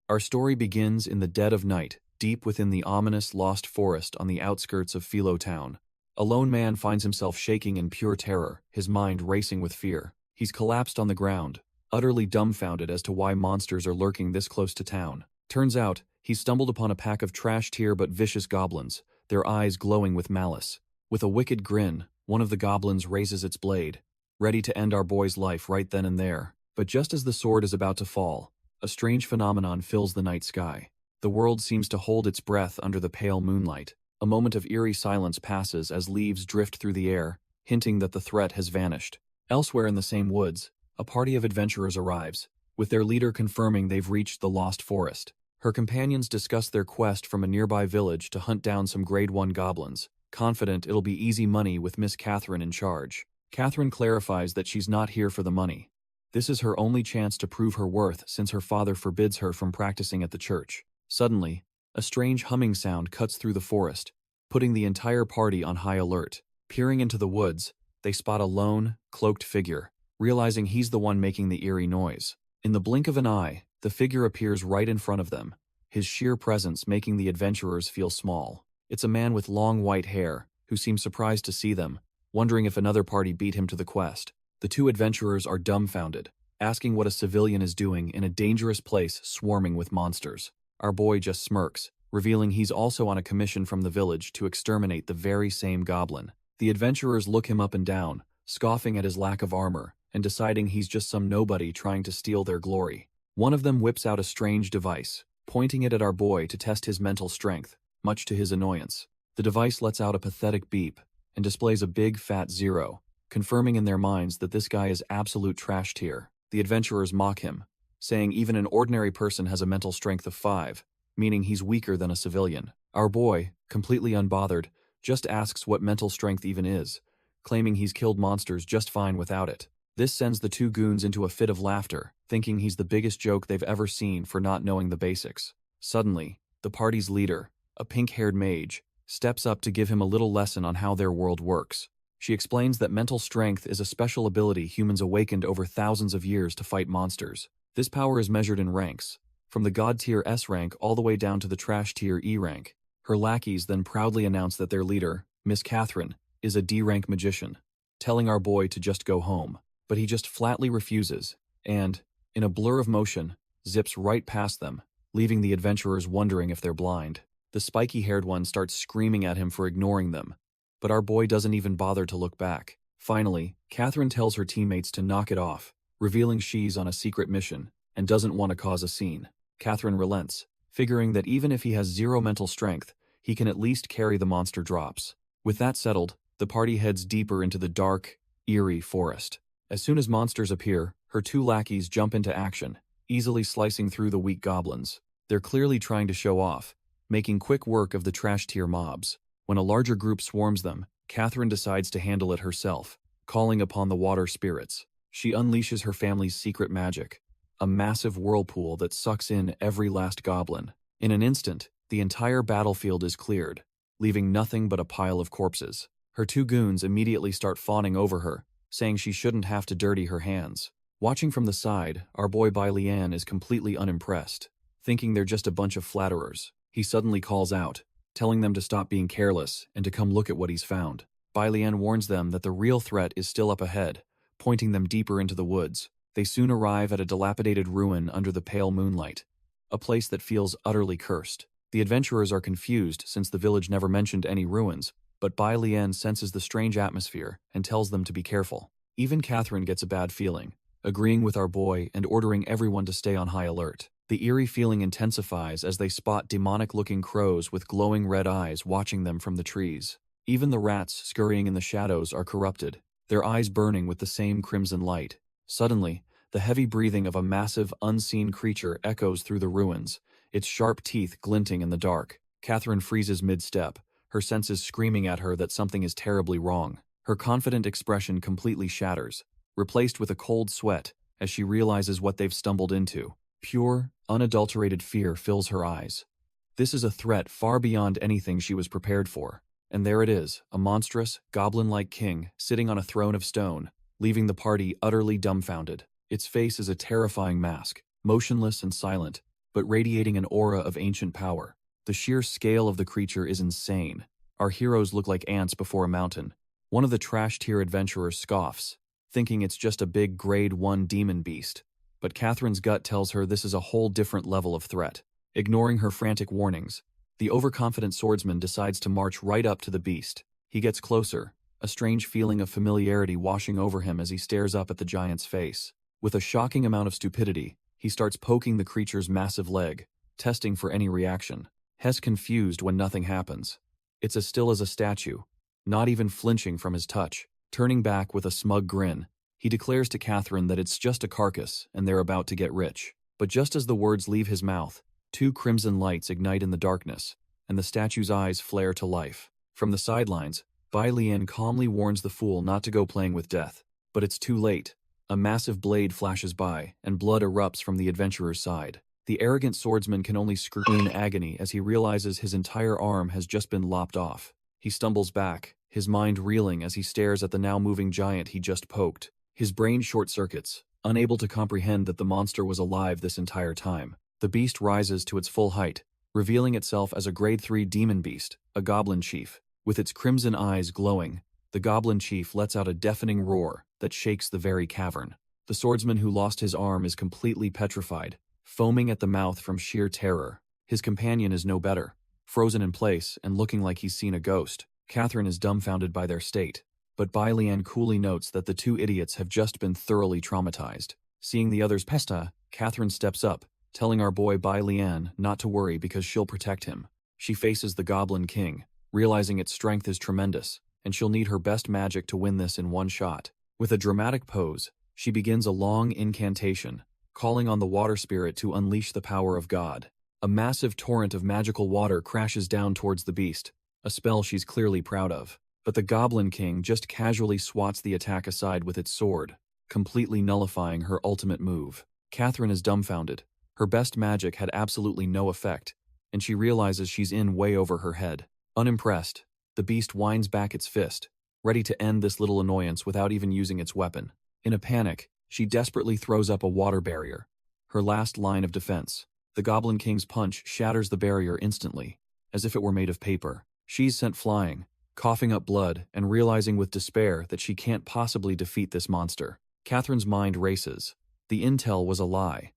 Our story begins in the dead of night, deep within the ominous lost forest on the outskirts of Philo Town. A lone man finds himself shaking in pure terror, his mind racing with fear. He's collapsed on the ground, utterly dumbfounded as to why monsters are lurking this close to town. Turns out, he's stumbled upon a pack of trash-tier but vicious goblins, their eyes glowing with malice. With a wicked grin, one of the goblins raises its blade, ready to end our boy's life right then and there. But just as the sword is about to fall, a strange phenomenon fills the night sky. The world seems to hold its breath under the pale moonlight. A moment of eerie silence passes as leaves drift through the air, hinting that the threat has vanished. Elsewhere in the same woods, a party of adventurers arrives, with their leader confirming they've reached the lost forest. Her companions discuss their quest from a nearby village to hunt down some Grade 1 goblins, confident it'll be easy money with Miss Catherine in charge. Catherine clarifies that she's not here for the money. This is her only chance to prove her worth since her father forbids her from practicing at the church. Suddenly, a strange humming sound cuts through the forest, putting the entire party on high alert. Peering into the woods, they spot a lone, cloaked figure, realizing he's the one making the eerie noise. In the blink of an eye, the figure appears right in front of them, his sheer presence making the adventurers feel small. It's a man with long white hair, who seems surprised to see them, wondering if another party beat him to the quest. The two adventurers are dumbfounded, asking what a civilian is doing in a dangerous place swarming with monsters. Our boy just smirks, revealing he's also on a commission from the village to exterminate the very same goblin. The adventurers look him up and down, scoffing at his lack of armor, and deciding he's just some nobody trying to steal their glory. One of them whips out a strange device, pointing it at our boy to test his mental strength, much to his annoyance. The device lets out a pathetic beep, and displays a big fat 0, confirming in their minds that this guy is absolute trash tier. The adventurers mock him, saying even an ordinary person has a mental strength of 5, meaning he's weaker than a civilian. Our boy, completely unbothered, just asks what mental strength even is, claiming he's killed monsters just fine without it. This sends the two goons into a fit of laughter, thinking he's the biggest joke they've ever seen for not knowing the basics. Suddenly, the party's leader, a pink-haired mage, steps up to give him a little lesson on how their world works. She explains that mental strength is a special ability humans awakened over thousands of years to fight monsters. This power is measured in ranks, from the god tier S rank all the way down to the trash tier E rank. Her lackeys then proudly announce that their leader, Miss Catherine, is a D rank magician, telling our boy to just go home. But he just flatly refuses, and, in a blur of motion, zips right past them, leaving the adventurers wondering if they're blind. The spiky-haired one starts screaming at him for ignoring them, but our boy doesn't even bother to look back. Finally, Catherine tells her teammates to knock it off, revealing she's on a secret mission and doesn't want to cause a scene. Catherine relents, figuring that even if he has 0 mental strength, he can at least carry the monster drops. With that settled, the party heads deeper into the dark, eerie forest. As soon as monsters appear, her two lackeys jump into action, easily slicing through the weak goblins. They're clearly trying to show off, making quick work of the trash-tier mobs. When a larger group swarms them, Catherine decides to handle it herself, calling upon the water spirits. She unleashes her family's secret magic, a massive whirlpool that sucks in every last goblin. In an instant, the entire battlefield is cleared, leaving nothing but a pile of corpses. Her two goons immediately start fawning over her, saying she shouldn't have to dirty her hands. Watching from the side, our boy Lian is completely unimpressed, thinking they're just a bunch of flatterers. He suddenly calls out, telling them to stop being careless and to come look at what he's found. Lian warns them that the real threat is still up ahead, pointing them deeper into the woods. They soon arrive at a dilapidated ruin under the pale moonlight, a place that feels utterly cursed. The adventurers are confused since the village never mentioned any ruins, but Lian senses the strange atmosphere and tells them to be careful. Even Catherine gets a bad feeling, agreeing with our boy and ordering everyone to stay on high alert. The eerie feeling intensifies as they spot demonic-looking crows with glowing red eyes watching them from the trees. Even the rats scurrying in the shadows are corrupted, their eyes burning with the same crimson light. Suddenly, the heavy breathing of a massive, unseen creature echoes through the ruins, its sharp teeth glinting in the dark. Catherine freezes mid-step, her senses screaming at her that something is terribly wrong. Her confident expression completely shatters, replaced with a cold sweat as she realizes what they've stumbled into. Pure, unadulterated fear fills her eyes. This is a threat far beyond anything she was prepared for. And there it is, a monstrous, goblin-like king sitting on a throne of stone, leaving the party utterly dumbfounded. Its face is a terrifying mask, motionless and silent, but radiating an aura of ancient power. The sheer scale of the creature is insane. Our heroes look like ants before a mountain. One of the trash-tier adventurers scoffs, thinking it's just a big grade 1 demon beast. But Catherine's gut tells her this is a whole different level of threat. Ignoring her frantic warnings, the overconfident swordsman decides to march right up to the beast. He gets closer, a strange feeling of familiarity washing over him as he stares up at the giant's face. With a shocking amount of stupidity, he starts poking the creature's massive leg, testing for any reaction. Hess confused when nothing happens. It's as still as a statue, not even flinching from his touch. Turning back with a smug grin, he declares to Catherine that it's just a carcass and they're about to get rich. But just as the words leave his mouth, 2 crimson lights ignite in the darkness, and the statue's eyes flare to life. From the sidelines, Bai Lian calmly warns the fool not to go playing with death. But it's too late. A massive blade flashes by, and blood erupts from the adventurer's side. The arrogant swordsman can only scream in agony as he realizes his entire arm has just been lopped off. He stumbles back, his mind reeling as he stares at the now moving giant he just poked. His brain short-circuits, unable to comprehend that the monster was alive this entire time. The beast rises to its full height, revealing itself as a grade 3 demon beast, a goblin chief. With its crimson eyes glowing, the goblin chief lets out a deafening roar that shakes the very cavern. The swordsman who lost his arm is completely petrified, foaming at the mouth from sheer terror. His companion is no better, frozen in place and looking like he's seen a ghost. Catherine is dumbfounded by their state, but Bai Lian coolly notes that the 2 idiots have just been thoroughly traumatized. Seeing the others pesta, Catherine steps up, telling our boy Bai Lian not to worry because she'll protect him. She faces the Goblin King, realizing its strength is tremendous, and she'll need her best magic to win this in one shot. With a dramatic pose, she begins a long incantation, calling on the water spirit to unleash the power of God. A massive torrent of magical water crashes down towards the beast, a spell she's clearly proud of. But the Goblin King just casually swats the attack aside with its sword, completely nullifying her ultimate move. Catherine is dumbfounded. Her best magic had absolutely no effect, and she realizes she's in way over her head. Unimpressed, the beast winds back its fist, ready to end this little annoyance without even using its weapon. In a panic, she desperately throws up a water barrier, her last line of defense. The Goblin King's punch shatters the barrier instantly, as if it were made of paper. She's sent flying, coughing up blood and realizing with despair that she can't possibly defeat this monster. Catherine's mind races. The intel was a lie.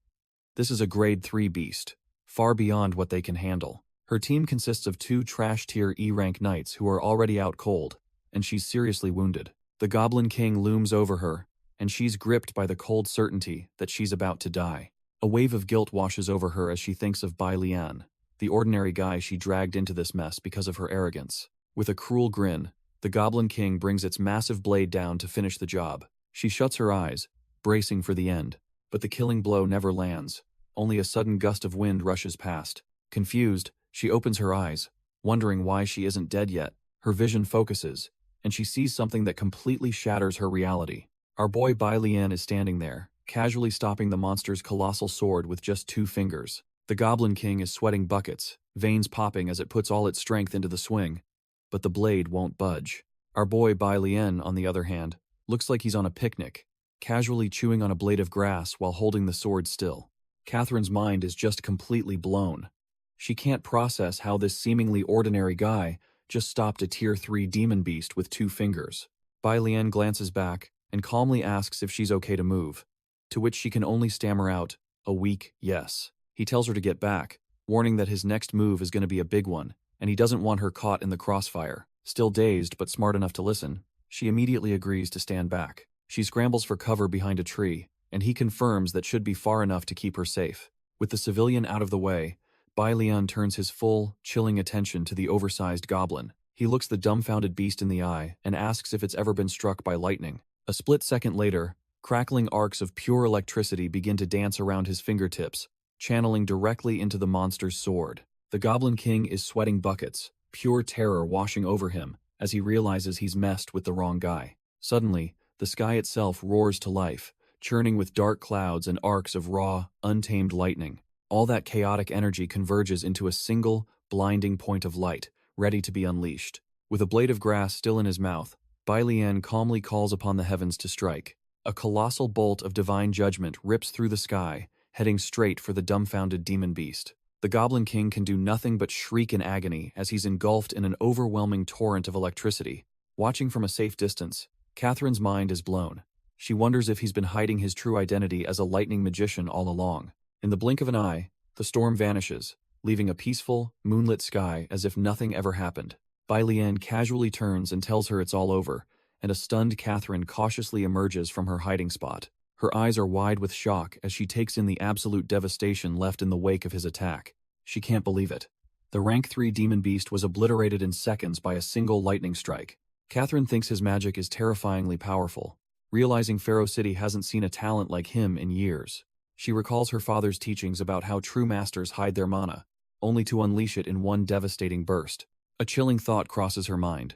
This is a grade 3 beast, far beyond what they can handle. Her team consists of 2 trash-tier E-rank knights who are already out cold, and she's seriously wounded. The Goblin King looms over her, and she's gripped by the cold certainty that she's about to die. A wave of guilt washes over her as she thinks of Bai Lian, the ordinary guy she dragged into this mess because of her arrogance. With a cruel grin, the Goblin King brings its massive blade down to finish the job. She shuts her eyes, bracing for the end, but the killing blow never lands. Only a sudden gust of wind rushes past. Confused, she opens her eyes, wondering why she isn't dead yet. Her vision focuses, and she sees something that completely shatters her reality. Our boy Bai Lian is standing there, casually stopping the monster's colossal sword with just 2 fingers. The Goblin King is sweating buckets, veins popping as it puts all its strength into the swing, but the blade won't budge. Our boy Bai Lian, on the other hand, looks like he's on a picnic, casually chewing on a blade of grass while holding the sword still. Catherine's mind is just completely blown. She can't process how this seemingly ordinary guy just stopped a tier 3 demon beast with 2 fingers. Bai Lian glances back and calmly asks if she's okay to move, to which she can only stammer out a weak yes. He tells her to get back, warning that his next move is going to be a big one, and he doesn't want her caught in the crossfire. Still dazed but smart enough to listen, she immediately agrees to stand back. She scrambles for cover behind a tree, and he confirms that should be far enough to keep her safe. With the civilian out of the way, Bai Lian turns his full, chilling attention to the oversized goblin. He looks the dumbfounded beast in the eye and asks if it's ever been struck by lightning. A split second later, crackling arcs of pure electricity begin to dance around his fingertips, channeling directly into the monster's sword. The Goblin King is sweating buckets, pure terror washing over him as he realizes he's messed with the wrong guy. Suddenly, the sky itself roars to life, churning with dark clouds and arcs of raw, untamed lightning. All that chaotic energy converges into a single, blinding point of light, ready to be unleashed. With a blade of grass still in his mouth, Bai Lian calmly calls upon the heavens to strike. A colossal bolt of divine judgment rips through the sky, heading straight for the dumbfounded demon beast. The Goblin King can do nothing but shriek in agony as he's engulfed in an overwhelming torrent of electricity. Watching from a safe distance, Catherine's mind is blown. She wonders if he's been hiding his true identity as a lightning magician all along. In the blink of an eye, the storm vanishes, leaving a peaceful, moonlit sky as if nothing ever happened. Bai Lian casually turns and tells her it's all over, and a stunned Catherine cautiously emerges from her hiding spot. Her eyes are wide with shock as she takes in the absolute devastation left in the wake of his attack. She can't believe it. The rank 3 demon beast was obliterated in seconds by a single lightning strike. Catherine thinks his magic is terrifyingly powerful, realizing Pharaoh City hasn't seen a talent like him in years. She recalls her father's teachings about how true masters hide their mana, only to unleash it in one devastating burst. A chilling thought crosses her mind.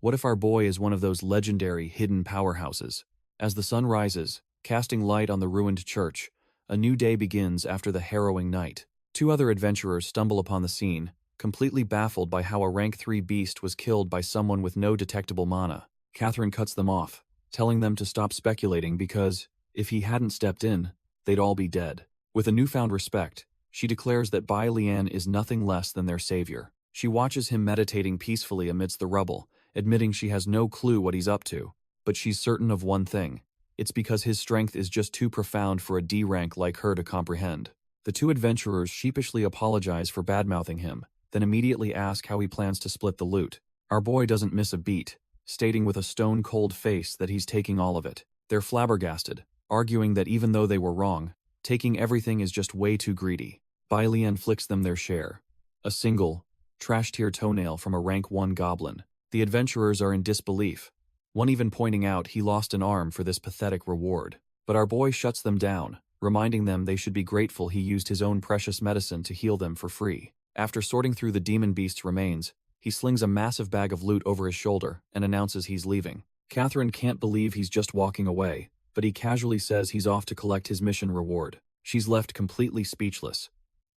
What if our boy is one of those legendary hidden powerhouses? As the sun rises, casting light on the ruined church, a new day begins after the harrowing night. 2 other adventurers stumble upon the scene, completely baffled by how a rank 3 beast was killed by someone with no detectable mana. Catherine cuts them off, telling them to stop speculating because, if he hadn't stepped in, they'd all be dead. With a newfound respect, she declares that Bai Lian is nothing less than their savior. She watches him meditating peacefully amidst the rubble, admitting she has no clue what he's up to. But she's certain of one thing. It's because his strength is just too profound for a D rank like her to comprehend. The 2 adventurers sheepishly apologize for badmouthing him, then immediately ask how he plans to split the loot. Our boy doesn't miss a beat, stating with a stone-cold face that he's taking all of it. They're flabbergasted, arguing that even though they were wrong, taking everything is just way too greedy. Bai Lian flicks them their share. A single, trash-tier toenail from a rank 1 goblin. The adventurers are in disbelief, one even pointing out he lost an arm for this pathetic reward. But our boy shuts them down, reminding them they should be grateful he used his own precious medicine to heal them for free. After sorting through the demon beast's remains, he slings a massive bag of loot over his shoulder and announces he's leaving. Catherine can't believe he's just walking away, but he casually says he's off to collect his mission reward. She's left completely speechless,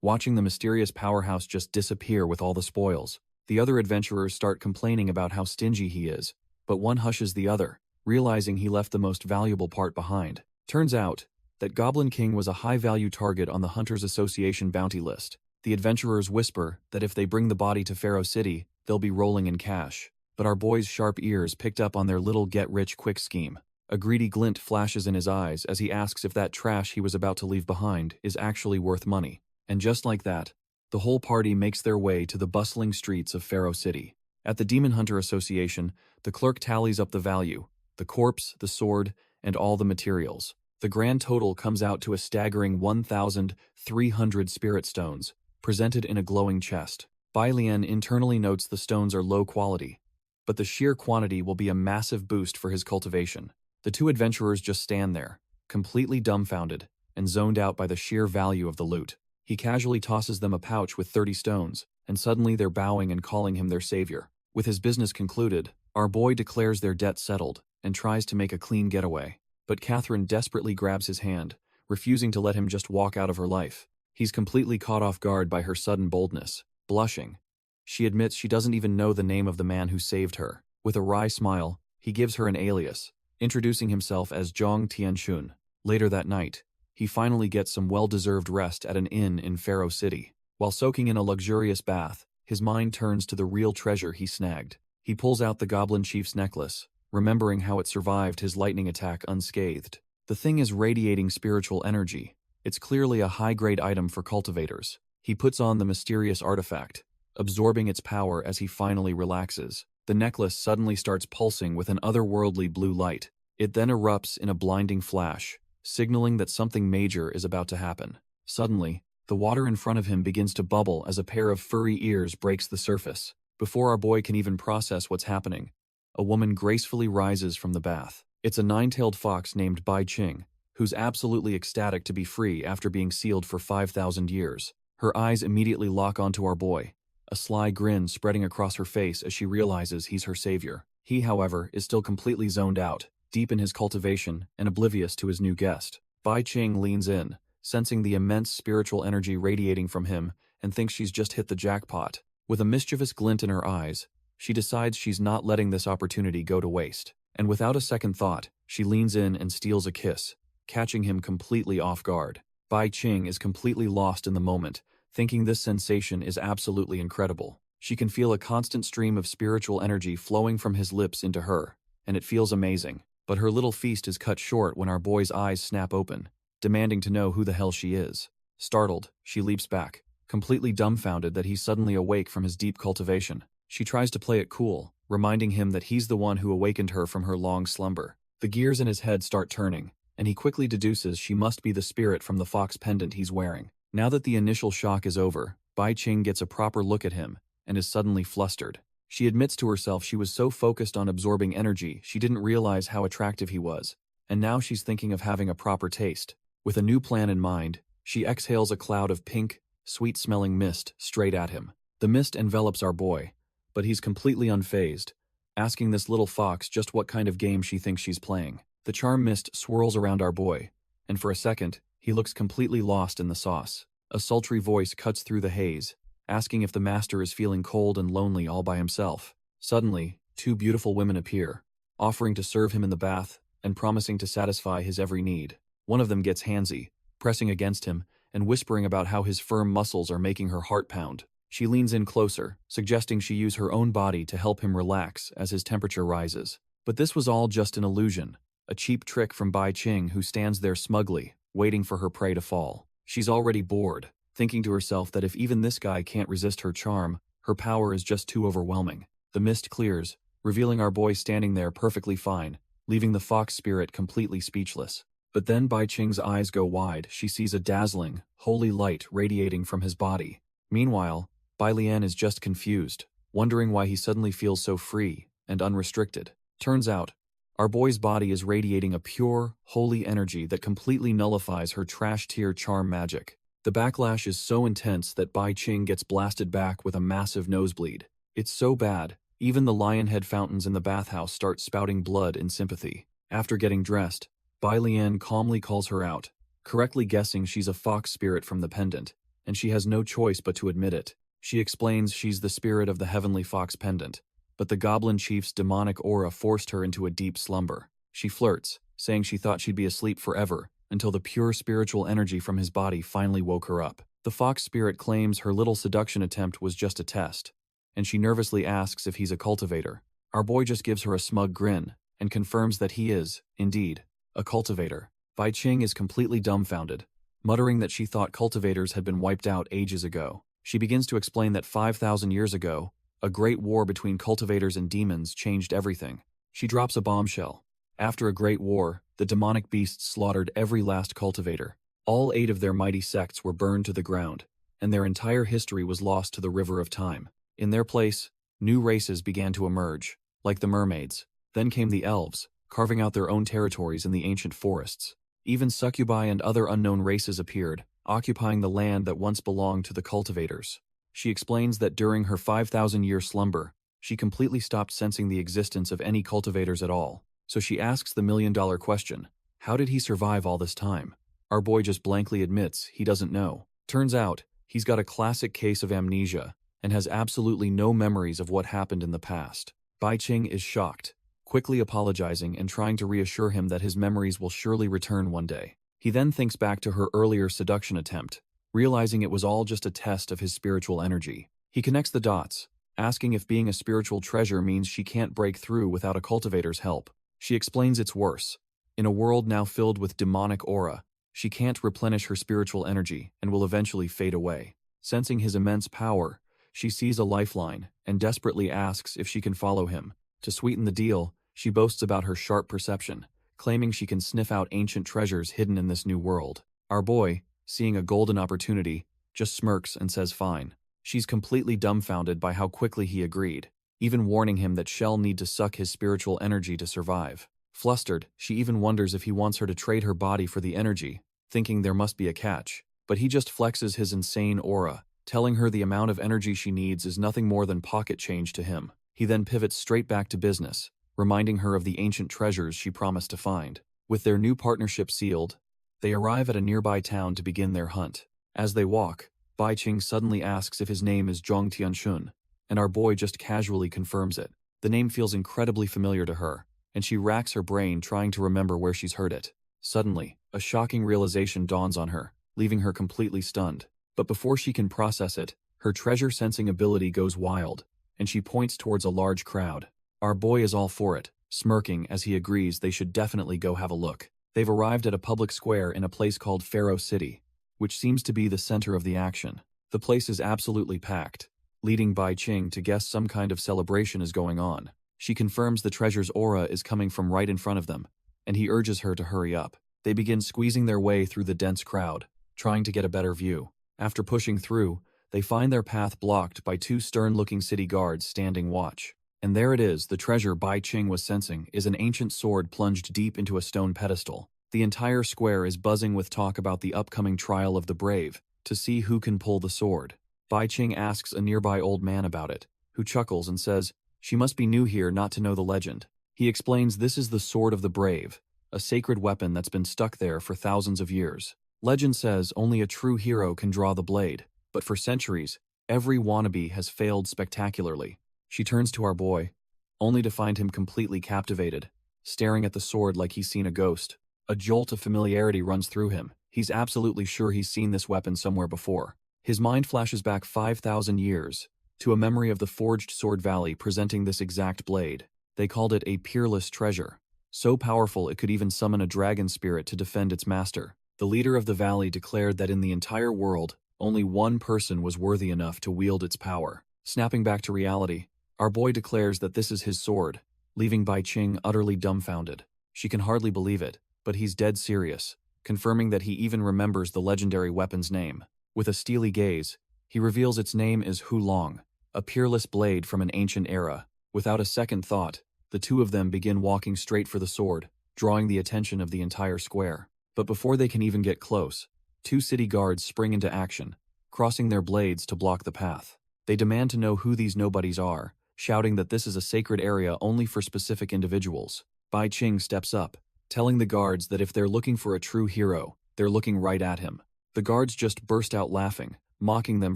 watching the mysterious powerhouse just disappear with all the spoils. The other adventurers start complaining about how stingy he is, but one hushes the other, realizing he left the most valuable part behind. Turns out that Goblin King was a high-value target on the Hunters Association bounty list. The adventurers whisper that if they bring the body to Pharaoh City, they'll be rolling in cash. But our boy's sharp ears picked up on their little get-rich-quick scheme. A greedy glint flashes in his eyes as he asks if that trash he was about to leave behind is actually worth money. And just like that, the whole party makes their way to the bustling streets of Pharaoh City. At the Demon Hunter Association, the clerk tallies up the value, the corpse, the sword, and all the materials. The grand total comes out to a staggering 1,300 spirit stones, presented in a glowing chest. Bai Lian internally notes the stones are low quality, but the sheer quantity will be a massive boost for his cultivation. The 2 adventurers just stand there, completely dumbfounded, and zoned out by the sheer value of the loot. He casually tosses them a pouch with 30 stones, and suddenly they're bowing and calling him their savior. With his business concluded, our boy declares their debt settled and tries to make a clean getaway. But Catherine desperately grabs his hand, refusing to let him just walk out of her life. He's completely caught off guard by her sudden boldness. Blushing, she admits she doesn't even know the name of the man who saved her. With a wry smile, he gives her an alias, introducing himself as Zhang Tianxun. Later that night, he finally gets some well-deserved rest at an inn in Pharaoh City. While soaking in a luxurious bath, his mind turns to the real treasure he snagged. He pulls out the Goblin Chief's necklace, remembering how it survived his lightning attack unscathed. The thing is radiating spiritual energy. It's clearly a high-grade item for cultivators. He puts on the mysterious artifact, absorbing its power as he finally relaxes. The necklace suddenly starts pulsing with an otherworldly blue light. It then erupts in a blinding flash, signaling that something major is about to happen. Suddenly, the water in front of him begins to bubble as a pair of furry ears breaks the surface. Before our boy can even process what's happening, a woman gracefully rises from the bath. It's a 9-tailed fox named Bai Qing, who's absolutely ecstatic to be free after being sealed for 5,000 years. Her eyes immediately lock onto our boy, a sly grin spreading across her face as she realizes he's her savior. He, however, is still completely zoned out, deep in his cultivation and oblivious to his new guest. Bai Qing leans in, sensing the immense spiritual energy radiating from him, and thinks she's just hit the jackpot. With a mischievous glint in her eyes, she decides she's not letting this opportunity go to waste. And without a second thought, she leans in and steals a kiss, catching him completely off guard. Bai Qing is completely lost in the moment, thinking this sensation is absolutely incredible. She can feel a constant stream of spiritual energy flowing from his lips into her, and it feels amazing. But her little feast is cut short when our boy's eyes snap open, demanding to know who the hell she is. Startled, she leaps back, completely dumbfounded that he's suddenly awake from his deep cultivation. She tries to play it cool, reminding him that he's the one who awakened her from her long slumber. The gears in his head start turning, and he quickly deduces she must be the spirit from the fox pendant he's wearing. Now that the initial shock is over, Bai Qing gets a proper look at him, and is suddenly flustered. She admits to herself she was so focused on absorbing energy she didn't realize how attractive he was, and now she's thinking of having a proper taste. With a new plan in mind, she exhales a cloud of pink, sweet-smelling mist straight at him. The mist envelops our boy, but he's completely unfazed, asking this little fox just what kind of game she thinks she's playing. The charm mist swirls around our boy, and for a second, he looks completely lost in the sauce. A sultry voice cuts through the haze, asking if the master is feeling cold and lonely all by himself. Suddenly, two beautiful women appear, offering to serve him in the bath and promising to satisfy his every need. One of them gets handsy, pressing against him and whispering about how his firm muscles are making her heart pound. She leans in closer, suggesting she use her own body to help him relax as his temperature rises. But this was all just an illusion, a cheap trick from Bai Qing, who stands there smugly, waiting for her prey to fall. She's already bored, thinking to herself that if even this guy can't resist her charm, her power is just too overwhelming. The mist clears, revealing our boy standing there perfectly fine, leaving the fox spirit completely speechless. But then Bai Qing's eyes go wide. She sees a dazzling, holy light radiating from his body. Meanwhile, Bai Lian is just confused, wondering why he suddenly feels so free and unrestricted. Turns out, our boy's body is radiating a pure, holy energy that completely nullifies her trash-tier charm magic. The backlash is so intense that Bai Qing gets blasted back with a massive nosebleed. It's so bad, even the lion head fountains in the bathhouse start spouting blood in sympathy. After getting dressed, Bai Lian calmly calls her out, correctly guessing she's a fox spirit from the pendant, and she has no choice but to admit it. She explains she's the spirit of the heavenly fox pendant, but the goblin chief's demonic aura forced her into a deep slumber. She flirts, saying she thought she'd be asleep forever, until the pure spiritual energy from his body finally woke her up. The fox spirit claims her little seduction attempt was just a test, and she nervously asks if he's a cultivator. Our boy just gives her a smug grin, and confirms that he is, indeed, a cultivator. Bai Qing is completely dumbfounded, muttering that she thought cultivators had been wiped out ages ago. She begins to explain that 5,000 years ago, a great war between cultivators and demons changed everything. She drops a bombshell. After a great war, the demonic beasts slaughtered every last cultivator. All 8 of their mighty sects were burned to the ground, and their entire history was lost to the river of time. In their place, new races began to emerge, like the mermaids. Then came the elves, carving out their own territories in the ancient forests. Even succubi and other unknown races appeared, occupying the land that once belonged to the cultivators. She explains that during her 5,000-year slumber, she completely stopped sensing the existence of any cultivators at all. So she asks the million-dollar question, how did he survive all this time? Our boy just blankly admits he doesn't know. Turns out, he's got a classic case of amnesia, and has absolutely no memories of what happened in the past. Bai Qing is shocked, quickly apologizing and trying to reassure him that his memories will surely return one day. He then thinks back to her earlier seduction attempt, realizing it was all just a test of his spiritual energy. He connects the dots, asking if being a spiritual treasure means she can't break through without a cultivator's help. She explains it's worse. In a world now filled with demonic aura, she can't replenish her spiritual energy and will eventually fade away. Sensing his immense power, she sees a lifeline and desperately asks if she can follow him. To sweeten the deal, she boasts about her sharp perception, claiming she can sniff out ancient treasures hidden in this new world. Our boy, seeing a golden opportunity, just smirks and says fine. She's completely dumbfounded by how quickly he agreed, even warning him that she'll need to suck his spiritual energy to survive. Flustered, she even wonders if he wants her to trade her body for the energy, thinking there must be a catch. But he just flexes his insane aura, telling her the amount of energy she needs is nothing more than pocket change to him. He then pivots straight back to business, reminding her of the ancient treasures she promised to find. With their new partnership sealed, they arrive at a nearby town to begin their hunt. As they walk, Bai Qing suddenly asks if his name is Zhong Tianshun, and our boy just casually confirms it. The name feels incredibly familiar to her, and she racks her brain trying to remember where she's heard it. Suddenly, a shocking realization dawns on her. leaving her completely stunned. But before she can process it, her treasure-sensing ability goes wild, and she points towards a large crowd. Our boy is all for it, smirking as he agrees they should definitely go have a look. They've arrived at a public square in a place called Pharaoh City, which seems to be the center of the action. The place is absolutely packed, leading Bai Qing to guess some kind of celebration is going on. She confirms the treasure's aura is coming from right in front of them, and he urges her to hurry up. They begin squeezing their way through the dense crowd, trying to get a better view. After pushing through, they find their path blocked by two stern-looking city guards standing watch. And there it is, the treasure Bai Qing was sensing is an ancient sword plunged deep into a stone pedestal. The entire square is buzzing with talk about the upcoming trial of the brave, to see who can pull the sword. Bai Qing asks a nearby old man about it, who chuckles and says, she must be new here not to know the legend. He explains this is the sword of the brave, a sacred weapon that's been stuck there for thousands of years. Legend says only a true hero can draw the blade, but for centuries, every wannabe has failed spectacularly. She turns to our boy, only to find him completely captivated, staring at the sword like he's seen a ghost. A jolt of familiarity runs through him. He's absolutely sure he's seen this weapon somewhere before. His mind flashes back 5,000 years, to a memory of the Forged Sword Valley presenting this exact blade. They called it a peerless treasure, so powerful it could even summon a dragon spirit to defend its master. The leader of the valley declared that in the entire world, only one person was worthy enough to wield its power. Snapping back to reality, our boy declares that this is his sword, leaving Bai Qing utterly dumbfounded. She can hardly believe it, but he's dead serious, confirming that he even remembers the legendary weapon's name. With a steely gaze, he reveals its name is Hulong, a peerless blade from an ancient era. Without a second thought, the two of them begin walking straight for the sword, drawing the attention of the entire square. But before they can even get close, two city guards spring into action, crossing their blades to block the path. They demand to know who these nobodies are, shouting that this is a sacred area only for specific individuals. Bai Qing steps up, telling the guards that if they're looking for a true hero, they're looking right at him. The guards just burst out laughing, mocking them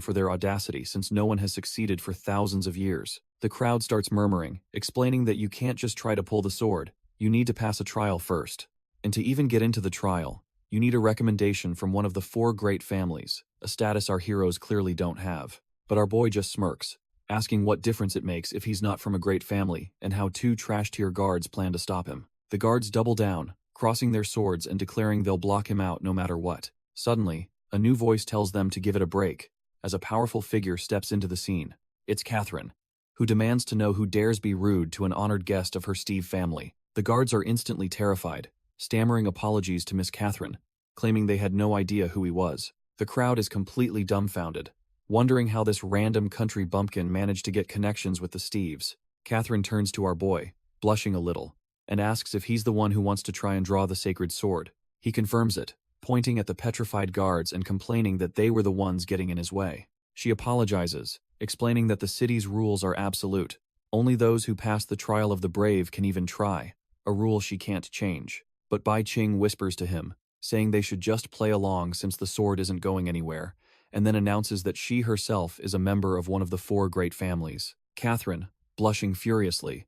for their audacity since no one has succeeded for thousands of years. The crowd starts murmuring, explaining that you can't just try to pull the sword, you need to pass a trial first. And to even get into the trial, you need a recommendation from one of the 4 great families, a status our heroes clearly don't have. But our boy just smirks, asking what difference it makes if he's not from a great family and how 2 trash-tier guards plan to stop him. The guards double down, crossing their swords and declaring they'll block him out no matter what. Suddenly, a new voice tells them to give it a break, as a powerful figure steps into the scene. It's Catherine, who demands to know who dares be rude to an honored guest of her Steve family. The guards are instantly terrified, stammering apologies to Miss Catherine, claiming they had no idea who he was. The crowd is completely dumbfounded, wondering how this random country bumpkin managed to get connections with the Steves. Catherine turns to our boy, blushing a little, and asks if he's the one who wants to try and draw the sacred sword. He confirms it, pointing at the petrified guards and complaining that they were the ones getting in his way. She apologizes, explaining that the city's rules are absolute. Only those who pass the trial of the brave can even try, a rule she can't change. But Bai Qing whispers to him, saying they should just play along since the sword isn't going anywhere, and then announces that she herself is a member of one of the 4 great families. Catherine, blushing furiously,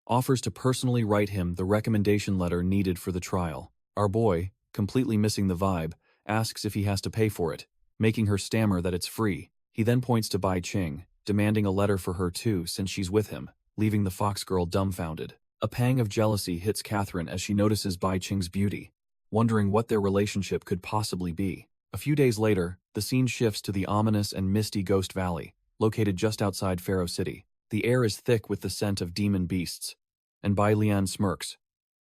offers to personally write him the recommendation letter needed for the trial. Our boy, completely missing the vibe, asks if he has to pay for it, making her stammer that it's free. He then points to Bai Qing, demanding a letter for her too since she's with him, leaving the fox girl dumbfounded. A pang of jealousy hits Catherine as she notices Bai Qing's beauty, wondering what their relationship could possibly be. A few days later, the scene shifts to the ominous and misty Ghost Valley, located just outside Pharaoh City. The air is thick with the scent of demon beasts, and Bai Lian smirks,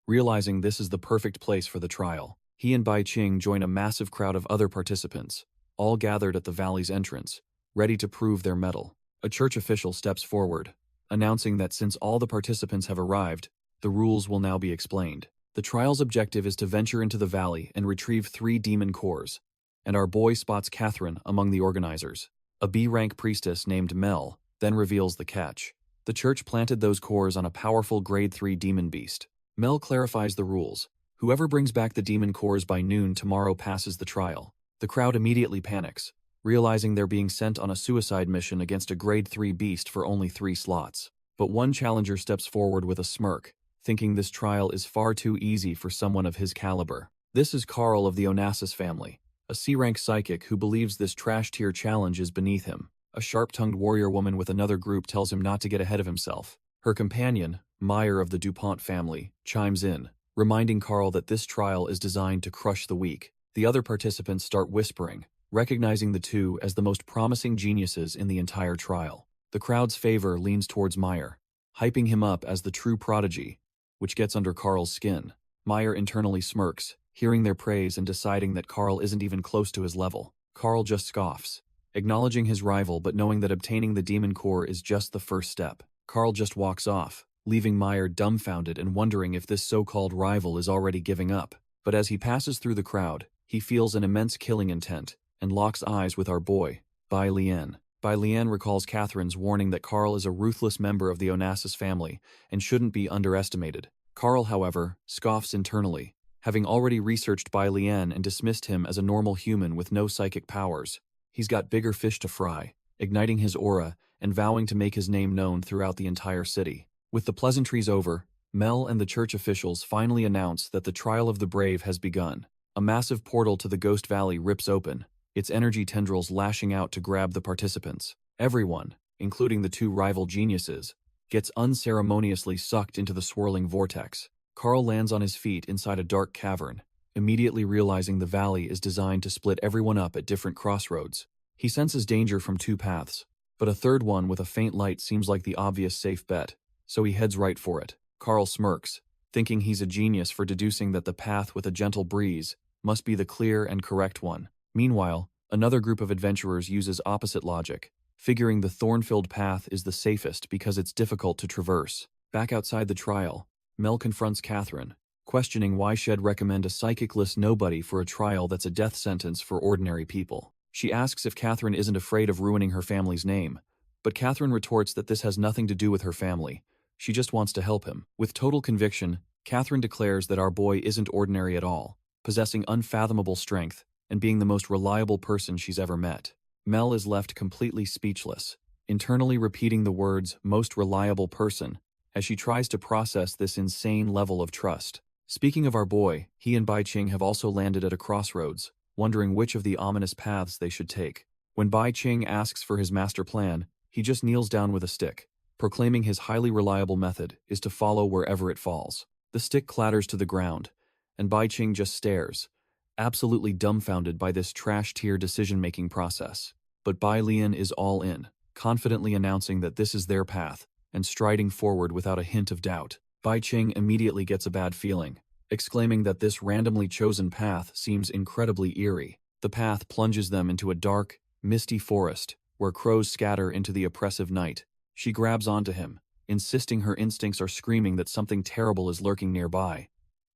realizing this is the perfect place for the trial. He and Bai Qing join a massive crowd of other participants, all gathered at the valley's entrance, ready to prove their mettle. A church official steps forward, announcing that since all the participants have arrived, the rules will now be explained. The trial's objective is to venture into the valley and retrieve 3 demon cores, and our boy spots Catherine among the organizers. A B-rank priestess named Mel then reveals the catch. The church planted those cores on a powerful grade 3 demon beast. Mel clarifies the rules. Whoever brings back the demon cores by noon tomorrow passes the trial. The crowd immediately panics, realizing they're being sent on a suicide mission against a grade 3 beast for only 3 slots. But one challenger steps forward with a smirk, thinking this trial is far too easy for someone of his caliber. This is Carl of the Onassis family, a C-rank psychic who believes this trash-tier challenge is beneath him. A sharp-tongued warrior woman with another group tells him not to get ahead of himself. Her companion, Meyer of the DuPont family, chimes in, reminding Carl that this trial is designed to crush the weak. The other participants start whispering, recognizing the two as the most promising geniuses in the entire trial. The crowd's favor leans towards Meyer, hyping him up as the true prodigy, which gets under Carl's skin. Meyer internally smirks, hearing their praise and deciding that Carl isn't even close to his level. Carl just scoffs, acknowledging his rival but knowing that obtaining the demon core is just the first step. Carl just walks off, leaving Meyer dumbfounded and wondering if this so-called rival is already giving up. But as he passes through the crowd, he feels an immense killing intent, and locks eyes with our boy, Bai Lian. Bai Lian recalls Catherine's warning that Carl is a ruthless member of the Onassis family and shouldn't be underestimated. Carl, however, scoffs internally, having already researched Bai Lian and dismissed him as a normal human with no psychic powers. He's got bigger fish to fry, igniting his aura and vowing to make his name known throughout the entire city. With the pleasantries over, Mel and the church officials finally announce that the trial of the brave has begun. A massive portal to the Ghost Valley rips open, its energy tendrils lashing out to grab the participants. Everyone, including the two rival geniuses, gets unceremoniously sucked into the swirling vortex. Carl lands on his feet inside a dark cavern, immediately realizing the valley is designed to split everyone up at different crossroads. He senses danger from two paths, but a third one with a faint light seems like the obvious safe bet, so he heads right for it. Carl smirks, thinking he's a genius for deducing that the path with a gentle breeze must be the clear and correct one. Meanwhile, another group of adventurers uses opposite logic, figuring the thorn-filled path is the safest because it's difficult to traverse. Back outside the trial, Mel confronts Catherine, questioning why she'd recommend a psychic-less nobody for a trial that's a death sentence for ordinary people. She asks if Catherine isn't afraid of ruining her family's name, but Catherine retorts that this has nothing to do with her family. She just wants to help him. With total conviction, Catherine declares that our boy isn't ordinary at all, possessing unfathomable strength and being the most reliable person she's ever met. Mel is left completely speechless, internally repeating the words "most reliable person" as she tries to process this insane level of trust. Speaking of our boy, he and Bai Qing have also landed at a crossroads, wondering which of the ominous paths they should take. When Bai Qing asks for his master plan, he just kneels down with a stick, proclaiming his highly reliable method is to follow wherever it falls. The stick clatters to the ground, and Bai Qing just stares, absolutely dumbfounded by this trash-tier decision-making process. But Bai Lian is all in, confidently announcing that this is their path, and striding forward without a hint of doubt. Bai Qing immediately gets a bad feeling, exclaiming that this randomly chosen path seems incredibly eerie. The path plunges them into a dark, misty forest, where crows scatter into the oppressive night. She grabs onto him, insisting her instincts are screaming that something terrible is lurking nearby.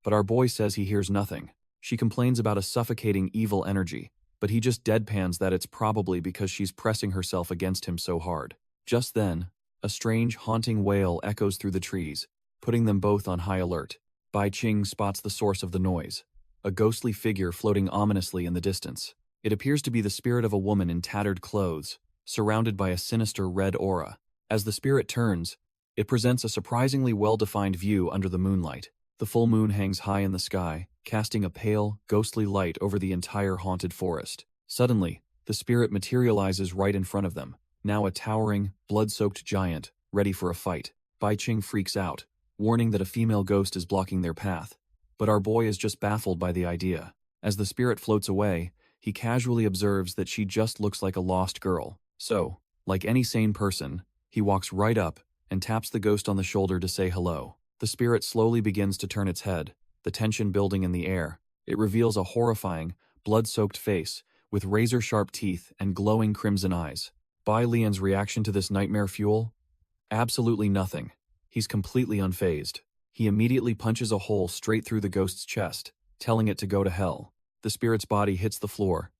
But our boy says he hears nothing. She complains about a suffocating evil energy, but he just deadpans that it's probably because she's pressing herself against him so hard. Just then, a strange, haunting wail echoes through the trees, putting them both on high alert. Bai Qing spots the source of the noise, a ghostly figure floating ominously in the distance. It appears to be the spirit of a woman in tattered clothes, surrounded by a sinister red aura. As the spirit turns, it presents a surprisingly well-defined view under the moonlight. The full moon hangs high in the sky, casting a pale, ghostly light over the entire haunted forest. Suddenly, the spirit materializes right in front of them, now a towering, blood-soaked giant, ready for a fight. Bai Qing freaks out, warning that a female ghost is blocking their path. But our boy is just baffled by the idea. As the spirit floats away, he casually observes that she just looks like a lost girl. So, like any sane person, he walks right up and taps the ghost on the shoulder to say hello. The spirit slowly begins to turn its head, the tension building in the air. It reveals a horrifying, blood-soaked face, with razor-sharp teeth and glowing crimson eyes. Bai Lian's reaction to this nightmare fuel? Absolutely nothing. He's completely unfazed. He immediately punches a hole straight through the ghost's chest, telling it to go to hell. The spirit's body hits the floor,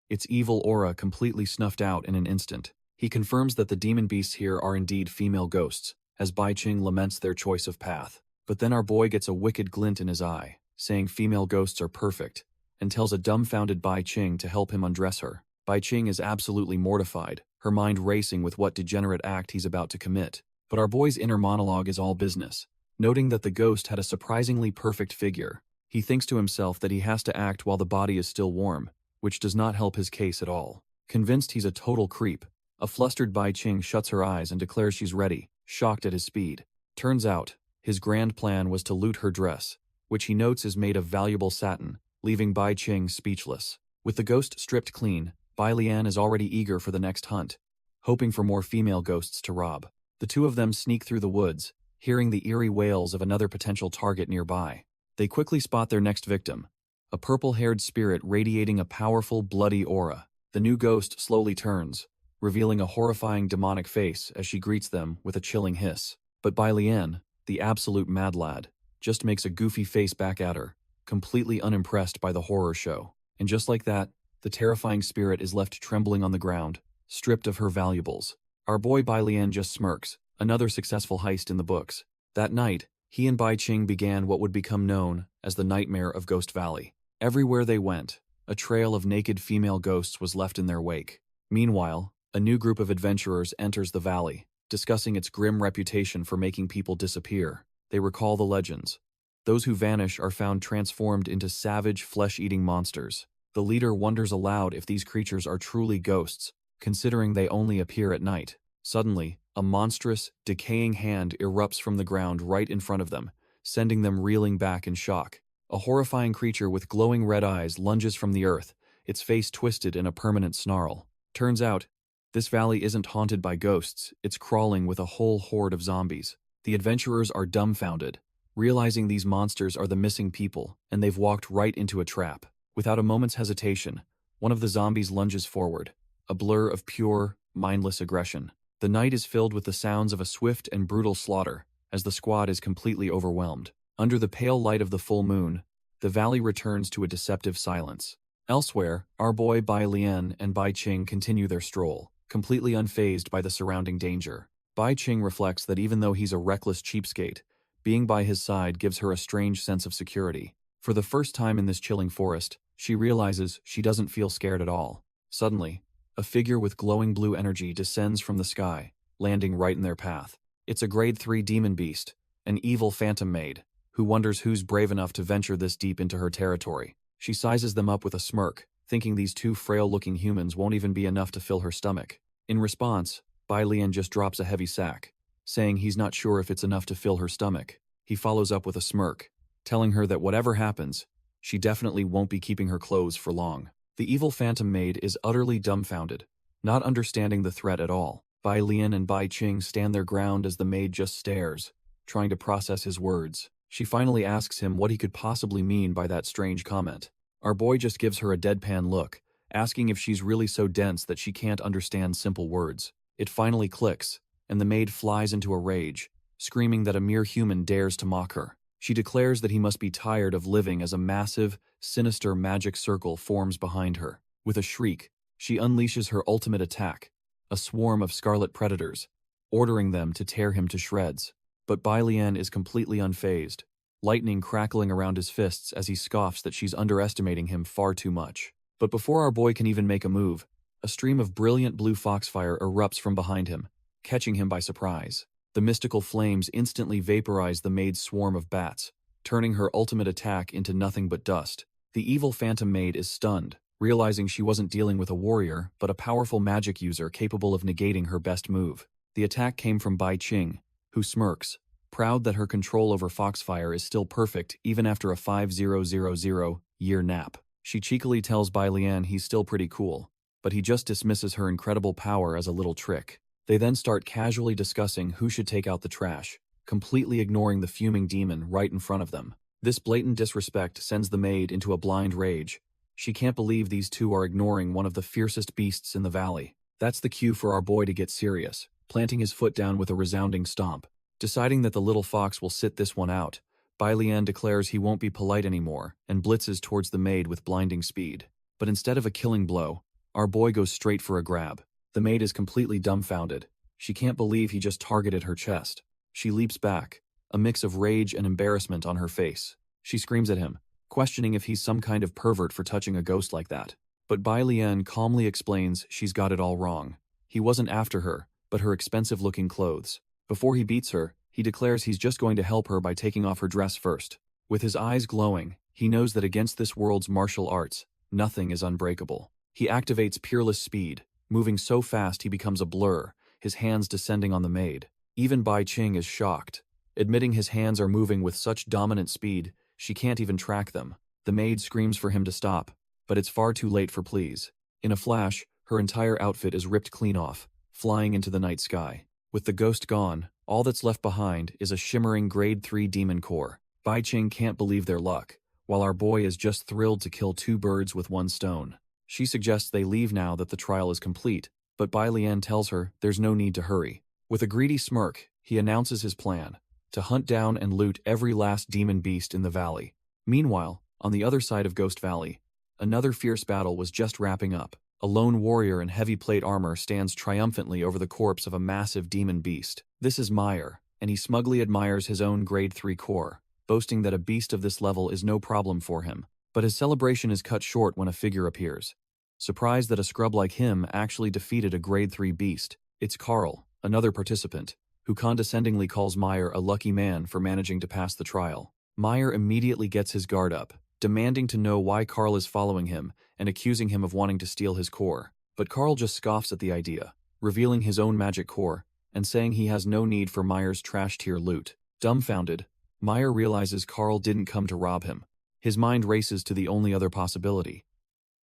its evil aura completely snuffed out in an instant. He confirms that the demon beasts here are indeed female ghosts, as Bai Qing laments their choice of path. But then our boy gets a wicked glint in his eye, saying female ghosts are perfect, and tells a dumbfounded Bai Qing to help him undress her. Bai Qing is absolutely mortified, her mind racing with what degenerate act he's about to commit. But our boy's inner monologue is all business. Noting that the ghost had a surprisingly perfect figure, he thinks to himself that he has to act while the body is still warm, which does not help his case at all. Convinced he's a total creep, a flustered Bai Qing shuts her eyes and declares she's ready, shocked at his speed. Turns out, his grand plan was to loot her dress, which he notes is made of valuable satin, leaving Bai Qing speechless. With the ghost stripped clean, Bai Lian is already eager for the next hunt, hoping for more female ghosts to rob. The two of them sneak through the woods, hearing the eerie wails of another potential target nearby. They quickly spot their next victim, a purple-haired spirit radiating a powerful, bloody aura. The new ghost slowly turns, revealing a horrifying demonic face as she greets them with a chilling hiss. But Bai Lian, the absolute mad lad, just makes a goofy face back at her, completely unimpressed by the horror show. And just like that, the terrifying spirit is left trembling on the ground, stripped of her valuables. Our boy Bai Lian just smirks, another successful heist in the books. That night, he and Bai Qing began what would become known as the Nightmare of Ghost Valley. Everywhere they went, a trail of naked female ghosts was left in their wake. Meanwhile, a new group of adventurers enters the valley, discussing its grim reputation for making people disappear. They recall the legends. Those who vanish are found transformed into savage, flesh-eating monsters. The leader wonders aloud if these creatures are truly ghosts, considering they only appear at night. Suddenly, a monstrous, decaying hand erupts from the ground right in front of them, sending them reeling back in shock. A horrifying creature with glowing red eyes lunges from the earth, its face twisted in a permanent snarl. Turns out, this valley isn't haunted by ghosts, it's crawling with a whole horde of zombies. The adventurers are dumbfounded, realizing these monsters are the missing people, and they've walked right into a trap. Without a moment's hesitation, one of the zombies lunges forward, a blur of pure, mindless aggression. The night is filled with the sounds of a swift and brutal slaughter, as the squad is completely overwhelmed. Under the pale light of the full moon, the valley returns to a deceptive silence. Elsewhere, our boy Bai Lian and Bai Qing continue their stroll, completely unfazed by the surrounding danger. Bai Qing reflects that even though he's a reckless cheapskate, being by his side gives her a strange sense of security. For the first time in this chilling forest, she realizes she doesn't feel scared at all. Suddenly, a figure with glowing blue energy descends from the sky, landing right in their path. It's a grade 3 demon beast, an evil phantom maid, who wonders who's brave enough to venture this deep into her territory. She sizes them up with a smirk, thinking these two frail-looking humans won't even be enough to fill her stomach. In response, Bai Lian just drops a heavy sack, saying he's not sure if it's enough to fill her stomach. He follows up with a smirk, telling her that whatever happens, she definitely won't be keeping her clothes for long. The evil phantom maid is utterly dumbfounded, not understanding the threat at all. Bai Lian and Bai Qing stand their ground as the maid just stares, trying to process his words. She finally asks him what he could possibly mean by that strange comment. Our boy just gives her a deadpan look, asking if she's really so dense that she can't understand simple words. It finally clicks, and the maid flies into a rage, screaming that a mere human dares to mock her. She declares that he must be tired of living as a massive, sinister magic circle forms behind her. With a shriek, she unleashes her ultimate attack, a swarm of scarlet predators, ordering them to tear him to shreds. But Bai Lian is completely unfazed, lightning crackling around his fists as he scoffs that she's underestimating him far too much. But before our boy can even make a move, a stream of brilliant blue foxfire erupts from behind him, catching him by surprise. The mystical flames instantly vaporize the maid's swarm of bats, turning her ultimate attack into nothing but dust. The evil phantom maid is stunned, realizing she wasn't dealing with a warrior, but a powerful magic user capable of negating her best move. The attack came from Bai Qing, who smirks, proud that her control over foxfire is still perfect even after a 5000-year nap. She cheekily tells Bai Lian he's still pretty cool, but he just dismisses her incredible power as a little trick. They then start casually discussing who should take out the trash, completely ignoring the fuming demon right in front of them. This blatant disrespect sends the maid into a blind rage. She can't believe these two are ignoring one of the fiercest beasts in the valley. That's the cue for our boy to get serious, planting his foot down with a resounding stomp. Deciding that the little fox will sit this one out, Bai Lian declares he won't be polite anymore and blitzes towards the maid with blinding speed. But instead of a killing blow, our boy goes straight for a grab. The maid is completely dumbfounded. She can't believe he just targeted her chest. She leaps back, a mix of rage and embarrassment on her face. She screams at him, questioning if he's some kind of pervert for touching a ghost like that. But Bai Lian calmly explains she's got it all wrong. He wasn't after her, but her expensive-looking clothes. Before he beats her, he declares he's just going to help her by taking off her dress first. With his eyes glowing, he knows that against this world's martial arts, nothing is unbreakable. He activates peerless speed, moving so fast he becomes a blur, his hands descending on the maid. Even Bai Qing is shocked, admitting his hands are moving with such dominant speed, she can't even track them. The maid screams for him to stop, but it's far too late for pleas. In a flash, her entire outfit is ripped clean off, flying into the night sky. With the ghost gone, all that's left behind is a shimmering grade 3 demon core. Bai Qing can't believe their luck, while our boy is just thrilled to kill 2 birds with 1 stone. She suggests they leave now that the trial is complete, but Bai Lian tells her there's no need to hurry. With a greedy smirk, he announces his plan, to hunt down and loot every last demon beast in the valley. Meanwhile, on the other side of Ghost Valley, another fierce battle was just wrapping up. A lone warrior in heavy plate armor stands triumphantly over the corpse of a massive demon beast. This is Meyer, and he smugly admires his own grade 3 core, boasting that a beast of this level is no problem for him. But his celebration is cut short when a figure appears. Surprised that a scrub like him actually defeated a grade 3 beast, it's Carl, another participant, who condescendingly calls Meyer a lucky man for managing to pass the trial. Meyer immediately gets his guard up, demanding to know why Carl is following him and accusing him of wanting to steal his core. But Carl just scoffs at the idea, revealing his own magic core and saying he has no need for Meyer's trash-tier loot. Dumbfounded, Meyer realizes Carl didn't come to rob him. His mind races to the only other possibility.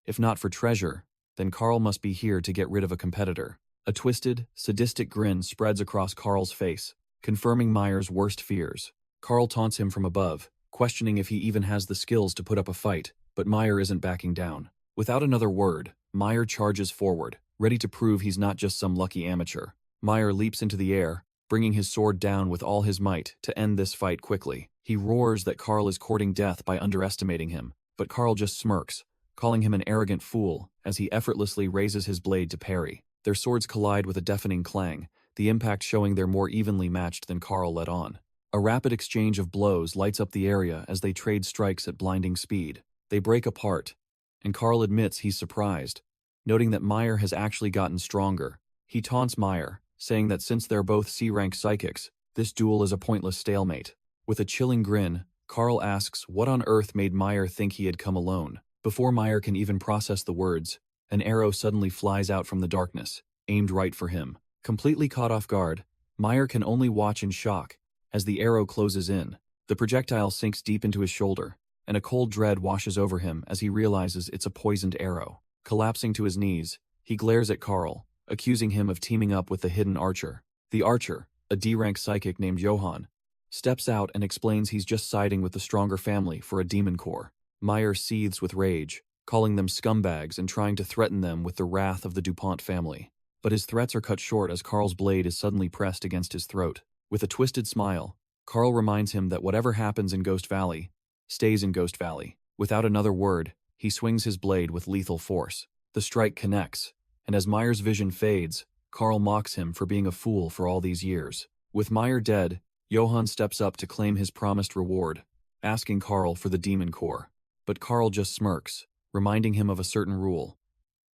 If not for treasure, then Carl must be here to get rid of a competitor. A twisted, sadistic grin spreads across Carl's face, confirming Meyer's worst fears. Carl taunts him from above, questioning if he even has the skills to put up a fight, but Meyer isn't backing down. Without another word, Meyer charges forward, ready to prove he's not just some lucky amateur. Meyer leaps into the air, bringing his sword down with all his might to end this fight quickly. He roars that Carl is courting death by underestimating him, but Carl just smirks, calling him an arrogant fool as he effortlessly raises his blade to parry. Their swords collide with a deafening clang, the impact showing they're more evenly matched than Carl let on. A rapid exchange of blows lights up the area as they trade strikes at blinding speed. They break apart, and Carl admits he's surprised, noting that Meyer has actually gotten stronger. He taunts Meyer, saying that since they're both C-rank psychics, this duel is a pointless stalemate. With a chilling grin, Carl asks what on earth made Meyer think he had come alone. Before Meyer can even process the words, an arrow suddenly flies out from the darkness, aimed right for him. Completely caught off guard, Meyer can only watch in shock as the arrow closes in. The projectile sinks deep into his shoulder, and a cold dread washes over him as he realizes it's a poisoned arrow. Collapsing to his knees, he glares at Carl, accusing him of teaming up with the hidden archer. The archer, a D-rank psychic named Johann, steps out and explains he's just siding with the stronger family for a demon core. Meyer seethes with rage, calling them scumbags and trying to threaten them with the wrath of the DuPont family. But his threats are cut short as Carl's blade is suddenly pressed against his throat. With a twisted smile, Carl reminds him that whatever happens in Ghost Valley, stays in Ghost Valley. Without another word, he swings his blade with lethal force. The strike connects, and as Meyer's vision fades, Carl mocks him for being a fool for all these years. With Meyer dead, Johann steps up to claim his promised reward, asking Carl for the demon core. But Carl just smirks, reminding him of a certain rule.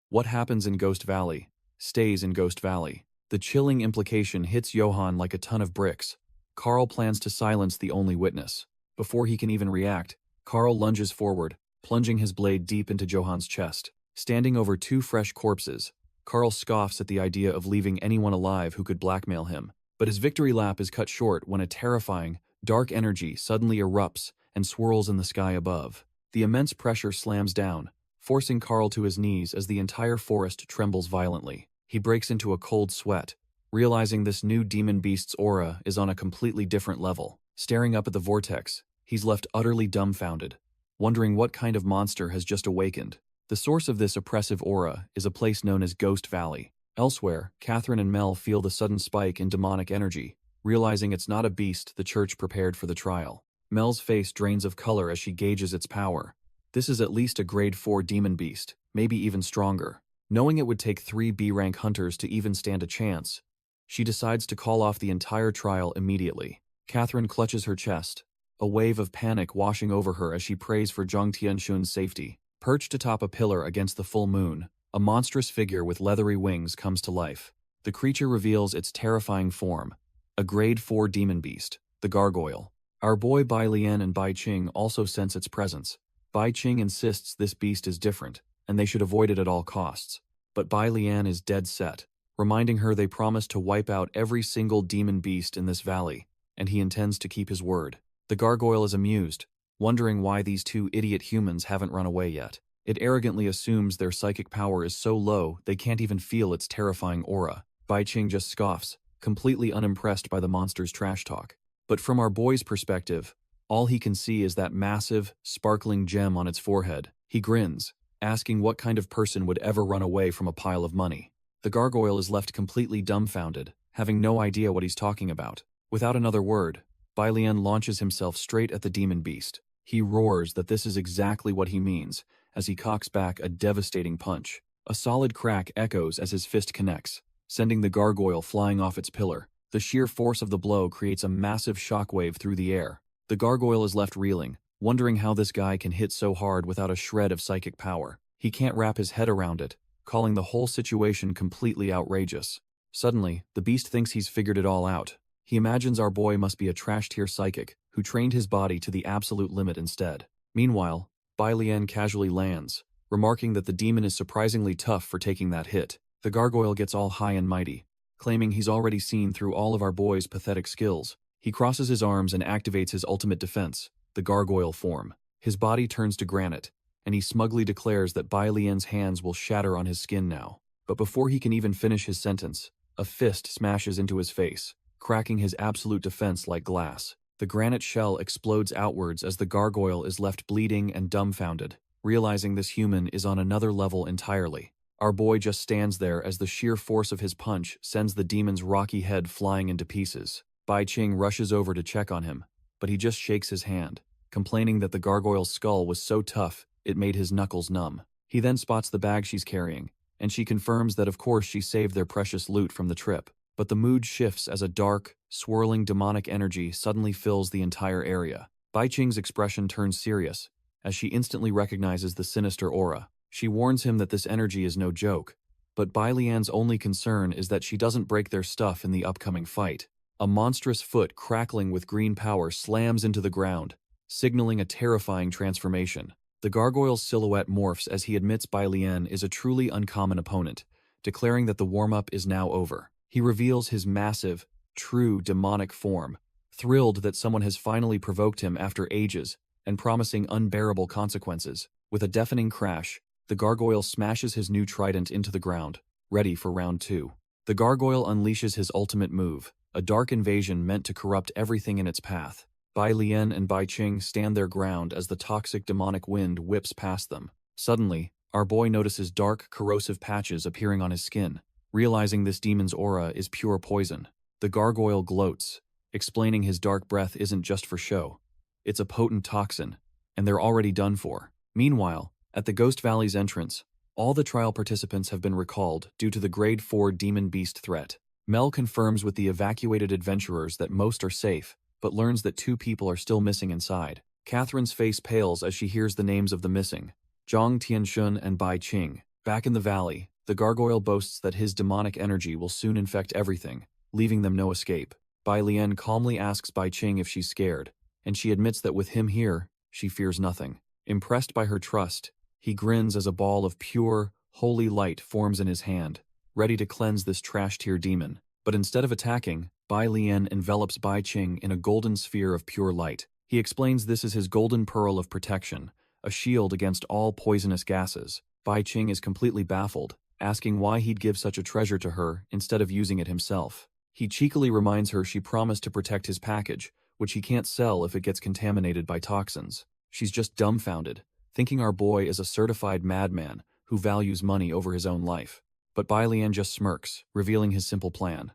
What happens in Ghost Valley, stays in Ghost Valley. The chilling implication hits Johann like a ton of bricks. Carl plans to silence the only witness. Before he can even react, Carl lunges forward, plunging his blade deep into Johann's chest. Standing over 2 fresh corpses, Carl scoffs at the idea of leaving anyone alive who could blackmail him. But his victory lap is cut short when a terrifying, dark energy suddenly erupts and swirls in the sky above. The immense pressure slams down, forcing Carl to his knees as the entire forest trembles violently. He breaks into a cold sweat, realizing this new demon beast's aura is on a completely different level. Staring up at the vortex, he's left utterly dumbfounded, wondering what kind of monster has just awakened. The source of this oppressive aura is a place known as Ghost Valley. Elsewhere, Catherine and Mel feel the sudden spike in demonic energy, realizing it's not a beast the church prepared for the trial. Mel's face drains of color as she gauges its power. This is at least a grade 4 demon beast, maybe even stronger. Knowing it would take 3 B-rank hunters to even stand a chance, she decides to call off the entire trial immediately. Catherine clutches her chest, a wave of panic washing over her as she prays for Zhang Tianxun's safety. Perched atop a pillar against the full moon, a monstrous figure with leathery wings comes to life. The creature reveals its terrifying form, a grade 4 demon beast, the gargoyle. Our boy Bai Lian and Bai Qing also sense its presence, Bai Qing insists this beast is different, and they should avoid it at all costs. But Bai Lian is dead set, reminding her they promised to wipe out every single demon beast in this valley, and he intends to keep his word. The gargoyle is amused, wondering why these two idiot humans haven't run away yet. It arrogantly assumes their psychic power is so low they can't even feel its terrifying aura. Bai Qing just scoffs, completely unimpressed by the monster's trash talk. But from our boy's perspective, all he can see is that massive, sparkling gem on its forehead. He grins, asking what kind of person would ever run away from a pile of money. The gargoyle is left completely dumbfounded, having no idea what he's talking about. Without another word, Bai Lian launches himself straight at the demon beast. He roars that this is exactly what he means, as he cocks back a devastating punch. A solid crack echoes as his fist connects, sending the gargoyle flying off its pillar. The sheer force of the blow creates a massive shockwave through the air. The gargoyle is left reeling, wondering how this guy can hit so hard without a shred of psychic power. He can't wrap his head around it, calling the whole situation completely outrageous. Suddenly, the beast thinks he's figured it all out. He imagines our boy must be a trash-tier psychic who trained his body to the absolute limit instead. Meanwhile, Bai Lian casually lands, remarking that the demon is surprisingly tough for taking that hit. The gargoyle gets all high and mighty, claiming he's already seen through all of our boy's pathetic skills. He crosses his arms and activates his ultimate defense, the gargoyle form. His body turns to granite, and he smugly declares that Bai Lian's hands will shatter on his skin now. But before he can even finish his sentence, a fist smashes into his face, cracking his absolute defense like glass. The granite shell explodes outwards as the gargoyle is left bleeding and dumbfounded, realizing this human is on another level entirely. Our boy just stands there as the sheer force of his punch sends the demon's rocky head flying into pieces. Bai Qing rushes over to check on him, but he just shakes his hand, complaining that the gargoyle's skull was so tough it made his knuckles numb. He then spots the bag she's carrying, and she confirms that of course she saved their precious loot from the trip. But the mood shifts as a dark, swirling demonic energy suddenly fills the entire area. Bai Qing's expression turns serious, as she instantly recognizes the sinister aura. She warns him that this energy is no joke, but Bai Lian's only concern is that she doesn't break their stuff in the upcoming fight. A monstrous foot crackling with green power slams into the ground, signaling a terrifying transformation. The gargoyle's silhouette morphs as he admits Bai Lian is a truly uncommon opponent, declaring that the warm-up is now over. He reveals his massive, true demonic form, thrilled that someone has finally provoked him after ages and promising unbearable consequences. With a deafening crash, the gargoyle smashes his new trident into the ground, ready for round 2. The gargoyle unleashes his ultimate move, a dark invasion meant to corrupt everything in its path. Bai Lian and Bai Qing stand their ground as the toxic demonic wind whips past them. Suddenly, our boy notices dark, corrosive patches appearing on his skin, realizing this demon's aura is pure poison. The gargoyle gloats, explaining his dark breath isn't just for show. It's a potent toxin, and they're already done for. Meanwhile, at the Ghost Valley's entrance, all the trial participants have been recalled due to the Grade 4 demon beast threat. Mel confirms with the evacuated adventurers that most are safe, but learns that 2 people are still missing inside. Catherine's face pales as she hears the names of the missing, Zhang Tianshun and Bai Qing. Back in the valley, the gargoyle boasts that his demonic energy will soon infect everything, leaving them no escape. Bai Lian calmly asks Bai Qing if she's scared, and she admits that with him here, she fears nothing. Impressed by her trust, he grins as a ball of pure, holy light forms in his hand, ready to cleanse this trash-tier demon. But instead of attacking, Bai Lian envelops Bai Qing in a golden sphere of pure light. He explains this is his golden pearl of protection, a shield against all poisonous gases. Bai Qing is completely baffled, asking why he'd give such a treasure to her instead of using it himself. He cheekily reminds her she promised to protect his package, which he can't sell if it gets contaminated by toxins. She's just dumbfounded, thinking our boy is a certified madman who values money over his own life. But Bai Lian just smirks, revealing his simple plan.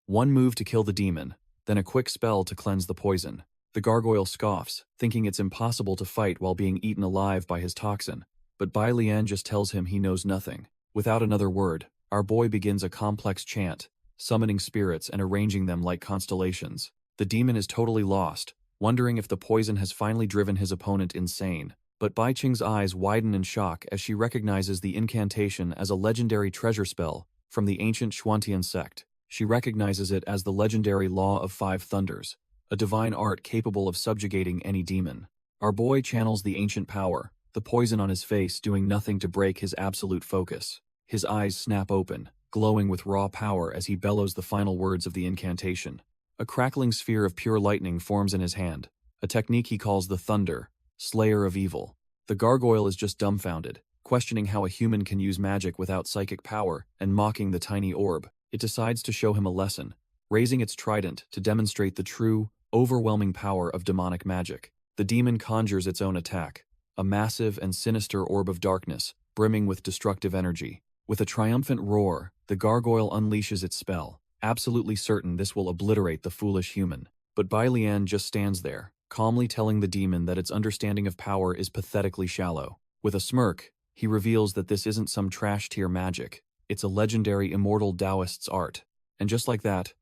One move to kill the demon, then a quick spell to cleanse the poison. The gargoyle scoffs, thinking it's impossible to fight while being eaten alive by his toxin, but Bai Lian just tells him he knows nothing. Without another word, our boy begins a complex chant, summoning spirits and arranging them like constellations. The demon is totally lost, wondering if the poison has finally driven his opponent insane. But Bai Qing's eyes widen in shock as she recognizes the incantation as a legendary treasure spell from the ancient Xuantian sect. She recognizes it as the legendary Law of 5 Thunders, a divine art capable of subjugating any demon. Our boy channels the ancient power, the poison on his face doing nothing to break his absolute focus. His eyes snap open, glowing with raw power as he bellows the final words of the incantation. A crackling sphere of pure lightning forms in his hand, a technique he calls the Thunder, Slayer of Evil. The gargoyle is just dumbfounded, questioning how a human can use magic without psychic power and mocking the tiny orb. It decides to show him a lesson, raising its trident to demonstrate the true, overwhelming power of demonic magic. The demon conjures its own attack, a massive and sinister orb of darkness, brimming with destructive energy. With a triumphant roar, the gargoyle unleashes its spell, absolutely certain this will obliterate the foolish human. But Bai Lian just stands there, calmly telling the demon that its understanding of power is pathetically shallow. With a smirk, he reveals that this isn't some trash-tier magic, it's a legendary immortal Taoist's art. And just like that,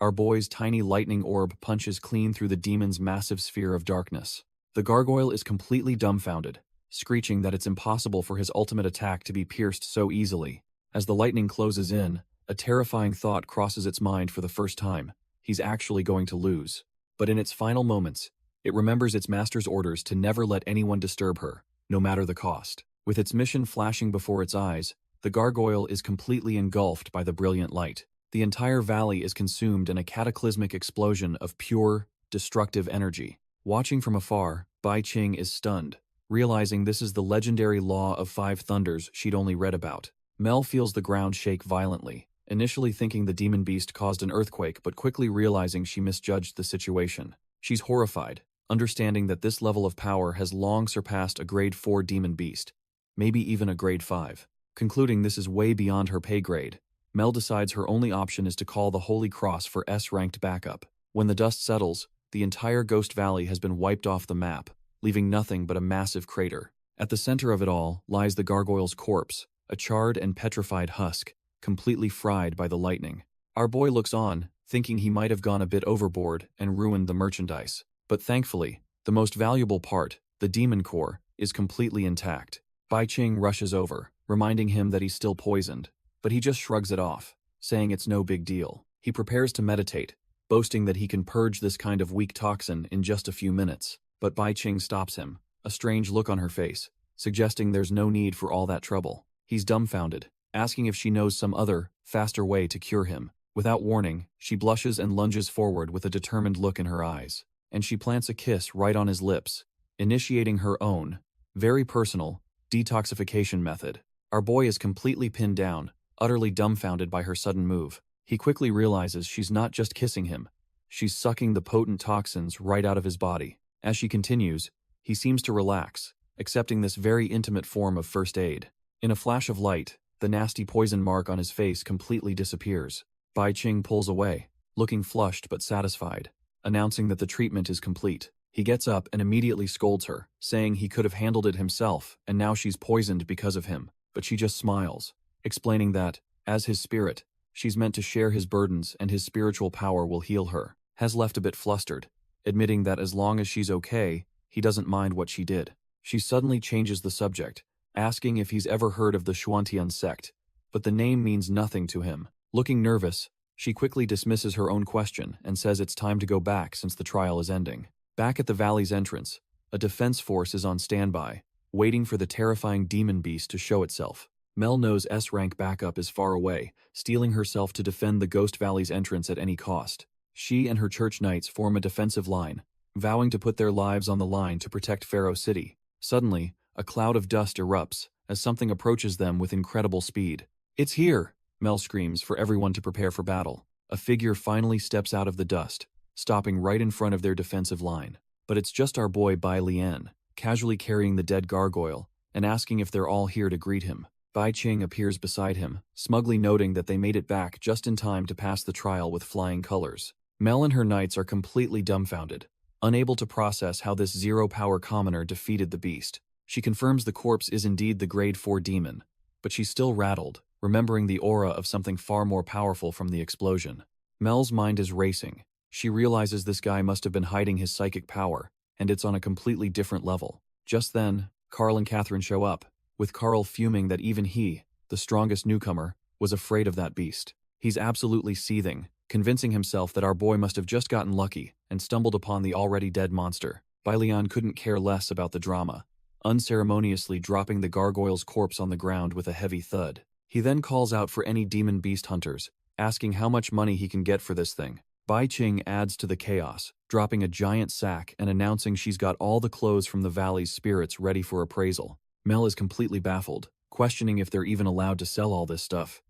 our boy's tiny lightning orb punches clean through the demon's massive sphere of darkness. The gargoyle is completely dumbfounded, screeching that it's impossible for his ultimate attack to be pierced so easily. As the lightning closes in, a terrifying thought crosses its mind for the first time. He's actually going to lose. But in its final moments, it remembers its master's orders to never let anyone disturb her, no matter the cost. With its mission flashing before its eyes, the gargoyle is completely engulfed by the brilliant light. The entire valley is consumed in a cataclysmic explosion of pure, destructive energy. Watching from afar, Bai Qing is stunned, realizing this is the legendary Law of Five Thunders she'd only read about. Mel feels the ground shake violently, initially thinking the demon beast caused an earthquake but quickly realizing she misjudged the situation. She's horrified, understanding that this level of power has long surpassed a grade 4 demon beast, maybe even a grade 5. Concluding this is way beyond her pay grade, Mel decides her only option is to call the Holy Cross for S-ranked backup. When the dust settles, the entire Ghost Valley has been wiped off the map, leaving nothing but a massive crater. At the center of it all lies the gargoyle's corpse, a charred and petrified husk, completely fried by the lightning. Our boy looks on, thinking he might have gone a bit overboard and ruined the merchandise. But thankfully, the most valuable part, the demon core, is completely intact. Bai Qing rushes over, reminding him that he's still poisoned, but he just shrugs it off, saying it's no big deal. He prepares to meditate, boasting that he can purge this kind of weak toxin in just a few minutes. But Bai Qing stops him, a strange look on her face, suggesting there's no need for all that trouble. He's dumbfounded, asking if she knows some other, faster way to cure him. Without warning, she blushes and lunges forward with a determined look in her eyes, and she plants a kiss right on his lips, initiating her own, very personal, detoxification method. Our boy is completely pinned down, utterly dumbfounded by her sudden move. He quickly realizes she's not just kissing him, she's sucking the potent toxins right out of his body. As she continues, he seems to relax, accepting this very intimate form of first aid. In a flash of light, the nasty poison mark on his face completely disappears. Bai Qing pulls away, looking flushed but satisfied, announcing that the treatment is complete. He gets up and immediately scolds her, saying he could have handled it himself and now she's poisoned because of him. But she just smiles, explaining that, as his spirit, she's meant to share his burdens and his spiritual power will heal her. Has left a bit flustered, admitting that as long as she's okay, he doesn't mind what she did. She suddenly changes the subject, asking if he's ever heard of the Xuantian sect, but the name means nothing to him. Looking nervous, she quickly dismisses her own question and says it's time to go back since the trial is ending. Back at the valley's entrance, a defense force is on standby, waiting for the terrifying demon beast to show itself. Mel knows S-rank backup is far away, steeling herself to defend the Ghost Valley's entrance at any cost. She and her church knights form a defensive line, vowing to put their lives on the line to protect Pharaoh City. Suddenly, a cloud of dust erupts as something approaches them with incredible speed. "It's here!" Mel screams for everyone to prepare for battle. A figure finally steps out of the dust, stopping right in front of their defensive line. But it's just our boy Bai Lian, casually carrying the dead gargoyle, and asking if they're all here to greet him. Bai Qing appears beside him, smugly noting that they made it back just in time to pass the trial with flying colors. Mel and her knights are completely dumbfounded, unable to process how this zero-power commoner defeated the beast. She confirms the corpse is indeed the grade 4 demon, but she's still rattled, remembering the aura of something far more powerful from the explosion. Mel's mind is racing. She realizes this guy must have been hiding his psychic power, and it's on a completely different level. Just then, Carl and Catherine show up, with Carl fuming that even he, the strongest newcomer, was afraid of that beast. He's absolutely seething, convincing himself that our boy must have just gotten lucky and stumbled upon the already dead monster. Bai Lian couldn't care less about the drama, unceremoniously dropping the gargoyle's corpse on the ground with a heavy thud. He then calls out for any demon beast hunters, asking how much money he can get for this thing. Bai Qing adds to the chaos, dropping a giant sack and announcing she's got all the clothes from the valley's spirits ready for appraisal. Mel is completely baffled, questioning if they're even allowed to sell all this stuff.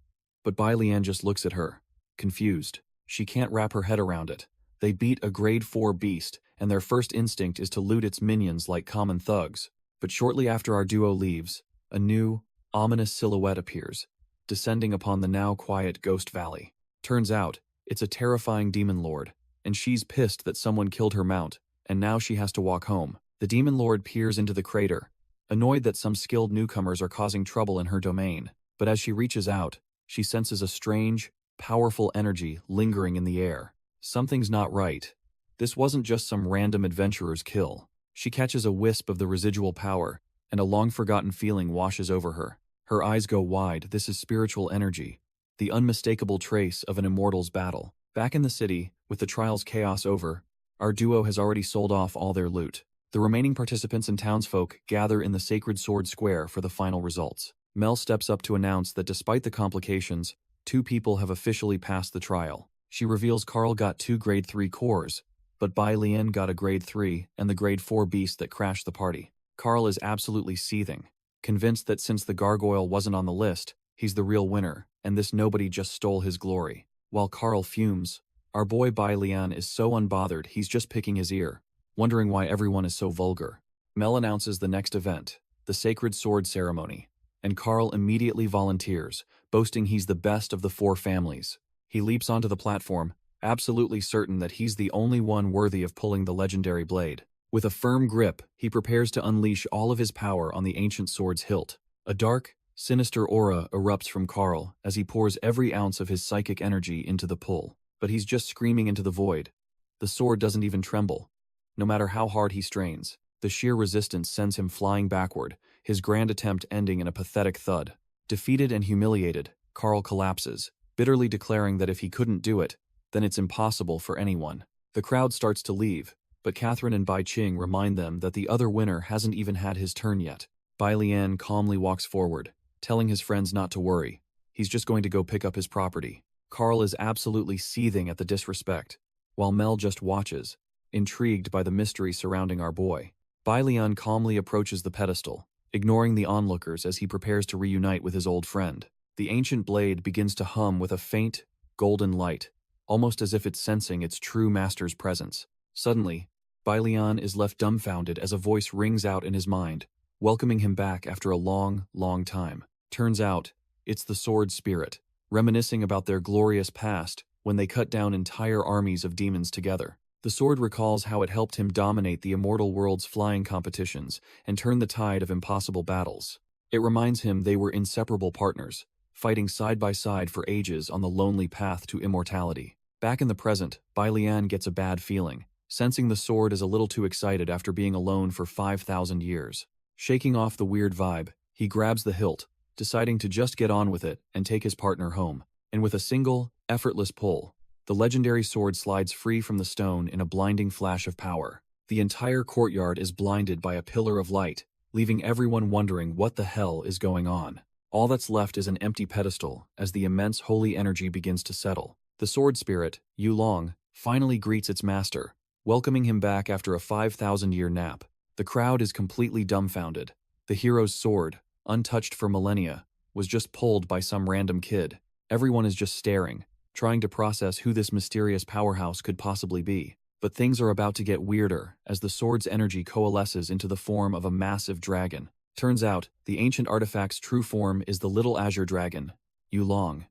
But Bai Lian just looks at her, confused. She can't wrap her head around it. They beat a grade 4 beast, and their first instinct is to loot its minions like common thugs. But shortly after our duo leaves, a new, ominous silhouette appears, descending upon the now quiet Ghost Valley. Turns out, it's a terrifying demon lord, and she's pissed that someone killed her mount, and now she has to walk home. The demon lord peers into the crater, annoyed that some skilled newcomers are causing trouble in her domain. But as she reaches out, she senses a strange, powerful energy lingering in the air. Something's not right. This wasn't just some random adventurer's kill. She catches a wisp of the residual power, and a long-forgotten feeling washes over her. Her eyes go wide. This is spiritual energy, the unmistakable trace of an immortal's battle. Back in the city, with the trial's chaos over, our duo has already sold off all their loot. The remaining participants and townsfolk gather in the Sacred Sword Square for the final results. Mel steps up to announce that despite the complications, 2 people have officially passed the trial. She reveals Carl got 2 grade 3 cores, but Bai Lian got a grade 3 and the grade 4 beast that crashed the party. Carl is absolutely seething, convinced that since the gargoyle wasn't on the list, he's the real winner, and this nobody just stole his glory. While Carl fumes, our boy Bai Lian is so unbothered he's just picking his ear, wondering why everyone is so vulgar. Mel announces the next event, the Sacred Sword Ceremony, and Carl immediately volunteers, boasting he's the best of the 4 families. He leaps onto the platform, absolutely certain that he's the only one worthy of pulling the legendary blade. With a firm grip, he prepares to unleash all of his power on the ancient sword's hilt. A dark, sinister aura erupts from Carl as he pours every ounce of his psychic energy into the pull. But he's just screaming into the void. The sword doesn't even tremble. No matter how hard he strains, the sheer resistance sends him flying backward, his grand attempt ending in a pathetic thud. Defeated and humiliated, Carl collapses, bitterly declaring that if he couldn't do it, then it's impossible for anyone. The crowd starts to leave, but Catherine and Bai Qing remind them that the other winner hasn't even had his turn yet. Bai Lian calmly walks forward, telling his friends not to worry. He's just going to go pick up his property. Carl is absolutely seething at the disrespect, while Mel just watches, intrigued by the mystery surrounding our boy. Bai Lian calmly approaches the pedestal, ignoring the onlookers as he prepares to reunite with his old friend. The ancient blade begins to hum with a faint, golden light, almost as if it's sensing its true master's presence. Suddenly, Bai Lian is left dumbfounded as a voice rings out in his mind, welcoming him back after a long, long time. Turns out, it's the sword spirit, reminiscing about their glorious past when they cut down entire armies of demons together. The sword recalls how it helped him dominate the immortal world's flying competitions and turn the tide of impossible battles. It reminds him they were inseparable partners, fighting side by side for ages on the lonely path to immortality. Back in the present, Bai Lian gets a bad feeling, sensing the sword is a little too excited after being alone for 5,000 years. Shaking off the weird vibe, he grabs the hilt, deciding to just get on with it and take his partner home. And with a single, effortless pull, the legendary sword slides free from the stone in a blinding flash of power. The entire courtyard is blinded by a pillar of light, leaving everyone wondering what the hell is going on. All that's left is an empty pedestal as the immense holy energy begins to settle. The sword spirit, Yu Long, finally greets its master, welcoming him back after a 5,000-year nap. The crowd is completely dumbfounded. The hero's sword, untouched for millennia, was just pulled by some random kid. Everyone is just staring, trying to process who this mysterious powerhouse could possibly be. But things are about to get weirder as the sword's energy coalesces into the form of a massive dragon. Turns out, the ancient artifact's true form is the little azure dragon, Yu Long,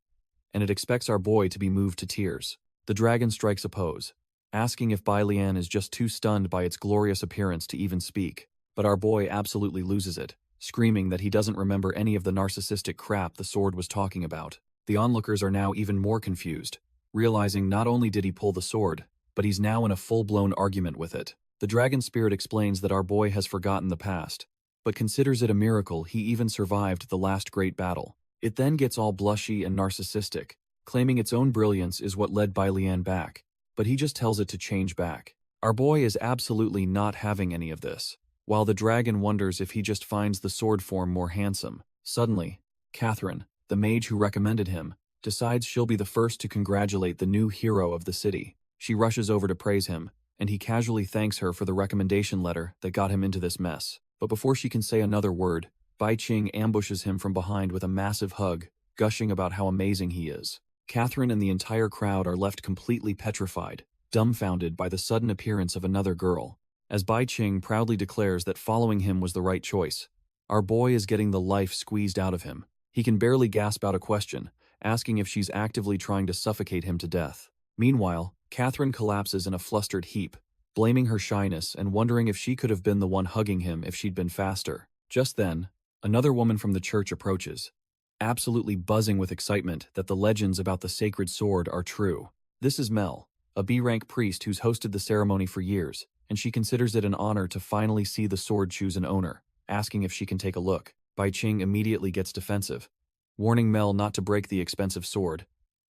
and it expects our boy to be moved to tears. The dragon strikes a pose, asking if Bai Lian is just too stunned by its glorious appearance to even speak. But our boy absolutely loses it, screaming that he doesn't remember any of the narcissistic crap the sword was talking about. The onlookers are now even more confused, realizing not only did he pull the sword, but he's now in a full-blown argument with it. The dragon spirit explains that our boy has forgotten the past, but considers it a miracle he even survived the last great battle. It then gets all blushy and narcissistic, claiming its own brilliance is what led Bai Lian back, but he just tells it to change back. Our boy is absolutely not having any of this. While the dragon wonders if he just finds the sword form more handsome, suddenly, Catherine, the mage who recommended him, decides she'll be the first to congratulate the new hero of the city. She rushes over to praise him, and he casually thanks her for the recommendation letter that got him into this mess. But before she can say another word, Bai Qing ambushes him from behind with a massive hug, gushing about how amazing he is. Catherine and the entire crowd are left completely petrified, dumbfounded by the sudden appearance of another girl, as Bai Qing proudly declares that following him was the right choice. Our boy is getting the life squeezed out of him. He can barely gasp out a question, asking if she's actively trying to suffocate him to death. Meanwhile, Catherine collapses in a flustered heap, blaming her shyness and wondering if she could have been the one hugging him if she'd been faster. Just then, another woman from the church approaches, absolutely buzzing with excitement that the legends about the sacred sword are true. This is Mel, a B-rank priest who's hosted the ceremony for years, and she considers it an honor to finally see the sword choose an owner, asking if she can take a look. Bai Qing immediately gets defensive, warning Mel not to break the expensive sword,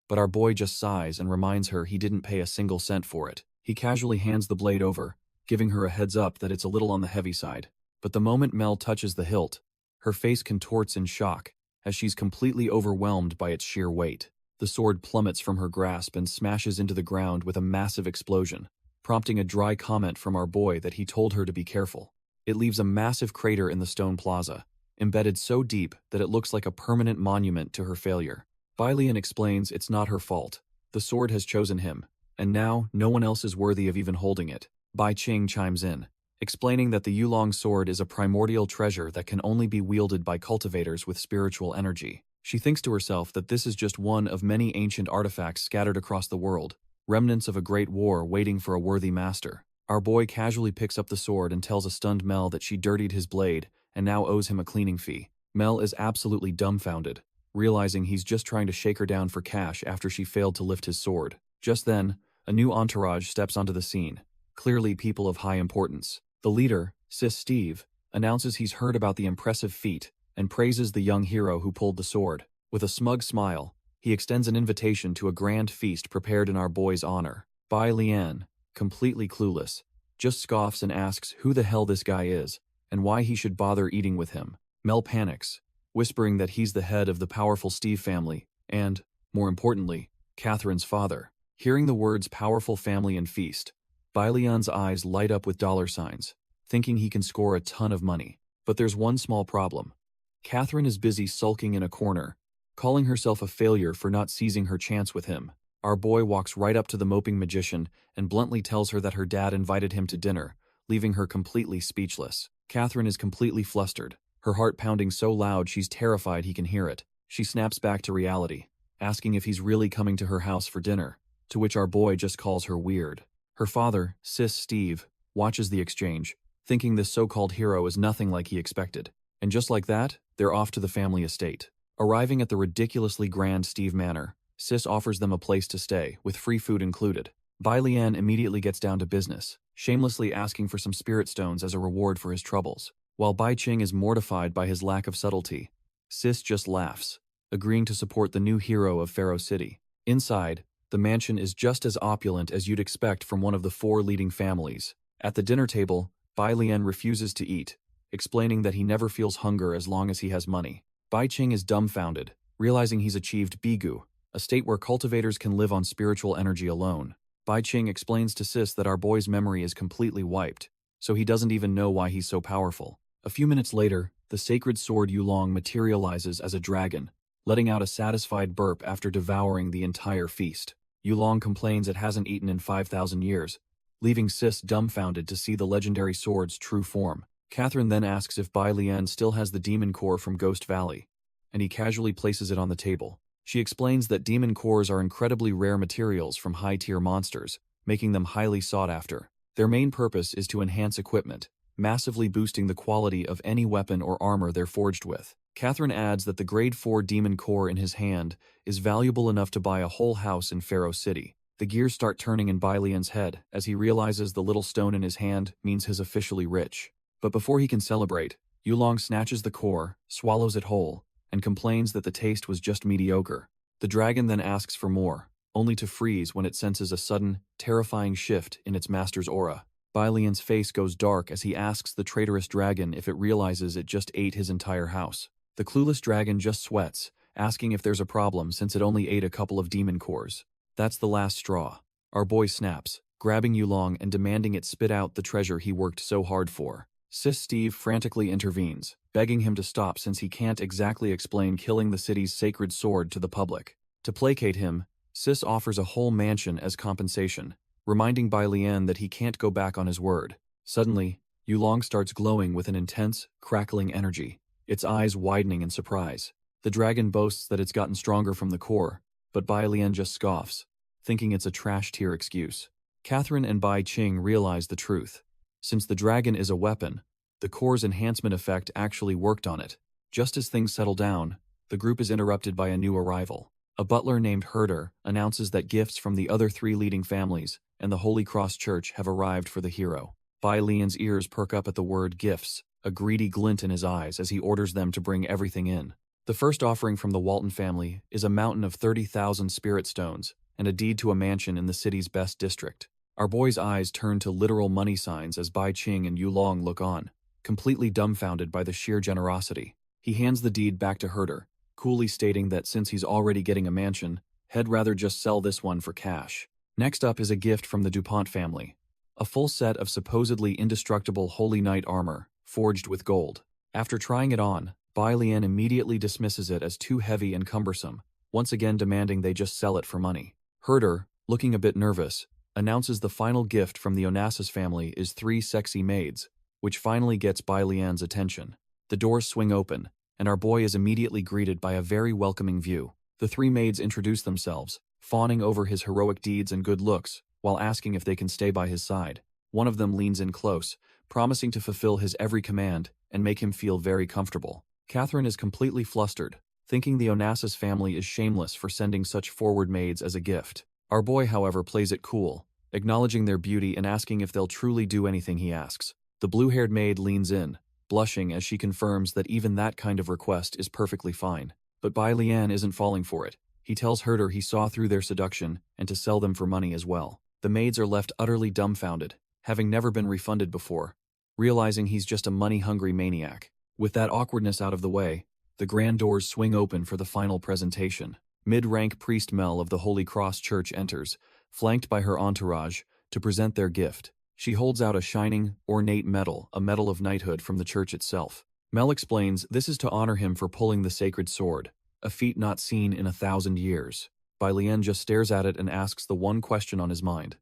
but our boy just sighs and reminds her he didn't pay a single cent for it. He casually hands the blade over, giving her a heads up that it's a little on the heavy side. But the moment Mel touches the hilt, her face contorts in shock, as she's completely overwhelmed by its sheer weight. The sword plummets from her grasp and smashes into the ground with a massive explosion, prompting a dry comment from our boy that he told her to be careful. It leaves a massive crater in the stone plaza, embedded so deep that it looks like a permanent monument to her failure. Bai Lian explains it's not her fault. The sword has chosen him, and now no one else is worthy of even holding it. Bai Qing chimes in, explaining that the Yulong sword is a primordial treasure that can only be wielded by cultivators with spiritual energy. She thinks to herself that this is just one of many ancient artifacts scattered across the world, remnants of a great war waiting for a worthy master. Our boy casually picks up the sword and tells a stunned Mel that she dirtied his blade and now owes him a cleaning fee. Mel is absolutely dumbfounded, realizing he's just trying to shake her down for cash after she failed to lift his sword. Just then, a new entourage steps onto the scene, clearly people of high importance. The leader, Sis Steve, announces he's heard about the impressive feat and praises the young hero who pulled the sword. With a smug smile, he extends an invitation to a grand feast prepared in our boy's honor. Bai Lian, completely clueless, just scoffs and asks who the hell this guy is and why he should bother eating with him. Mel panics, whispering that he's the head of the powerful Steve family and, more importantly, Catherine's father. Hearing the words powerful family and feast, Bai Lian's eyes light up with dollar signs, thinking he can score a ton of money. But there's one small problem. Catherine is busy sulking in a corner, calling herself a failure for not seizing her chance with him. Our boy walks right up to the moping magician and bluntly tells her that her dad invited him to dinner, leaving her completely speechless. Catherine is completely flustered, her heart pounding so loud she's terrified he can hear it. She snaps back to reality, asking if he's really coming to her house for dinner, to which our boy just calls her weird. Her father, Sis Steve, watches the exchange, thinking this so-called hero is nothing like he expected. And just like that, they're off to the family estate. Arriving at the ridiculously grand Steve Manor, Sis offers them a place to stay, with free food included. Bai Lian immediately gets down to business, shamelessly asking for some spirit stones as a reward for his troubles. While Bai Qing is mortified by his lack of subtlety, Sis just laughs, agreeing to support the new hero of Pharaoh City. Inside, the mansion is just as opulent as you'd expect from one of the 4 leading families. At the dinner table, Bai Lian refuses to eat, explaining that he never feels hunger as long as he has money. Bai Qing is dumbfounded, realizing he's achieved Bigu, a state where cultivators can live on spiritual energy alone. Bai Qing explains to Sis that our boy's memory is completely wiped, so he doesn't even know why he's so powerful. A few minutes later, the sacred sword Yulong materializes as a dragon, letting out a satisfied burp after devouring the entire feast. Yulong complains it hasn't eaten in 5,000 years, leaving Sis dumbfounded to see the legendary sword's true form. Catherine then asks if Bai Lian still has the demon core from Ghost Valley, and he casually places it on the table. She explains that demon cores are incredibly rare materials from high-tier monsters, making them highly sought after. Their main purpose is to enhance equipment, massively boosting the quality of any weapon or armor they're forged with. Catherine adds that the grade 4 demon core in his hand is valuable enough to buy a whole house in Pharaoh City. The gears start turning in Bai Lian's head as he realizes the little stone in his hand means he's officially rich. But before he can celebrate, Yulong snatches the core, swallows it whole, and complains that the taste was just mediocre. The dragon then asks for more, only to freeze when it senses a sudden, terrifying shift in its master's aura. Bailian's face goes dark as he asks the traitorous dragon if it realizes it just ate his entire house. The clueless dragon just sweats, asking if there's a problem since it only ate a couple of demon cores. That's the last straw. Our boy snaps, grabbing Yulong and demanding it spit out the treasure he worked so hard for. Sis Steve frantically intervenes, begging him to stop since he can't exactly explain killing the city's sacred sword to the public. To placate him, Sis offers a whole mansion as compensation, reminding Bai Lian that he can't go back on his word. Suddenly, Yulong starts glowing with an intense, crackling energy, its eyes widening in surprise. The dragon boasts that it's gotten stronger from the core, but Bai Lian just scoffs, thinking it's a trash-tier excuse. Catherine and Bai Qing realize the truth. Since the dragon is a weapon, the core's enhancement effect actually worked on it. Just as things settle down, the group is interrupted by a new arrival. A butler named Herder announces that gifts from the other 3 leading families and the Holy Cross Church have arrived for the hero. Bai Lian's ears perk up at the word gifts, a greedy glint in his eyes as he orders them to bring everything in. The first offering from the Walton family is a mountain of 30,000 spirit stones and a deed to a mansion in the city's best district. Our boy's eyes turn to literal money signs as Bai Qing and Yulong look on, completely dumbfounded by the sheer generosity. He hands the deed back to Herder, coolly stating that since he's already getting a mansion, he'd rather just sell this one for cash. Next up is a gift from the DuPont family, a full set of supposedly indestructible Holy Knight armor, forged with gold. After trying it on, Bai Lian immediately dismisses it as too heavy and cumbersome, once again demanding they just sell it for money. Herder, looking a bit nervous, announces the final gift from the Onassis family is 3 sexy maids, which finally gets Bai Lian's attention. The doors swing open, and our boy is immediately greeted by a very welcoming view. The 3 maids introduce themselves, fawning over his heroic deeds and good looks, while asking if they can stay by his side. One of them leans in close, promising to fulfill his every command and make him feel very comfortable. Catherine is completely flustered, thinking the Onassis family is shameless for sending such forward maids as a gift. Our boy, however, plays it cool, acknowledging their beauty and asking if they'll truly do anything he asks. The blue-haired maid leans in, blushing as she confirms that even that kind of request is perfectly fine. But Bai Lian isn't falling for it. He tells Herder he saw through their seduction and to sell them for money as well. The maids are left utterly dumbfounded, having never been refunded before, realizing he's just a money-hungry maniac. With that awkwardness out of the way, the grand doors swing open for the final presentation. Mid-rank priest Mel of the Holy Cross Church enters, flanked by her entourage, to present their gift. She holds out a shining, ornate medal, a medal of knighthood from the church itself. Mel explains this is to honor him for pulling the sacred sword, a feat not seen in 1,000 years. Bai Lian just stares at it and asks the one question on his mind.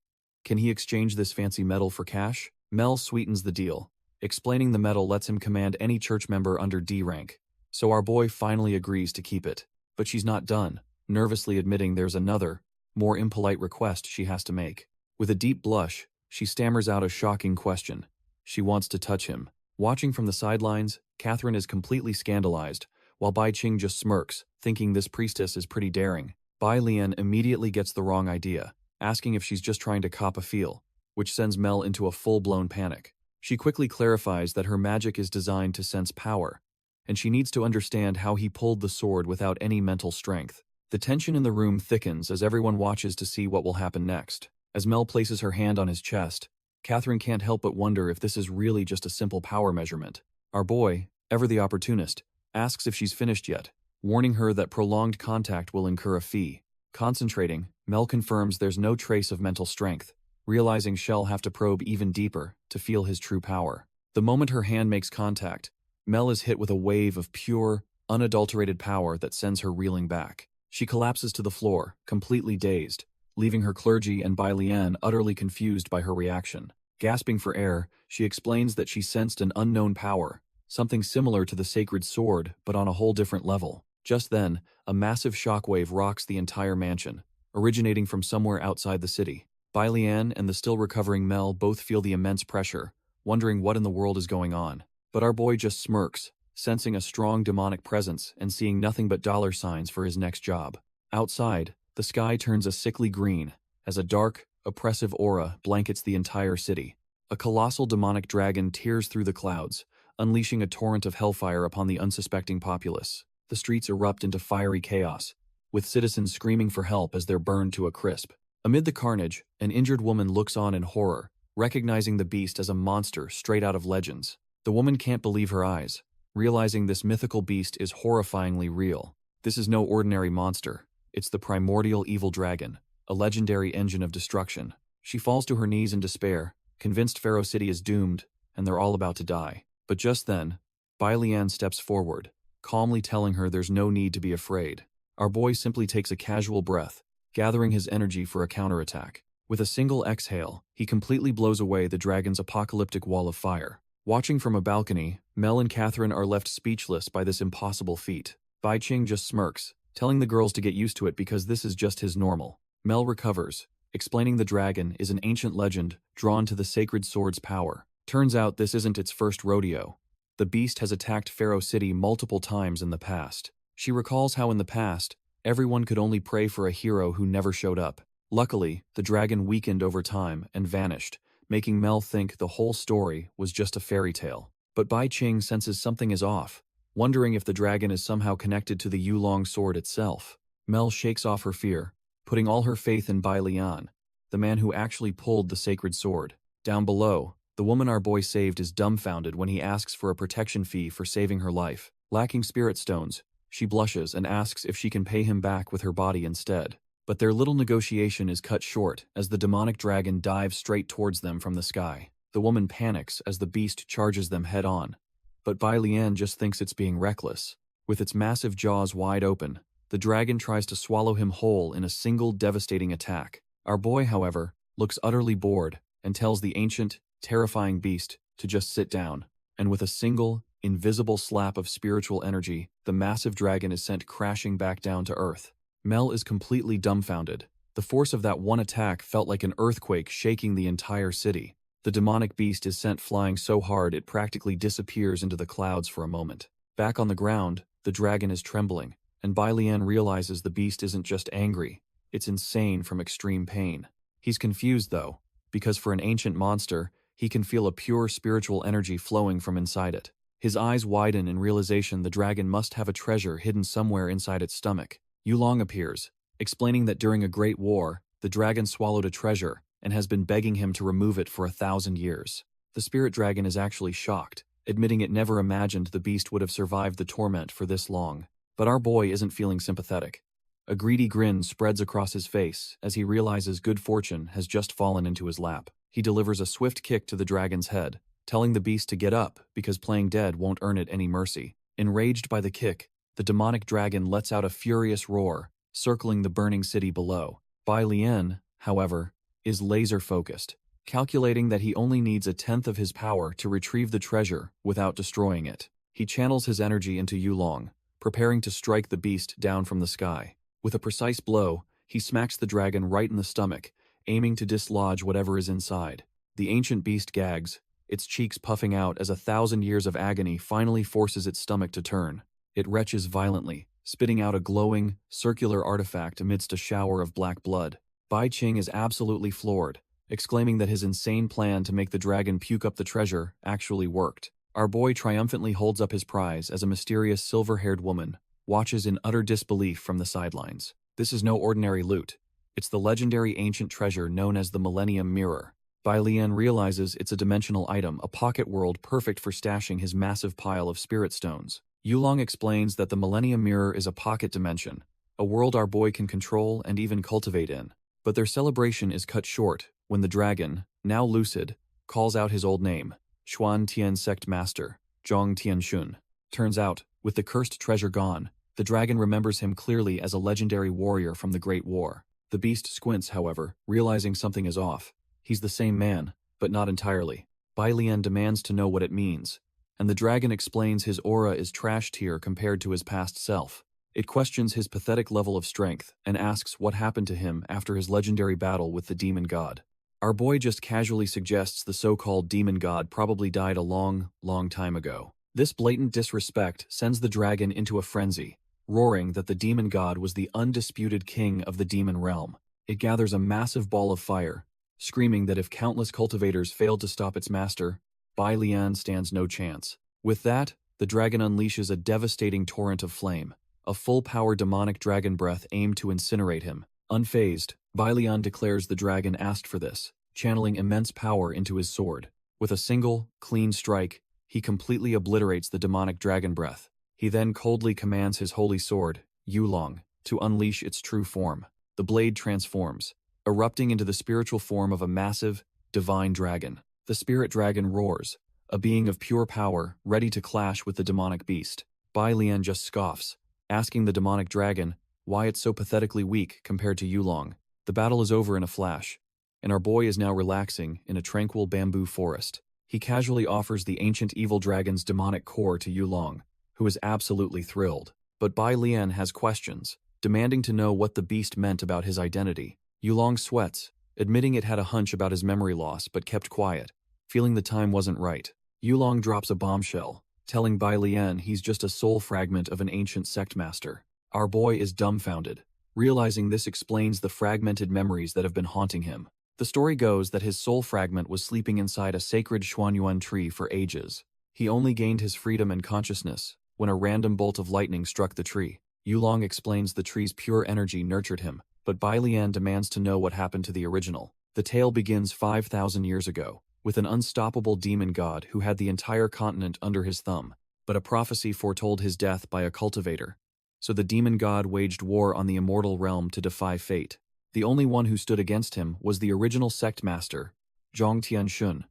Can he exchange this fancy medal for cash? Mel sweetens the deal, explaining the medal lets him command any church member under D rank. So our boy finally agrees to keep it. But she's not done, nervously admitting there's another, more impolite request she has to make. With a deep blush, she stammers out a shocking question. She wants to touch him. Watching from the sidelines, Catherine is completely scandalized, while Bai Qing just smirks, thinking this priestess is pretty daring. Bai Lian immediately gets the wrong idea, asking if she's just trying to cop a feel, which sends Mel into a full-blown panic. She quickly clarifies that her magic is designed to sense power, and she needs to understand how he pulled the sword without any mental strength. The tension in the room thickens as everyone watches to see what will happen next. As Mel places her hand on his chest, Catherine can't help but wonder if this is really just a simple power measurement. Our boy, ever the opportunist, asks if she's finished yet, warning her that prolonged contact will incur a fee. Concentrating, Mel confirms there's no trace of mental strength, realizing she'll have to probe even deeper to feel his true power. The moment her hand makes contact, Mel is hit with a wave of pure, unadulterated power that sends her reeling back. She collapses to the floor, completely dazed, leaving her clergy and Bai Lian utterly confused by her reaction. Gasping for air, she explains that she sensed an unknown power, something similar to the sacred sword, but on a whole different level. Just then, a massive shockwave rocks the entire mansion, originating from somewhere outside the city. Bai Lian and the still recovering Mel both feel the immense pressure, wondering what in the world is going on. But our boy just smirks, sensing a strong demonic presence and seeing nothing but dollar signs for his next job. Outside, the sky turns a sickly green as a dark, oppressive aura blankets the entire city. A colossal demonic dragon tears through the clouds, unleashing a torrent of hellfire upon the unsuspecting populace. The streets erupt into fiery chaos, with citizens screaming for help as they're burned to a crisp. Amid the carnage, an injured woman looks on in horror, recognizing the beast as a monster straight out of legends. The woman can't believe her eyes, realizing this mythical beast is horrifyingly real. This is no ordinary monster. It's the primordial evil dragon, a legendary engine of destruction. She falls to her knees in despair, convinced Pharaoh City is doomed, and they're all about to die. But just then, Bai Lian steps forward, calmly telling her there's no need to be afraid. Our boy simply takes a casual breath, gathering his energy for a counterattack. With a single exhale, he completely blows away the dragon's apocalyptic wall of fire. Watching from a balcony, Mel and Catherine are left speechless by this impossible feat. Bai Qing just smirks, telling the girls to get used to it because this is just his normal. Mel recovers, explaining the dragon is an ancient legend drawn to the sacred sword's power. Turns out this isn't its first rodeo. The beast has attacked Pharaoh City multiple times in the past. She recalls how in the past, everyone could only pray for a hero who never showed up. Luckily, the dragon weakened over time and vanished, making Mel think the whole story was just a fairy tale. But Bai Qing senses something is off, wondering if the dragon is somehow connected to the Yulong sword itself. Mel shakes off her fear, putting all her faith in Bai Lian, the man who actually pulled the sacred sword. Down below, the woman our boy saved is dumbfounded when he asks for a protection fee for saving her life. Lacking spirit stones, she blushes and asks if she can pay him back with her body instead. But their little negotiation is cut short as the demonic dragon dives straight towards them from the sky. The woman panics as the beast charges them head-on. But Bai Lian just thinks it's being reckless. With its massive jaws wide open, the dragon tries to swallow him whole in a single devastating attack. Our boy, however, looks utterly bored and tells the ancient, terrifying beast to just sit down. And with a single, invisible slap of spiritual energy, the massive dragon is sent crashing back down to earth. Mel is completely dumbfounded. The force of that one attack felt like an earthquake shaking the entire city. The demonic beast is sent flying so hard it practically disappears into the clouds for a moment. Back on the ground, the dragon is trembling, and Bai Lian realizes the beast isn't just angry, it's insane from extreme pain. He's confused though, because for an ancient monster, he can feel a pure spiritual energy flowing from inside it. His eyes widen in realization the dragon must have a treasure hidden somewhere inside its stomach. Yulong appears, explaining that during a great war, the dragon swallowed a treasure and has been begging him to remove it for 1,000 years. The spirit dragon is actually shocked, admitting it never imagined the beast would have survived the torment for this long. But our boy isn't feeling sympathetic. A greedy grin spreads across his face as he realizes good fortune has just fallen into his lap. He delivers a swift kick to the dragon's head, telling the beast to get up because playing dead won't earn it any mercy. Enraged by the kick, the demonic dragon lets out a furious roar, circling the burning city below. Bai Lian, however, is laser-focused, calculating that he only needs 1/10 of his power to retrieve the treasure without destroying it. He channels his energy into Yulong, preparing to strike the beast down from the sky. With a precise blow, he smacks the dragon right in the stomach, aiming to dislodge whatever is inside. The ancient beast gags, its cheeks puffing out as 1,000 years of agony finally forces its stomach to turn. It retches violently, spitting out a glowing, circular artifact amidst a shower of black blood. Bai Qing is absolutely floored, exclaiming that his insane plan to make the dragon puke up the treasure actually worked. Our boy triumphantly holds up his prize as a mysterious silver-haired woman watches in utter disbelief from the sidelines. This is no ordinary loot. It's the legendary ancient treasure known as the Millennium Mirror. Bai Lian realizes it's a dimensional item, a pocket world perfect for stashing his massive pile of spirit stones. Yulong explains that the Millennium Mirror is a pocket dimension, a world our boy can control and even cultivate in. But their celebration is cut short when the dragon, now lucid, calls out his old name, Xuan Tian Sect Master, Zhong Tianxun. Turns out, with the cursed treasure gone, the dragon remembers him clearly as a legendary warrior from the Great War. The beast squints, however, realizing something is off. He's the same man, but not entirely. Bai Lian demands to know what it means, and the dragon explains his aura is trash tier compared to his past self. It questions his pathetic level of strength and asks what happened to him after his legendary battle with the demon god. Our boy just casually suggests the so-called demon god probably died a long, long time ago. This blatant disrespect sends the dragon into a frenzy, roaring that the demon god was the undisputed king of the demon realm. It gathers a massive ball of fire, screaming that if countless cultivators failed to stop its master, Bai Lian stands no chance. With that, the dragon unleashes a devastating torrent of flame, A full-power demonic dragon breath aimed to incinerate him. Unfazed, Bai Lian declares the dragon asked for this, channeling immense power into his sword. With a single, clean strike, he completely obliterates the demonic dragon breath. He then coldly commands his holy sword, Yulong, to unleash its true form. The blade transforms, erupting into the spiritual form of a massive, divine dragon. The spirit dragon roars, a being of pure power, ready to clash with the demonic beast. Bai Lian just scoffs, asking the demonic dragon why it's so pathetically weak compared to Yulong. The battle is over in a flash, and our boy is now relaxing in a tranquil bamboo forest. He casually offers the ancient evil dragon's demonic core to Yulong, who is absolutely thrilled. But Bai Lian has questions, demanding to know what the beast meant about his identity. Yulong sweats, admitting it had a hunch about his memory loss but kept quiet, feeling the time wasn't right. Yulong drops a bombshell, telling Bai Lian he's just a soul fragment of an ancient sect master. Our boy is dumbfounded, realizing this explains the fragmented memories that have been haunting him. The story goes that his soul fragment was sleeping inside a sacred Xuanyuan tree for ages. He only gained his freedom and consciousness when a random bolt of lightning struck the tree. Yulong explains the tree's pure energy nurtured him, but Bai Lian demands to know what happened to the original. The tale begins 5,000 years ago, with an unstoppable demon god who had the entire continent under his thumb, but a prophecy foretold his death by a cultivator. So the demon god waged war on the immortal realm to defy fate. The only one who stood against him was the original sect master, Zhong Tianxun,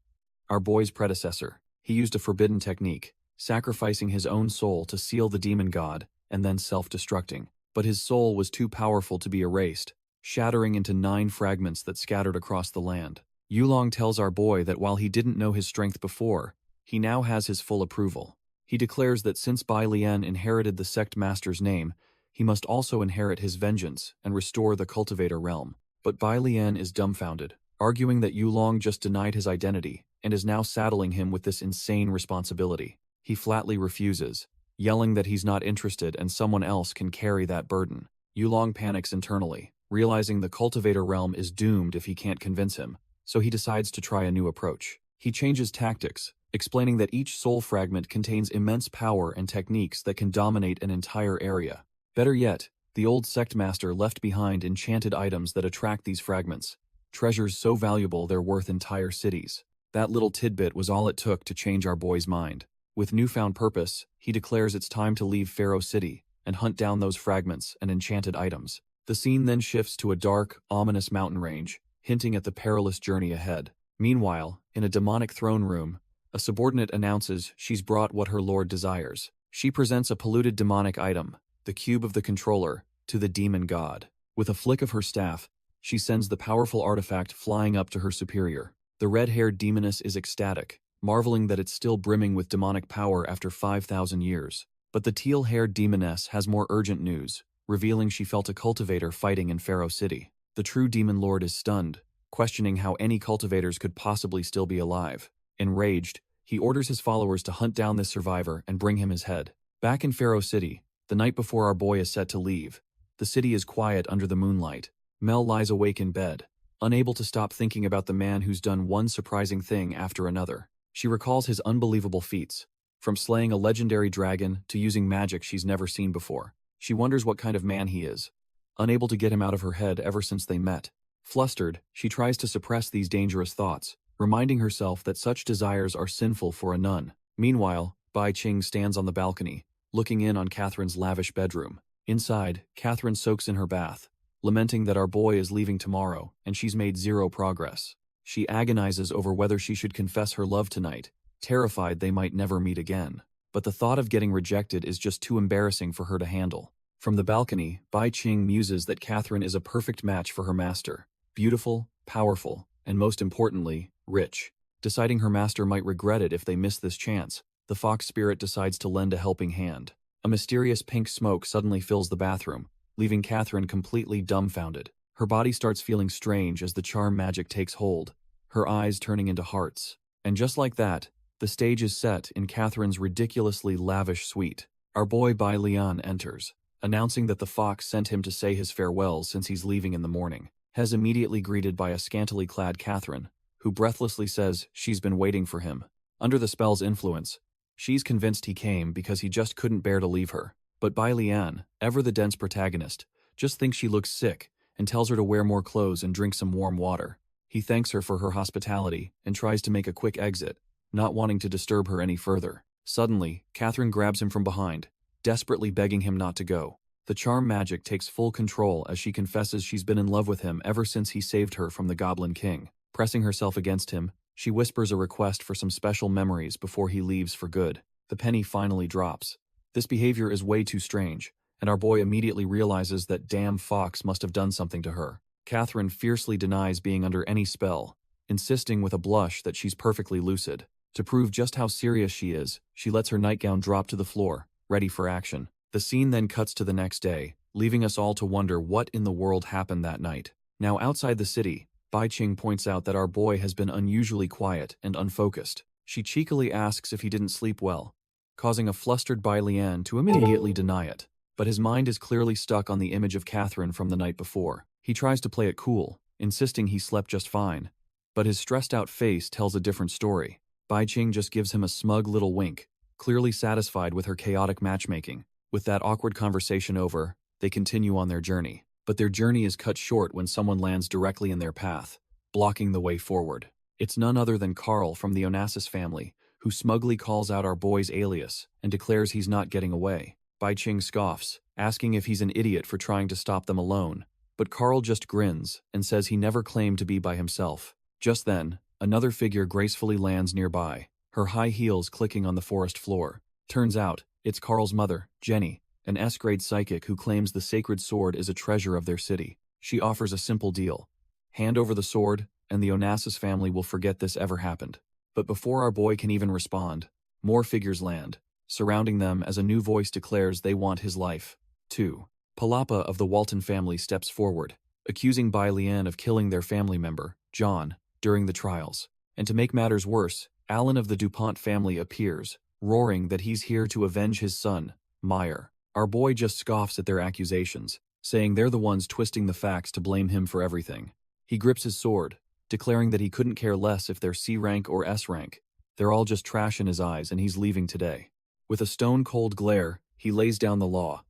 our boy's predecessor. He used a forbidden technique, sacrificing his own soul to seal the demon god and then self-destructing. But his soul was too powerful to be erased, shattering into 9 fragments that scattered across the land. Yulong tells our boy that while he didn't know his strength before, he now has his full approval. He declares that since Bai Lian inherited the sect master's name, he must also inherit his vengeance and restore the cultivator realm. But Bai Lian is dumbfounded, arguing that Yulong just denied his identity and is now saddling him with this insane responsibility. He flatly refuses, yelling that he's not interested and someone else can carry that burden. Yulong panics internally, realizing the cultivator realm is doomed if he can't convince him, so he decides to try a new approach. He changes tactics, explaining that each soul fragment contains immense power and techniques that can dominate an entire area. Better yet, the old sect master left behind enchanted items that attract these fragments, treasures so valuable they're worth entire cities. That little tidbit was all it took to change our boy's mind. With newfound purpose, he declares it's time to leave Pharaoh City and hunt down those fragments and enchanted items. The scene then shifts to a dark, ominous mountain range, hinting at the perilous journey ahead. Meanwhile, in a demonic throne room, a subordinate announces she's brought what her lord desires. She presents a polluted demonic item, the cube of the controller, to the demon god. With a flick of her staff, she sends the powerful artifact flying up to her superior. The red-haired demoness is ecstatic, marveling that it's still brimming with demonic power after 5,000 years. But the teal-haired demoness has more urgent news, revealing she felt a cultivator fighting in Pharaoh City. The true demon lord is stunned, questioning how any cultivators could possibly still be alive. Enraged, he orders his followers to hunt down this survivor and bring him his head. Back in Pharaoh City, the night before our boy is set to leave, the city is quiet under the moonlight. Mel lies awake in bed, unable to stop thinking about the man who's done one surprising thing after another. She recalls his unbelievable feats, from slaying a legendary dragon to using magic she's never seen before. She wonders what kind of man he is, unable to get him out of her head ever since they met. Flustered, she tries to suppress these dangerous thoughts, reminding herself that such desires are sinful for a nun. Meanwhile, Bai Qing stands on the balcony, looking in on Catherine's lavish bedroom. Inside, Catherine soaks in her bath, lamenting that our boy is leaving tomorrow and she's made zero progress. She agonizes over whether she should confess her love tonight, terrified they might never meet again. But the thought of getting rejected is just too embarrassing for her to handle. From the balcony, Bai Qing muses that Catherine is a perfect match for her master. Beautiful, powerful, and most importantly, rich. Deciding her master might regret it if they miss this chance, the fox spirit decides to lend a helping hand. A mysterious pink smoke suddenly fills the bathroom, leaving Catherine completely dumbfounded. Her body starts feeling strange as the charm magic takes hold, her eyes turning into hearts. And just like that, the stage is set in Catherine's ridiculously lavish suite. Our boy Bai Lian enters, announcing that the fox sent him to say his farewells since he's leaving in the morning. Hez immediately greeted by a scantily clad Catherine, who breathlessly says she's been waiting for him. Under the spell's influence, she's convinced he came because he just couldn't bear to leave her. But Bai Lian, ever the dense protagonist, just thinks she looks sick and tells her to wear more clothes and drink some warm water. He thanks her for her hospitality and tries to make a quick exit, not wanting to disturb her any further. Suddenly, Catherine grabs him from behind, desperately begging him not to go. The charm magic takes full control as she confesses she's been in love with him ever since he saved her from the Goblin King. Pressing herself against him, she whispers a request for some special memories before he leaves for good. The penny finally drops. This behavior is way too strange, and our boy immediately realizes that damn fox must have done something to her. Catherine fiercely denies being under any spell, insisting with a blush that she's perfectly lucid. To prove just how serious she is, she lets her nightgown drop to the floor, ready for action. The scene then cuts to the next day, leaving us all to wonder what in the world happened that night. Now outside the city, Bai Qing points out that our boy has been unusually quiet and unfocused. She cheekily asks if he didn't sleep well, causing a flustered Bai Lian to immediately deny it. But his mind is clearly stuck on the image of Catherine from the night before. He tries to play it cool, insisting he slept just fine. But his stressed-out face tells a different story. Bai Qing just gives him a smug little wink, clearly satisfied with her chaotic matchmaking. With that awkward conversation over, they continue on their journey. But their journey is cut short when someone lands directly in their path, blocking the way forward. It's none other than Carl from the Onassis family, who smugly calls out our boy's alias and declares he's not getting away. Bai Qing scoffs, asking if he's an idiot for trying to stop them alone. But Carl just grins and says he never claimed to be by himself. Just then, another figure gracefully lands nearby, her high heels clicking on the forest floor. Turns out, it's Carl's mother, Jenny, an S-grade psychic who claims the sacred sword is a treasure of their city. She offers a simple deal. Hand over the sword, and the Onassis family will forget this ever happened. But before our boy can even respond, more figures land, surrounding them as a new voice declares they want his life, too. Palapa of the Walton family steps forward, accusing Bai Lian of killing their family member, John, during the trials. And to make matters worse, Alan of the DuPont family appears, roaring that he's here to avenge his son, Meyer. Our boy just scoffs at their accusations, saying they're the ones twisting the facts to blame him for everything. He grips his sword, declaring that he couldn't care less if they're C rank or S rank. They're all just trash in his eyes and he's leaving today. With a stone-cold glare, he lays down the law.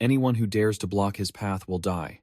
Anyone who dares to block his path will die.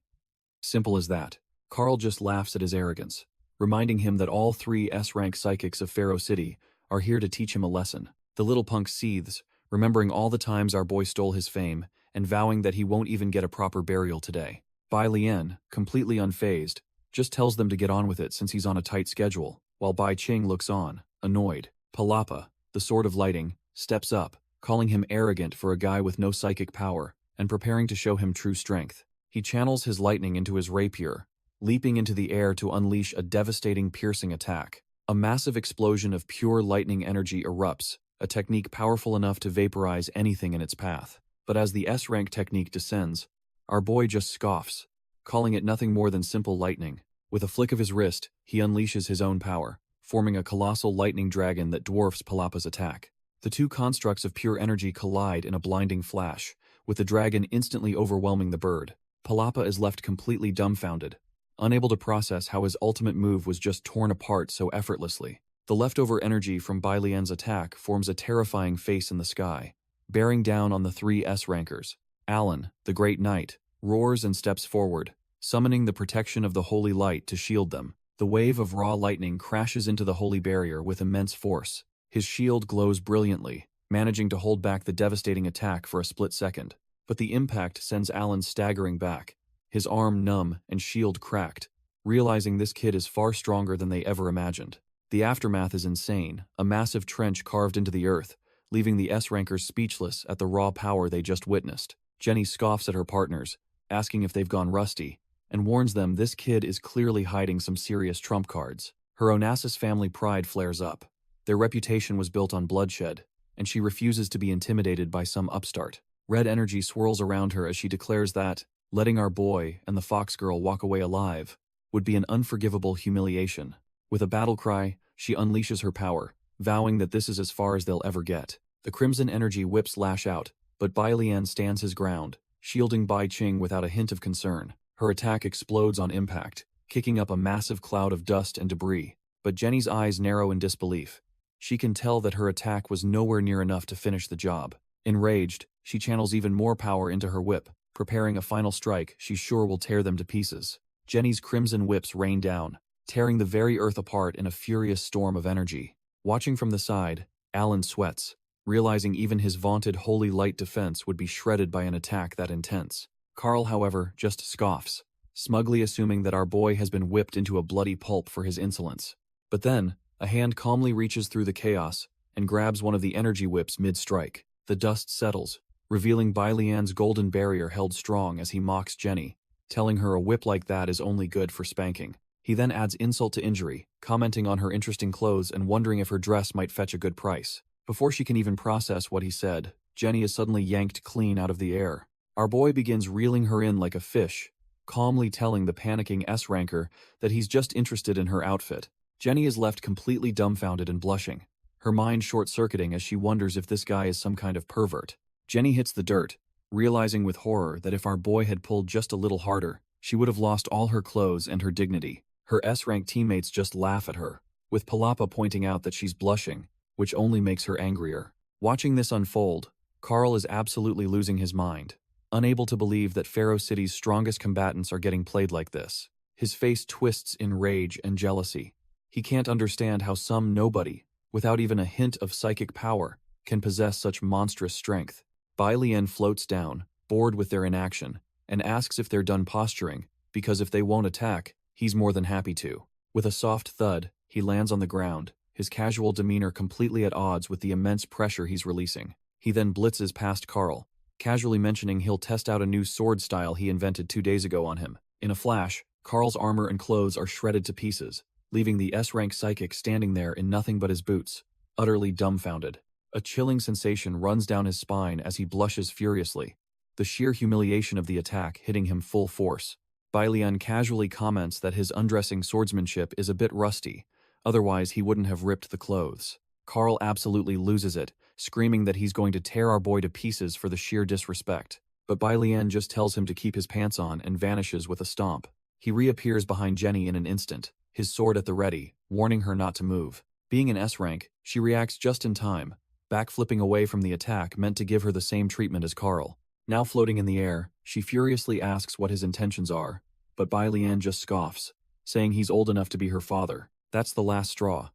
Simple as that. Carl just laughs at his arrogance, reminding him that all 3 S-rank psychics of Pharaoh City are here to teach him a lesson. The little punk seethes, remembering all the times our boy stole his fame, and vowing that he won't even get a proper burial today. Bai Lian, completely unfazed, just tells them to get on with it since he's on a tight schedule, while Bai Qing looks on, annoyed. Palapa, the Sword of Lighting, steps up, calling him arrogant for a guy with no psychic power, and preparing to show him true strength. He channels his lightning into his rapier, leaping into the air to unleash a devastating piercing attack. A massive explosion of pure lightning energy erupts, a technique powerful enough to vaporize anything in its path. But as the S-rank technique descends, our boy just scoffs, calling it nothing more than simple lightning. With a flick of his wrist, he unleashes his own power, forming a colossal lightning dragon that dwarfs Palapa's attack. The two constructs of pure energy collide in a blinding flash, with the dragon instantly overwhelming the bird. Palapa is left completely dumbfounded, unable to process how his ultimate move was just torn apart so effortlessly. The leftover energy from Bai Lian's attack forms a terrifying face in the sky, bearing down on the 3 S-rankers. Alan, the Great Knight, roars and steps forward, summoning the protection of the holy light to shield them. The wave of raw lightning crashes into the holy barrier with immense force. His shield glows brilliantly, managing to hold back the devastating attack for a split second. But the impact sends Alan staggering back, his arm numb and shield cracked, realizing this kid is far stronger than they ever imagined. The aftermath is insane, a massive trench carved into the earth, leaving the S-rankers speechless at the raw power they just witnessed. Jenny scoffs at her partners, asking if they've gone rusty, and warns them this kid is clearly hiding some serious trump cards. Her Onassis family pride flares up. Their reputation was built on bloodshed, and she refuses to be intimidated by some upstart. Red energy swirls around her as she declares that letting our boy and the fox girl walk away alive would be an unforgivable humiliation. With a battle cry, she unleashes her power, vowing that this is as far as they'll ever get. The crimson energy whips lash out, but Bai Lian stands his ground, shielding Bai Qing without a hint of concern. Her attack explodes on impact, kicking up a massive cloud of dust and debris. But Jenny's eyes narrow in disbelief. She can tell that her attack was nowhere near enough to finish the job. Enraged, she channels even more power into her whip, preparing a final strike she's sure will tear them to pieces. Jenny's crimson whips rain down, tearing the very earth apart in a furious storm of energy. Watching from the side, Alan sweats, realizing even his vaunted holy light defense would be shredded by an attack that intense. Carl, however, just scoffs, smugly assuming that our boy has been whipped into a bloody pulp for his insolence. But then, a hand calmly reaches through the chaos and grabs one of the energy whips mid-strike. The dust settles, revealing Bai Lian's golden barrier held strong as he mocks Jenny, telling her a whip like that is only good for spanking. He then adds insult to injury, commenting on her interesting clothes and wondering if her dress might fetch a good price. Before she can even process what he said, Jenny is suddenly yanked clean out of the air. Our boy begins reeling her in like a fish, calmly telling the panicking S-ranker that he's just interested in her outfit. Jenny is left completely dumbfounded and blushing, her mind short-circuiting as she wonders if this guy is some kind of pervert. Jenny hits the dirt, realizing with horror that if our boy had pulled just a little harder, she would have lost all her clothes and her dignity. Her S-rank teammates just laugh at her, with Palapa pointing out that she's blushing, which only makes her angrier. Watching this unfold, Carl is absolutely losing his mind, unable to believe that Pharaoh City's strongest combatants are getting played like this. His face twists in rage and jealousy. He can't understand how some nobody, without even a hint of psychic power, can possess such monstrous strength. Bai Lian floats down, bored with their inaction, and asks if they're done posturing, because if they won't attack, he's more than happy to. With a soft thud, he lands on the ground, his casual demeanor completely at odds with the immense pressure he's releasing. He then blitzes past Carl, casually mentioning he'll test out a new sword style he invented 2 days ago on him. In a flash, Carl's armor and clothes are shredded to pieces, leaving the S-rank psychic standing there in nothing but his boots, utterly dumbfounded. A chilling sensation runs down his spine as he blushes furiously, the sheer humiliation of the attack hitting him full force. Bai Lian casually comments that his undressing swordsmanship is a bit rusty, otherwise he wouldn't have ripped the clothes. Carl absolutely loses it, screaming that he's going to tear our boy to pieces for the sheer disrespect. But Bai Lian just tells him to keep his pants on and vanishes with a stomp. He reappears behind Jenny in an instant, his sword at the ready, warning her not to move. Being an S-rank, she reacts just in time, backflipping away from the attack meant to give her the same treatment as Carl. Now floating in the air, she furiously asks what his intentions are, but Bai Lian just scoffs, saying he's old enough to be her father. That's the last straw.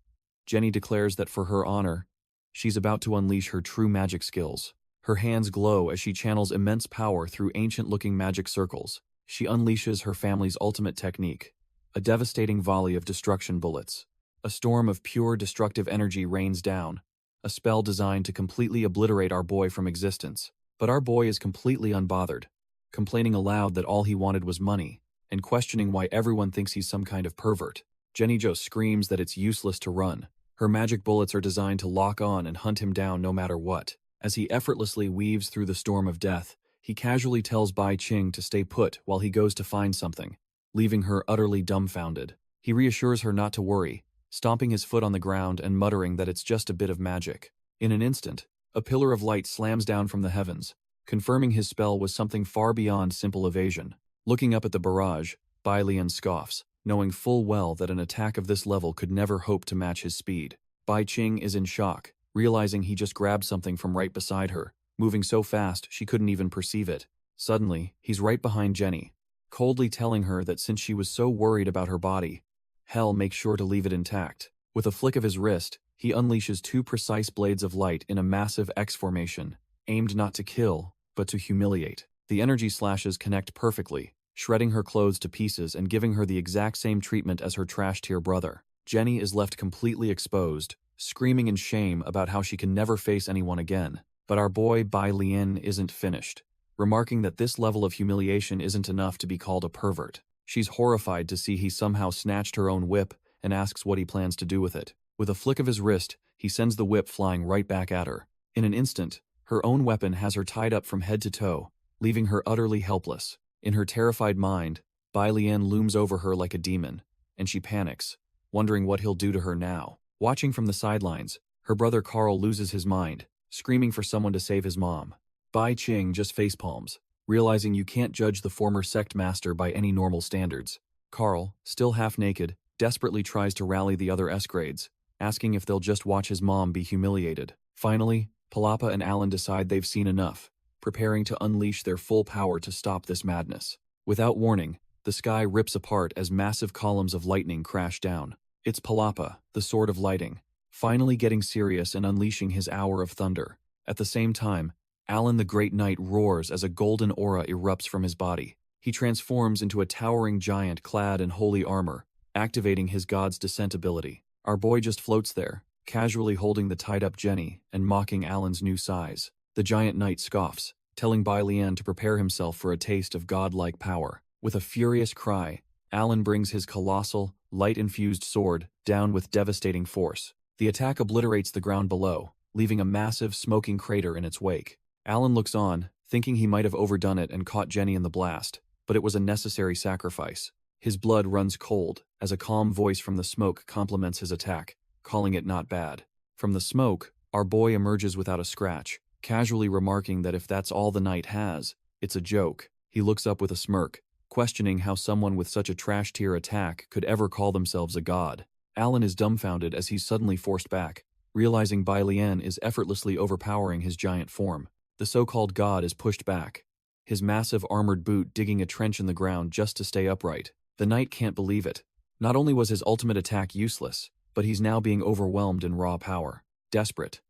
Jenny declares that for her honor, she's about to unleash her true magic skills. Her hands glow as she channels immense power through ancient-looking magic circles. She unleashes her family's ultimate technique, a devastating volley of destruction bullets. A storm of pure destructive energy rains down, a spell designed to completely obliterate our boy from existence. But our boy is completely unbothered, complaining aloud that all he wanted was money, and questioning why everyone thinks he's some kind of pervert. Jenny just screams that it's useless to run. Her magic bullets are designed to lock on and hunt him down no matter what. As he effortlessly weaves through the storm of death, he casually tells Bai Qing to stay put while he goes to find something, leaving her utterly dumbfounded. He reassures her not to worry, stomping his foot on the ground and muttering that it's just a bit of magic. In an instant, a pillar of light slams down from the heavens, confirming his spell was something far beyond simple evasion. Looking up at the barrage, Bai Lian scoffs, knowing full well that an attack of this level could never hope to match his speed. Bai Qing is in shock, realizing he just grabbed something from right beside her, moving so fast she couldn't even perceive it. Suddenly, he's right behind Jenny, coldly telling her that since she was so worried about her body, hell make sure to leave it intact. With a flick of his wrist, he unleashes 2 precise blades of light in a massive X formation, aimed not to kill, but to humiliate. The energy slashes connect perfectly, shredding her clothes to pieces and giving her the exact same treatment as her trash-tier brother. Jenny is left completely exposed, screaming in shame about how she can never face anyone again. But our boy Bai Lian isn't finished, remarking that this level of humiliation isn't enough to be called a pervert. She's horrified to see he somehow snatched her own whip and asks what he plans to do with it. With a flick of his wrist, he sends the whip flying right back at her. In an instant, her own weapon has her tied up from head to toe, leaving her utterly helpless. In her terrified mind, Bai Lian looms over her like a demon, and she panics, wondering what he'll do to her now. Watching from the sidelines, her brother Carl loses his mind, screaming for someone to save his mom. Bai Qing just facepalms, realizing you can't judge the former sect master by any normal standards. Carl, still half naked, desperately tries to rally the other S-grades, asking if they'll just watch his mom be humiliated. Finally, Palapa and Alan decide they've seen enough, preparing to unleash their full power to stop this madness. Without warning, the sky rips apart as massive columns of lightning crash down. It's Palapa, the Sword of Lighting, finally getting serious and unleashing his hour of thunder. At the same time, Alan the Great Knight roars as a golden aura erupts from his body. He transforms into a towering giant clad in holy armor, activating his God's Descent ability. Our boy just floats there, casually holding the tied-up Jenny and mocking Alan's new size. The giant knight scoffs, telling Bai Lian to prepare himself for a taste of godlike power. With a furious cry, Alan brings his colossal, light-infused sword down with devastating force. The attack obliterates the ground below, leaving a massive, smoking crater in its wake. Alan looks on, thinking he might have overdone it and caught Jenny in the blast, but it was a necessary sacrifice. His blood runs cold as a calm voice from the smoke compliments his attack, calling it not bad. From the smoke, our boy emerges without a scratch, casually remarking that if that's all the knight has, it's a joke. He looks up with a smirk, questioning how someone with such a trash-tier attack could ever call themselves a god. Alan is dumbfounded as he's suddenly forced back, realizing Bai Lian is effortlessly overpowering his giant form. The so-called god is pushed back, his massive armored boot digging a trench in the ground just to stay upright. The knight can't believe it. Not only was his ultimate attack useless, but he's now being overwhelmed in raw power. Desperate,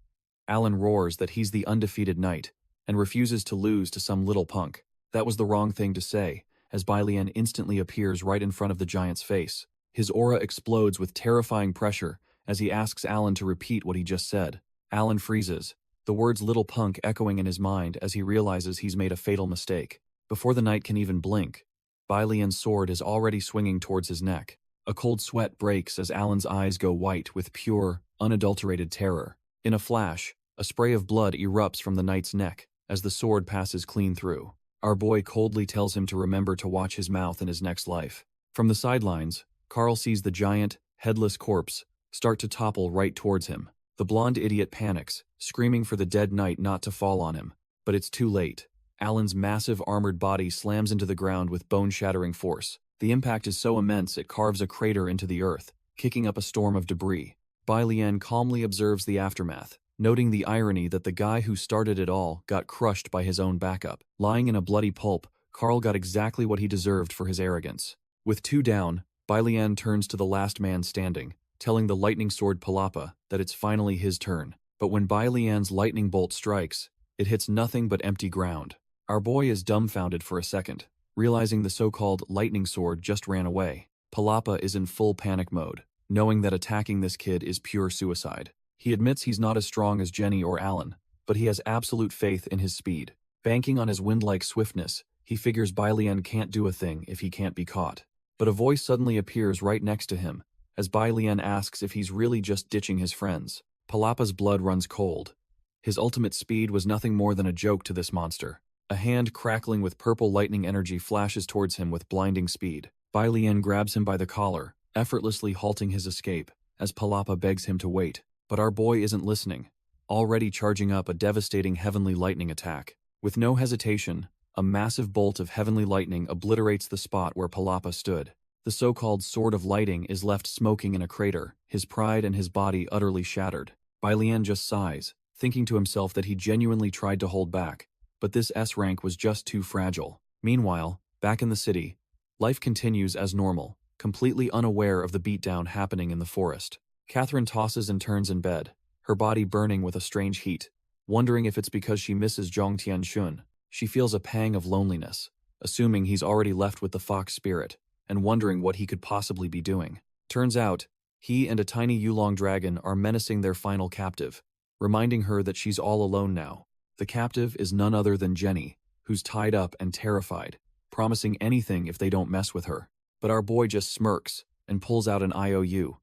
Alan roars that he's the undefeated knight, and refuses to lose to some little punk. That was the wrong thing to say, as Bai Lian instantly appears right in front of the giant's face. His aura explodes with terrifying pressure as he asks Alan to repeat what he just said. Alan freezes, the words little punk echoing in his mind as he realizes he's made a fatal mistake. Before the knight can even blink, Bai Lian's sword is already swinging towards his neck. A cold sweat breaks as Alan's eyes go white with pure, unadulterated terror. In a flash, a spray of blood erupts from the knight's neck as the sword passes clean through. Our boy coldly tells him to remember to watch his mouth in his next life. From the sidelines, Carl sees the giant, headless corpse start to topple right towards him. The blonde idiot panics, screaming for the dead knight not to fall on him. But it's too late. Alan's massive armored body slams into the ground with bone-shattering force. The impact is so immense it carves a crater into the earth, kicking up a storm of debris. Bai Lian calmly observes the aftermath, noting the irony that the guy who started it all got crushed by his own backup. Lying in a bloody pulp, Carl got exactly what he deserved for his arrogance. With two down, Bai Lian turns to the last man standing, telling the lightning sword Palapa that it's finally his turn. But when Bai Lian's lightning bolt strikes, it hits nothing but empty ground. Our boy is dumbfounded for a second, realizing the so-called lightning sword just ran away. Palapa is in full panic mode, knowing that attacking this kid is pure suicide. He admits he's not as strong as Jenny or Alan, but he has absolute faith in his speed. Banking on his wind-like swiftness, he figures Bai Lian can't do a thing if he can't be caught. But a voice suddenly appears right next to him, as Bai Lian asks if he's really just ditching his friends. Palapa's blood runs cold. His ultimate speed was nothing more than a joke to this monster. A hand crackling with purple lightning energy flashes towards him with blinding speed. Bai Lian grabs him by the collar, effortlessly halting his escape, as Palapa begs him to wait. But our boy isn't listening, already charging up a devastating heavenly lightning attack. With no hesitation, a massive bolt of heavenly lightning obliterates the spot where Palapa stood. The so-called Sword of Lighting is left smoking in a crater, his pride and his body utterly shattered. Bai Lian just sighs, thinking to himself that he genuinely tried to hold back, but this S-rank was just too fragile. Meanwhile, back in the city, life continues as normal, completely unaware of the beatdown happening in the forest. Catherine tosses and turns in bed, her body burning with a strange heat, wondering if it's because she misses Zhong Tianxun. She feels a pang of loneliness, assuming he's already left with the fox spirit, and wondering what he could possibly be doing. Turns out, he and a tiny Yulong dragon are menacing their final captive, reminding her that she's all alone now. The captive is none other than Jenny, who's tied up and terrified, promising anything if they don't mess with her. But our boy just smirks and pulls out an IOU,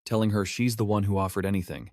telling her she's the one who offered anything,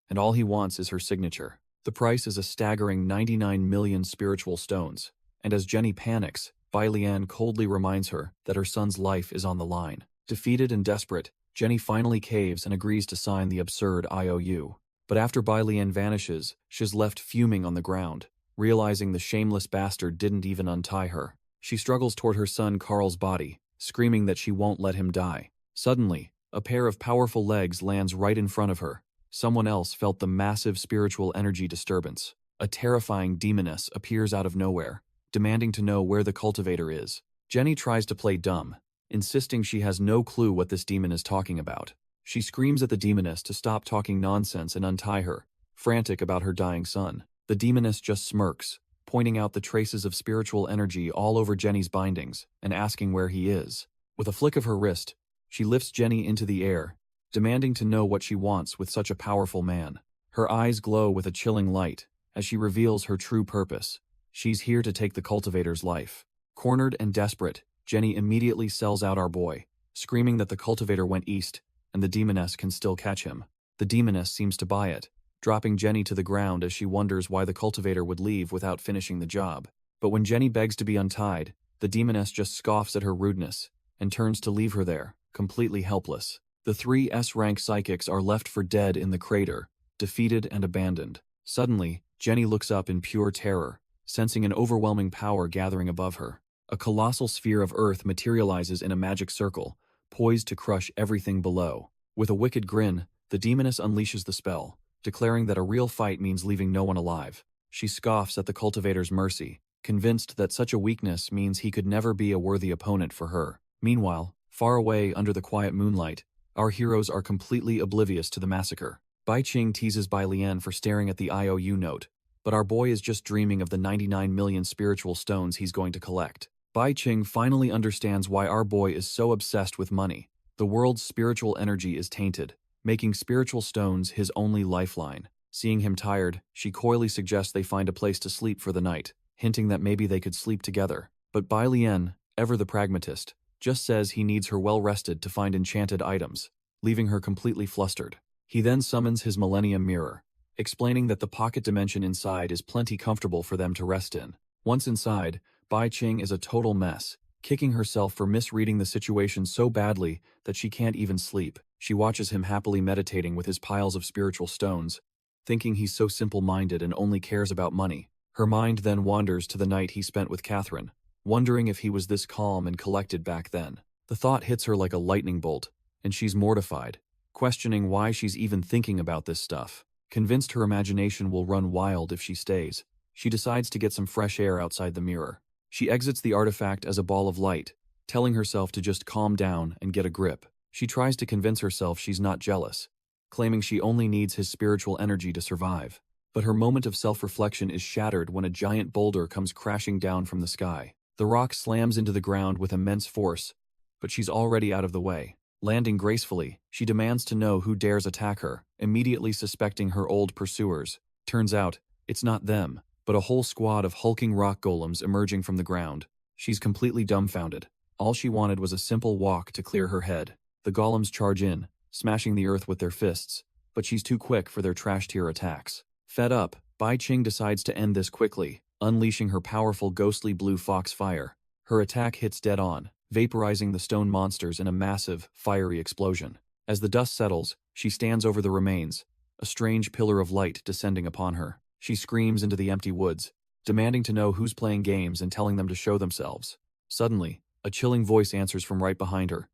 and all he wants is her signature. The price is a staggering 99 million spiritual stones, and as Jenny panics, Bai Lian coldly reminds her that her son's life is on the line. Defeated and desperate, Jenny finally caves and agrees to sign the absurd IOU. But after Bai Lian vanishes, she's left fuming on the ground, realizing the shameless bastard didn't even untie her. She struggles toward her son Carl's body, screaming that she won't let him die. Suddenly, a pair of powerful legs lands right in front of her. Someone else felt the massive spiritual energy disturbance. A terrifying demoness appears out of nowhere, demanding to know where the cultivator is. Jenny tries to play dumb, insisting she has no clue what this demon is talking about. She screams at the demoness to stop talking nonsense and untie her, frantic about her dying son. The demoness just smirks, pointing out the traces of spiritual energy all over Jenny's bindings and asking where he is. With a flick of her wrist, she lifts Jenny into the air, demanding to know what she wants with such a powerful man. Her eyes glow with a chilling light as she reveals her true purpose. She's here to take the cultivator's life. Cornered and desperate, Jenny immediately sells out our boy, screaming that the cultivator went east and the demoness can still catch him. The demoness seems to buy it, dropping Jenny to the ground as she wonders why the cultivator would leave without finishing the job. But when Jenny begs to be untied, the demoness just scoffs at her rudeness and turns to leave her there, completely helpless. The 3 S-rank psychics are left for dead in the crater, defeated and abandoned. Suddenly, Jenny looks up in pure terror, sensing an overwhelming power gathering above her. A colossal sphere of earth materializes in a magic circle, poised to crush everything below. With a wicked grin, the demoness unleashes the spell, declaring that a real fight means leaving no one alive. She scoffs at the cultivator's mercy, convinced that such a weakness means he could never be a worthy opponent for her. Meanwhile, far away under the quiet moonlight, our heroes are completely oblivious to the massacre. Bai Qing teases Bai Lian for staring at the IOU note, but our boy is just dreaming of the 99 million spiritual stones he's going to collect. Bai Qing finally understands why our boy is so obsessed with money. The world's spiritual energy is tainted, making spiritual stones his only lifeline. Seeing him tired, she coyly suggests they find a place to sleep for the night, hinting that maybe they could sleep together. But Bai Lian, ever the pragmatist, just says he needs her well-rested to find enchanted items, leaving her completely flustered. He then summons his Millennium Mirror, explaining that the pocket dimension inside is plenty comfortable for them to rest in. Once inside, Bai Qing is a total mess, kicking herself for misreading the situation so badly that she can't even sleep. She watches him happily meditating with his piles of spiritual stones, thinking he's so simple-minded and only cares about money. Her mind then wanders to the night he spent with Catherine, wondering if he was this calm and collected back then. The thought hits her like a lightning bolt, and she's mortified, questioning why she's even thinking about this stuff. Convinced her imagination will run wild if she stays, she decides to get some fresh air outside the mirror. She exits the artifact as a ball of light, telling herself to just calm down and get a grip. She tries to convince herself she's not jealous, claiming she only needs his spiritual energy to survive. But her moment of self-reflection is shattered when a giant boulder comes crashing down from the sky. The rock slams into the ground with immense force, but she's already out of the way. Landing gracefully, she demands to know who dares attack her, immediately suspecting her old pursuers. Turns out, it's not them, but a whole squad of hulking rock golems emerging from the ground. She's completely dumbfounded. All she wanted was a simple walk to clear her head. The golems charge in, smashing the earth with their fists, but she's too quick for their trash-tier attacks. Fed up, Bai Qing decides to end this quickly, unleashing her powerful ghostly blue fox fire. Her attack hits dead on, vaporizing the stone monsters in a massive, fiery explosion. As the dust settles, she stands over the remains, a strange pillar of light descending upon her. She screams into the empty woods, demanding to know who's playing games and telling them to show themselves. Suddenly, a chilling voice answers from right behind her,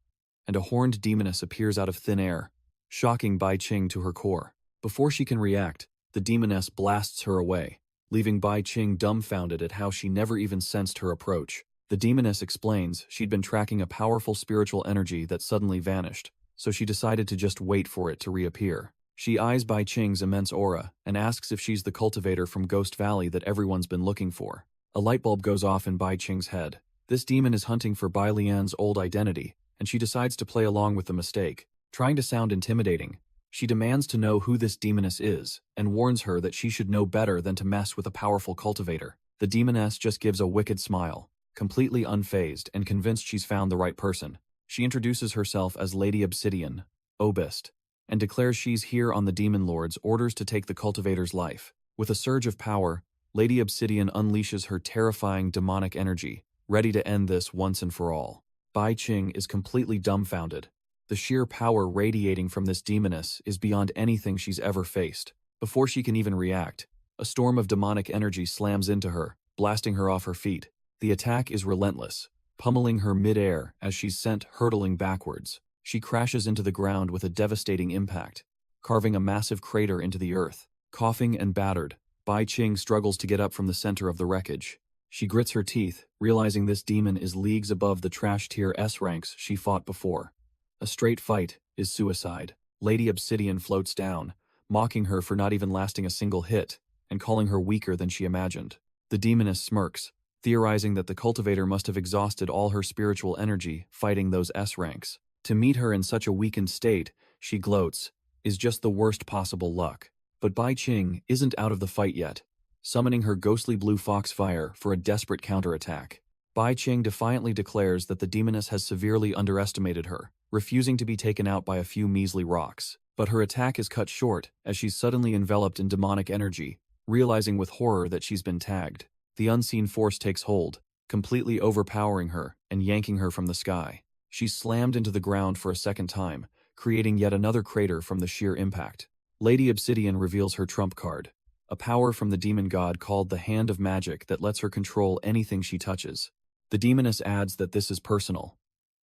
and a horned demoness appears out of thin air, shocking Bai Qing to her core. Before she can react, the demoness blasts her away, leaving Bai Qing dumbfounded at how she never even sensed her approach. The demoness explains she'd been tracking a powerful spiritual energy that suddenly vanished, so she decided to just wait for it to reappear. She eyes Bai Qing's immense aura and asks if she's the cultivator from Ghost Valley that everyone's been looking for. A light bulb goes off in Bai Qing's head. This demon is hunting for Bai Lian's old identity, and she decides to play along with the mistake. Trying to sound intimidating, she demands to know who this demoness is, and warns her that she should know better than to mess with a powerful cultivator. The demoness just gives a wicked smile, completely unfazed and convinced she's found the right person. She introduces herself as Lady Obsidian, Obist, and declares she's here on the Demon Lord's orders to take the cultivator's life. With a surge of power, Lady Obsidian unleashes her terrifying demonic energy, ready to end this once and for all. Bai Qing is completely dumbfounded. The sheer power radiating from this demoness is beyond anything she's ever faced. Before she can even react, a storm of demonic energy slams into her, blasting her off her feet. The attack is relentless, pummeling her mid-air as she's sent hurtling backwards. She crashes into the ground with a devastating impact, carving a massive crater into the earth. Coughing and battered, Bai Qing struggles to get up from the center of the wreckage. She grits her teeth, realizing this demon is leagues above the trash tier S ranks she fought before. A straight fight is suicide. Lady Obsidian floats down, mocking her for not even lasting a single hit, and calling her weaker than she imagined. The demoness smirks, theorizing that the cultivator must have exhausted all her spiritual energy fighting those S ranks. To meet her in such a weakened state, she gloats, is just the worst possible luck. But Bai Qing isn't out of the fight yet, summoning her ghostly blue foxfire for a desperate counterattack. Bai Qing defiantly declares that the demoness has severely underestimated her, refusing to be taken out by a few measly rocks. But her attack is cut short as she's suddenly enveloped in demonic energy, realizing with horror that she's been tagged. The unseen force takes hold, completely overpowering her and yanking her from the sky. She's slammed into the ground for a second time, creating yet another crater from the sheer impact. Lady Obsidian reveals her trump card, a power from the demon god called the Hand of Magic that lets her control anything she touches. The demoness adds that this is personal.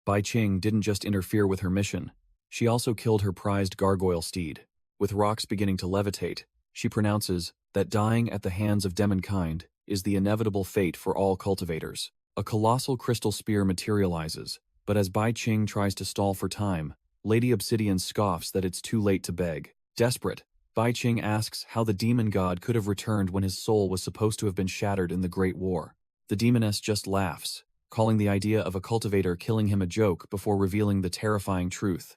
Bai Qing didn't just interfere with her mission, she also killed her prized gargoyle steed. With rocks beginning to levitate, she pronounces that dying at the hands of demonkind is the inevitable fate for all cultivators. A colossal crystal spear materializes, but as Bai Qing tries to stall for time, Lady Obsidian scoffs that it's too late to beg. Desperate, Bai Qing asks how the demon god could have returned when his soul was supposed to have been shattered in the Great War. The demoness just laughs, calling the idea of a cultivator killing him a joke before revealing the terrifying truth.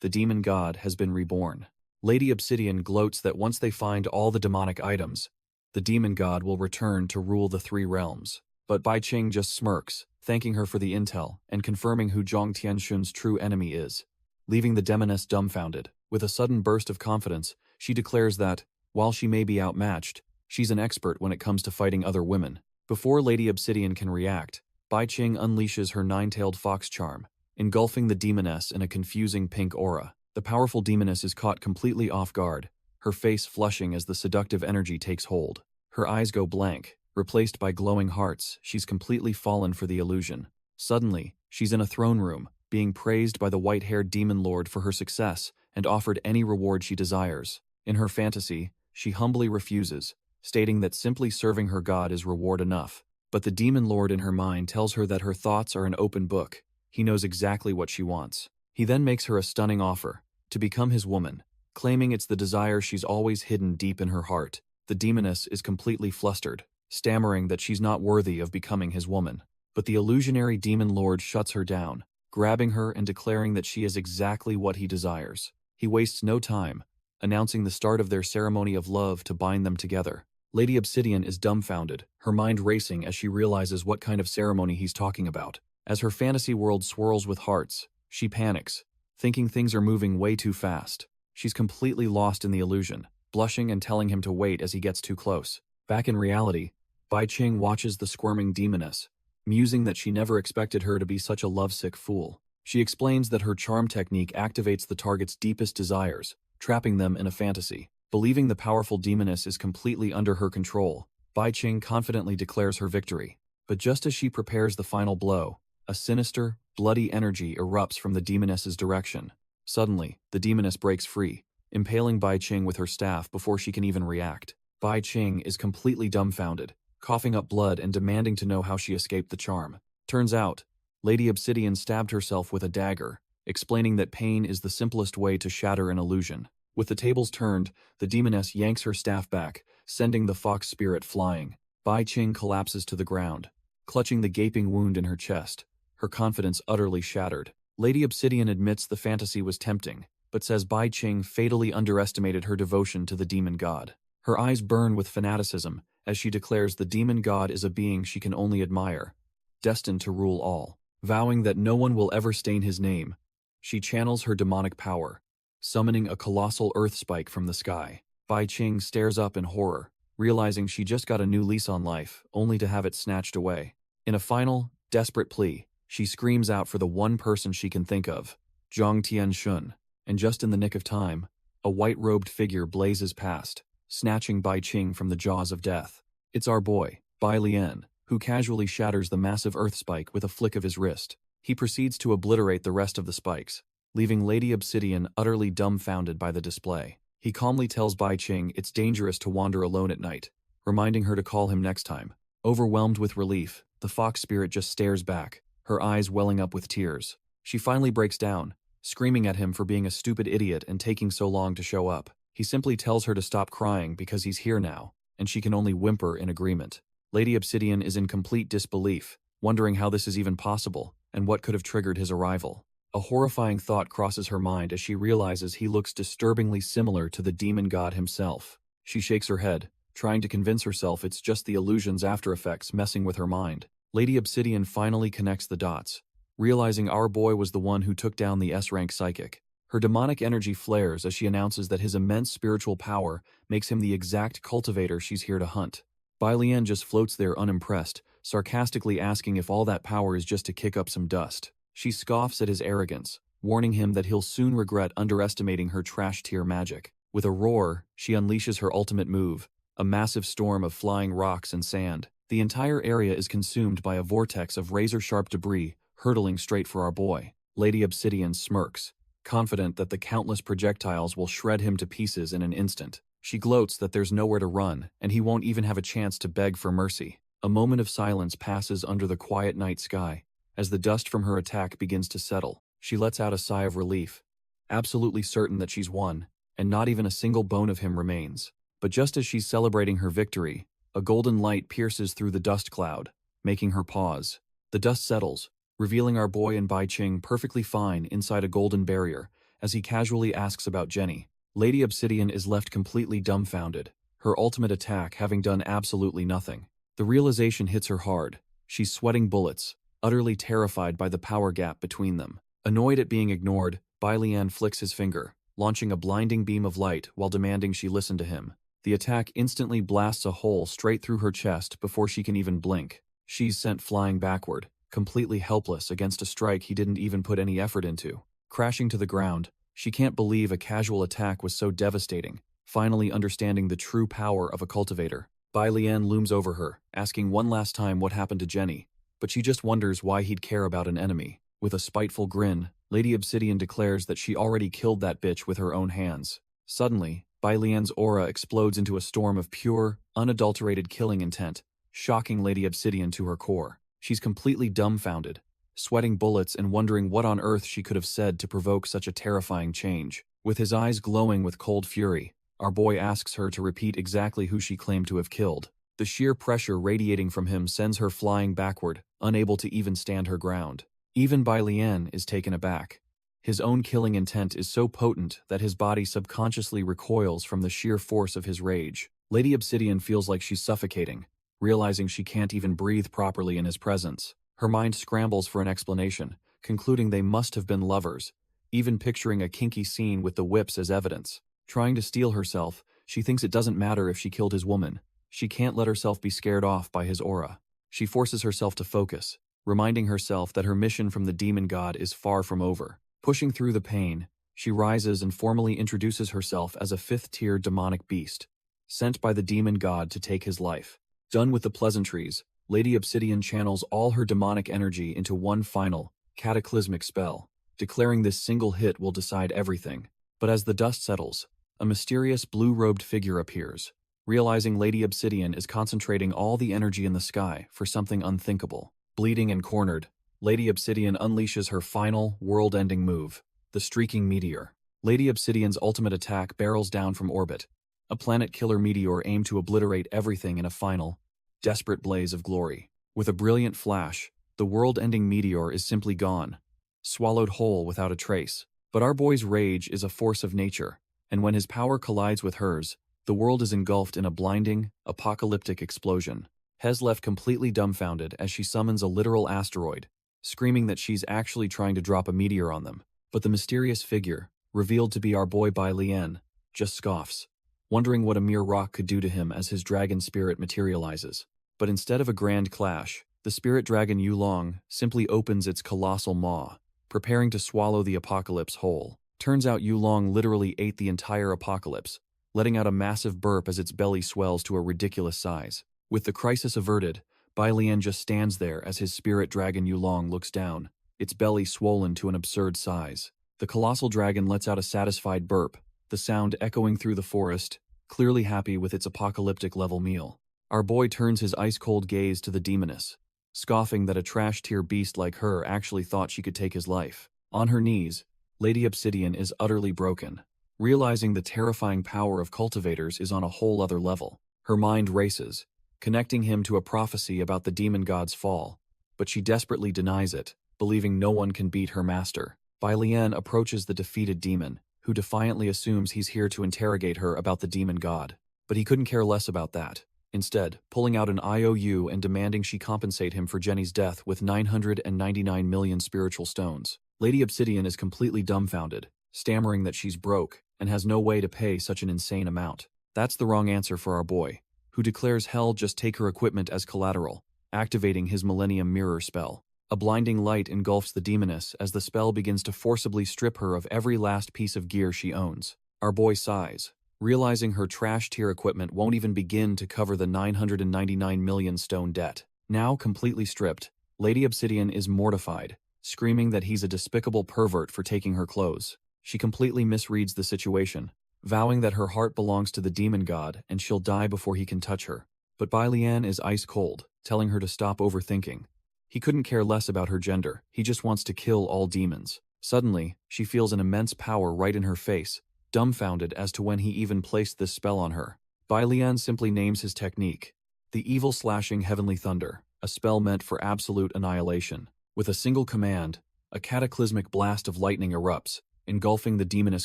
The demon god has been reborn. Lady Obsidian gloats that once they find all the demonic items, the demon god will return to rule the three realms. But Bai Qing just smirks, thanking her for the intel and confirming who Zhang Tianxun's true enemy is, leaving the demoness dumbfounded. With a sudden burst of confidence, she declares that, while she may be outmatched, she's an expert when it comes to fighting other women. Before Lady Obsidian can react, Bai Qing unleashes her nine-tailed fox charm, engulfing the demoness in a confusing pink aura. The powerful demoness is caught completely off guard, her face flushing as the seductive energy takes hold. Her eyes go blank, replaced by glowing hearts. She's completely fallen for the illusion. Suddenly, she's in a throne room, being praised by the white-haired demon lord for her success and offered any reward she desires. In her fantasy, she humbly refuses, stating that simply serving her god is reward enough. But the demon lord in her mind tells her that her thoughts are an open book. He knows exactly what she wants. He then makes her a stunning offer, to become his woman, claiming it's the desire she's always hidden deep in her heart. The demoness is completely flustered, stammering that she's not worthy of becoming his woman. But the illusionary demon lord shuts her down, grabbing her and declaring that she is exactly what he desires. He wastes no time, announcing the start of their ceremony of love to bind them together. Lady Obsidian is dumbfounded, her mind racing as she realizes what kind of ceremony he's talking about. As her fantasy world swirls with hearts, she panics, thinking things are moving way too fast. She's completely lost in the illusion, blushing and telling him to wait as he gets too close. Back in reality, Bai Qing watches the squirming demoness, musing that she never expected her to be such a lovesick fool. She explains that her charm technique activates the target's deepest desires, trapping them in a fantasy. Believing the powerful demoness is completely under her control, Bai Qing confidently declares her victory. But just as she prepares the final blow, a sinister, bloody energy erupts from the demoness's direction. Suddenly, the demoness breaks free, impaling Bai Qing with her staff before she can even react. Bai Qing is completely dumbfounded, coughing up blood and demanding to know how she escaped the charm. Turns out, Lady Obsidian stabbed herself with a dagger, explaining that pain is the simplest way to shatter an illusion. With the tables turned, the demoness yanks her staff back, sending the fox spirit flying. Bai Qing collapses to the ground, clutching the gaping wound in her chest, her confidence utterly shattered. Lady Obsidian admits the fantasy was tempting, but says Bai Qing fatally underestimated her devotion to the demon god. Her eyes burn with fanaticism as she declares the demon god is a being she can only admire, destined to rule all. Vowing that no one will ever stain his name, she channels her demonic power, summoning a colossal earth spike from the sky. Bai Qing stares up in horror, realizing she just got a new lease on life, only to have it snatched away. In a final, desperate plea, she screams out for the one person she can think of, Zhang Tianxun, and just in the nick of time, a white-robed figure blazes past, snatching Bai Qing from the jaws of death. It's our boy, Bai Lian, who casually shatters the massive earth spike with a flick of his wrist. He proceeds to obliterate the rest of the spikes, leaving Lady Obsidian utterly dumbfounded by the display. He calmly tells Bai Qing it's dangerous to wander alone at night, reminding her to call him next time. Overwhelmed with relief, the fox spirit just stares back, her eyes welling up with tears. She finally breaks down, screaming at him for being a stupid idiot and taking so long to show up. He simply tells her to stop crying because he's here now, and she can only whimper in agreement. Lady Obsidian is in complete disbelief, wondering how this is even possible, and what could have triggered his arrival. A horrifying thought crosses her mind as she realizes he looks disturbingly similar to the demon god himself. She shakes her head, trying to convince herself it's just the illusion's after effects messing with her mind. Lady Obsidian finally connects the dots, realizing our boy was the one who took down the S-rank psychic. Her demonic energy flares as she announces that his immense spiritual power makes him the exact cultivator she's here to hunt. Bai Lian just floats there unimpressed, sarcastically asking if all that power is just to kick up some dust. She scoffs at his arrogance, warning him that he'll soon regret underestimating her trash-tier magic. With a roar, she unleashes her ultimate move, a massive storm of flying rocks and sand. The entire area is consumed by a vortex of razor-sharp debris, hurtling straight for our boy. Lady Obsidian smirks, confident that the countless projectiles will shred him to pieces in an instant. She gloats that there's nowhere to run, and he won't even have a chance to beg for mercy. A moment of silence passes under the quiet night sky. As the dust from her attack begins to settle, she lets out a sigh of relief, absolutely certain that she's won, and not even a single bone of him remains. But just as she's celebrating her victory, a golden light pierces through the dust cloud, making her pause. The dust settles, revealing our boy and Bai Qing perfectly fine inside a golden barrier, as he casually asks about Jenny. Lady Obsidian is left completely dumbfounded, her ultimate attack having done absolutely nothing. The realization hits her hard. She's sweating bullets, utterly terrified by the power gap between them. Annoyed at being ignored, Bai Lian flicks his finger, launching a blinding beam of light while demanding she listen to him. The attack instantly blasts a hole straight through her chest before she can even blink. She's sent flying backward, completely helpless against a strike he didn't even put any effort into. Crashing to the ground, she can't believe a casual attack was so devastating, finally understanding the true power of a cultivator. Bai Lian looms over her, asking one last time what happened to Jenny, but she just wonders why he'd care about an enemy. With a spiteful grin, Lady Obsidian declares that she already killed that bitch with her own hands. Suddenly, Bai Lian's aura explodes into a storm of pure, unadulterated killing intent, shocking Lady Obsidian to her core. She's completely dumbfounded, sweating bullets and wondering what on earth she could have said to provoke such a terrifying change. With his eyes glowing with cold fury, our boy asks her to repeat exactly who she claimed to have killed. The sheer pressure radiating from him sends her flying backward, unable to even stand her ground. Even Bai Lian is taken aback. His own killing intent is so potent that his body subconsciously recoils from the sheer force of his rage. Lady Obsidian feels like she's suffocating, realizing she can't even breathe properly in his presence. Her mind scrambles for an explanation, concluding they must have been lovers, even picturing a kinky scene with the whips as evidence. Trying to steel herself, she thinks it doesn't matter if she killed his woman. She can't let herself be scared off by his aura. She forces herself to focus, reminding herself that her mission from the demon god is far from over. Pushing through the pain, she rises and formally introduces herself as a fifth-tier demonic beast, sent by the demon god to take his life. Done with the pleasantries, Lady Obsidian channels all her demonic energy into one final, cataclysmic spell, declaring this single hit will decide everything. But as the dust settles, a mysterious blue-robed figure appears. Realizing Lady Obsidian is concentrating all the energy in the sky for something unthinkable. Bleeding and cornered, Lady Obsidian unleashes her final, world-ending move, the Streaking Meteor. Lady Obsidian's ultimate attack barrels down from orbit, a planet-killer meteor aimed to obliterate everything in a final, desperate blaze of glory. With a brilliant flash, the world-ending meteor is simply gone, swallowed whole without a trace. But our boy's rage is a force of nature, and when his power collides with hers, the world is engulfed in a blinding, apocalyptic explosion. Hez left completely dumbfounded as she summons a literal asteroid, screaming that she's actually trying to drop a meteor on them. But the mysterious figure, revealed to be our boy Bai Lian, just scoffs, wondering what a mere rock could do to him as his dragon spirit materializes. But instead of a grand clash, the spirit dragon Yulong simply opens its colossal maw, preparing to swallow the apocalypse whole. Turns out Yulong literally ate the entire apocalypse, letting out a massive burp as its belly swells to a ridiculous size. With the crisis averted, Bai Lian just stands there as his spirit dragon Yulong looks down, its belly swollen to an absurd size. The colossal dragon lets out a satisfied burp, the sound echoing through the forest, clearly happy with its apocalyptic-level meal. Our boy turns his ice-cold gaze to the demoness, scoffing that a trash-tier beast like her actually thought she could take his life. On her knees, Lady Obsidian is utterly broken. Realizing the terrifying power of cultivators is on a whole other level. Her mind races, connecting him to a prophecy about the demon god's fall, but she desperately denies it, believing no one can beat her master. Bai Lian approaches the defeated demon, who defiantly assumes he's here to interrogate her about the demon god. But he couldn't care less about that. Instead, pulling out an IOU and demanding she compensate him for Jenny's death with 999 million spiritual stones. Lady Obsidian is completely dumbfounded, stammering that she's broke and has no way to pay such an insane amount. That's the wrong answer for our boy, who declares hell just take her equipment as collateral, activating his Millennium Mirror spell. A blinding light engulfs the demoness as the spell begins to forcibly strip her of every last piece of gear she owns. Our boy sighs, realizing her trash-tier equipment won't even begin to cover the 999 million stone debt. Now completely stripped, Lady Obsidian is mortified, screaming that he's a despicable pervert for taking her clothes. She completely misreads the situation, vowing that her heart belongs to the demon god and she'll die before he can touch her. But Bai Lian is ice cold, telling her to stop overthinking. He couldn't care less about her gender, he just wants to kill all demons. Suddenly, she feels an immense power right in her face, dumbfounded as to when he even placed this spell on her. Bai Lian simply names his technique, the Evil Slashing Heavenly Thunder, a spell meant for absolute annihilation. With a single command, a cataclysmic blast of lightning erupts, engulfing the demoness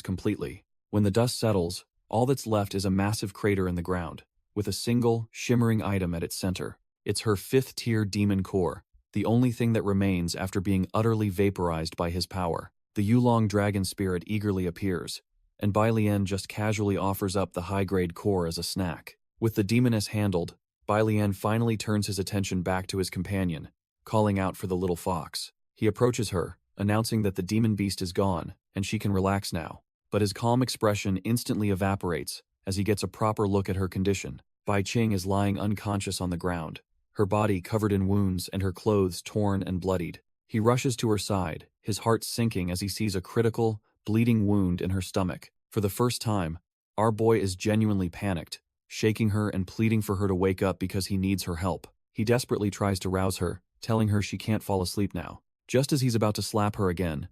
completely. When the dust settles, all that's left is a massive crater in the ground, with a single, shimmering item at its center. It's her 5th-tier demon core, the only thing that remains after being utterly vaporized by his power. The Yulong dragon spirit eagerly appears, and Bai Lian just casually offers up the high-grade core as a snack. With the demoness handled, Bai Lian finally turns his attention back to his companion, calling out for the little fox. He approaches her, announcing that the demon beast is gone, and she can relax now. But his calm expression instantly evaporates as he gets a proper look at her condition. Bai Qing is lying unconscious on the ground, her body covered in wounds and her clothes torn and bloodied. He rushes to her side, his heart sinking as he sees a critical, bleeding wound in her stomach. For the first time, our boy is genuinely panicked, shaking her and pleading for her to wake up because he needs her help. He desperately tries to rouse her, telling her she can't fall asleep now. Just as he's about to slap her again,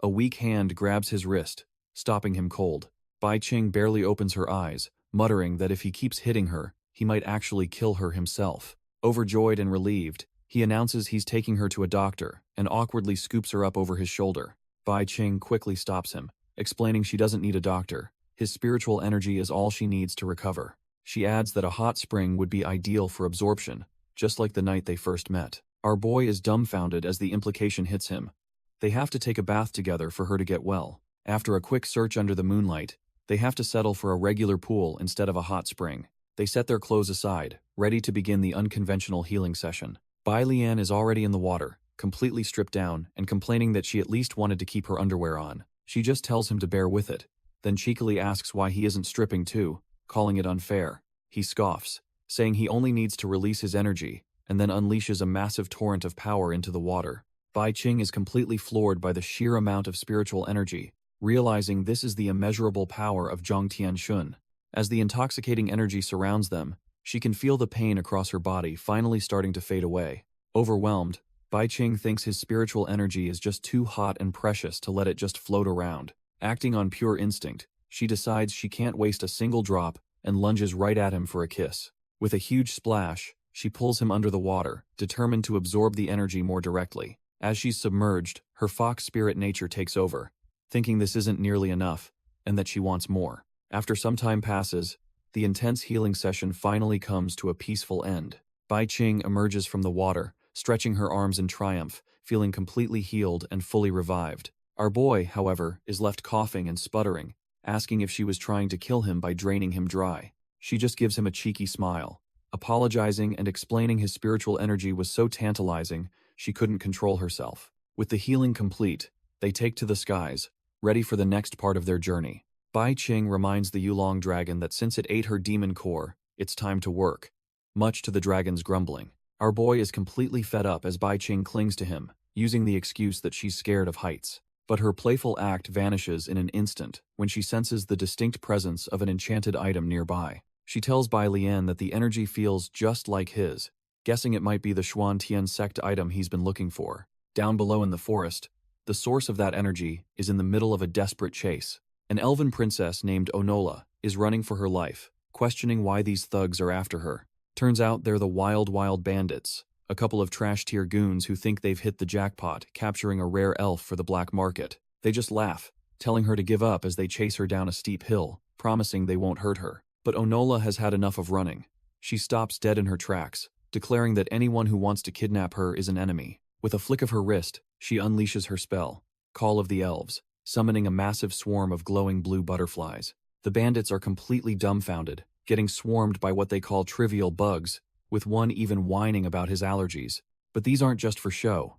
a weak hand grabs his wrist, stopping him cold. Bai Qing barely opens her eyes, muttering that if he keeps hitting her, he might actually kill her himself. Overjoyed and relieved, he announces he's taking her to a doctor and awkwardly scoops her up over his shoulder. Bai Qing quickly stops him, explaining she doesn't need a doctor. His spiritual energy is all she needs to recover. She adds that a hot spring would be ideal for absorption, just like the night they first met. Our boy is dumbfounded as the implication hits him. They have to take a bath together for her to get well. After a quick search under the moonlight, they have to settle for a regular pool instead of a hot spring. They set their clothes aside, ready to begin the unconventional healing session. Bai Lian is already in the water, completely stripped down and complaining that she at least wanted to keep her underwear on. She just tells him to bear with it, then cheekily asks why he isn't stripping too, calling it unfair. He scoffs, saying he only needs to release his energy, and then unleashes a massive torrent of power into the water. Bai Qing is completely floored by the sheer amount of spiritual energy, realizing this is the immeasurable power of Zhongtian Shun. As the intoxicating energy surrounds them, she can feel the pain across her body finally starting to fade away. Overwhelmed, Bai Qing thinks his spiritual energy is just too hot and precious to let it just float around. Acting on pure instinct, she decides she can't waste a single drop and lunges right at him for a kiss. With a huge splash, she pulls him under the water, determined to absorb the energy more directly. As she's submerged, her fox spirit nature takes over, thinking this isn't nearly enough, and that she wants more. After some time passes, the intense healing session finally comes to a peaceful end. Bai Qing emerges from the water, stretching her arms in triumph, feeling completely healed and fully revived. Our boy, however, is left coughing and sputtering, asking if she was trying to kill him by draining him dry. She just gives him a cheeky smile, apologizing and explaining his spiritual energy was so tantalizing she couldn't control herself. With the healing complete, they take to the skies, ready for the next part of their journey. Bai Qing reminds the Yulong dragon that since it ate her demon core, it's time to work, much to the dragon's grumbling. Our boy is completely fed up as Bai Qing clings to him, using the excuse that she's scared of heights. But her playful act vanishes in an instant when she senses the distinct presence of an enchanted item nearby. She tells Bai Lian that the energy feels just like his, guessing it might be the Xuan Tian sect item he's been looking for. Down below in the forest, the source of that energy is in the middle of a desperate chase. An elven princess named Onola is running for her life, questioning why these thugs are after her. Turns out they're the wild bandits, a couple of trash-tier goons who think they've hit the jackpot, capturing a rare elf for the black market. They just laugh, telling her to give up as they chase her down a steep hill, promising they won't hurt her. But Onola has had enough of running. She stops dead in her tracks, declaring that anyone who wants to kidnap her is an enemy. With a flick of her wrist, she unleashes her spell, Call of the Elves, summoning a massive swarm of glowing blue butterflies. The bandits are completely dumbfounded, getting swarmed by what they call trivial bugs, with one even whining about his allergies. But these aren't just for show.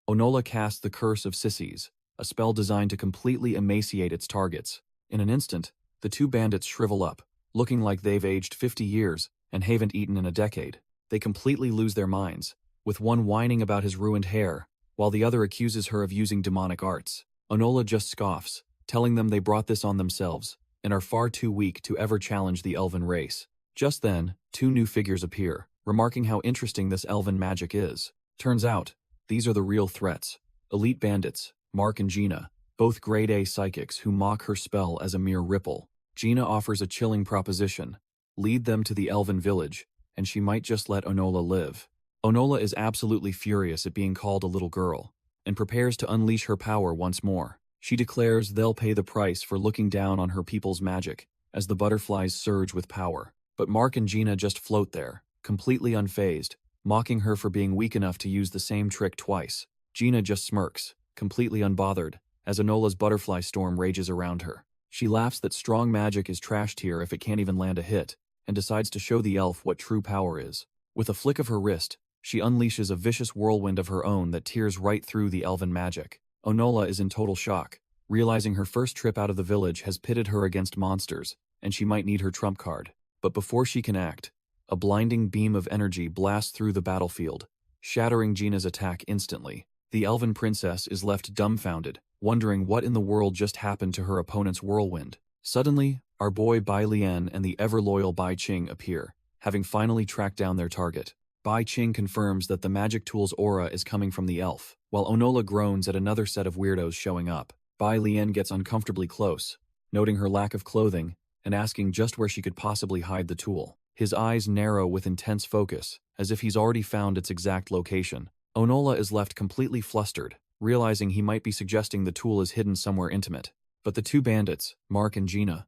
Onola casts the Curse of Sissies, a spell designed to completely emaciate its targets. In an instant, the two bandits shrivel up, looking like they've aged 50 years and haven't eaten in a decade. They completely lose their minds, with one whining about his ruined hair, while the other accuses her of using demonic arts. Onola just scoffs, telling them they brought this on themselves and are far too weak to ever challenge the elven race. Just then, two new figures appear, remarking how interesting this elven magic is. Turns out, these are the real threats. Elite bandits, Mark and Gina, both grade A psychics who mock her spell as a mere ripple. Gina offers a chilling proposition: lead them to the elven village, and she might just let Onola live. Onola is absolutely furious at being called a little girl, and prepares to unleash her power once more. She declares they'll pay the price for looking down on her people's magic, as the butterflies surge with power. But Mark and Gina just float there, completely unfazed, mocking her for being weak enough to use the same trick twice. Gina just smirks, completely unbothered, as Onola's butterfly storm rages around her. She laughs that strong magic is trash tier if it can't even land a hit, and decides to show the elf what true power is. With a flick of her wrist, she unleashes a vicious whirlwind of her own that tears right through the elven magic. Onola is in total shock, realizing her first trip out of the village has pitted her against monsters, and she might need her trump card. But before she can act, a blinding beam of energy blasts through the battlefield, shattering Gina's attack instantly. The elven princess is left dumbfounded, wondering what in the world just happened to her opponent's whirlwind. Suddenly, our boy Bai Lian and the ever-loyal Bai Qing appear, having finally tracked down their target. Bai Qing confirms that the magic tool's aura is coming from the elf, while Onola groans at another set of weirdos showing up. Bai Lian gets uncomfortably close, noting her lack of clothing and asking just where she could possibly hide the tool. His eyes narrow with intense focus, as if he's already found its exact location. Onola is left completely flustered, realizing he might be suggesting the tool is hidden somewhere intimate. But the two bandits, Mark and Gina,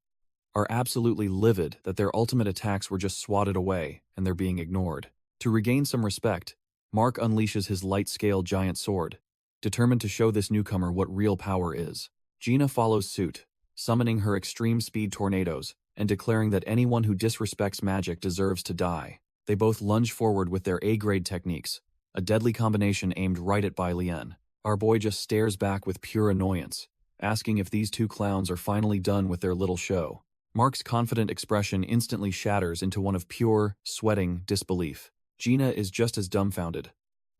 are absolutely livid that their ultimate attacks were just swatted away and they're being ignored. To regain some respect, Mark unleashes his light-scale giant sword, determined to show this newcomer what real power is. Gina follows suit, summoning her extreme speed tornadoes and declaring that anyone who disrespects magic deserves to die. They both lunge forward with their A-grade techniques, a deadly combination aimed right at Bai Lian. Our boy just stares back with pure annoyance, asking if these two clowns are finally done with their little show. Mark's confident expression instantly shatters into one of pure, sweating disbelief. Gina is just as dumbfounded,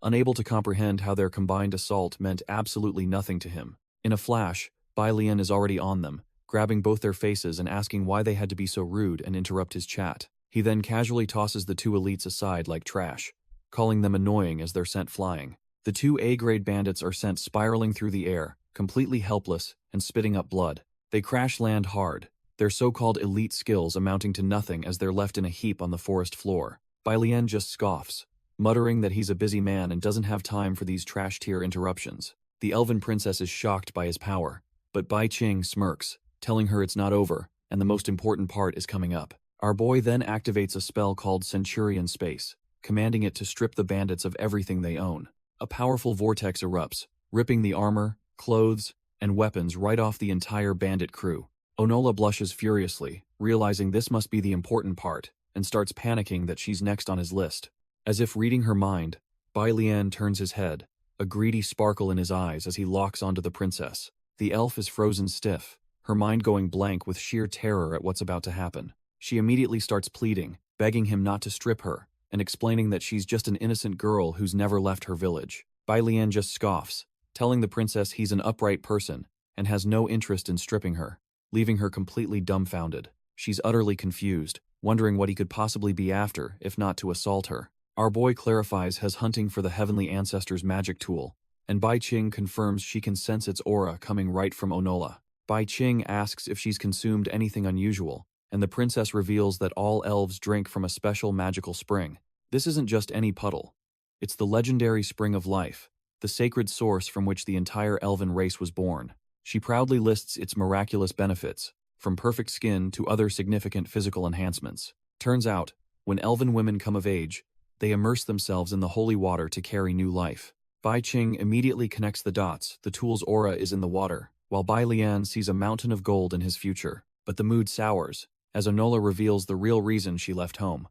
unable to comprehend how their combined assault meant absolutely nothing to him. In a flash, Bai Lian is already on them, grabbing both their faces and asking why they had to be so rude and interrupt his chat. He then casually tosses the two elites aside like trash, calling them annoying as they're sent flying. The two A-grade bandits are sent spiraling through the air, completely helpless and spitting up blood. They crash land hard, their so-called elite skills amounting to nothing as they're left in a heap on the forest floor. Bai Lian just scoffs, muttering that he's a busy man and doesn't have time for these trash-tier interruptions. The elven princess is shocked by his power, but Bai Qing smirks, telling her it's not over, and the most important part is coming up. Our boy then activates a spell called Centurion Space, commanding it to strip the bandits of everything they own. A powerful vortex erupts, ripping the armor, clothes, and weapons right off the entire bandit crew. Onola blushes furiously, realizing this must be the important part, and starts panicking that she's next on his list. As if reading her mind, Bai Lian turns his head, a greedy sparkle in his eyes as he locks onto the princess. The elf is frozen stiff, her mind going blank with sheer terror at what's about to happen. She immediately starts pleading, begging him not to strip her, and explaining that she's just an innocent girl who's never left her village. Bai Lian just scoffs, telling the princess he's an upright person and has no interest in stripping her, leaving her completely dumbfounded. She's utterly confused, wondering what he could possibly be after, if not to assault her. Our boy clarifies he's hunting for the heavenly ancestor's magic tool, and Bai Qing confirms she can sense its aura coming right from Onola. Bai Qing asks if she's consumed anything unusual, and the princess reveals that all elves drink from a special magical spring. This isn't just any puddle. It's the legendary spring of life, the sacred source from which the entire elven race was born. She proudly lists its miraculous benefits, from perfect skin to other significant physical enhancements. Turns out, when elven women come of age, they immerse themselves in the holy water to carry new life. Bai Qing immediately connects the dots. The tool's aura is in the water, while Bai Lian sees a mountain of gold in his future. But the mood sours, as Onola reveals the real reason she left home.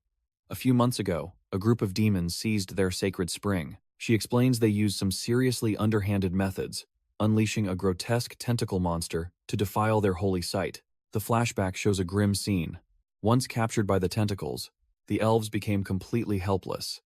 A few months ago, a group of demons seized their sacred spring. She explains they used some seriously underhanded methods, unleashing a grotesque tentacle monster to defile their holy site. The flashback shows a grim scene. Once captured by the tentacles, the elves became completely helpless,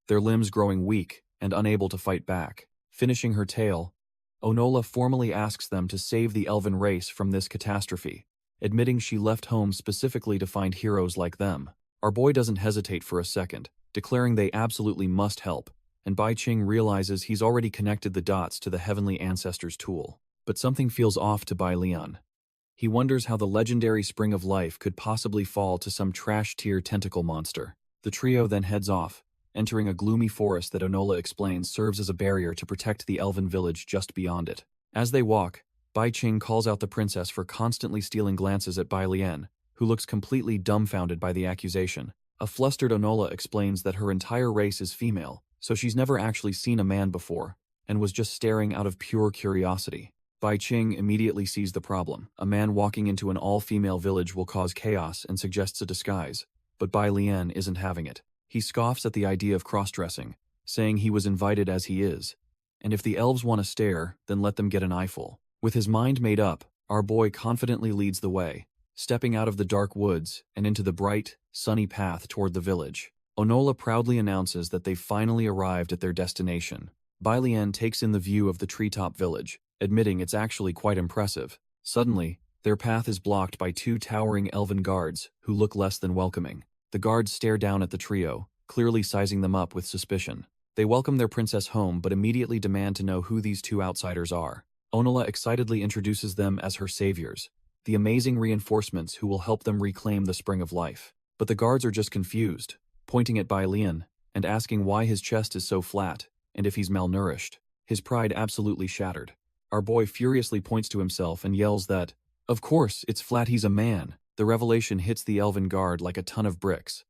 their limbs growing weak and unable to fight back. Finishing her tale, Onola formally asks them to save the elven race from this catastrophe, admitting she left home specifically to find heroes like them. Our boy doesn't hesitate for a second, declaring they absolutely must help, and Bai Qing realizes he's already connected the dots to the heavenly ancestor's tool. But something feels off to Bai Lian. He wonders how the legendary spring of life could possibly fall to some trash-tier tentacle monster. The trio then heads off, entering a gloomy forest that Onola explains serves as a barrier to protect the elven village just beyond it. As they walk, Bai Qing calls out the princess for constantly stealing glances at Bai Lian, who looks completely dumbfounded by the accusation. A flustered Onola explains that her entire race is female, so she's never actually seen a man before, and was just staring out of pure curiosity. Bai Qing immediately sees the problem. A man walking into an all-female village will cause chaos and suggests a disguise, but Bai Lian isn't having it. He scoffs at the idea of cross-dressing, saying he was invited as he is, and if the elves want to stare, then let them get an eyeful. With his mind made up, our boy confidently leads the way, stepping out of the dark woods and into the bright, sunny path toward the village. Onola proudly announces that they've finally arrived at their destination. Bai Lian takes in the view of the treetop village, admitting it's actually quite impressive. Suddenly, their path is blocked by two towering elven guards who look less than welcoming. The guards stare down at the trio, clearly sizing them up with suspicion. They welcome their princess home but immediately demand to know who these two outsiders are. Onola excitedly introduces them as her saviors, the amazing reinforcements who will help them reclaim the spring of life. But the guards are just confused, pointing at Bai Lian and asking why his chest is so flat and if he's malnourished. His pride absolutely shattered. Our boy furiously points to himself and yells that, "Of course, it's flat, he's a man." The revelation hits the elven guard like a ton of bricks,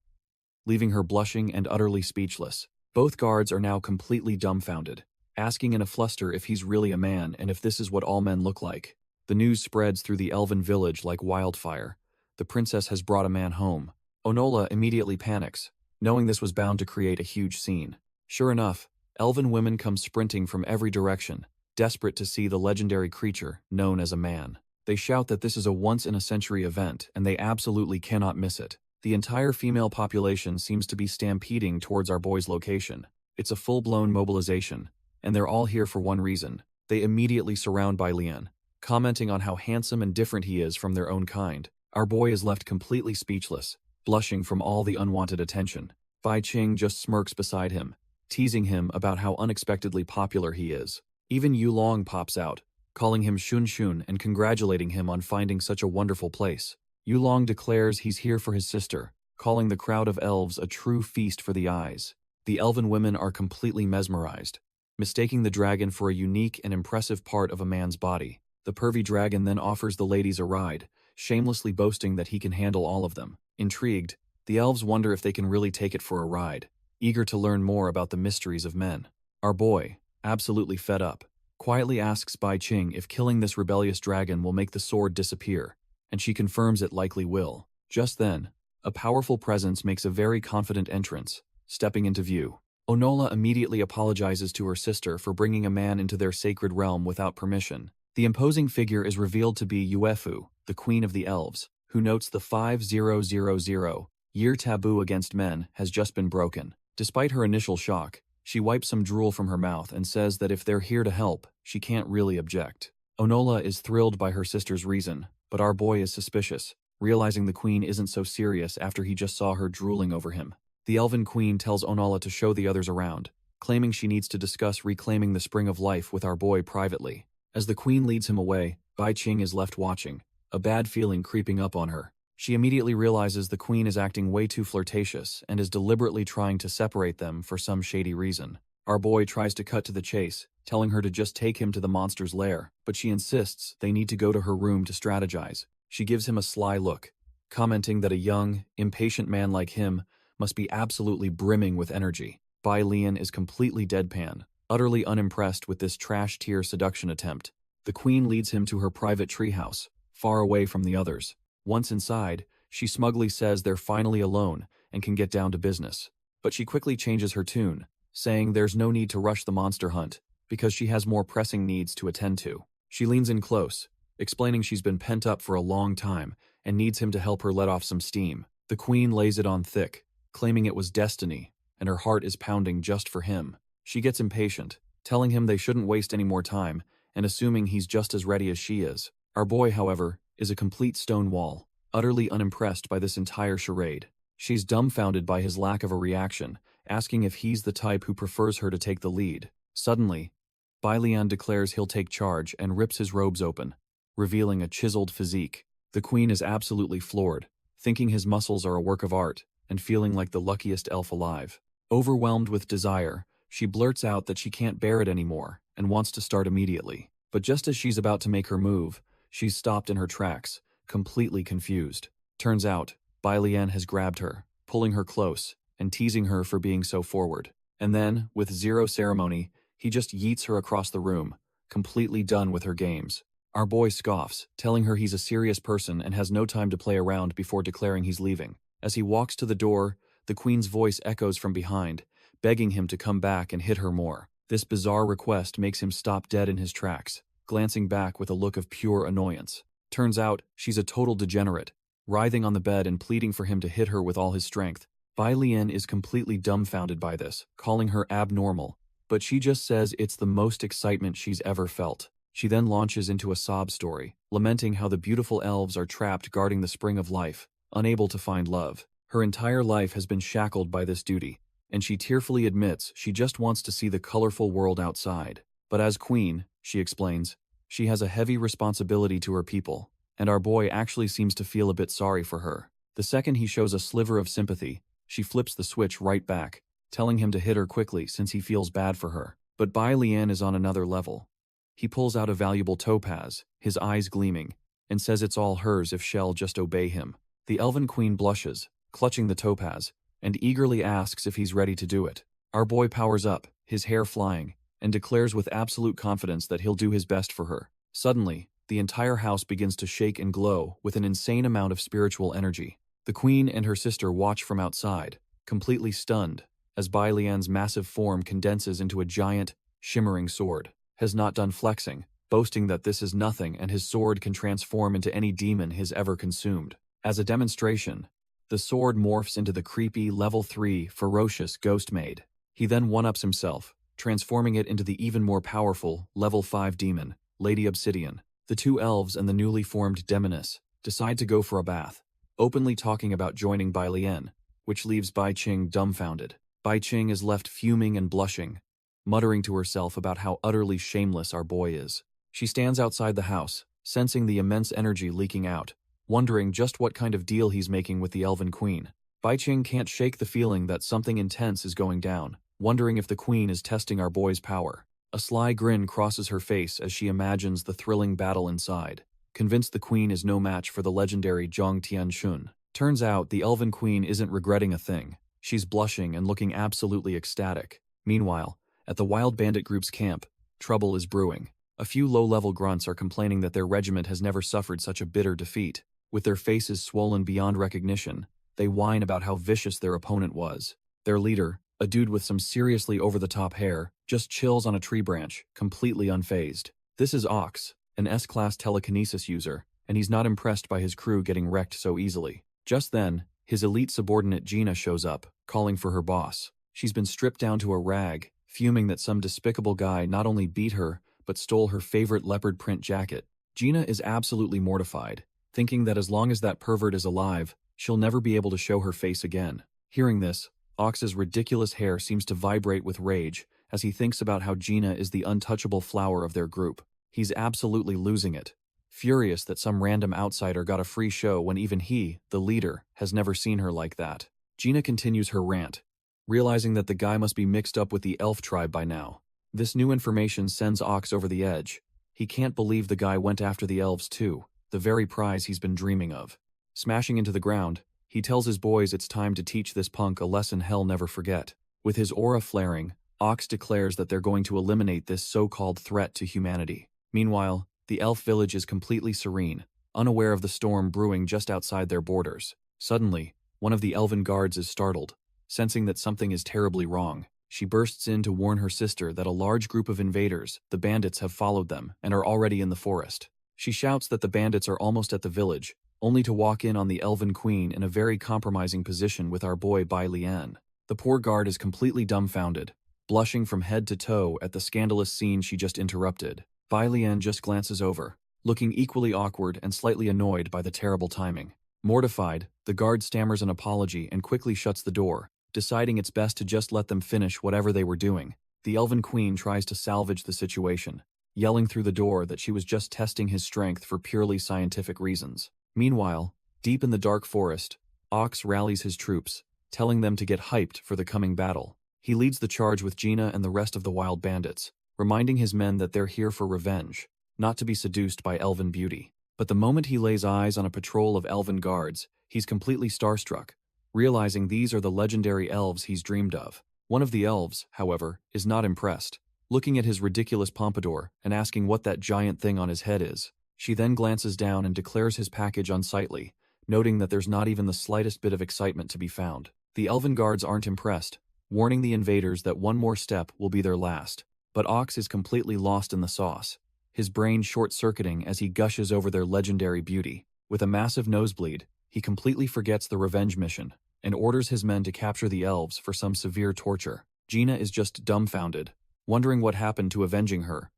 leaving her blushing and utterly speechless. Both guards are now completely dumbfounded, asking in a fluster if he's really a man and if this is what all men look like. The news spreads through the elven village like wildfire. The princess has brought a man home. Onola immediately panics, knowing this was bound to create a huge scene. Sure enough, elven women come sprinting from every direction, desperate to see the legendary creature known as a man. They shout that this is a once-in-a-century event and they absolutely cannot miss it. The entire female population seems to be stampeding towards our boy's location. It's a full-blown mobilization, and they're all here for one reason. They immediately surround Bai Lian, commenting on how handsome and different he is from their own kind. Our boy is left completely speechless, blushing from all the unwanted attention. Bai Qing just smirks beside him, teasing him about how unexpectedly popular he is. Even Yulong pops out, calling him Shun Shun and congratulating him on finding such a wonderful place. Yulong declares he's here for his sister, calling the crowd of elves a true feast for the eyes. The elven women are completely mesmerized, mistaking the dragon for a unique and impressive part of a man's body. The pervy dragon then offers the ladies a ride, shamelessly boasting that he can handle all of them. Intrigued, the elves wonder if they can really take it for a ride, eager to learn more about the mysteries of men. Our boy, absolutely fed up, quietly asks Bai Qing if killing this rebellious dragon will make the sword disappear, and she confirms it likely will. Just then, a powerful presence makes a very confident entrance, stepping into view. Onola immediately apologizes to her sister for bringing a man into their sacred realm without permission. The imposing figure is revealed to be Yuefu, the queen of the elves, who notes the 5000-year taboo against men has just been broken. Despite her initial shock, she wipes some drool from her mouth and says that if they're here to help, she can't really object. Onola is thrilled by her sister's reason, but our boy is suspicious, realizing the queen isn't so serious after he just saw her drooling over him. The elven queen tells Onola to show the others around, claiming she needs to discuss reclaiming the spring of life with our boy privately. As the queen leads him away, Bai Qing is left watching, a bad feeling creeping up on her. She immediately realizes the queen is acting way too flirtatious and is deliberately trying to separate them for some shady reason. Our boy tries to cut to the chase, telling her to just take him to the monster's lair, but she insists they need to go to her room to strategize. She gives him a sly look, commenting that a young, impatient man like him must be absolutely brimming with energy. Bai Lian is completely deadpan, utterly unimpressed with this trash-tier seduction attempt. The queen leads him to her private treehouse, far away from the others. Once inside, she smugly says they're finally alone and can get down to business. But she quickly changes her tune, saying there's no need to rush the monster hunt, because she has more pressing needs to attend to. She leans in close, explaining she's been pent up for a long time and needs him to help her let off some steam. The queen lays it on thick, claiming it was destiny, and her heart is pounding just for him. She gets impatient, telling him they shouldn't waste any more time, and assuming he's just as ready as she is. Our boy, however, is a complete stone wall, utterly unimpressed by this entire charade. She's dumbfounded by his lack of a reaction, asking if he's the type who prefers her to take the lead. Suddenly, Bai Lian declares he'll take charge and rips his robes open, revealing a chiseled physique. The queen is absolutely floored, thinking his muscles are a work of art, and feeling like the luckiest elf alive. Overwhelmed with desire, she blurts out that she can't bear it anymore and wants to start immediately. But just as she's about to make her move, she's stopped in her tracks, completely confused. Turns out, Bai Lian has grabbed her, pulling her close, and teasing her for being so forward. And then, with zero ceremony, he just yeets her across the room, completely done with her games. Our boy scoffs, telling her he's a serious person and has no time to play around before declaring he's leaving. As he walks to the door, the queen's voice echoes from behind, begging him to come back and hit her more. This bizarre request makes him stop dead in his tracks, glancing back with a look of pure annoyance. Turns out, she's a total degenerate, writhing on the bed and pleading for him to hit her with all his strength. Bai Lian is completely dumbfounded by this, calling her abnormal, but she just says it's the most excitement she's ever felt. She then launches into a sob story, lamenting how the beautiful elves are trapped guarding the spring of life, unable to find love. Her entire life has been shackled by this duty, and she tearfully admits she just wants to see the colorful world outside. But as queen, she explains, she has a heavy responsibility to her people, and our boy actually seems to feel a bit sorry for her. The second he shows a sliver of sympathy, she flips the switch right back, telling him to hit her quickly since he feels bad for her. But Bai Lian is on another level. He pulls out a valuable topaz, his eyes gleaming, and says it's all hers if she'll just obey him. The elven queen blushes, clutching the topaz, and eagerly asks if he's ready to do it. Our boy powers up, his hair flying, and declares with absolute confidence that he'll do his best for her. Suddenly, the entire house begins to shake and glow with an insane amount of spiritual energy. The queen and her sister watch from outside, completely stunned, as Bai Lian's massive form condenses into a giant, shimmering sword. Has not done flexing, boasting that this is nothing and his sword can transform into any demon he's ever consumed. As a demonstration, the sword morphs into the creepy level 3 ferocious ghost maid. He then one-ups himself, transforming it into the even more powerful level 5 demon, Lady Obsidian. The two elves and the newly formed demoness decide to go for a bath, openly talking about joining Bai Lian, which leaves Bai Qing dumbfounded. Bai Qing is left fuming and blushing, muttering to herself about how utterly shameless our boy is. She stands outside the house, sensing the immense energy leaking out, wondering just what kind of deal he's making with the elven queen. Bai Qing can't shake the feeling that something intense is going down, wondering if the queen is testing our boy's power. A sly grin crosses her face as she imagines the thrilling battle inside, convinced the queen is no match for the legendary Zhang Tianxun. Turns out the elven queen isn't regretting a thing. She's blushing and looking absolutely ecstatic. Meanwhile, at the wild bandit group's camp, trouble is brewing. A few low-level grunts are complaining that their regiment has never suffered such a bitter defeat. With their faces swollen beyond recognition, they whine about how vicious their opponent was. Their leader, a dude with some seriously over-the-top hair, just chills on a tree branch, completely unfazed. This is Ox, an S-class telekinesis user, and he's not impressed by his crew getting wrecked so easily. Just then, his elite subordinate Gina shows up, calling for her boss. She's been stripped down to a rag, fuming that some despicable guy not only beat her, but stole her favorite leopard print jacket. Gina is absolutely mortified, thinking that as long as that pervert is alive, she'll never be able to show her face again. Hearing this, Ox's ridiculous hair seems to vibrate with rage as he thinks about how Gina is the untouchable flower of their group. He's absolutely losing it, furious that some random outsider got a free show when even he, the leader, has never seen her like that. Gina continues her rant, realizing that the guy must be mixed up with the elf tribe by now. This new information sends Ox over the edge. He can't believe the guy went after the elves too, the very prize he's been dreaming of. Smashing into the ground, he tells his boys it's time to teach this punk a lesson hell never forget. With his aura flaring, Ox declares that they're going to eliminate this so-called threat to humanity. Meanwhile, the elf village is completely serene, unaware of the storm brewing just outside their borders. Suddenly, one of the elven guards is startled. Sensing that something is terribly wrong, she bursts in to warn her sister that a large group of invaders, the bandits, have followed them and are already in the forest. She shouts that the bandits are almost at the village, only to walk in on the elven queen in a very compromising position with our boy Bai Lian. The poor guard is completely dumbfounded, blushing from head to toe at the scandalous scene she just interrupted. Bai Lian just glances over, looking equally awkward and slightly annoyed by the terrible timing. Mortified, the guard stammers an apology and quickly shuts the door, deciding it's best to just let them finish whatever they were doing. The elven queen tries to salvage the situation, yelling through the door that she was just testing his strength for purely scientific reasons. Meanwhile, deep in the dark forest, Ox rallies his troops, telling them to get hyped for the coming battle. He leads the charge with Gina and the rest of the wild bandits, reminding his men that they're here for revenge, not to be seduced by elven beauty. But the moment he lays eyes on a patrol of elven guards, he's completely starstruck, realizing these are the legendary elves he's dreamed of. One of the elves, however, is not impressed, looking at his ridiculous pompadour and asking what that giant thing on his head is. She then glances down and declares his package unsightly, noting that there's not even the slightest bit of excitement to be found. The elven guards aren't impressed, warning the invaders that one more step will be their last. But Ox is completely lost in the sauce, his brain short-circuiting as he gushes over their legendary beauty. With a massive nosebleed, he completely forgets the revenge mission and orders his men to capture the elves for some severe torture. Gina is just dumbfounded, wondering what happened to avenging her.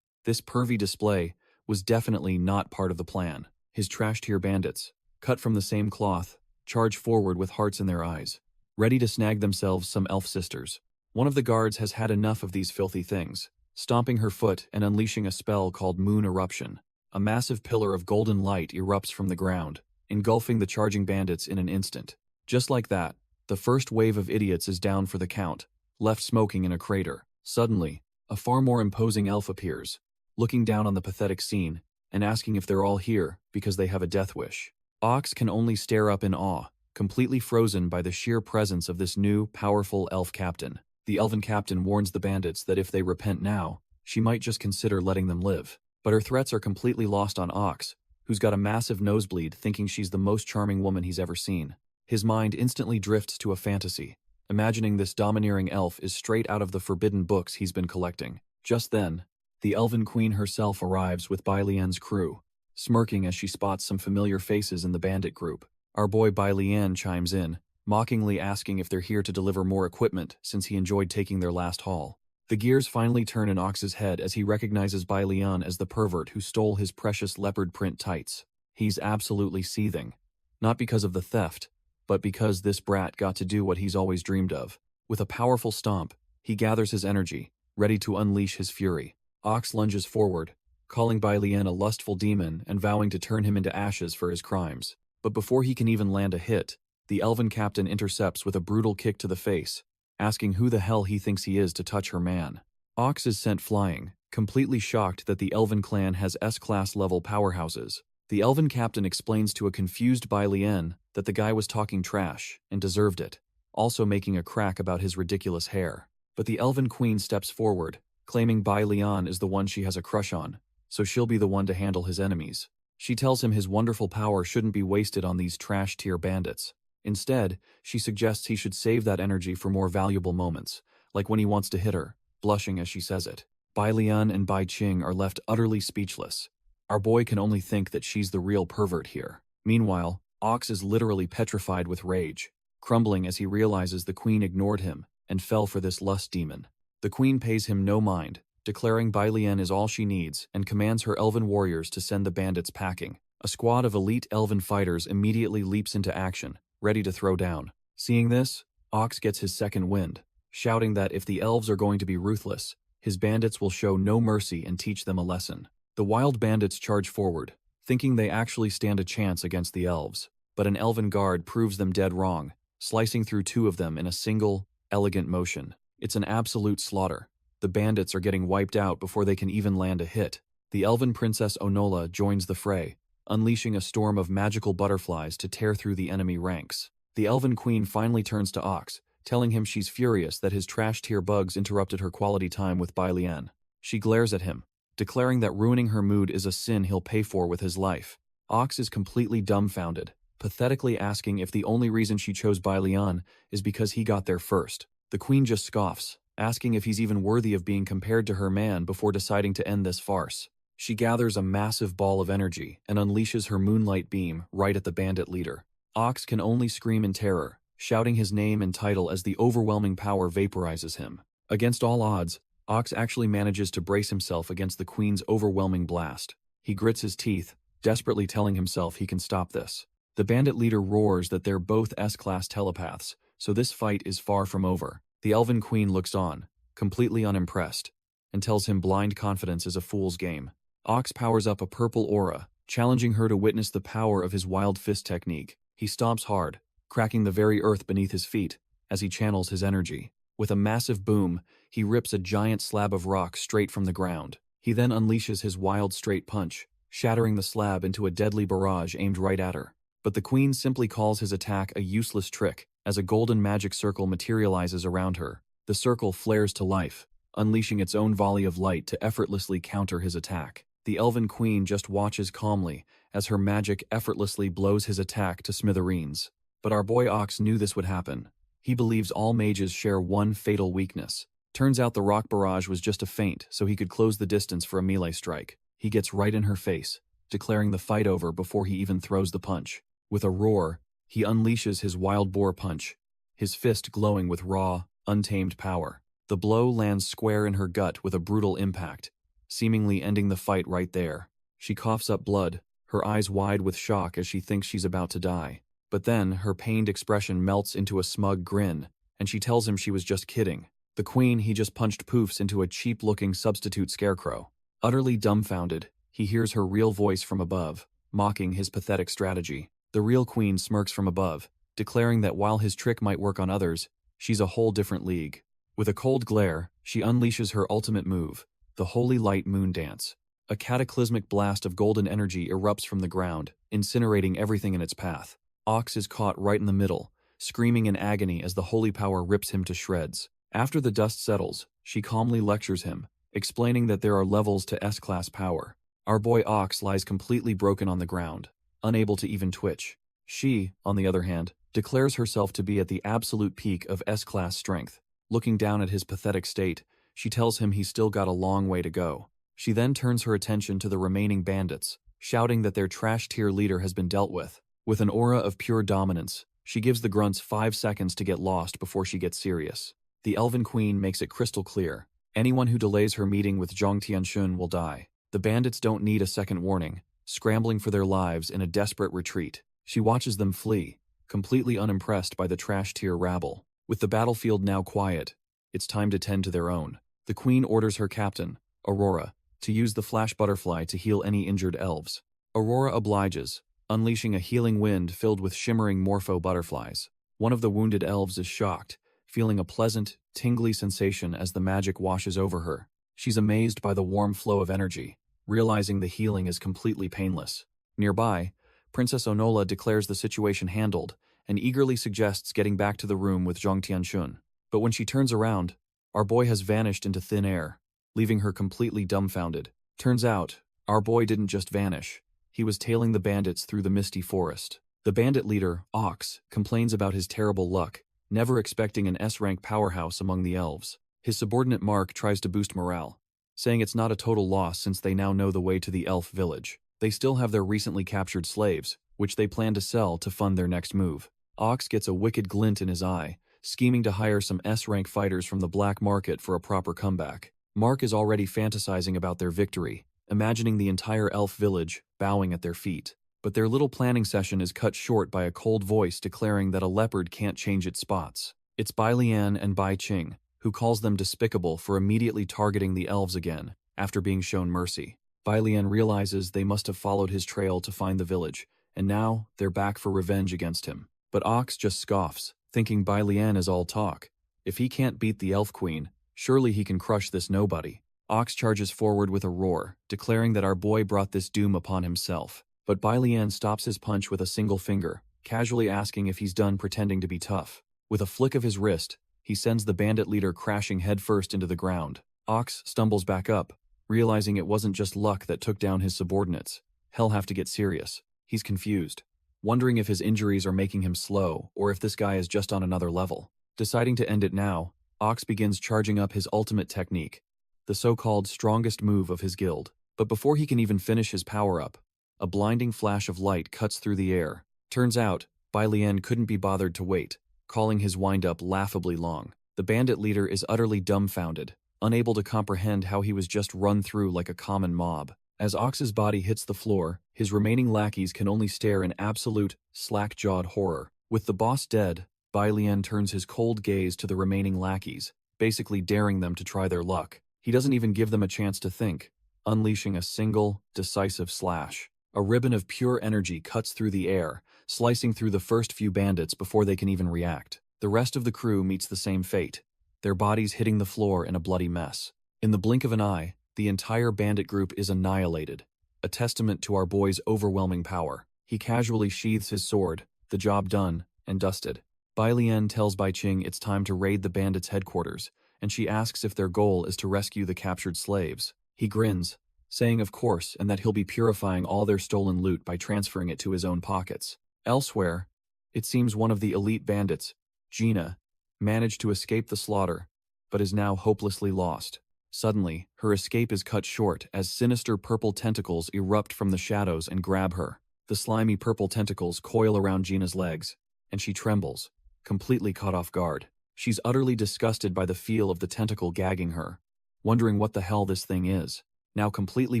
This pervy display was definitely not part of the plan. His trash-tier bandits, cut from the same cloth, charge forward with hearts in their eyes, ready to snag themselves some elf sisters. One of the guards has had enough of these filthy things, stomping her foot and unleashing a spell called Moon Eruption. A massive pillar of golden light erupts from the ground, engulfing the charging bandits in an instant. Just like that, the first wave of idiots is down for the count, left smoking in a crater. Suddenly, a far more imposing elf appears, looking down on the pathetic scene and asking if they're all here because they have a death wish. Ox can only stare up in awe, completely frozen by the sheer presence of this new, powerful elf captain. The elven captain warns the bandits that if they repent now, she might just consider letting them live. But her threats are completely lost on Ox, who's got a massive nosebleed thinking she's the most charming woman he's ever seen. His mind instantly drifts to a fantasy, imagining this domineering elf is straight out of the forbidden books he's been collecting. Just then, the elven queen herself arrives with Bai Lian's crew, smirking as she spots some familiar faces in the bandit group. Our boy Bai Lian chimes in, mockingly asking if they're here to deliver more equipment since he enjoyed taking their last haul. The gears finally turn in Ox's head as he recognizes Bai Lian as the pervert who stole his precious leopard print tights. He's absolutely seething, not because of the theft, but because this brat got to do what he's always dreamed of. With a powerful stomp, he gathers his energy, ready to unleash his fury. Ox lunges forward, calling Bai Lian a lustful demon and vowing to turn him into ashes for his crimes. But before he can even land a hit, the elven captain intercepts with a brutal kick to the face, asking who the hell he thinks he is to touch her man. Ox is sent flying, completely shocked that the elven clan has S-class level powerhouses. The elven captain explains to a confused Bai Lian that the guy was talking trash and deserved it, also making a crack about his ridiculous hair. But the elven queen steps forward, claiming Bai Lian is the one she has a crush on, so she'll be the one to handle his enemies. She tells him his wonderful power shouldn't be wasted on these trash-tier bandits. Instead, she suggests he should save that energy for more valuable moments, like when he wants to hit her, blushing as she says it. Bai Lian and Bai Qing are left utterly speechless. Our boy can only think that she's the real pervert here. Meanwhile, Ox is literally petrified with rage, crumbling as he realizes the queen ignored him and fell for this lust demon. The queen pays him no mind, declaring Bai Lian is all she needs and commands her elven warriors to send the bandits packing. A squad of elite elven fighters immediately leaps into action, ready to throw down. Seeing this, Ox gets his second wind, shouting that if the elves are going to be ruthless, his bandits will show no mercy and teach them a lesson. The wild bandits charge forward, thinking they actually stand a chance against the elves, but an elven guard proves them dead wrong, slicing through two of them in a single, elegant motion. It's an absolute slaughter. The bandits are getting wiped out before they can even land a hit. The elven princess Onola joins the fray, unleashing a storm of magical butterflies to tear through the enemy ranks. The elven queen finally turns to Ox, telling him she's furious that his trash-tier bugs interrupted her quality time with Bai Lian. She glares at him, declaring that ruining her mood is a sin he'll pay for with his life. Ox is completely dumbfounded, pathetically asking if the only reason she chose Bai Lian is because he got there first. The queen just scoffs, asking if he's even worthy of being compared to her man before deciding to end this farce. She gathers a massive ball of energy and unleashes her moonlight beam right at the bandit leader. Ox can only scream in terror, shouting his name and title as the overwhelming power vaporizes him. Against all odds, Ox actually manages to brace himself against the queen's overwhelming blast. He grits his teeth, desperately telling himself he can stop this. The bandit leader roars that they're both S-class telepaths, so this fight is far from over. The elven queen looks on, completely unimpressed, and tells him blind confidence is a fool's game. Ox powers up a purple aura, challenging her to witness the power of his wild fist technique. He stomps hard, cracking the very earth beneath his feet as he channels his energy. With a massive boom, he rips a giant slab of rock straight from the ground. He then unleashes his wild straight punch, shattering the slab into a deadly barrage aimed right at her. But the queen simply calls his attack a useless trick as a golden magic circle materializes around her. The circle flares to life, unleashing its own volley of light to effortlessly counter his attack. The elven queen just watches calmly as her magic effortlessly blows his attack to smithereens. But our boy Ox knew this would happen. He believes all mages share one fatal weakness. Turns out the rock barrage was just a feint so he could close the distance for a melee strike. He gets right in her face, declaring the fight over before he even throws the punch. With a roar, he unleashes his wild boar punch, his fist glowing with raw, untamed power. The blow lands square in her gut with a brutal impact, seemingly ending the fight right there. She coughs up blood, her eyes wide with shock as she thinks she's about to die. But then, her pained expression melts into a smug grin, and she tells him she was just kidding. The queen he just punched poofs into a cheap-looking substitute scarecrow. Utterly dumbfounded, he hears her real voice from above, mocking his pathetic strategy. The real queen smirks from above, declaring that while his trick might work on others, she's a whole different league. With a cold glare, she unleashes her ultimate move, the Holy Light Moon Dance. A cataclysmic blast of golden energy erupts from the ground, incinerating everything in its path. Ox is caught right in the middle, screaming in agony as the holy power rips him to shreds. After the dust settles, she calmly lectures him, explaining that there are levels to S-class power. Our boy Ox lies completely broken on the ground, unable to even twitch. She, on the other hand, declares herself to be at the absolute peak of S-class strength. Looking down at his pathetic state, she tells him he's still got a long way to go. She then turns her attention to the remaining bandits, shouting that their trash-tier leader has been dealt with. With an aura of pure dominance, she gives the grunts 5 seconds to get lost before she gets serious. The Elven Queen makes it crystal clear. Anyone who delays her meeting with Zhang Tianxun will die. The bandits don't need a second warning, scrambling for their lives in a desperate retreat. She watches them flee, completely unimpressed by the trash-tier rabble. With the battlefield now quiet, it's time to tend to their own. The Queen orders her captain, Aurora, to use the flash butterfly to heal any injured elves. Aurora obliges, unleashing a healing wind filled with shimmering morpho butterflies. One of the wounded elves is shocked, feeling a pleasant, tingly sensation as the magic washes over her. She's amazed by the warm flow of energy, realizing the healing is completely painless. Nearby, Princess Onola declares the situation handled and eagerly suggests getting back to the room with Zhang Tianxun. But when she turns around, our boy has vanished into thin air, leaving her completely dumbfounded. Turns out, our boy didn't just vanish. He was tailing the bandits through the misty forest. The bandit leader, Ox, complains about his terrible luck, never expecting an S-rank powerhouse among the elves. His subordinate Mark tries to boost morale, saying it's not a total loss since they now know the way to the elf village. They still have their recently captured slaves, which they plan to sell to fund their next move. Ox gets a wicked glint in his eye, scheming to hire some S-rank fighters from the black market for a proper comeback. Mark is already fantasizing about their victory, imagining the entire elf village bowing at their feet. But their little planning session is cut short by a cold voice declaring that a leopard can't change its spots. It's Bai Lian and Bai Qing, who calls them despicable for immediately targeting the elves again, after being shown mercy. Bai Lian realizes they must have followed his trail to find the village, and now they're back for revenge against him. But Ox just scoffs, thinking Bai Lian is all talk. If he can't beat the elf queen, surely he can crush this nobody. Ox charges forward with a roar, declaring that our boy brought this doom upon himself. But Bai Lian stops his punch with a single finger, casually asking if he's done pretending to be tough. With a flick of his wrist, he sends the bandit leader crashing headfirst into the ground. Ox stumbles back up, realizing it wasn't just luck that took down his subordinates. He'll have to get serious. He's confused, wondering if his injuries are making him slow or if this guy is just on another level. Deciding to end it now, Ox begins charging up his ultimate technique, the so-called strongest move of his guild. But before he can even finish his power-up, a blinding flash of light cuts through the air. Turns out, Bai Lian couldn't be bothered to wait, calling his wind-up laughably long. The bandit leader is utterly dumbfounded, unable to comprehend how he was just run through like a common mob. As Ox's body hits the floor, his remaining lackeys can only stare in absolute, slack-jawed horror. With the boss dead, Bai Lian turns his cold gaze to the remaining lackeys, basically daring them to try their luck. He doesn't even give them a chance to think, unleashing a single, decisive slash. A ribbon of pure energy cuts through the air, slicing through the first few bandits before they can even react. The rest of the crew meets the same fate, their bodies hitting the floor in a bloody mess. In the blink of an eye, the entire bandit group is annihilated, a testament to our boy's overwhelming power. He casually sheathes his sword, the job done, and dusted. Bai Lian tells Bai Qing it's time to raid the bandits' headquarters, and she asks if their goal is to rescue the captured slaves. He grins, saying of course, and that he'll be purifying all their stolen loot by transferring it to his own pockets. Elsewhere, it seems one of the elite bandits, Gina, managed to escape the slaughter, but is now hopelessly lost. Suddenly, her escape is cut short as sinister purple tentacles erupt from the shadows and grab her. The slimy purple tentacles coil around Gina's legs, and she trembles, completely caught off guard. She's utterly disgusted by the feel of the tentacle gagging her, wondering what the hell this thing is. Now completely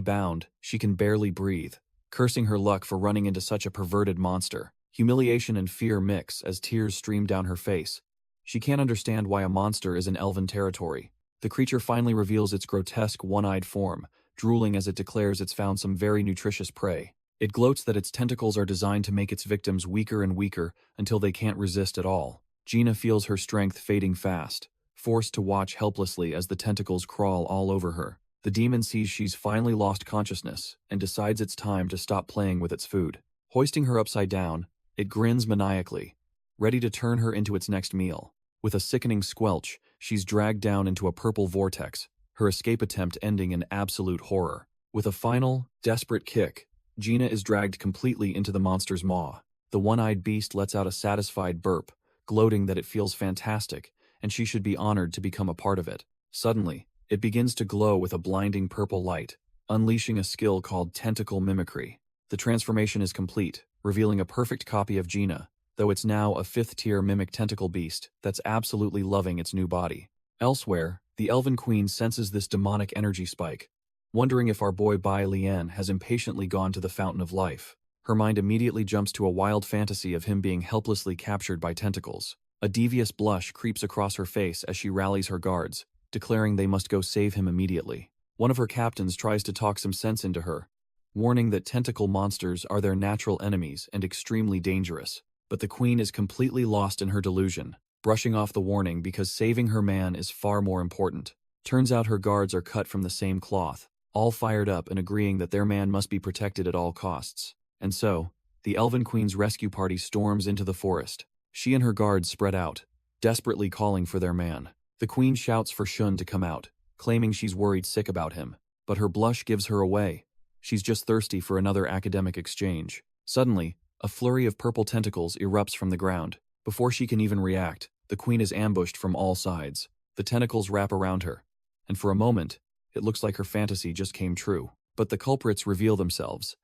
bound, she can barely breathe, cursing her luck for running into such a perverted monster. Humiliation and fear mix as tears stream down her face. She can't understand why a monster is in elven territory. The creature finally reveals its grotesque one-eyed form, drooling as it declares it's found some very nutritious prey. It gloats that its tentacles are designed to make its victims weaker and weaker until they can't resist at all. Gina feels her strength fading fast, forced to watch helplessly as the tentacles crawl all over her. The demon sees she's finally lost consciousness and decides it's time to stop playing with its food. Hoisting her upside down, it grins maniacally, ready to turn her into its next meal. With a sickening squelch, she's dragged down into a purple vortex, her escape attempt ending in absolute horror. With a final, desperate kick, Gina is dragged completely into the monster's maw. The one-eyed beast lets out a satisfied burp, gloating that it feels fantastic, and she should be honored to become a part of it. Suddenly, it begins to glow with a blinding purple light, unleashing a skill called tentacle mimicry. The transformation is complete, revealing a perfect copy of Gina, though it's now a 5th-tier mimic tentacle beast that's absolutely loving its new body. Elsewhere, the Elven Queen senses this demonic energy spike, wondering if our boy Bai Lian has impatiently gone to the Fountain of Life. Her mind immediately jumps to a wild fantasy of him being helplessly captured by tentacles. A devious blush creeps across her face as she rallies her guards, declaring they must go save him immediately. One of her captains tries to talk some sense into her, warning that tentacle monsters are their natural enemies and extremely dangerous. But the queen is completely lost in her delusion, brushing off the warning because saving her man is far more important. Turns out her guards are cut from the same cloth, all fired up and agreeing that their man must be protected at all costs. And so, the Elven Queen's rescue party storms into the forest. She and her guards spread out, desperately calling for their man. The queen shouts for Shun to come out, claiming she's worried sick about him, but her blush gives her away. She's just thirsty for another academic exchange. Suddenly, a flurry of purple tentacles erupts from the ground. Before she can even react, the queen is ambushed from all sides. The tentacles wrap around her, and for a moment, it looks like her fantasy just came true. But the culprits reveal themselves,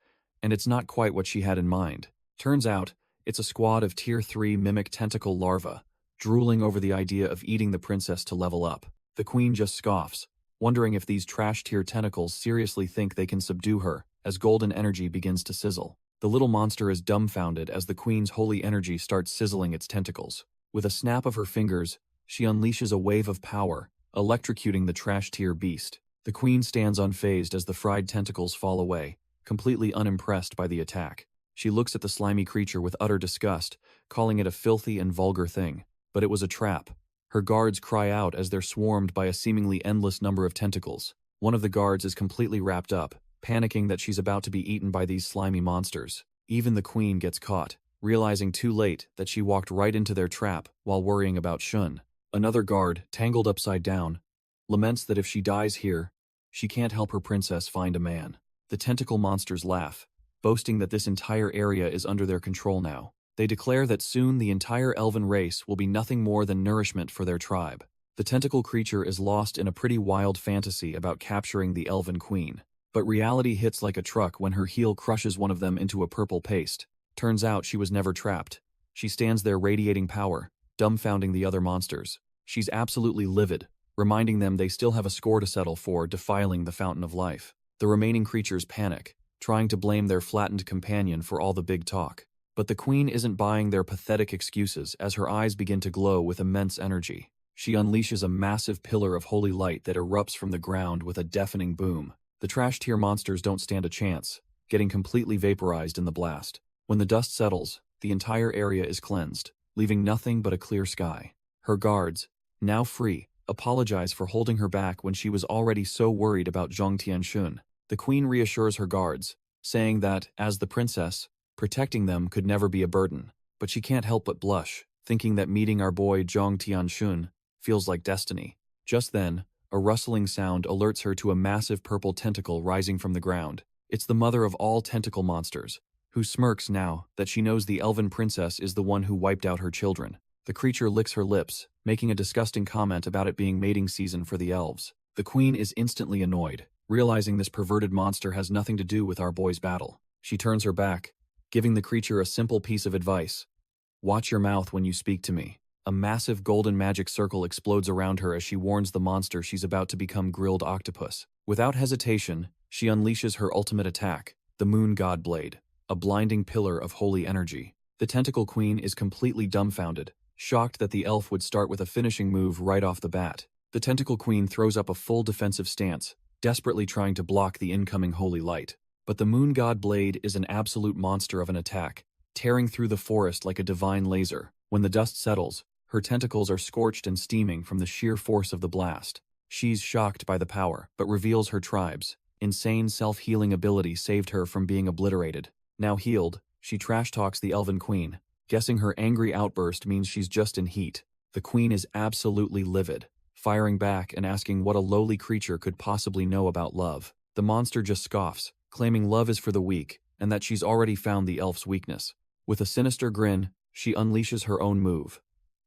and it's not quite what she had in mind. Turns out, it's a squad of Tier 3 mimic tentacle larvae, drooling over the idea of eating the princess to level up. The queen just scoffs, wondering if these trash-tier tentacles seriously think they can subdue her, as golden energy begins to sizzle. The little monster is dumbfounded as the queen's holy energy starts sizzling its tentacles. With a snap of her fingers, she unleashes a wave of power, electrocuting the trash-tier beast. The queen stands unfazed as the fried tentacles fall away, completely unimpressed by the attack. She looks at the slimy creature with utter disgust, calling it a filthy and vulgar thing. But it was a trap. Her guards cry out as they're swarmed by a seemingly endless number of tentacles. One of the guards is completely wrapped up, panicking that she's about to be eaten by these slimy monsters. Even the queen gets caught, realizing too late that she walked right into their trap while worrying about Shun. Another guard, tangled upside down, laments that if she dies here, she can't help her princess find a man. The tentacle monsters laugh, boasting that this entire area is under their control now. They declare that soon the entire elven race will be nothing more than nourishment for their tribe. The tentacle creature is lost in a pretty wild fantasy about capturing the elven queen. But reality hits like a truck when her heel crushes one of them into a purple paste. Turns out she was never trapped. She stands there radiating power, dumbfounding the other monsters. She's absolutely livid, reminding them they still have a score to settle for defiling the fountain of life. The remaining creatures panic, trying to blame their flattened companion for all the big talk. But the queen isn't buying their pathetic excuses as her eyes begin to glow with immense energy. She unleashes a massive pillar of holy light that erupts from the ground with a deafening boom. The trash-tier monsters don't stand a chance, getting completely vaporized in the blast. When the dust settles, the entire area is cleansed, leaving nothing but a clear sky. Her guards, now free, apologize for holding her back when she was already so worried about Zhang Tianxun. The queen reassures her guards, saying that, as the princess, protecting them could never be a burden. But she can't help but blush, thinking that meeting our boy Zhang Tianxun feels like destiny. Just then, a rustling sound alerts her to a massive purple tentacle rising from the ground. It's the mother of all tentacle monsters, who smirks now that she knows the elven princess is the one who wiped out her children. The creature licks her lips, making a disgusting comment about it being mating season for the elves. The queen is instantly annoyed, realizing this perverted monster has nothing to do with our boy's battle. She turns her back, giving the creature a simple piece of advice. Watch your mouth when you speak to me. A massive golden magic circle explodes around her as she warns the monster she's about to become grilled octopus. Without hesitation, she unleashes her ultimate attack, the Moon God Blade, a blinding pillar of holy energy. The tentacle queen is completely dumbfounded, shocked that the elf would start with a finishing move right off the bat. The tentacle queen throws up a full defensive stance, desperately trying to block the incoming holy light. But the Moon God Blade is an absolute monster of an attack, tearing through the forest like a divine laser. When the dust settles, her tentacles are scorched and steaming from the sheer force of the blast. She's shocked by the power, but reveals her tribe's insane self-healing ability saved her from being obliterated. Now healed, she trash-talks the elven queen, guessing her angry outburst means she's just in heat. The queen is absolutely livid, firing back and asking what a lowly creature could possibly know about love. The monster just scoffs, claiming love is for the weak, and that she's already found the elf's weakness. With a sinister grin, she unleashes her own move,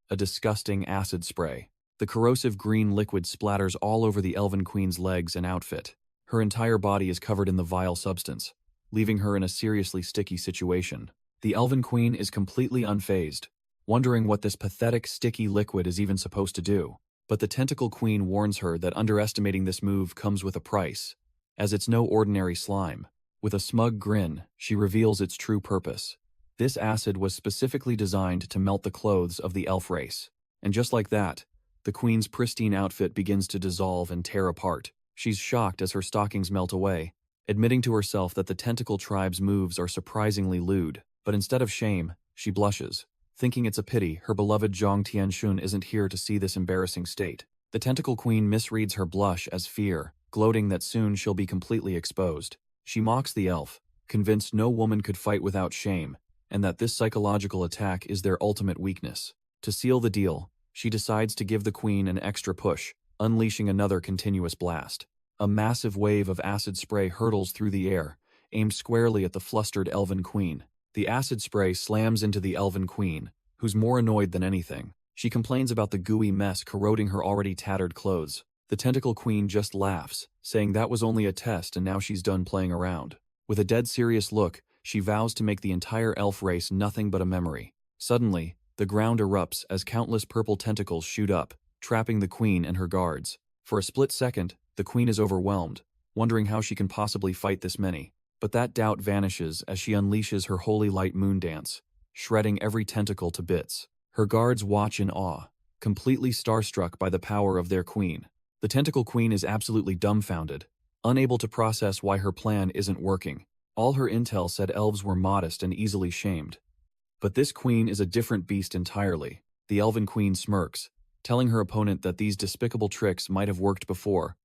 a disgusting acid spray. The corrosive green liquid splatters all over the elven queen's legs and outfit. Her entire body is covered in the vile substance, leaving her in a seriously sticky situation. The elven queen is completely unfazed, wondering what this pathetic sticky liquid is even supposed to do. But the tentacle queen warns her that underestimating this move comes with a price, as it's no ordinary slime. With a smug grin, she reveals its true purpose. This acid was specifically designed to melt the clothes of the elf race. And just like that, the queen's pristine outfit begins to dissolve and tear apart. She's shocked as her stockings melt away, admitting to herself that the tentacle tribe's moves are surprisingly lewd. But instead of shame, she blushes, thinking it's a pity her beloved Zhang Tianxun isn't here to see this embarrassing state. The tentacle queen misreads her blush as fear, gloating that soon she'll be completely exposed. She mocks the elf, convinced no woman could fight without shame, and that this psychological attack is their ultimate weakness. To seal the deal, she decides to give the queen an extra push, unleashing another continuous blast. A massive wave of acid spray hurtles through the air, aimed squarely at the flustered elven queen. The acid spray slams into the elven queen, who's more annoyed than anything. She complains about the gooey mess corroding her already tattered clothes. The tentacle queen just laughs, saying that was only a test and now she's done playing around. With a dead serious look, she vows to make the entire elf race nothing but a memory. Suddenly, the ground erupts as countless purple tentacles shoot up, trapping the queen and her guards. For a split second, The queen is overwhelmed, wondering how she can possibly fight this many. But that doubt vanishes as she unleashes her holy light moon dance, shredding every tentacle to bits. Her guards watch in awe, completely starstruck by the power of their queen. The tentacle queen is absolutely dumbfounded, unable to process why her plan isn't working. All her intel said elves were modest and easily shamed. But this queen is a different beast entirely. The elven queen smirks, telling her opponent that these despicable tricks might have worked before,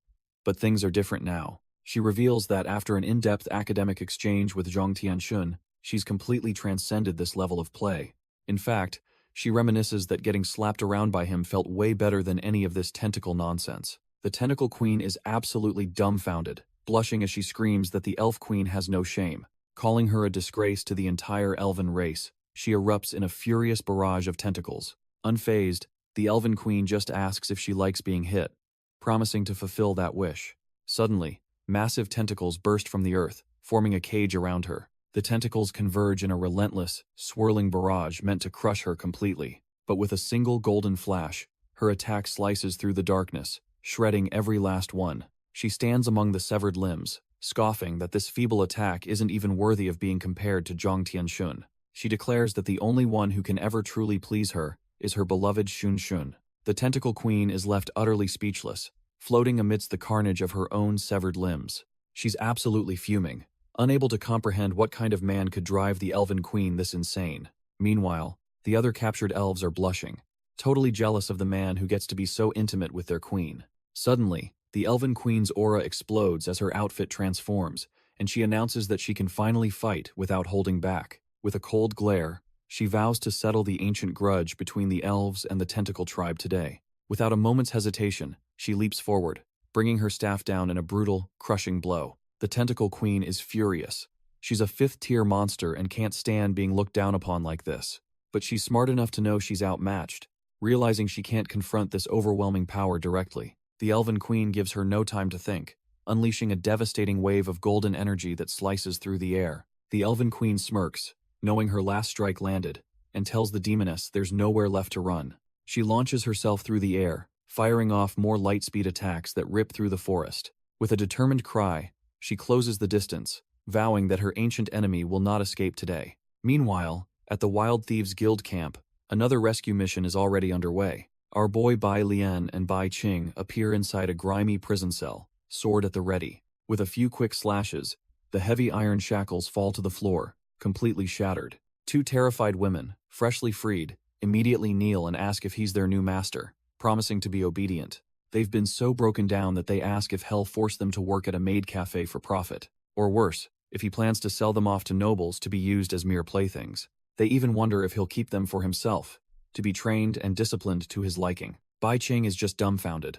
but things are different now. She reveals that after an in-depth academic exchange with Zhang Tianxun, she's completely transcended this level of play. In fact, she reminisces that getting slapped around by him felt way better than any of this tentacle nonsense. The tentacle queen is absolutely dumbfounded, blushing as she screams that the elf queen has no shame. Calling her a disgrace to the entire elven race, she erupts in a furious barrage of tentacles. Unfazed, the elven queen just asks if she likes being hit, promising to fulfill that wish. Suddenly, massive tentacles burst from the earth, forming a cage around her. The tentacles converge in a relentless, swirling barrage meant to crush her completely. But with a single golden flash, her attack slices through the darkness, shredding every last one. She stands among the severed limbs, scoffing that this feeble attack isn't even worthy of being compared to Zhang Tianxun. She declares that the only one who can ever truly please her is her beloved Shun Shun. The tentacle queen is left utterly speechless, floating amidst the carnage of her own severed limbs. She's absolutely fuming, unable to comprehend what kind of man could drive the elven queen this insane. Meanwhile, the other captured elves are blushing, totally jealous of the man who gets to be so intimate with their queen. Suddenly, the elven queen's aura explodes as her outfit transforms, and she announces that she can finally fight without holding back. With a cold glare, she vows to settle the ancient grudge between the elves and the tentacle tribe today. Without a moment's hesitation, she leaps forward, bringing her staff down in a brutal, crushing blow. The tentacle queen is furious. She's a fifth-tier monster and can't stand being looked down upon like this. But she's smart enough to know she's outmatched, realizing she can't confront this overwhelming power directly. The elven queen gives her no time to think, unleashing a devastating wave of golden energy that slices through the air. The elven queen smirks, knowing her last strike landed, and tells the demoness there's nowhere left to run. She launches herself through the air, firing off more lightspeed attacks that rip through the forest. With a determined cry, she closes the distance, vowing that her ancient enemy will not escape today. Meanwhile, at the Wild Thieves Guild camp, another rescue mission is already underway. Our boy Bai Lian and Bai Qing appear inside a grimy prison cell, sword at the ready. With a few quick slashes, the heavy iron shackles fall to the floor, completely shattered. Two terrified women, freshly freed, immediately kneel and ask if he's their new master, promising to be obedient. They've been so broken down that they ask if Hell forced them to work at a maid cafe for profit. Or worse, if he plans to sell them off to nobles to be used as mere playthings. They even wonder if he'll keep them for himself, to be trained and disciplined to his liking. Bai Qing is just dumbfounded,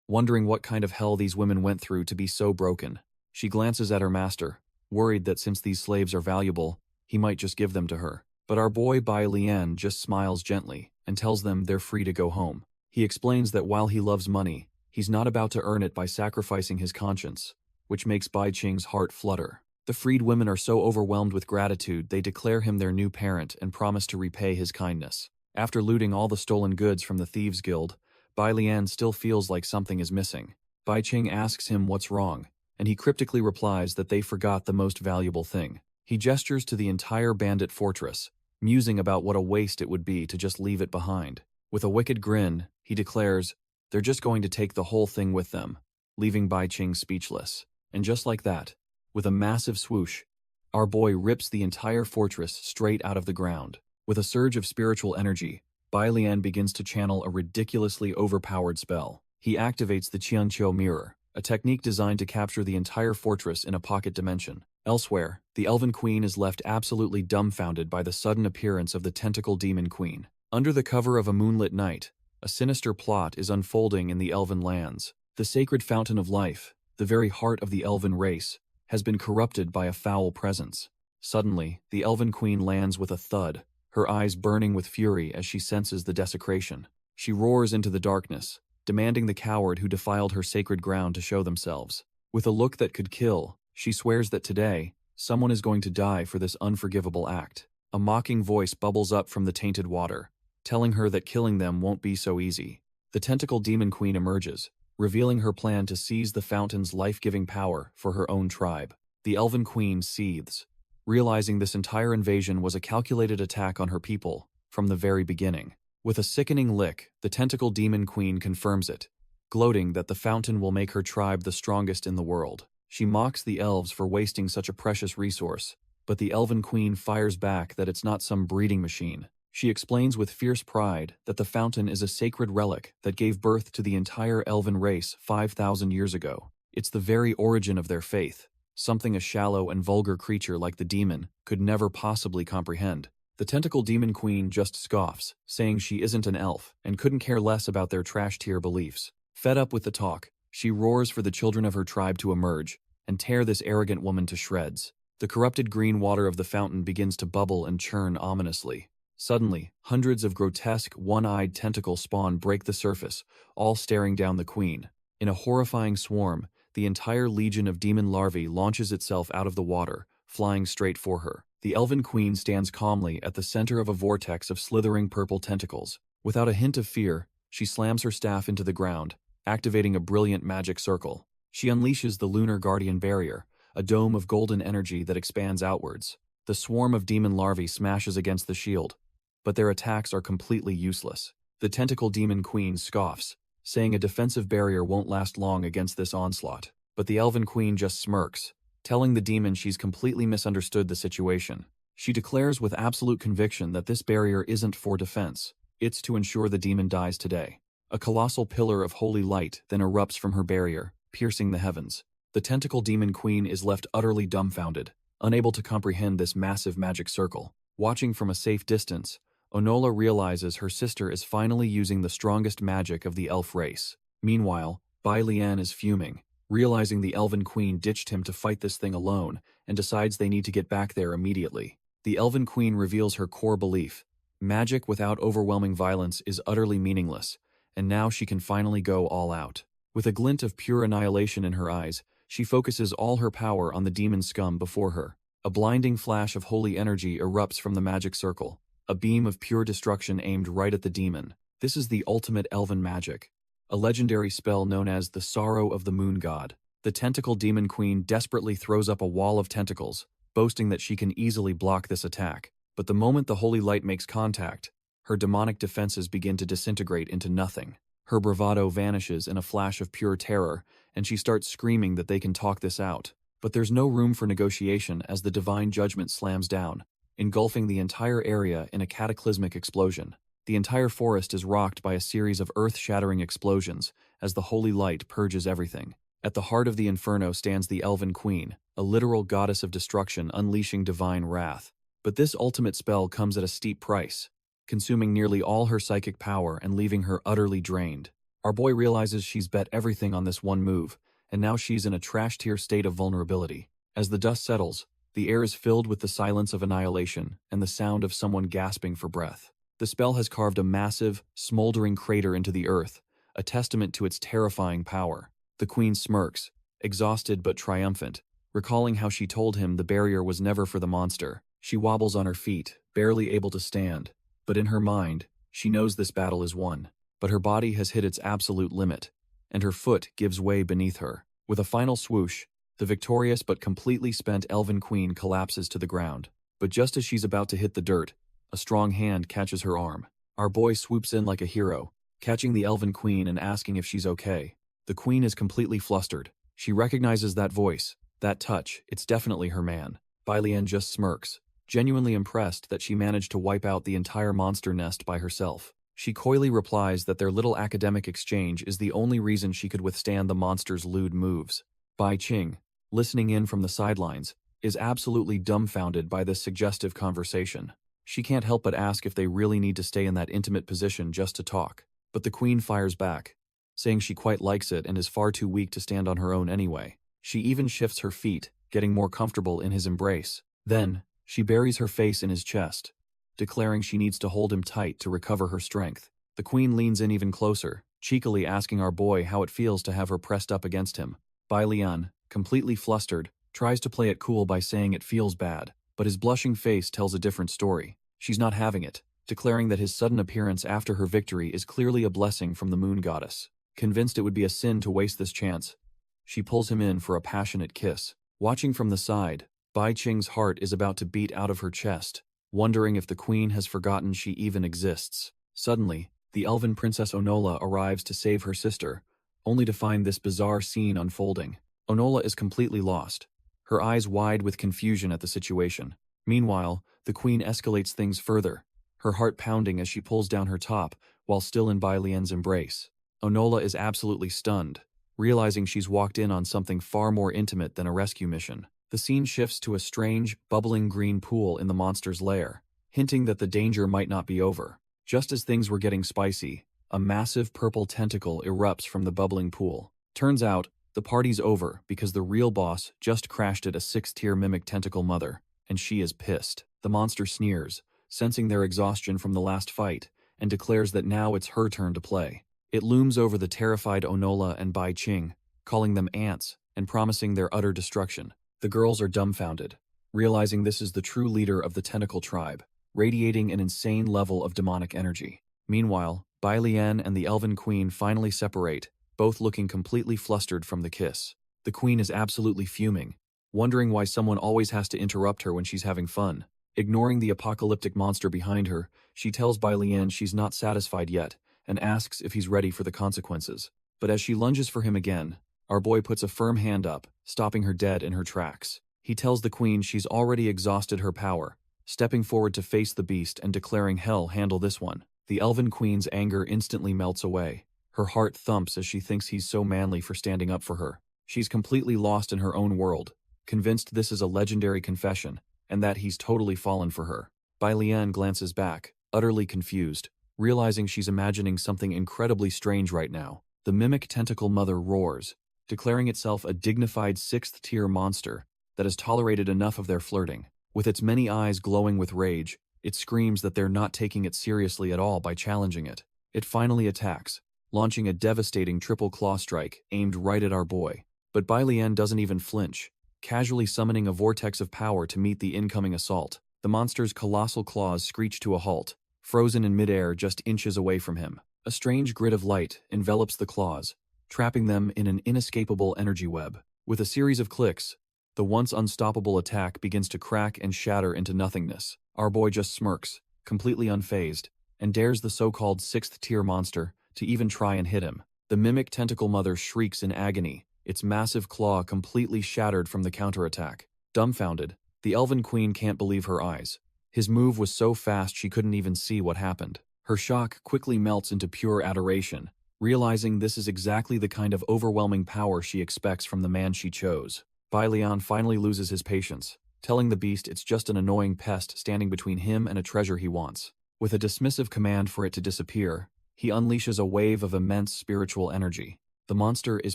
wondering what kind of hell these women went through to be so broken. She glances at her master, worried that since these slaves are valuable, he might just give them to her. But our boy Bai Lian just smiles gently and tells them they're free to go home. He explains that while he loves money, he's not about to earn it by sacrificing his conscience, which makes Bai Qing's heart flutter. The freed women are so overwhelmed with gratitude they declare him their new parent and promise to repay his kindness. After looting all the stolen goods from the Thieves Guild, Bai Lian still feels like something is missing. Bai Qing asks him what's wrong, and he cryptically replies that they forgot the most valuable thing. He gestures to the entire bandit fortress, musing about what a waste it would be to just leave it behind. With a wicked grin, he declares they're just going to take the whole thing with them, leaving Bai Qing speechless. And just like that, with a massive swoosh, our boy rips the entire fortress straight out of the ground. With a surge of spiritual energy, Bai Lian begins to channel a ridiculously overpowered spell. He activates the Qianqiu Mirror, a technique designed to capture the entire fortress in a pocket dimension. Elsewhere, the Elven Queen is left absolutely dumbfounded by the sudden appearance of the Tentacle Demon Queen. Under the cover of a moonlit night, a sinister plot is unfolding in the Elven lands. The sacred fountain of life, the very heart of the Elven race, has been corrupted by a foul presence. Suddenly, the Elven Queen lands with a thud, her eyes burning with fury as she senses the desecration. She roars into the darkness, demanding the coward who defiled her sacred ground to show themselves. With a look that could kill, she swears that today, someone is going to die for this unforgivable act. A mocking voice bubbles up from the tainted water, telling her that killing them won't be so easy. The Tentacle Demon Queen emerges, revealing her plan to seize the fountain's life-giving power for her own tribe. The Elven Queen seethes, realizing this entire invasion was a calculated attack on her people from the very beginning. With a sickening lick, the Tentacle Demon Queen confirms it, gloating that the fountain will make her tribe the strongest in the world. She mocks the elves for wasting such a precious resource, but the Elven Queen fires back that it's not some breeding machine. She explains with fierce pride that the fountain is a sacred relic that gave birth to the entire elven race 5,000 years ago. It's the very origin of their faith, something a shallow and vulgar creature like the demon could never possibly comprehend. The Tentacle Demon Queen just scoffs, saying she isn't an elf and couldn't care less about their trash-tier beliefs. Fed up with the talk, she roars for the children of her tribe to emerge and tear this arrogant woman to shreds. The corrupted green water of the fountain begins to bubble and churn ominously. Suddenly, hundreds of grotesque, one-eyed tentacle spawn break the surface, all staring down the queen. In a horrifying swarm, the entire legion of demon larvae launches itself out of the water, flying straight for her. The Elven Queen stands calmly at the center of a vortex of slithering purple tentacles. Without a hint of fear, she slams her staff into the ground, activating a brilliant magic circle. She unleashes the Lunar Guardian Barrier, a dome of golden energy that expands outwards. The swarm of demon larvae smashes against the shield, but their attacks are completely useless. The Tentacle Demon Queen scoffs, saying a defensive barrier won't last long against this onslaught. But the Elven Queen just smirks, telling the demon she's completely misunderstood the situation. She declares with absolute conviction that this barrier isn't for defense, it's to ensure the demon dies today. A colossal pillar of holy light then erupts from her barrier, piercing the heavens. The Tentacle Demon Queen is left utterly dumbfounded, unable to comprehend this massive magic circle. Watching from a safe distance, Onola realizes her sister is finally using the strongest magic of the elf race. Meanwhile, Bai Lian is fuming, realizing the Elven Queen ditched him to fight this thing alone, and decides they need to get back there immediately. The Elven Queen reveals her core belief: magic without overwhelming violence is utterly meaningless, and now she can finally go all out. With a glint of pure annihilation in her eyes, she focuses all her power on the demon scum before her. A blinding flash of holy energy erupts from the magic circle, a beam of pure destruction aimed right at the demon. This is the ultimate elven magic, a legendary spell known as the Sorrow of the Moon God. The Tentacle Demon Queen desperately throws up a wall of tentacles, boasting that she can easily block this attack. But the moment the holy light makes contact, her demonic defenses begin to disintegrate into nothing. Her bravado vanishes in a flash of pure terror, and she starts screaming that they can talk this out. But there's no room for negotiation as the divine judgment slams down, engulfing the entire area in a cataclysmic explosion. The entire forest is rocked by a series of earth-shattering explosions as the holy light purges everything. At the heart of the inferno stands the Elven Queen, a literal goddess of destruction unleashing divine wrath. But this ultimate spell comes at a steep price, consuming nearly all her psychic power and leaving her utterly drained. Our boy realizes she's bet everything on this one move, and now she's in a trash-tier state of vulnerability. As the dust settles, the air is filled with the silence of annihilation and the sound of someone gasping for breath. The spell has carved a massive, smoldering crater into the earth, a testament to its terrifying power. The queen smirks, exhausted but triumphant, recalling how she told him the barrier was never for the monster. She wobbles on her feet, barely able to stand. But in her mind, she knows this battle is won. But her body has hit its absolute limit, and her foot gives way beneath her. With a final swoosh, the victorious but completely spent Elven Queen collapses to the ground. But just as she's about to hit the dirt, a strong hand catches her arm. Our boy swoops in like a hero, catching the Elven Queen and asking if she's okay. The queen is completely flustered. She recognizes that voice, that touch. It's definitely her man. Bai Lian just smirks, genuinely impressed that she managed to wipe out the entire monster nest by herself. She coyly replies that their little academic exchange is the only reason she could withstand the monster's lewd moves. Bai Qing, listening in from the sidelines, is absolutely dumbfounded by this suggestive conversation. She can't help but ask if they really need to stay in that intimate position just to talk. But the queen fires back, saying she quite likes it and is far too weak to stand on her own anyway. She even shifts her feet, getting more comfortable in his embrace. Then, she buries her face in his chest, declaring she needs to hold him tight to recover her strength. The queen leans in even closer, cheekily asking our boy how it feels to have her pressed up against him. Bai Lian, completely flustered, tries to play it cool by saying it feels bad, but his blushing face tells a different story. She's not having it, declaring that his sudden appearance after her victory is clearly a blessing from the moon goddess. Convinced it would be a sin to waste this chance, she pulls him in for a passionate kiss. Watching from the side, Bai Qing's heart is about to beat out of her chest, wondering if the queen has forgotten she even exists. Suddenly, the elven princess Onola arrives to save her sister, only to find this bizarre scene unfolding. Onola is completely lost, her eyes wide with confusion at the situation. Meanwhile, the queen escalates things further, her heart pounding as she pulls down her top while still in Bai Lian's embrace. Onola is absolutely stunned, realizing she's walked in on something far more intimate than a rescue mission. The scene shifts to a strange, bubbling green pool in the monster's lair, hinting that the danger might not be over. Just as things were getting spicy, a massive purple tentacle erupts from the bubbling pool. Turns out, the party's over because the real boss just crashed at a 6th-tier mimic tentacle mother, and she is pissed. The monster sneers, sensing their exhaustion from the last fight, and declares that now it's her turn to play. It looms over the terrified Onola and Bai Qing, calling them ants and promising their utter destruction. The girls are dumbfounded, realizing this is the true leader of the tentacle tribe, radiating an insane level of demonic energy. Meanwhile, Bai Lian and the elven queen finally separate, both looking completely flustered from the kiss. The queen is absolutely fuming, wondering why someone always has to interrupt her when she's having fun. Ignoring the apocalyptic monster behind her, she tells Bai Lian she's not satisfied yet and asks if he's ready for the consequences. But as she lunges for him again, our boy puts a firm hand up, stopping her dead in her tracks. He tells the queen she's already exhausted her power, stepping forward to face the beast and declaring hell handle this one. The elven queen's anger instantly melts away. Her heart thumps as she thinks he's so manly for standing up for her. She's completely lost in her own world, convinced this is a legendary confession, and that he's totally fallen for her. Bai Lian glances back, utterly confused, realizing she's imagining something incredibly strange right now. The mimic tentacle mother roars, declaring itself a dignified 6th-tier monster that has tolerated enough of their flirting. With its many eyes glowing with rage, it screams that they're not taking it seriously at all by challenging it. It finally attacks, launching a devastating triple claw strike aimed right at our boy. But Bai Lian doesn't even flinch, casually summoning a vortex of power to meet the incoming assault. The monster's colossal claws screech to a halt, frozen in midair just inches away from him. A strange grid of light envelops the claws, trapping them in an inescapable energy web. With a series of clicks, the once unstoppable attack begins to crack and shatter into nothingness. Our boy just smirks, completely unfazed, and dares the so-called 6th-tier monster to even try and hit him. The mimic tentacle mother shrieks in agony, its massive claw completely shattered from the counterattack. Dumbfounded, the elven queen can't believe her eyes. His move was so fast she couldn't even see what happened. Her shock quickly melts into pure adoration, realizing this is exactly the kind of overwhelming power she expects from the man she chose. Bai Lian finally loses his patience, telling the beast it's just an annoying pest standing between him and a treasure he wants. With a dismissive command for it to disappear, he unleashes a wave of immense spiritual energy. The monster is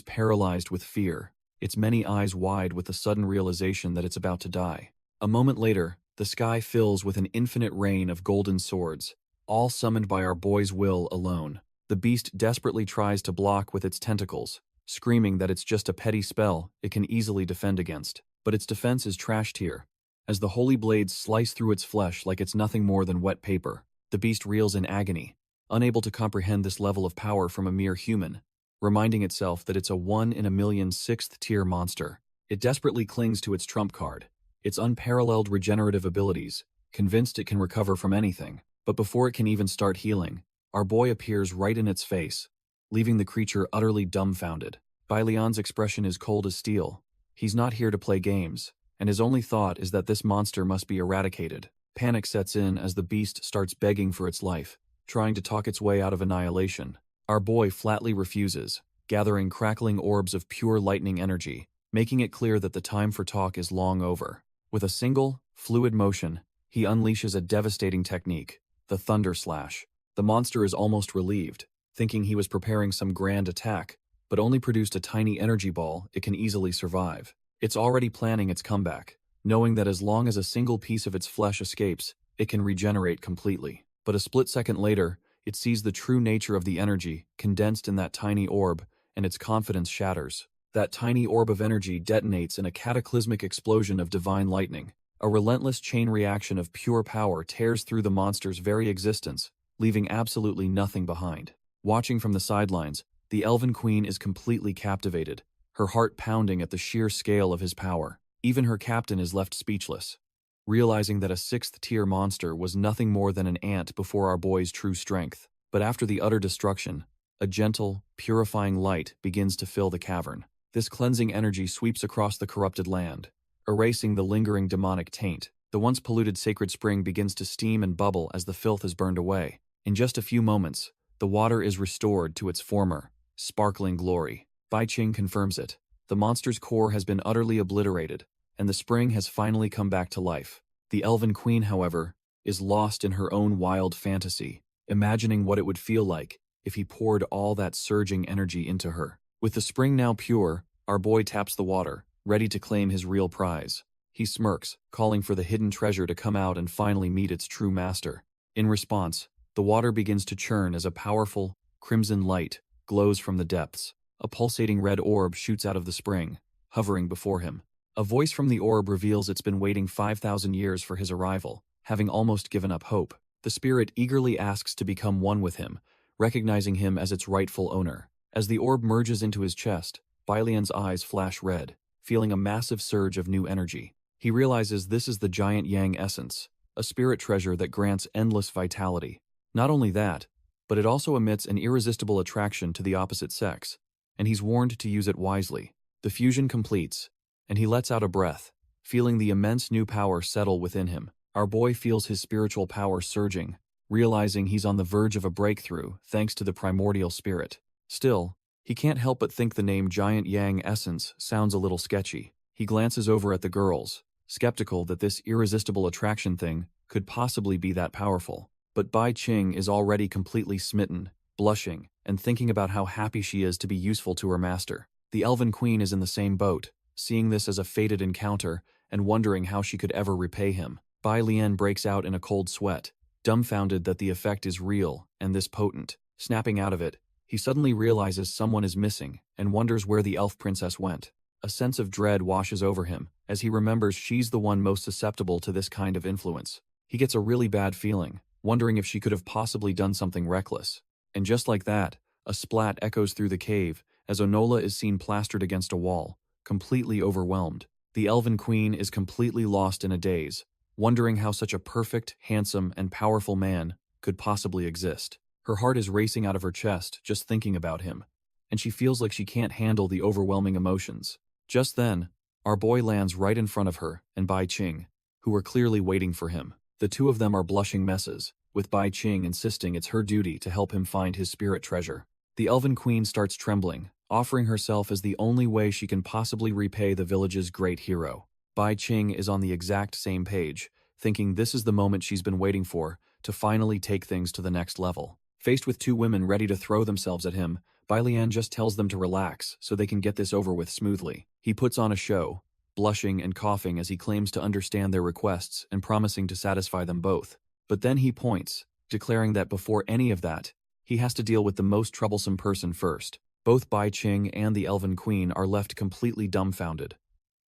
paralyzed with fear, its many eyes wide with the sudden realization that it's about to die. A moment later, the sky fills with an infinite rain of golden swords, all summoned by our boy's will alone. The beast desperately tries to block with its tentacles, screaming that it's just a petty spell it can easily defend against. But its defense is trashed here, as the holy blades slice through its flesh like it's nothing more than wet paper. The beast reels in agony, unable to comprehend this level of power from a mere human, reminding itself that it's a 1-in-a-million 6th-tier monster. It desperately clings to its trump card, its unparalleled regenerative abilities, convinced it can recover from anything. But before it can even start healing, our boy appears right in its face, leaving the creature utterly dumbfounded. Bai Lian's expression is cold as steel. He's not here to play games, and his only thought is that this monster must be eradicated. Panic sets in as the beast starts begging for its life, trying to talk its way out of annihilation. Our boy flatly refuses, gathering crackling orbs of pure lightning energy, making it clear that the time for talk is long over. With a single, fluid motion, he unleashes a devastating technique, the Thunder Slash. The monster is almost relieved, thinking he was preparing some grand attack, but only produced a tiny energy ball it can easily survive. It's already planning its comeback, knowing that as long as a single piece of its flesh escapes, it can regenerate completely. But a split second later, it sees the true nature of the energy condensed in that tiny orb, and its confidence shatters. That tiny orb of energy detonates in a cataclysmic explosion of divine lightning. A relentless chain reaction of pure power tears through the monster's very existence, leaving absolutely nothing behind. Watching from the sidelines, The elven queen is completely captivated, her heart pounding at the sheer scale of his power. Even her captain is left speechless, realizing that a 6th-tier monster was nothing more than an ant before our boy's true strength. But after the utter destruction, a gentle, purifying light begins to fill the cavern. This cleansing energy sweeps across the corrupted land, erasing the lingering demonic taint. The once polluted sacred spring begins to steam and bubble as the filth is burned away. In just a few moments, the water is restored to its former, sparkling glory. Bai Qing confirms it. The monster's core has been utterly obliterated, and the spring has finally come back to life. The elven queen, however, is lost in her own wild fantasy, imagining what it would feel like if he poured all that surging energy into her. With the spring now pure, our boy taps the water, ready to claim his real prize. He smirks, calling for the hidden treasure to come out and finally meet its true master. In response, the water begins to churn as a powerful, crimson light glows from the depths. A pulsating red orb shoots out of the spring, hovering before him. A voice from the orb reveals it's been waiting 5,000 years for his arrival, having almost given up hope. The spirit eagerly asks to become one with him, recognizing him as its rightful owner. As the orb merges into his chest, Bai Lian's eyes flash red, feeling a massive surge of new energy. He realizes this is the giant yang essence, a spirit treasure that grants endless vitality. Not only that, but it also emits an irresistible attraction to the opposite sex, and he's warned to use it wisely. The fusion completes, and he lets out a breath, feeling the immense new power settle within him. Our boy feels his spiritual power surging, realizing he's on the verge of a breakthrough thanks to the primordial spirit. Still, he can't help but think the name Giant Yang Essence sounds a little sketchy. He glances over at the girls, skeptical that this irresistible attraction thing could possibly be that powerful. But Bai Qing is already completely smitten, blushing, and thinking about how happy she is to be useful to her master. The elven queen is in the same boat, seeing this as a fated encounter and wondering how she could ever repay him. Bai Lian breaks out in a cold sweat, dumbfounded that the effect is real and this potent. Snapping out of it, he suddenly realizes someone is missing and wonders where the elf princess went. A sense of dread washes over him as he remembers she's the one most susceptible to this kind of influence. He gets a really bad feeling, wondering if she could have possibly done something reckless. And just like that, a splat echoes through the cave as Onola is seen plastered against a wall, completely overwhelmed. The elven queen is completely lost in a daze, wondering how such a perfect, handsome, and powerful man could possibly exist. Her heart is racing out of her chest just thinking about him, and she feels like she can't handle the overwhelming emotions. Just then, our boy lands right in front of her and Bai Qing, who are clearly waiting for him. The two of them are blushing messes, with Bai Qing insisting it's her duty to help him find his spirit treasure. The elven queen starts trembling, offering herself as the only way she can possibly repay the village's great hero. Bai Qing is on the exact same page, thinking this is the moment she's been waiting for to finally take things to the next level. Faced with two women ready to throw themselves at him, Bai Lian just tells them to relax so they can get this over with smoothly. He puts on a show, blushing and coughing as he claims to understand their requests and promising to satisfy them both. But then he points, declaring that before any of that, he has to deal with the most troublesome person first. Both Bai Qing and the elven queen are left completely dumbfounded,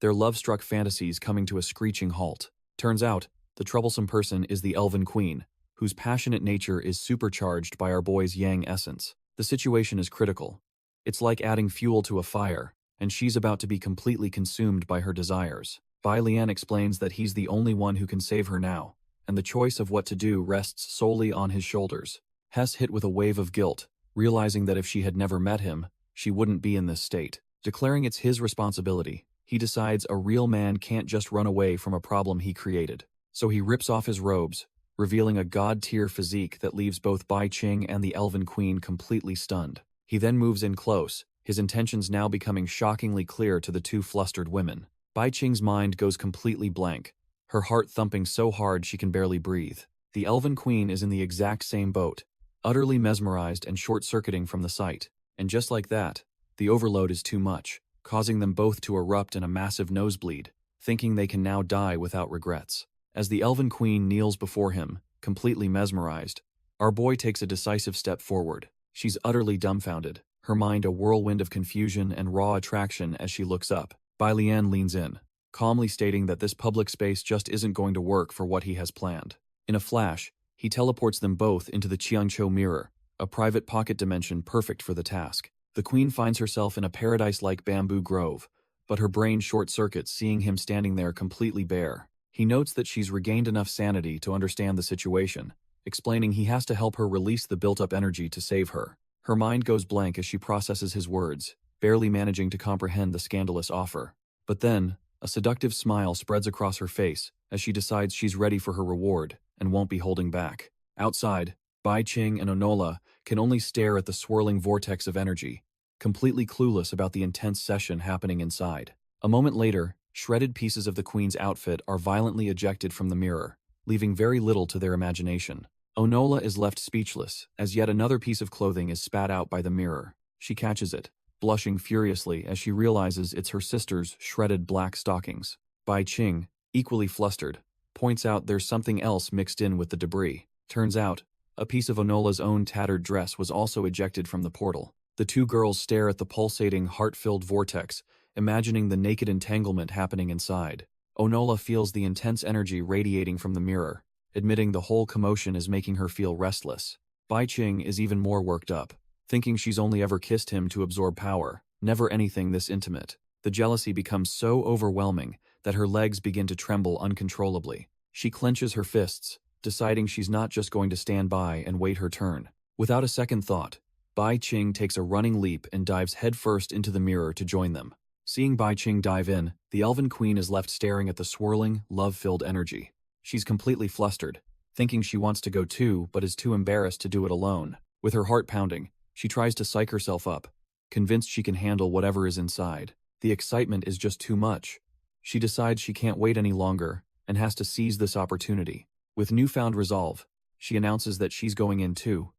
their love-struck fantasies coming to a screeching halt. Turns out, the troublesome person is the elven queen, whose passionate nature is supercharged by our boy's yang essence. The situation is critical. It's like adding fuel to a fire, and she's about to be completely consumed by her desires. Bai Lian explains that he's the only one who can save her now, and the choice of what to do rests solely on his shoulders. Hess hit with a wave of guilt, realizing that if she had never met him, she wouldn't be in this state. Declaring it's his responsibility, he decides a real man can't just run away from a problem he created. So he rips off his robes, revealing a god-tier physique that leaves both Bai Qing and the elven queen completely stunned. He then moves in close, his intentions now becoming shockingly clear to the two flustered women. Bai Qing's mind goes completely blank, her heart thumping so hard she can barely breathe. The elven queen is in the exact same boat, utterly mesmerized and short-circuiting from the sight. And just like that, the overload is too much, causing them both to erupt in a massive nosebleed, thinking they can now die without regrets. As the elven queen kneels before him, completely mesmerized, our boy takes a decisive step forward. She's utterly dumbfounded, her mind a whirlwind of confusion and raw attraction as she looks up. Bai Lian leans in, calmly stating that this public space just isn't going to work for what he has planned. In a flash, he teleports them both into the Qiangqiu mirror, a private pocket dimension perfect for the task. The queen finds herself in a paradise-like bamboo grove, but her brain short-circuits seeing him standing there completely bare. He notes that she's regained enough sanity to understand the situation, explaining he has to help her release the built-up energy to save her. Her mind goes blank as she processes his words, barely managing to comprehend the scandalous offer. But then, a seductive smile spreads across her face as she decides she's ready for her reward and won't be holding back. Outside, Bai Qing and Onola can only stare at the swirling vortex of energy, completely clueless about the intense session happening inside. A moment later, shredded pieces of the queen's outfit are violently ejected from the mirror, leaving very little to their imagination. Onola is left speechless as yet another piece of clothing is spat out by the mirror. She catches it, blushing furiously as she realizes it's her sister's shredded black stockings. Bai Qing, equally flustered, points out there's something else mixed in with the debris. Turns out, a piece of Onola's own tattered dress was also ejected from the portal. The two girls stare at the pulsating, heart-filled vortex, imagining the naked entanglement happening inside. Onola feels the intense energy radiating from the mirror, admitting the whole commotion is making her feel restless. Bai Qing is even more worked up, thinking she's only ever kissed him to absorb power, never anything this intimate. The jealousy becomes so overwhelming that her legs begin to tremble uncontrollably. She clenches her fists, deciding she's not just going to stand by and wait her turn. Without a second thought, Bai Qing takes a running leap and dives headfirst into the mirror to join them. Seeing Bai Qing dive in, the elven queen is left staring at the swirling, love-filled energy. She's completely flustered, thinking she wants to go too but is too embarrassed to do it alone. With her heart pounding, she tries to psych herself up, convinced she can handle whatever is inside. The excitement is just too much. She decides she can't wait any longer and has to seize this opportunity. With newfound resolve, she announces that she's going in too,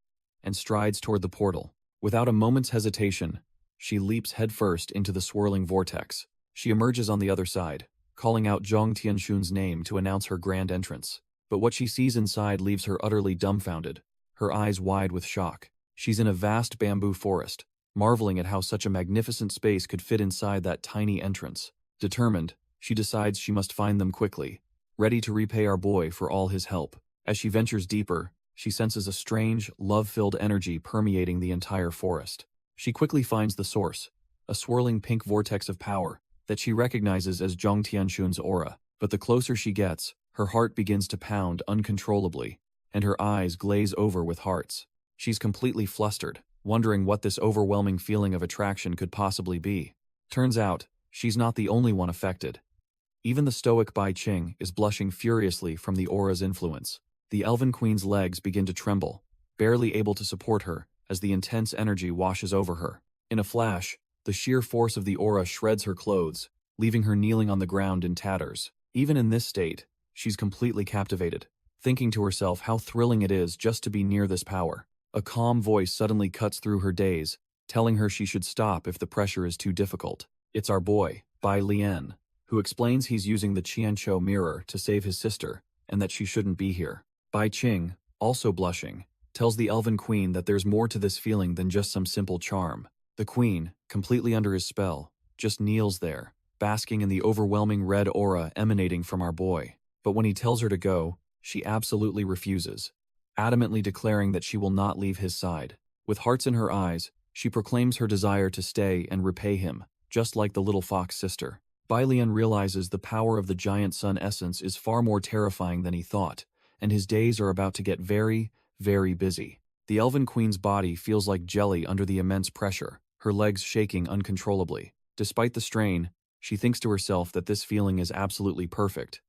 and strides toward the portal. Without a moment's hesitation, she leaps headfirst into the swirling vortex. She emerges on the other side, calling out Zhang Tianxun's name to announce her grand entrance. But what she sees inside leaves her utterly dumbfounded, her eyes wide with shock. She's in a vast bamboo forest, marveling at how such a magnificent space could fit inside that tiny entrance. Determined, she decides she must find them quickly, ready to repay our boy for all his help. As she ventures deeper, she senses a strange, love-filled energy permeating the entire forest. She quickly finds the source, a swirling pink vortex of power that she recognizes as Zhang Tianxun's aura. But the closer she gets, her heart begins to pound uncontrollably, and her eyes glaze over with hearts. She's completely flustered, wondering what this overwhelming feeling of attraction could possibly be. Turns out, she's not the only one affected. Even the stoic Bai Qing is blushing furiously from the aura's influence. The elven queen's legs begin to tremble, barely able to support her as the intense energy washes over her. In a flash, the sheer force of the aura shreds her clothes, leaving her kneeling on the ground in tatters. Even in this state, she's completely captivated, thinking to herself how thrilling it is just to be near this power. A calm voice suddenly cuts through her daze, telling her she should stop if the pressure is too difficult. It's our boy, Bai Lian, who explains he's using the Qianqiu mirror to save his sister and that she shouldn't be here. Bai Qing, also blushing, tells the elven queen that there's more to this feeling than just some simple charm. The queen, completely under his spell, just kneels there, basking in the overwhelming red aura emanating from our boy. But when he tells her to go, she absolutely refuses, adamantly declaring that she will not leave his side. With hearts in her eyes, she proclaims her desire to stay and repay him, just like the little fox sister. Bai Lian realizes the power of the giant sun essence is far more terrifying than he thought, and his days are about to get very, very busy. The elven queen's body feels like jelly under the immense pressure, her legs shaking uncontrollably. Despite the strain, she thinks to herself that this feeling is absolutely perfect.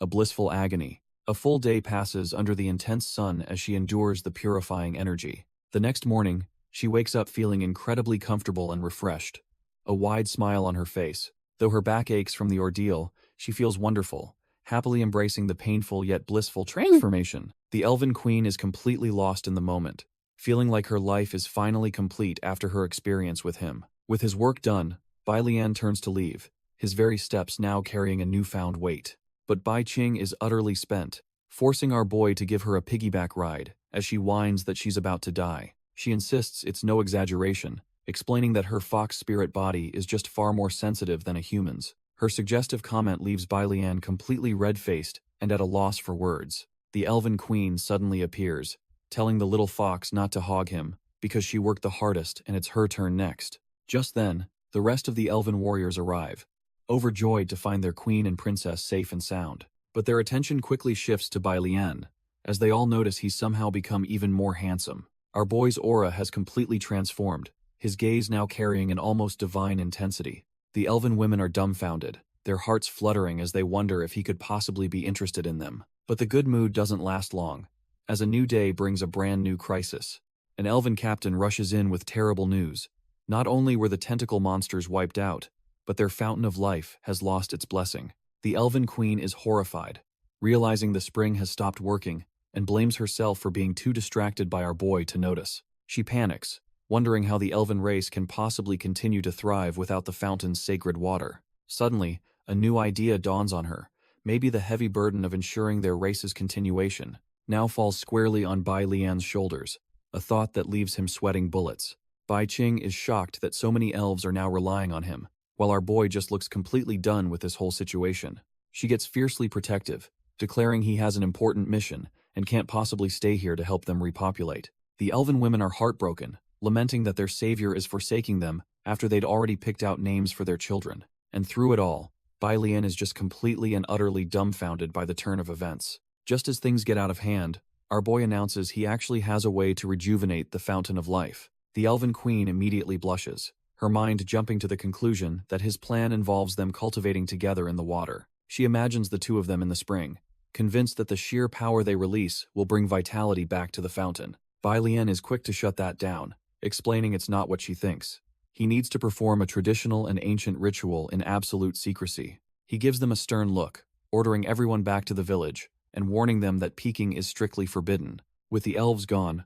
A blissful agony. A full day passes under the intense sun as she endures the purifying energy. The next morning, she wakes up feeling incredibly comfortable and refreshed, a wide smile on her face. Though her back aches from the ordeal, she feels wonderful, happily embracing the painful yet blissful transformation. The elven queen is completely lost in the moment, feeling like her life is finally complete after her experience with him. With his work done, Bai Lian turns to leave, his very steps now carrying a newfound weight. But Bai Qing is utterly spent, forcing our boy to give her a piggyback ride as she whines that she's about to die. She insists it's no exaggeration, explaining that her fox spirit body is just far more sensitive than a human's. Her suggestive comment leaves Bai Lian completely red-faced and at a loss for words. The elven queen suddenly appears, telling the little fox not to hog him, because she worked the hardest and it's her turn next. Just then, the rest of the elven warriors arrive, overjoyed to find their queen and princess safe and sound. But their attention quickly shifts to Bai Lian, as they all notice he's somehow become even more handsome. Our boy's aura has completely transformed, his gaze now carrying an almost divine intensity. The elven women are dumbfounded, their hearts fluttering as they wonder if he could possibly be interested in them. But the good mood doesn't last long, as a new day brings a brand new crisis. An elven captain rushes in with terrible news. Not only were the tentacle monsters wiped out, but their fountain of life has lost its blessing. The elven queen is horrified, realizing the spring has stopped working, and blames herself for being too distracted by our boy to notice. She panics, wondering how the elven race can possibly continue to thrive without the fountain's sacred water. Suddenly, a new idea dawns on her. Maybe the heavy burden of ensuring their race's continuation now falls squarely on Bai Lian's shoulders, a thought that leaves him sweating bullets. Bai Qing is shocked that so many elves are now relying on him, while our boy just looks completely done with this whole situation. She gets fiercely protective, declaring he has an important mission and can't possibly stay here to help them repopulate. The elven women are heartbroken, lamenting that their savior is forsaking them after they'd already picked out names for their children. And through it all, Bai Lian is just completely and utterly dumbfounded by the turn of events. Just as things get out of hand, our boy announces he actually has a way to rejuvenate the fountain of life. The elven queen immediately blushes, her mind jumping to the conclusion that his plan involves them cultivating together in the water. She imagines the two of them in the spring, convinced that the sheer power they release will bring vitality back to the fountain. Bai Lian is quick to shut that down, explaining it's not what she thinks. He needs to perform a traditional and ancient ritual in absolute secrecy. He gives them a stern look, ordering everyone back to the village, and warning them that peeking is strictly forbidden. With the elves gone,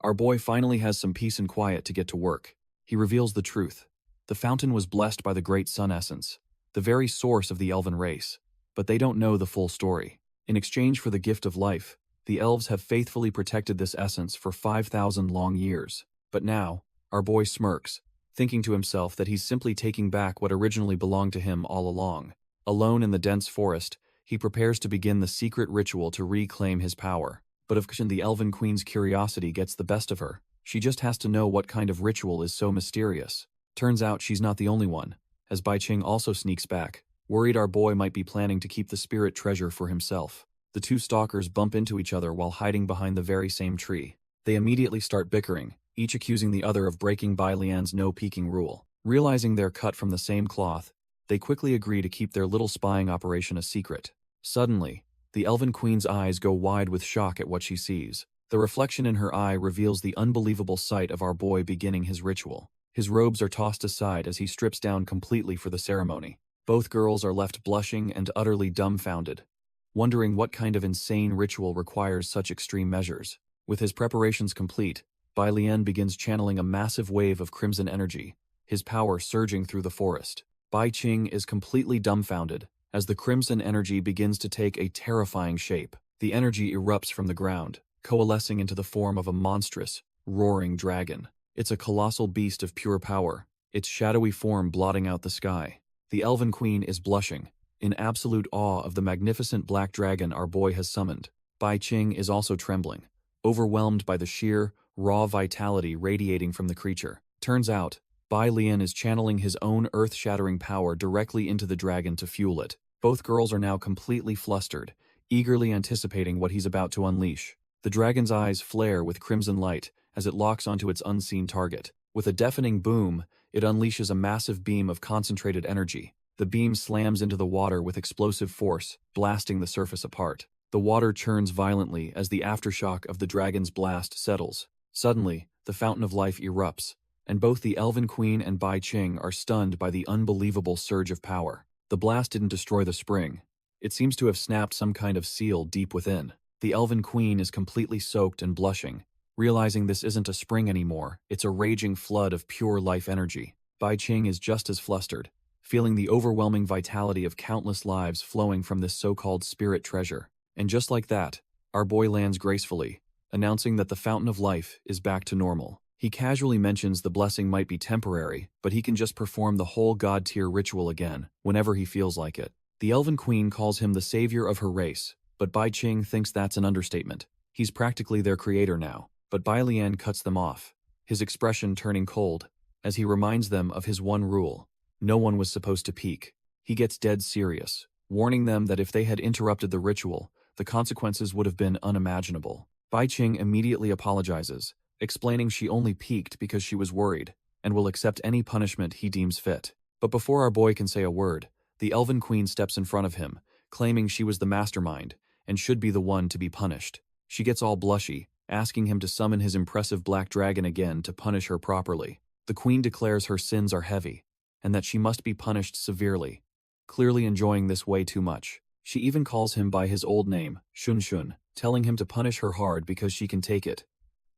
our boy finally has some peace and quiet to get to work. He reveals the truth. The fountain was blessed by the great sun essence, the very source of the elven race, but they don't know the full story. In exchange for the gift of life, the elves have faithfully protected this essence for 5,000 long years. But now, our boy smirks, thinking to himself that he's simply taking back what originally belonged to him all along. Alone in the dense forest, he prepares to begin the secret ritual to reclaim his power. But if the elven queen's curiosity gets the best of her, she just has to know what kind of ritual is so mysterious. Turns out she's not the only one, as Bai Qing also sneaks back, worried our boy might be planning to keep the spirit treasure for himself. The two stalkers bump into each other while hiding behind the very same tree. They immediately start bickering, each accusing the other of breaking Bai Lian's no-peeking rule. Realizing they're cut from the same cloth, they quickly agree to keep their little spying operation a secret. Suddenly, the elven queen's eyes go wide with shock at what she sees. The reflection in her eye reveals the unbelievable sight of our boy beginning his ritual. His robes are tossed aside as he strips down completely for the ceremony. Both girls are left blushing and utterly dumbfounded, wondering what kind of insane ritual requires such extreme measures. With his preparations complete, Bai Lian begins channeling a massive wave of crimson energy, his power surging through the forest. Bai Qing is completely dumbfounded as the crimson energy begins to take a terrifying shape. The energy erupts from the ground, coalescing into the form of a monstrous, roaring dragon. It's a colossal beast of pure power, its shadowy form blotting out the sky. The elven queen is blushing, in absolute awe of the magnificent black dragon our boy has summoned. Bai Qing is also trembling, overwhelmed by the sheer, raw vitality radiating from the creature. Turns out, Bai Lian is channeling his own earth-shattering power directly into the dragon to fuel it. Both girls are now completely flustered, eagerly anticipating what he's about to unleash. The dragon's eyes flare with crimson light as it locks onto its unseen target. With a deafening boom, it unleashes a massive beam of concentrated energy. The beam slams into the water with explosive force, blasting the surface apart. The water churns violently as the aftershock of the dragon's blast settles. Suddenly, the fountain of life erupts, and both the elven queen and Bai Qing are stunned by the unbelievable surge of power. The blast didn't destroy the spring. It seems to have snapped some kind of seal deep within. The elven queen is completely soaked and blushing, realizing this isn't a spring anymore, it's a raging flood of pure life energy. Bai Qing is just as flustered, feeling the overwhelming vitality of countless lives flowing from this so-called spirit treasure. And just like that, our boy lands gracefully, announcing that the fountain of life is back to normal. He casually mentions the blessing might be temporary, but he can just perform the whole god-tier ritual again, whenever he feels like it. The elven queen calls him the savior of her race, but Bai Qing thinks that's an understatement. He's practically their creator now. But Bai Lian cuts them off, his expression turning cold, as he reminds them of his one rule: no one was supposed to peek. He gets dead serious, warning them that if they had interrupted the ritual, the consequences would have been unimaginable. Bai Qing immediately apologizes, explaining she only peeked because she was worried, and will accept any punishment he deems fit. But before our boy can say a word, the Elven Queen steps in front of him, claiming she was the mastermind, and should be the one to be punished. She gets all blushy, asking him to summon his impressive black dragon again to punish her properly. The Queen declares her sins are heavy, and that she must be punished severely, clearly enjoying this way too much. She even calls him by his old name, Shun Shun, telling him to punish her hard because she can take it,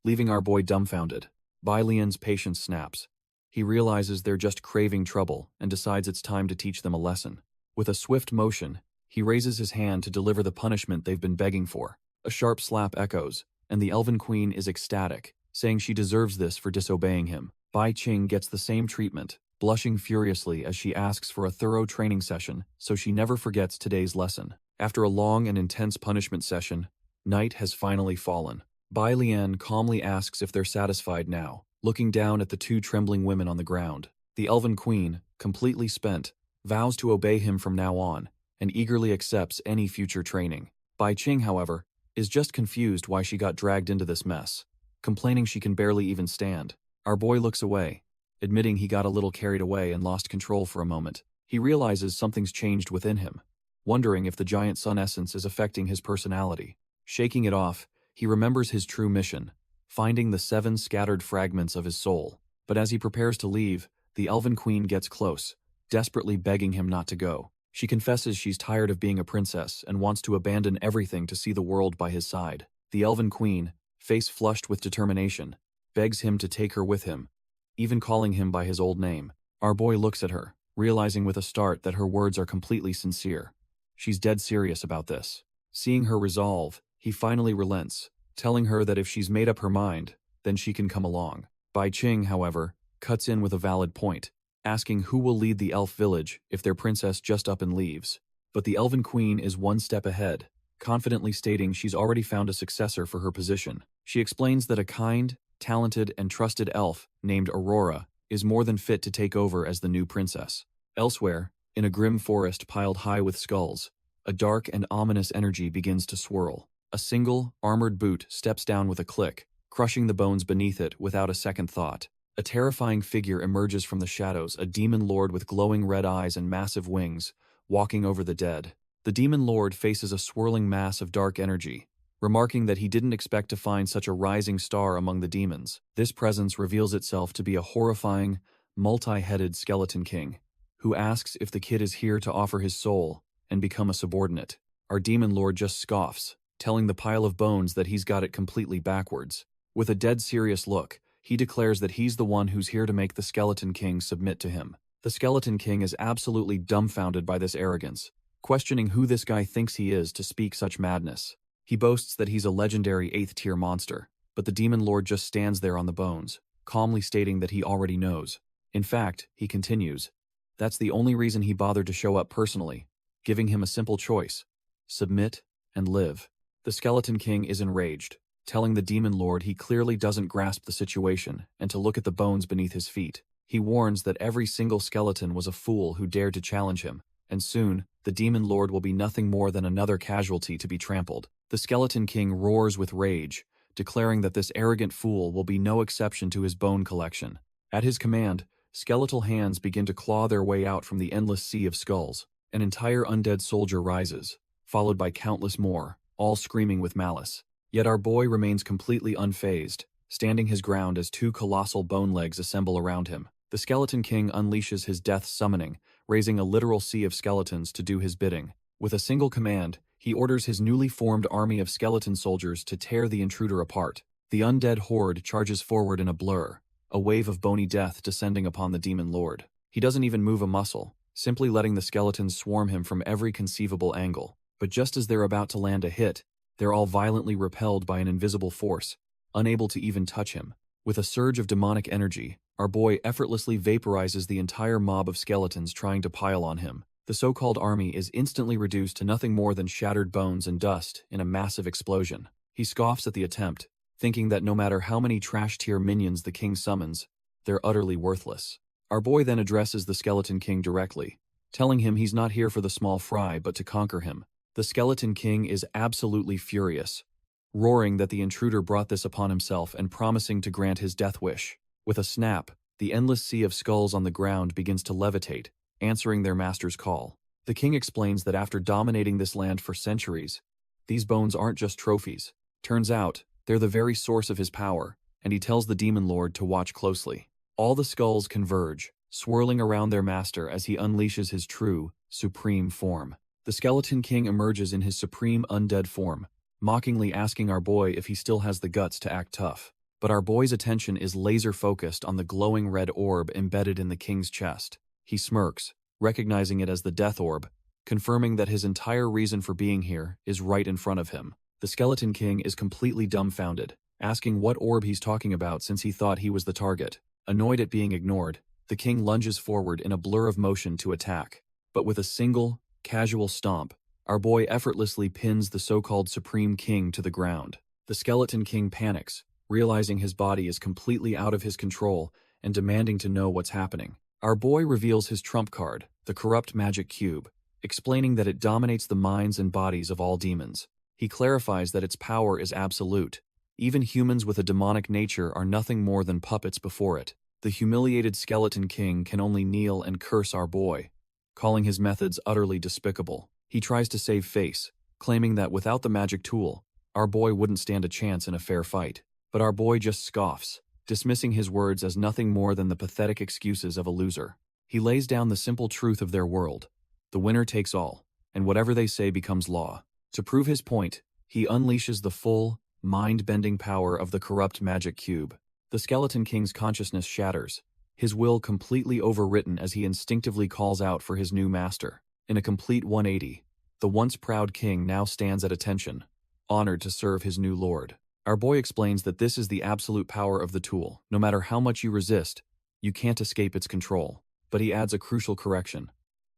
leaving our boy dumbfounded. Bai Lian's patience snaps. He realizes they're just craving trouble and decides it's time to teach them a lesson. With a swift motion, he raises his hand to deliver the punishment they've been begging for. A sharp slap echoes, and the Elven Queen is ecstatic, saying she deserves this for disobeying him. Bai Qing gets the same treatment, blushing furiously as she asks for a thorough training session so she never forgets today's lesson. After a long and intense punishment session, night has finally fallen. Bai Lian calmly asks if they're satisfied now, looking down at the two trembling women on the ground. The Elven Queen, completely spent, vows to obey him from now on, and eagerly accepts any future training. Bai Qing, however, is just confused why she got dragged into this mess, complaining she can barely even stand. Our boy looks away, admitting he got a little carried away and lost control for a moment. He realizes something's changed within him, wondering if the giant sun essence is affecting his personality. Shaking it off, he remembers his true mission, finding the 7 scattered fragments of his soul. But as he prepares to leave, the Elven Queen gets close, desperately begging him not to go. She confesses she's tired of being a princess and wants to abandon everything to see the world by his side. The Elven Queen, face flushed with determination, begs him to take her with him, even calling him by his old name. Our boy looks at her, realizing with a start that her words are completely sincere. She's dead serious about this. Seeing her resolve, he finally relents, telling her that if she's made up her mind, then she can come along. Bai Qing, however, cuts in with a valid point, asking who will lead the elf village if their princess just up and leaves. But the Elven Queen is one step ahead, confidently stating she's already found a successor for her position. She explains that a kind, talented, and trusted elf named Aurora is more than fit to take over as the new princess. Elsewhere, in a grim forest piled high with skulls, a dark and ominous energy begins to swirl. A single, armored boot steps down with a click, crushing the bones beneath it without a second thought. A terrifying figure emerges from the shadows, a demon lord with glowing red eyes and massive wings, walking over the dead. The demon lord faces a swirling mass of dark energy, remarking that he didn't expect to find such a rising star among the demons. This presence reveals itself to be a horrifying, multi-headed skeleton king, who asks if the kid is here to offer his soul and become a subordinate. Our demon lord just scoffs, telling the pile of bones that he's got it completely backwards. With a dead serious look, he declares that he's the one who's here to make the Skeleton King submit to him. The Skeleton King is absolutely dumbfounded by this arrogance, questioning who this guy thinks he is to speak such madness. He boasts that he's a legendary 8th-tier monster, but the Demon Lord just stands there on the bones, calmly stating that he already knows. In fact, he continues, that's the only reason he bothered to show up personally, giving him a simple choice: submit and live. The Skeleton King is enraged, telling the Demon Lord he clearly doesn't grasp the situation and to look at the bones beneath his feet. He warns that every single skeleton was a fool who dared to challenge him, and soon, the Demon Lord will be nothing more than another casualty to be trampled. The Skeleton King roars with rage, declaring that this arrogant fool will be no exception to his bone collection. At his command, skeletal hands begin to claw their way out from the endless sea of skulls. An entire undead soldier rises, followed by countless more, all screaming with malice. Yet our boy remains completely unfazed, standing his ground as 2 colossal bone legs assemble around him. The Skeleton King unleashes his death summoning, raising a literal sea of skeletons to do his bidding. With a single command, he orders his newly formed army of skeleton soldiers to tear the intruder apart. The undead horde charges forward in a blur, a wave of bony death descending upon the Demon Lord. He doesn't even move a muscle, simply letting the skeletons swarm him from every conceivable angle. But just as they're about to land a hit, they're all violently repelled by an invisible force, unable to even touch him. With a surge of demonic energy, our boy effortlessly vaporizes the entire mob of skeletons trying to pile on him. The so-called army is instantly reduced to nothing more than shattered bones and dust in a massive explosion. He scoffs at the attempt, thinking that no matter how many trash-tier minions the king summons, they're utterly worthless. Our boy then addresses the Skeleton King directly, telling him he's not here for the small fry but to conquer him. The Skeleton King is absolutely furious, roaring that the intruder brought this upon himself and promising to grant his death wish. With a snap, the endless sea of skulls on the ground begins to levitate, answering their master's call. The king explains that after dominating this land for centuries, these bones aren't just trophies. Turns out, they're the very source of his power, and he tells the demon lord to watch closely. All the skulls converge, swirling around their master as he unleashes his true, supreme form. The Skeleton King emerges in his supreme undead form, mockingly asking our boy if he still has the guts to act tough. But our boy's attention is laser-focused on the glowing red orb embedded in the king's chest. He smirks, recognizing it as the death orb, confirming that his entire reason for being here is right in front of him. The Skeleton King is completely dumbfounded, asking what orb he's talking about since he thought he was the target. Annoyed at being ignored, the king lunges forward in a blur of motion to attack. But with a single, casual stomp, our boy effortlessly pins the so-called Supreme King to the ground. The Skeleton King panics, realizing his body is completely out of his control and demanding to know what's happening. Our boy reveals his trump card, the corrupt magic cube, explaining that it dominates the minds and bodies of all demons. He clarifies that its power is absolute. Even humans with a demonic nature are nothing more than puppets before it. The humiliated Skeleton King can only kneel and curse our boy, calling his methods utterly despicable. He tries to save face, claiming that without the magic tool, our boy wouldn't stand a chance in a fair fight. But our boy just scoffs, dismissing his words as nothing more than the pathetic excuses of a loser. He lays down the simple truth of their world. The winner takes all, and whatever they say becomes law. To prove his point, he unleashes the full, mind-bending power of the corrupt magic cube. The Skeleton King's consciousness shatters, his will completely overwritten as he instinctively calls out for his new master. In a complete 180, the once proud king now stands at attention, honored to serve his new lord. Our boy explains that this is the absolute power of the tool. No matter how much you resist, you can't escape its control. But he adds a crucial correction.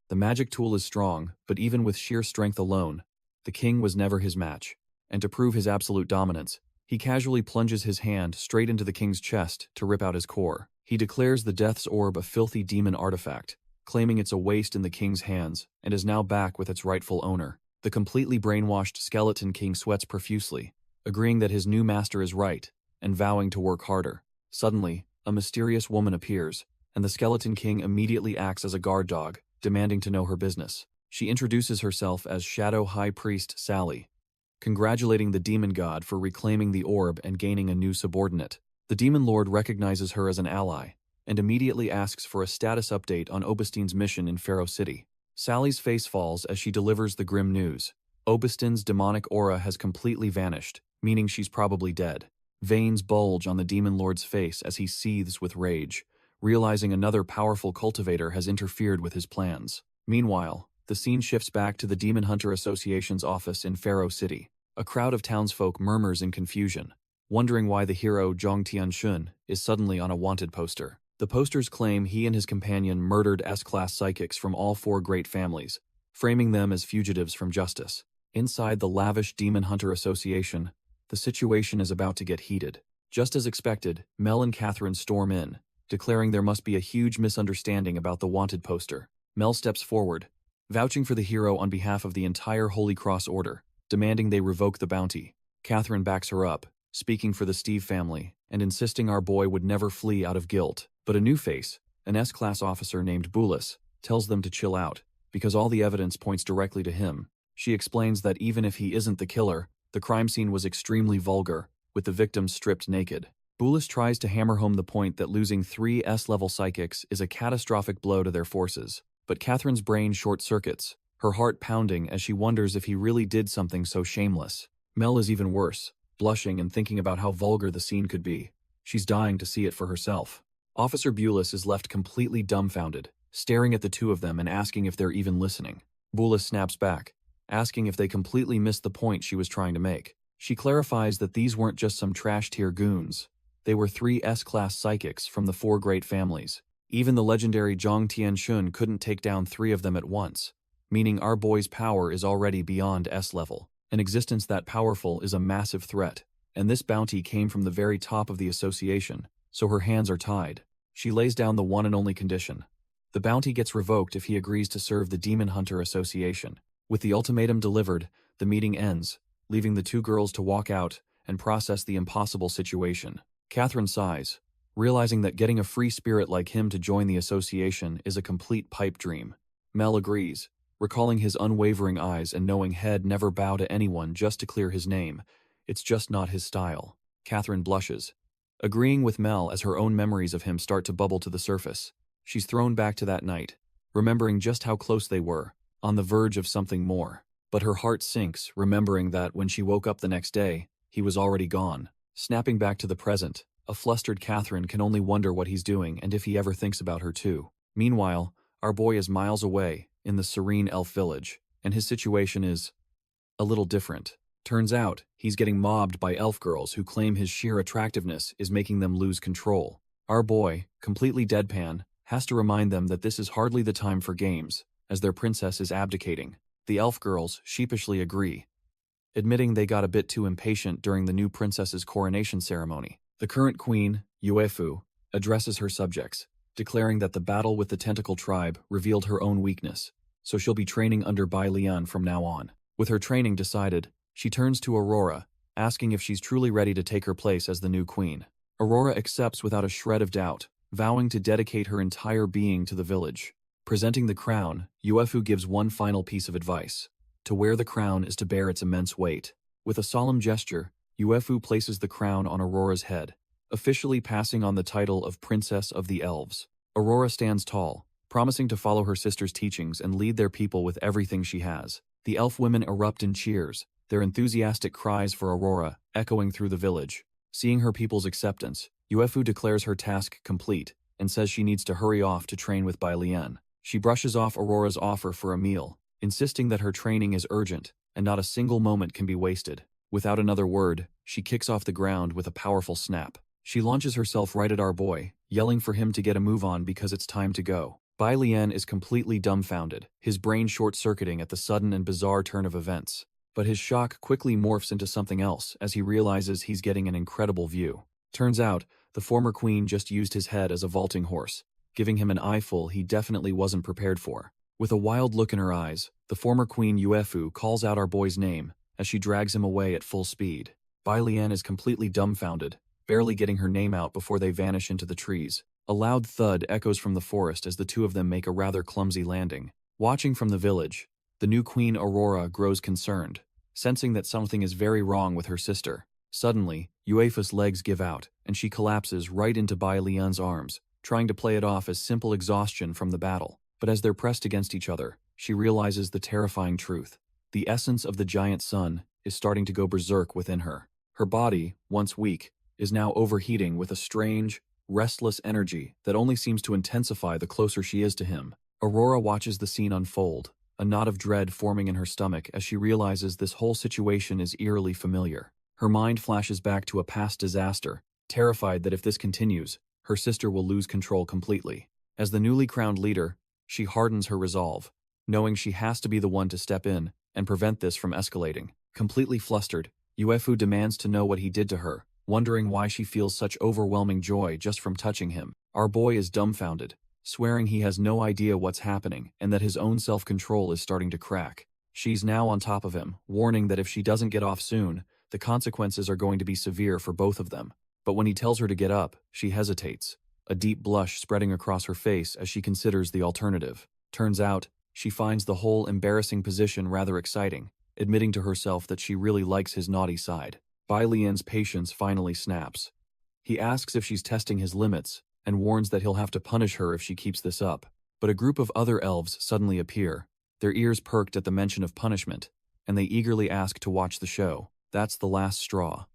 The magic tool is strong, but even with sheer strength alone, the king was never his match. And to prove his absolute dominance, he casually plunges his hand straight into the king's chest to rip out his core. He declares the Death's Orb a filthy demon artifact, claiming it's a waste in the king's hands, and is now back with its rightful owner. The completely brainwashed Skeleton King sweats profusely, agreeing that his new master is right, and vowing to work harder. Suddenly, a mysterious woman appears, and the Skeleton King immediately acts as a guard dog, demanding to know her business. She introduces herself as Shadow High Priest Sally, congratulating the demon god for reclaiming the orb and gaining a new subordinate. The demon lord recognizes her as an ally, and immediately asks for a status update on Obestine's mission in Pharaoh City. Sally's face falls as she delivers the grim news. Obestine's demonic aura has completely vanished, meaning she's probably dead. Veins bulge on the demon lord's face as he seethes with rage, realizing another powerful cultivator has interfered with his plans. Meanwhile, the scene shifts back to the Demon Hunter Association's office in Pharaoh City. A crowd of townsfolk murmurs in confusion, wondering why the hero Zhang Tianxun is suddenly on a wanted poster. The posters claim he and his companion murdered S-class psychics from all four great families, framing them as fugitives from justice. Inside the lavish Demon Hunter Association, the situation is about to get heated. Just as expected, Mel and Catherine storm in, declaring there must be a huge misunderstanding about the wanted poster. Mel steps forward, vouching for the hero on behalf of the entire Holy Cross Order, demanding they revoke the bounty. Catherine backs her up, speaking for the Steve family, and insisting our boy would never flee out of guilt. But a new face, an S-class officer named Bulis, tells them to chill out, because all the evidence points directly to him. She explains that even if he isn't the killer, the crime scene was extremely vulgar, with the victims stripped naked. Bulis tries to hammer home the point that losing 3 S-level psychics is a catastrophic blow to their forces. But Catherine's brain short-circuits, her heart pounding as she wonders if he really did something so shameless. Mel is even worse, blushing and thinking about how vulgar the scene could be. She's dying to see it for herself. Officer Bulis is left completely dumbfounded, staring at the two of them and asking if they're even listening. Bulis snaps back, asking if they completely missed the point she was trying to make. She clarifies that these weren't just some trash-tier goons. They were 3 S-class psychics from the 4 great families. Even the legendary Zhang Tianxun couldn't take down 3 of them at once, meaning our boy's power is already beyond S-level. An existence that powerful is a massive threat, and this bounty came from the very top of the association, so her hands are tied. She lays down the one and only condition. The bounty gets revoked if he agrees to serve the Demon Hunter Association. With the ultimatum delivered, the meeting ends, leaving the two girls to walk out and process the impossible situation. Catherine sighs, realizing that getting a free spirit like him to join the association is a complete pipe dream. Mel agrees, recalling his unwavering eyes and knowing he'd never bow to anyone just to clear his name. It's just not his style. Catherine blushes, agreeing with Mel as her own memories of him start to bubble to the surface. She's thrown back to that night, remembering just how close they were, on the verge of something more. But her heart sinks, remembering that when she woke up the next day, he was already gone. Snapping back to the present, a flustered Catherine can only wonder what he's doing and if he ever thinks about her too. Meanwhile, our boy is miles away, in the serene elf village, and his situation is a little different. Turns out, he's getting mobbed by elf girls who claim his sheer attractiveness is making them lose control. Our boy, completely deadpan, has to remind them that this is hardly the time for games, as their princess is abdicating. The elf girls sheepishly agree, admitting they got a bit too impatient during the new princess's coronation ceremony. The current queen, Yuefu, addresses her subjects, declaring that the battle with the tentacle tribe revealed her own weakness, so she'll be training under Bai Lian from now on. With her training decided, she turns to Aurora, asking if she's truly ready to take her place as the new queen. Aurora accepts without a shred of doubt, vowing to dedicate her entire being to the village. Presenting the crown, Yuefu gives one final piece of advice. To wear the crown is to bear its immense weight. With a solemn gesture, Yuefu places the crown on Aurora's head, officially passing on the title of Princess of the Elves. Aurora stands tall, promising to follow her sister's teachings and lead their people with everything she has. The elf women erupt in cheers, their enthusiastic cries for Aurora echoing through the village. Seeing her people's acceptance, Yuefu declares her task complete and says she needs to hurry off to train with Bai Lian. She brushes off Aurora's offer for a meal, insisting that her training is urgent and not a single moment can be wasted. Without another word, she kicks off the ground with a powerful snap. She launches herself right at our boy, yelling for him to get a move on because it's time to go. Bai Lian is completely dumbfounded, his brain short-circuiting at the sudden and bizarre turn of events. But his shock quickly morphs into something else as he realizes he's getting an incredible view. Turns out, the former queen just used his head as a vaulting horse, giving him an eyeful he definitely wasn't prepared for. With a wild look in her eyes, the former queen Yuefu calls out our boy's name as she drags him away at full speed. Bai Lian is completely dumbfounded, barely getting her name out before they vanish into the trees. A loud thud echoes from the forest as the two of them make a rather clumsy landing. Watching from the village, the new queen Aurora grows concerned, sensing that something is very wrong with her sister. Suddenly, Yuefu's legs give out, and she collapses right into Bai Lian's arms, trying to play it off as simple exhaustion from the battle. But as they're pressed against each other, she realizes the terrifying truth. The essence of the giant sun is starting to go berserk within her. Her body, once weak, is now overheating with a strange, restless energy that only seems to intensify the closer she is to him. Aurora watches the scene unfold, a knot of dread forming in her stomach as she realizes this whole situation is eerily familiar. Her mind flashes back to a past disaster, terrified that if this continues, her sister will lose control completely. As the newly crowned leader, she hardens her resolve, knowing she has to be the one to step in and prevent this from escalating. Completely flustered, Yuefu demands to know what he did to her, wondering why she feels such overwhelming joy just from touching him. Our boy is dumbfounded, swearing he has no idea what's happening and that his own self-control is starting to crack. She's now on top of him, warning that if she doesn't get off soon, the consequences are going to be severe for both of them. But when he tells her to get up, she hesitates, a deep blush spreading across her face as she considers the alternative. Turns out, she finds the whole embarrassing position rather exciting, admitting to herself that she really likes his naughty side. Bai Lian's patience finally snaps. He asks if she's testing his limits, and warns that he'll have to punish her if she keeps this up. But a group of other elves suddenly appear, their ears perked at the mention of punishment, and they eagerly ask to watch the show. That's the last straw.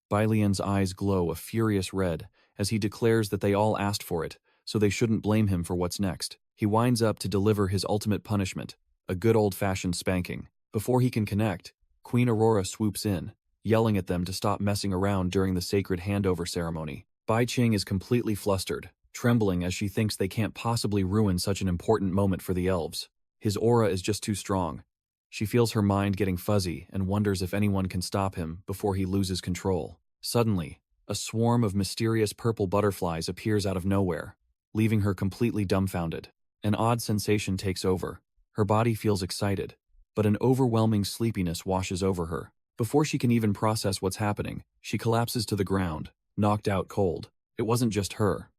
Bai Lian's eyes glow a furious red as he declares that they all asked for it, so they shouldn't blame him for what's next. He winds up to deliver his ultimate punishment, a good old-fashioned spanking. Before he can connect, Queen Aurora swoops in, yelling at them to stop messing around during the sacred handover ceremony. Bai Qing is completely flustered, trembling as she thinks they can't possibly ruin such an important moment for the elves. His aura is just too strong. She feels her mind getting fuzzy and wonders if anyone can stop him before he loses control. Suddenly, a swarm of mysterious purple butterflies appears out of nowhere, leaving her completely dumbfounded. An odd sensation takes over. Her body feels excited, but an overwhelming sleepiness washes over her. Before she can even process what's happening, she collapses to the ground, knocked out cold. It wasn't just her.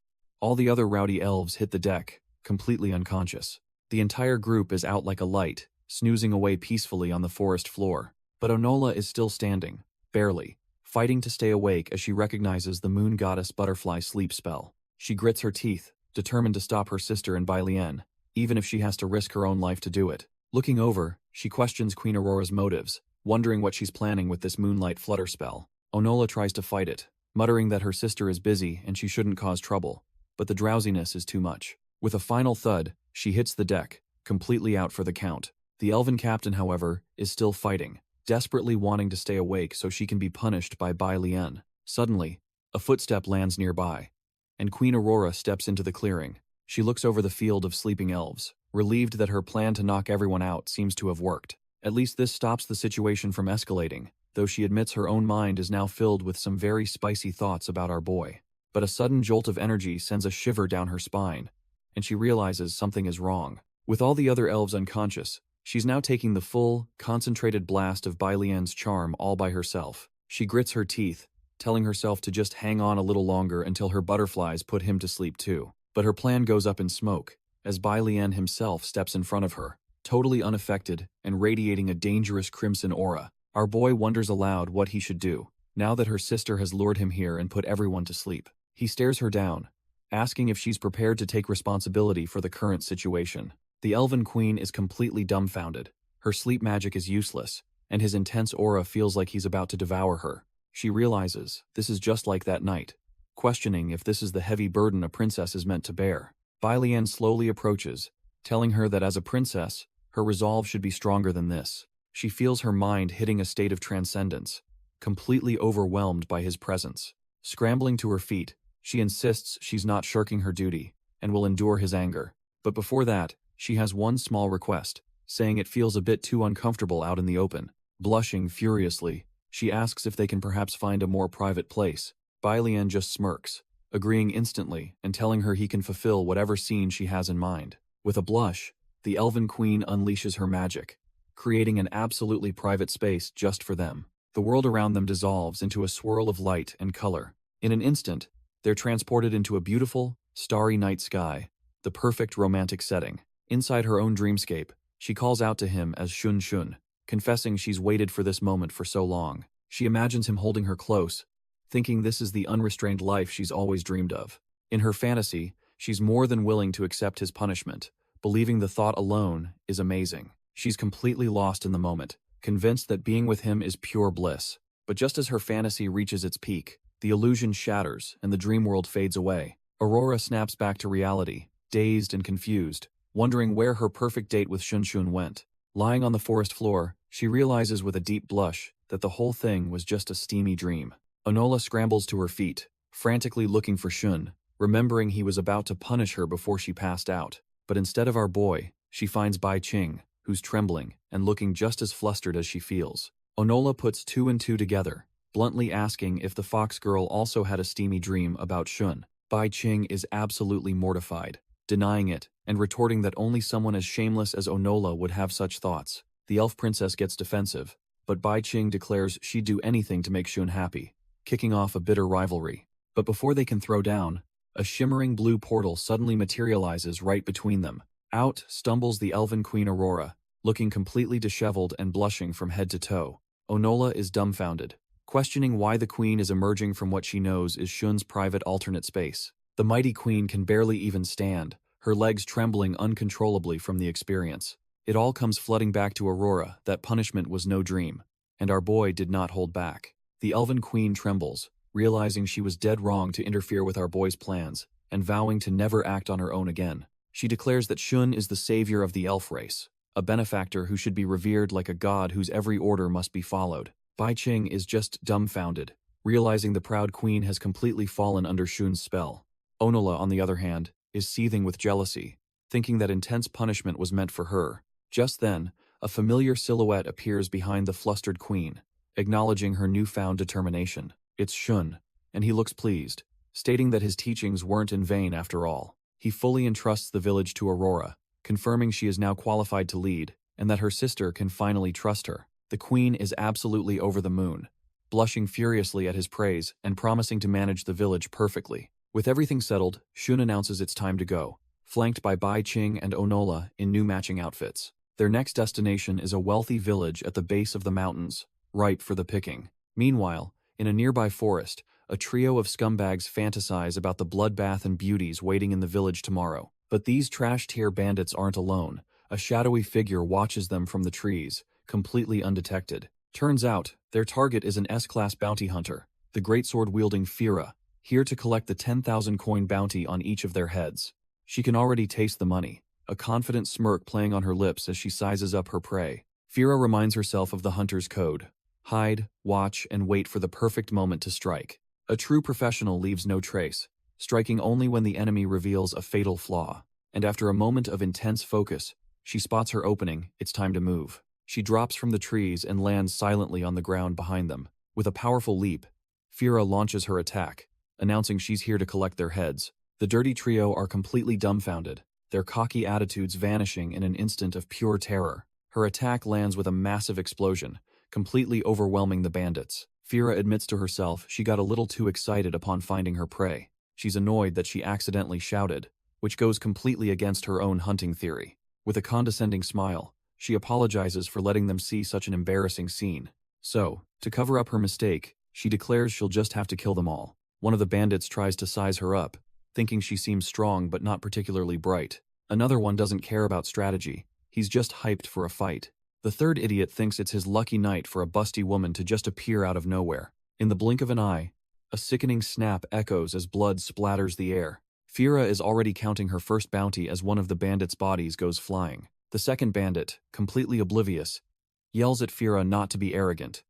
All the other rowdy elves hit the deck, completely unconscious. The entire group is out like a light, snoozing away peacefully on the forest floor. But Onola is still standing, barely, fighting to stay awake as she recognizes the moon goddess butterfly sleep spell. She grits her teeth, determined to stop her sister and Bai Lian, even if she has to risk her own life to do it. Looking over, she questions Queen Aurora's motives, wondering what she's planning with this moonlight flutter spell. Onola tries to fight it, muttering that her sister is busy and she shouldn't cause trouble, but the drowsiness is too much. With a final thud, she hits the deck, completely out for the count. The elven captain, however, is still fighting, desperately wanting to stay awake so she can be punished by Bai Lian. Suddenly, a footstep lands nearby, and Queen Aurora steps into the clearing. She looks over the field of sleeping elves, relieved that her plan to knock everyone out seems to have worked. At least this stops the situation from escalating, though she admits her own mind is now filled with some very spicy thoughts about our boy. But a sudden jolt of energy sends a shiver down her spine, and she realizes something is wrong. With all the other elves unconscious, she's now taking the full, concentrated blast of Bai Lian's charm all by herself. She grits her teeth, telling herself to just hang on a little longer until her butterflies put him to sleep too. But her plan goes up in smoke, as Bai Lian himself steps in front of her, totally unaffected and radiating a dangerous crimson aura. Our boy wonders aloud what he should do, now that her sister has lured him here and put everyone to sleep. He stares her down, asking if she's prepared to take responsibility for the current situation. The elven queen is completely dumbfounded. Her sleep magic is useless, and his intense aura feels like he's about to devour her. She realizes this is just like that night, questioning if this is the heavy burden a princess is meant to bear. Bai Lian slowly approaches, telling her that as a princess, her resolve should be stronger than this. She feels her mind hitting a state of transcendence, completely overwhelmed by his presence. Scrambling to her feet, she insists she's not shirking her duty, and will endure his anger. But before that, she has one small request, saying it feels a bit too uncomfortable out in the open. Blushing furiously, she asks if they can perhaps find a more private place. Bai Lian just smirks, agreeing instantly and telling her he can fulfill whatever scene she has in mind. With a blush, the elven queen unleashes her magic, creating an absolutely private space just for them. The world around them dissolves into a swirl of light and color. In an instant, they're transported into a beautiful, starry night sky, the perfect romantic setting. Inside her own dreamscape, she calls out to him as Shun Shun, confessing she's waited for this moment for so long. She imagines him holding her close, thinking this is the unrestrained life she's always dreamed of. In her fantasy, she's more than willing to accept his punishment, believing the thought alone is amazing. She's completely lost in the moment, convinced that being with him is pure bliss. But just as her fantasy reaches its peak, the illusion shatters and the dream world fades away. Aurora snaps back to reality, dazed and confused, wondering where her perfect date with Shun Shun went. Lying on the forest floor, she realizes with a deep blush that the whole thing was just a steamy dream. Onola scrambles to her feet, frantically looking for Shun, remembering he was about to punish her before she passed out. But instead of our boy, she finds Bai Qing, who's trembling and looking just as flustered as she feels. Onola puts two and two together, bluntly asking if the fox girl also had a steamy dream about Shun. Bai Qing is absolutely mortified, denying it and retorting that only someone as shameless as Onola would have such thoughts. The elf princess gets defensive, but Bai Qing declares she'd do anything to make Shun happy, kicking off a bitter rivalry. But before they can throw down, a shimmering blue portal suddenly materializes right between them. Out stumbles the elven queen Aurora, looking completely disheveled and blushing from head to toe. Onola is dumbfounded, questioning why the queen is emerging from what she knows is Shun's private alternate space. The mighty queen can barely even stand, her legs trembling uncontrollably from the experience. It all comes flooding back to Aurora that punishment was no dream, and our boy did not hold back. The elven queen trembles, realizing she was dead wrong to interfere with our boy's plans, and vowing to never act on her own again. She declares that Shun is the savior of the elf race, a benefactor who should be revered like a god whose every order must be followed. Bai Qing is just dumbfounded, realizing the proud queen has completely fallen under Shun's spell. Onola, on the other hand, is seething with jealousy, thinking that intense punishment was meant for her. Just then, a familiar silhouette appears behind the flustered queen, acknowledging her newfound determination. It's Shun, and he looks pleased, stating that his teachings weren't in vain after all. He fully entrusts the village to Aurora, confirming she is now qualified to lead, and that her sister can finally trust her. The queen is absolutely over the moon, blushing furiously at his praise and promising to manage the village perfectly. With everything settled, Shun announces it's time to go, flanked by Bai Qing and Onola in new matching outfits. Their next destination is a wealthy village at the base of the mountains, ripe for the picking. Meanwhile, in a nearby forest, a trio of scumbags fantasize about the bloodbath and beauties waiting in the village tomorrow. But these trash-tier bandits aren't alone. A shadowy figure watches them from the trees, completely undetected. Turns out, their target is an S-class bounty hunter, the greatsword-wielding Fira, here to collect the 10,000 coin bounty on each of their heads. She can already taste the money, a confident smirk playing on her lips as she sizes up her prey. Fira reminds herself of the hunter's code: hide, watch, and wait for the perfect moment to strike. A true professional leaves no trace, striking only when the enemy reveals a fatal flaw. And after a moment of intense focus, she spots her opening. It's time to move. She drops from the trees and lands silently on the ground behind them. With a powerful leap, Fira launches her attack, announcing she's here to collect their heads. The dirty trio are completely dumbfounded, their cocky attitudes vanishing in an instant of pure terror. Her attack lands with a massive explosion, completely overwhelming the bandits. Fira admits to herself she got a little too excited upon finding her prey. She's annoyed that she accidentally shouted, which goes completely against her own hunting theory. With a condescending smile, she apologizes for letting them see such an embarrassing scene. So, to cover up her mistake, she declares she'll just have to kill them all. One of the bandits tries to size her up, thinking she seems strong but not particularly bright. Another one doesn't care about strategy, he's just hyped for a fight. The third idiot thinks it's his lucky night for a busty woman to just appear out of nowhere. In the blink of an eye, a sickening snap echoes as blood splatters the air. Fira is already counting her first bounty as one of the bandits' bodies goes flying. The second bandit, completely oblivious, yells at Fira not to be arrogant,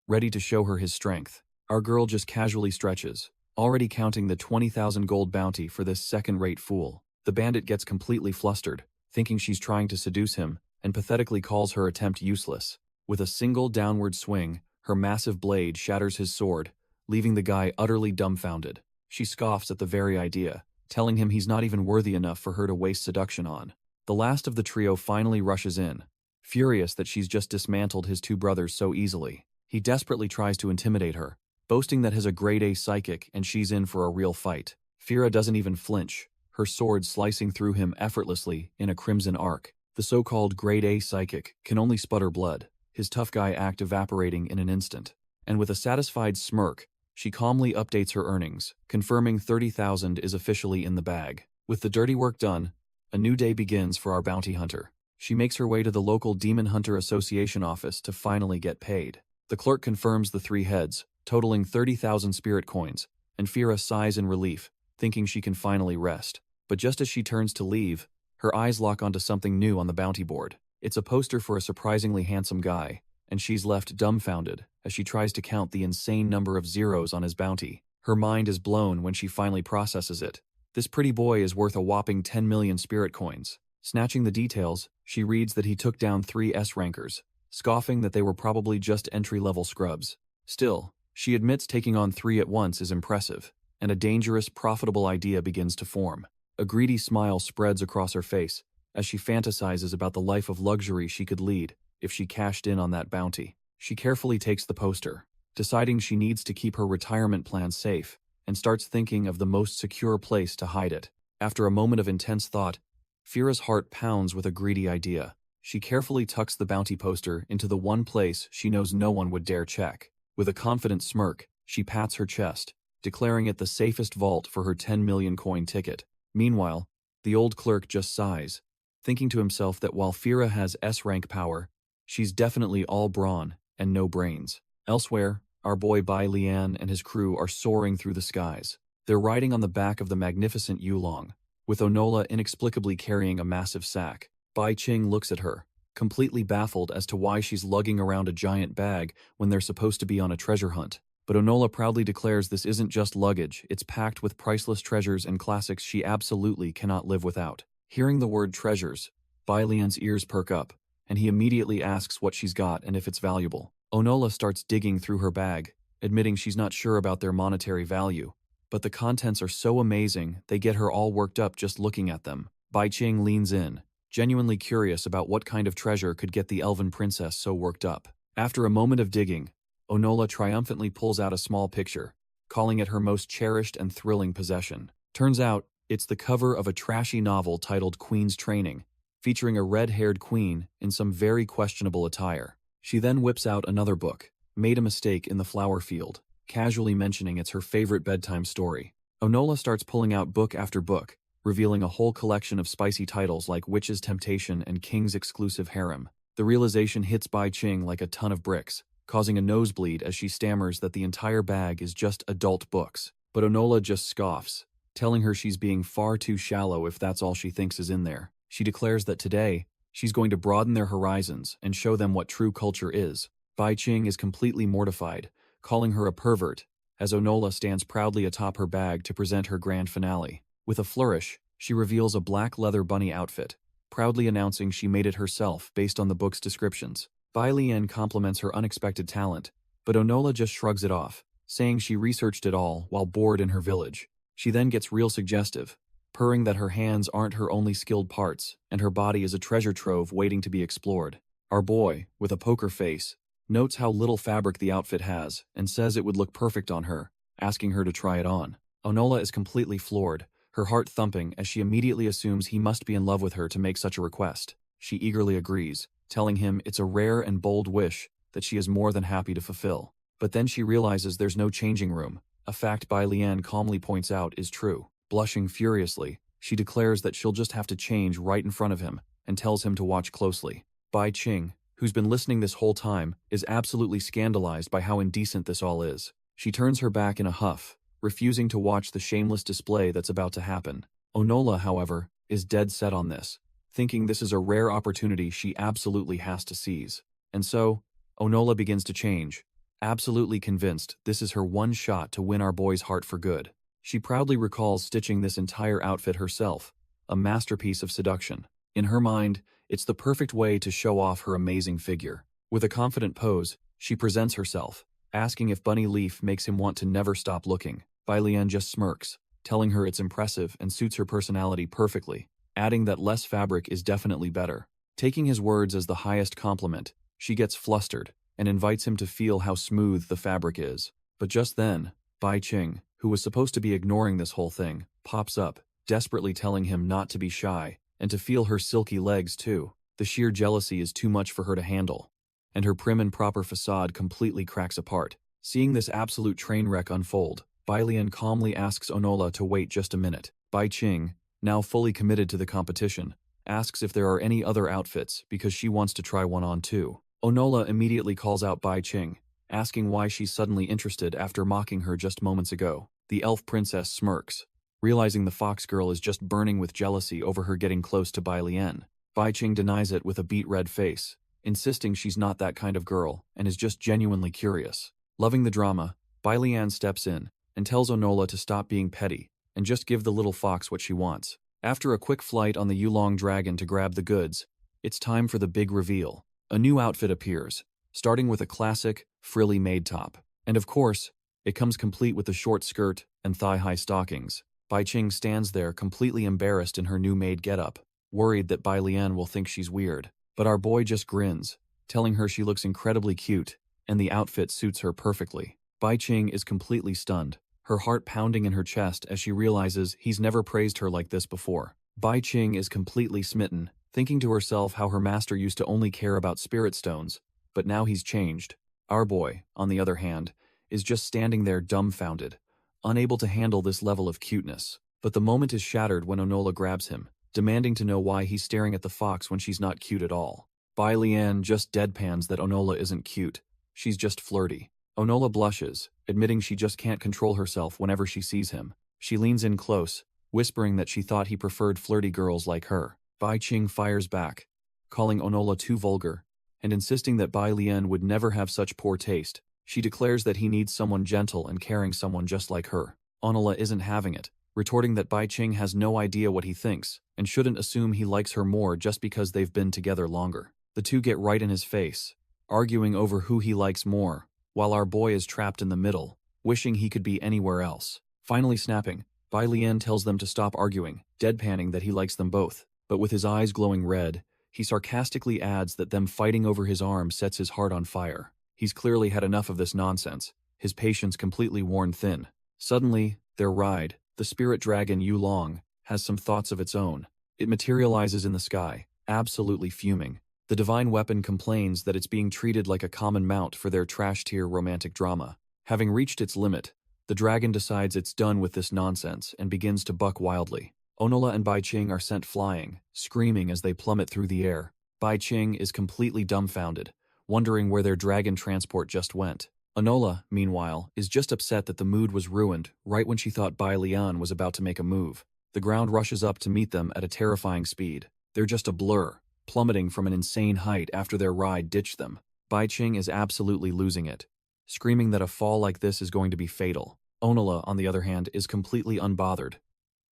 ready to show her his strength. Our girl just casually stretches, already counting the 20,000 gold bounty for this second-rate fool. The bandit gets completely flustered, thinking she's trying to seduce him, and pathetically calls her attempt useless. With a single downward swing, her massive blade shatters his sword, leaving the guy utterly dumbfounded. She scoffs at the very idea, telling him he's not even worthy enough for her to waste seduction on. The last of the trio finally rushes in, furious that she's just dismantled his two brothers so easily. He desperately tries to intimidate her, boasting that he's a grade A psychic and she's in for a real fight. Fira doesn't even flinch, her sword slicing through him effortlessly in a crimson arc. The so-called grade A psychic can only sputter blood, his tough guy act evaporating in an instant. And with a satisfied smirk, she calmly updates her earnings, confirming 30,000 is officially in the bag. With the dirty work done, a new day begins for our bounty hunter. She makes her way to the local Demon Hunter Association office to finally get paid. The clerk confirms the 3 heads, totaling 30,000 spirit coins, and Fira sighs in relief, thinking she can finally rest. But just as she turns to leave, her eyes lock onto something new on the bounty board. It's a poster for a surprisingly handsome guy, and she's left dumbfounded as she tries to count the insane number of zeros on his bounty. Her mind is blown when she finally processes it. This pretty boy is worth a whopping 10 million spirit coins. Snatching the details, she reads that he took down 3 S-rankers, scoffing that they were probably just entry-level scrubs. Still, she admits taking on 3 at once is impressive, and a dangerous, profitable idea begins to form. A greedy smile spreads across her face as she fantasizes about the life of luxury she could lead if she cashed in on that bounty. She carefully takes the poster, deciding she needs to keep her retirement plan safe, and starts thinking of the most secure place to hide it. After a moment of intense thought, Fira's heart pounds with a greedy idea. She carefully tucks the bounty poster into the one place she knows no one would dare check. With a confident smirk, she pats her chest, declaring it the safest vault for her 10 million coin ticket. Meanwhile, the old clerk just sighs, thinking to himself that while Fira has S-rank power, she's definitely all brawn and no brains. Elsewhere, our boy Bai Lian and his crew are soaring through the skies. They're riding on the back of the magnificent Yulong, with Onola inexplicably carrying a massive sack. Bai Qing looks at her, completely baffled as to why she's lugging around a giant bag when they're supposed to be on a treasure hunt. But Onola proudly declares this isn't just luggage, it's packed with priceless treasures and classics she absolutely cannot live without. Hearing the word treasures, Bai Lian's ears perk up, and he immediately asks what she's got and if it's valuable. Onola starts digging through her bag, admitting she's not sure about their monetary value. But the contents are so amazing, they get her all worked up just looking at them. Bai Qing leans in, genuinely curious about what kind of treasure could get the elven princess so worked up. After a moment of digging, Onola triumphantly pulls out a small picture, calling it her most cherished and thrilling possession. Turns out, it's the cover of a trashy novel titled Queen's Training, featuring a red-haired queen in some very questionable attire. She then whips out another book, Made a Mistake in the Flower Field, casually mentioning it's her favorite bedtime story. Onola starts pulling out book after book, revealing a whole collection of spicy titles like Witch's Temptation and King's Exclusive Harem. The realization hits Bai Qing like a ton of bricks, causing a nosebleed as she stammers that the entire bag is just adult books. But Onola just scoffs, telling her she's being far too shallow if that's all she thinks is in there. She declares that today, she's going to broaden their horizons and show them what true culture is. Bai Qing is completely mortified, calling her a pervert, as Onola stands proudly atop her bag to present her grand finale. With a flourish, she reveals a black leather bunny outfit, proudly announcing she made it herself based on the book's descriptions. Bai Lian compliments her unexpected talent, but Onola just shrugs it off, saying she researched it all while bored in her village. She then gets real suggestive, purring that her hands aren't her only skilled parts, and her body is a treasure trove waiting to be explored. Our boy, with a poker face, notes how little fabric the outfit has and says it would look perfect on her, asking her to try it on. Onola is completely floored, her heart thumping as she immediately assumes he must be in love with her to make such a request. She eagerly agrees, telling him it's a rare and bold wish that she is more than happy to fulfill. But then she realizes there's no changing room, a fact Bai Lian calmly points out is true. Blushing furiously, she declares that she'll just have to change right in front of him and tells him to watch closely. Bai Qing, who's been listening this whole time, is absolutely scandalized by how indecent this all is. She turns her back in a huff, refusing to watch the shameless display that's about to happen. Onola, however, is dead set on this, thinking this is a rare opportunity she absolutely has to seize. And so, Onola begins to change, absolutely convinced this is her one shot to win our boy's heart for good. She proudly recalls stitching this entire outfit herself, a masterpiece of seduction. In her mind, it's the perfect way to show off her amazing figure. With a confident pose, she presents herself, asking if Bunny Leaf makes him want to never stop looking. Bai Lian just smirks, telling her it's impressive and suits her personality perfectly, adding that less fabric is definitely better. Taking his words as the highest compliment, she gets flustered and invites him to feel how smooth the fabric is. But just then, Bai Qing, who was supposed to be ignoring this whole thing, pops up, desperately telling him not to be shy and to feel her silky legs too. The sheer jealousy is too much for her to handle, and her prim and proper facade completely cracks apart. Seeing this absolute train wreck unfold, Bai Lian calmly asks Onola to wait just a minute. Bai Qing, now fully committed to the competition, asks if there are any other outfits because she wants to try one on too. Onola immediately calls out Bai Qing, asking why she's suddenly interested after mocking her just moments ago. The elf princess smirks, realizing the fox girl is just burning with jealousy over her getting close to Bai Lian. Bai Qing denies it with a beet red face, insisting she's not that kind of girl and is just genuinely curious. Loving the drama, Bai Lian steps in and tells Onola to stop being petty and just give the little fox what she wants. After a quick flight on the Yulong dragon to grab the goods, it's time for the big reveal. A new outfit appears, starting with a classic, frilly maid top. And of course, it comes complete with a short skirt and thigh-high stockings. Bai Qing stands there completely embarrassed in her new maid getup, worried that Bai Lian will think she's weird. But our boy just grins, telling her she looks incredibly cute, and the outfit suits her perfectly. Bai Qing is completely stunned, her heart pounding in her chest as she realizes he's never praised her like this before. Bai Qing is completely smitten, thinking to herself how her master used to only care about spirit stones, but now he's changed. Our boy, on the other hand, is just standing there dumbfounded, unable to handle this level of cuteness. But the moment is shattered when Onola grabs him, demanding to know why he's staring at the fox when she's not cute at all. Bai Lian just deadpans that Onola isn't cute, she's just flirty. Onola blushes, admitting she just can't control herself whenever she sees him. She leans in close, whispering that she thought he preferred flirty girls like her. Bai Qing fires back, calling Onola too vulgar, and insisting that Bai Lian would never have such poor taste. She declares that he needs someone gentle and caring, someone just like her. Onola isn't having it, retorting that Bai Qing has no idea what he thinks, and shouldn't assume he likes her more just because they've been together longer. The two get right in his face, arguing over who he likes more, while our boy is trapped in the middle, wishing he could be anywhere else. Finally snapping, Bai Lian tells them to stop arguing, deadpanning that he likes them both, but with his eyes glowing red, he sarcastically adds that them fighting over his arm sets his heart on fire. He's clearly had enough of this nonsense, his patience completely worn thin. Suddenly, their ride, the spirit dragon Yulong, has some thoughts of its own. It materializes in the sky, absolutely fuming. The divine weapon complains that it's being treated like a common mount for their trash-tier romantic drama. Having reached its limit, the dragon decides it's done with this nonsense and begins to buck wildly. Onola and Bai Qing are sent flying, screaming as they plummet through the air. Bai Qing is completely dumbfounded, wondering where their dragon transport just went. Onola, meanwhile, is just upset that the mood was ruined right when she thought Bai Lian was about to make a move. The ground rushes up to meet them at a terrifying speed. They're just a blur, plummeting from an insane height after their ride ditched them. Bai Qing is absolutely losing it, screaming that a fall like this is going to be fatal. Onola, on the other hand, is completely unbothered,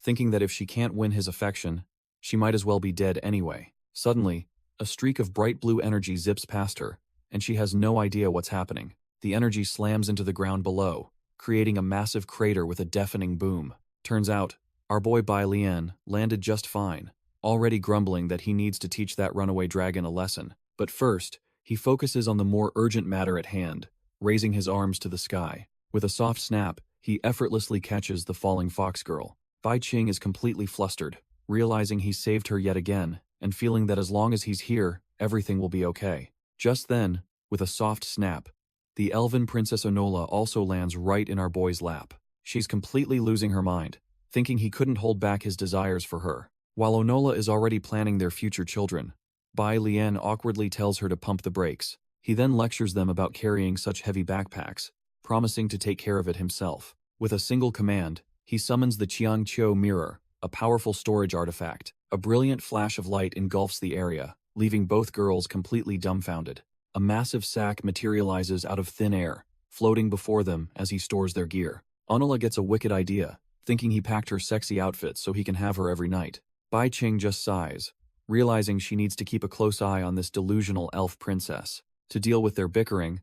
thinking that if she can't win his affection, she might as well be dead anyway. Suddenly, a streak of bright blue energy zips past her, and she has no idea what's happening. The energy slams into the ground below, creating a massive crater with a deafening boom. Turns out, our boy Bai Lian landed just fine, already grumbling that he needs to teach that runaway dragon a lesson. But first, he focuses on the more urgent matter at hand, raising his arms to the sky. With a soft snap, he effortlessly catches the falling fox girl. Bai Qing is completely flustered, realizing he's saved her yet again, and feeling that as long as he's here, everything will be okay. Just then, with a soft snap, the elven Princess Onola also lands right in our boy's lap. She's completely losing her mind, thinking he couldn't hold back his desires for her. While Onola is already planning their future children, Bai Lian awkwardly tells her to pump the brakes. He then lectures them about carrying such heavy backpacks, promising to take care of it himself. With a single command, he summons the Qiangqiu mirror, a powerful storage artifact. A brilliant flash of light engulfs the area, leaving both girls completely dumbfounded. A massive sack materializes out of thin air, floating before them as he stores their gear. Onola gets a wicked idea, thinking he packed her sexy outfit so he can have her every night. Bai Qing just sighs, realizing she needs to keep a close eye on this delusional elf princess. To deal with their bickering,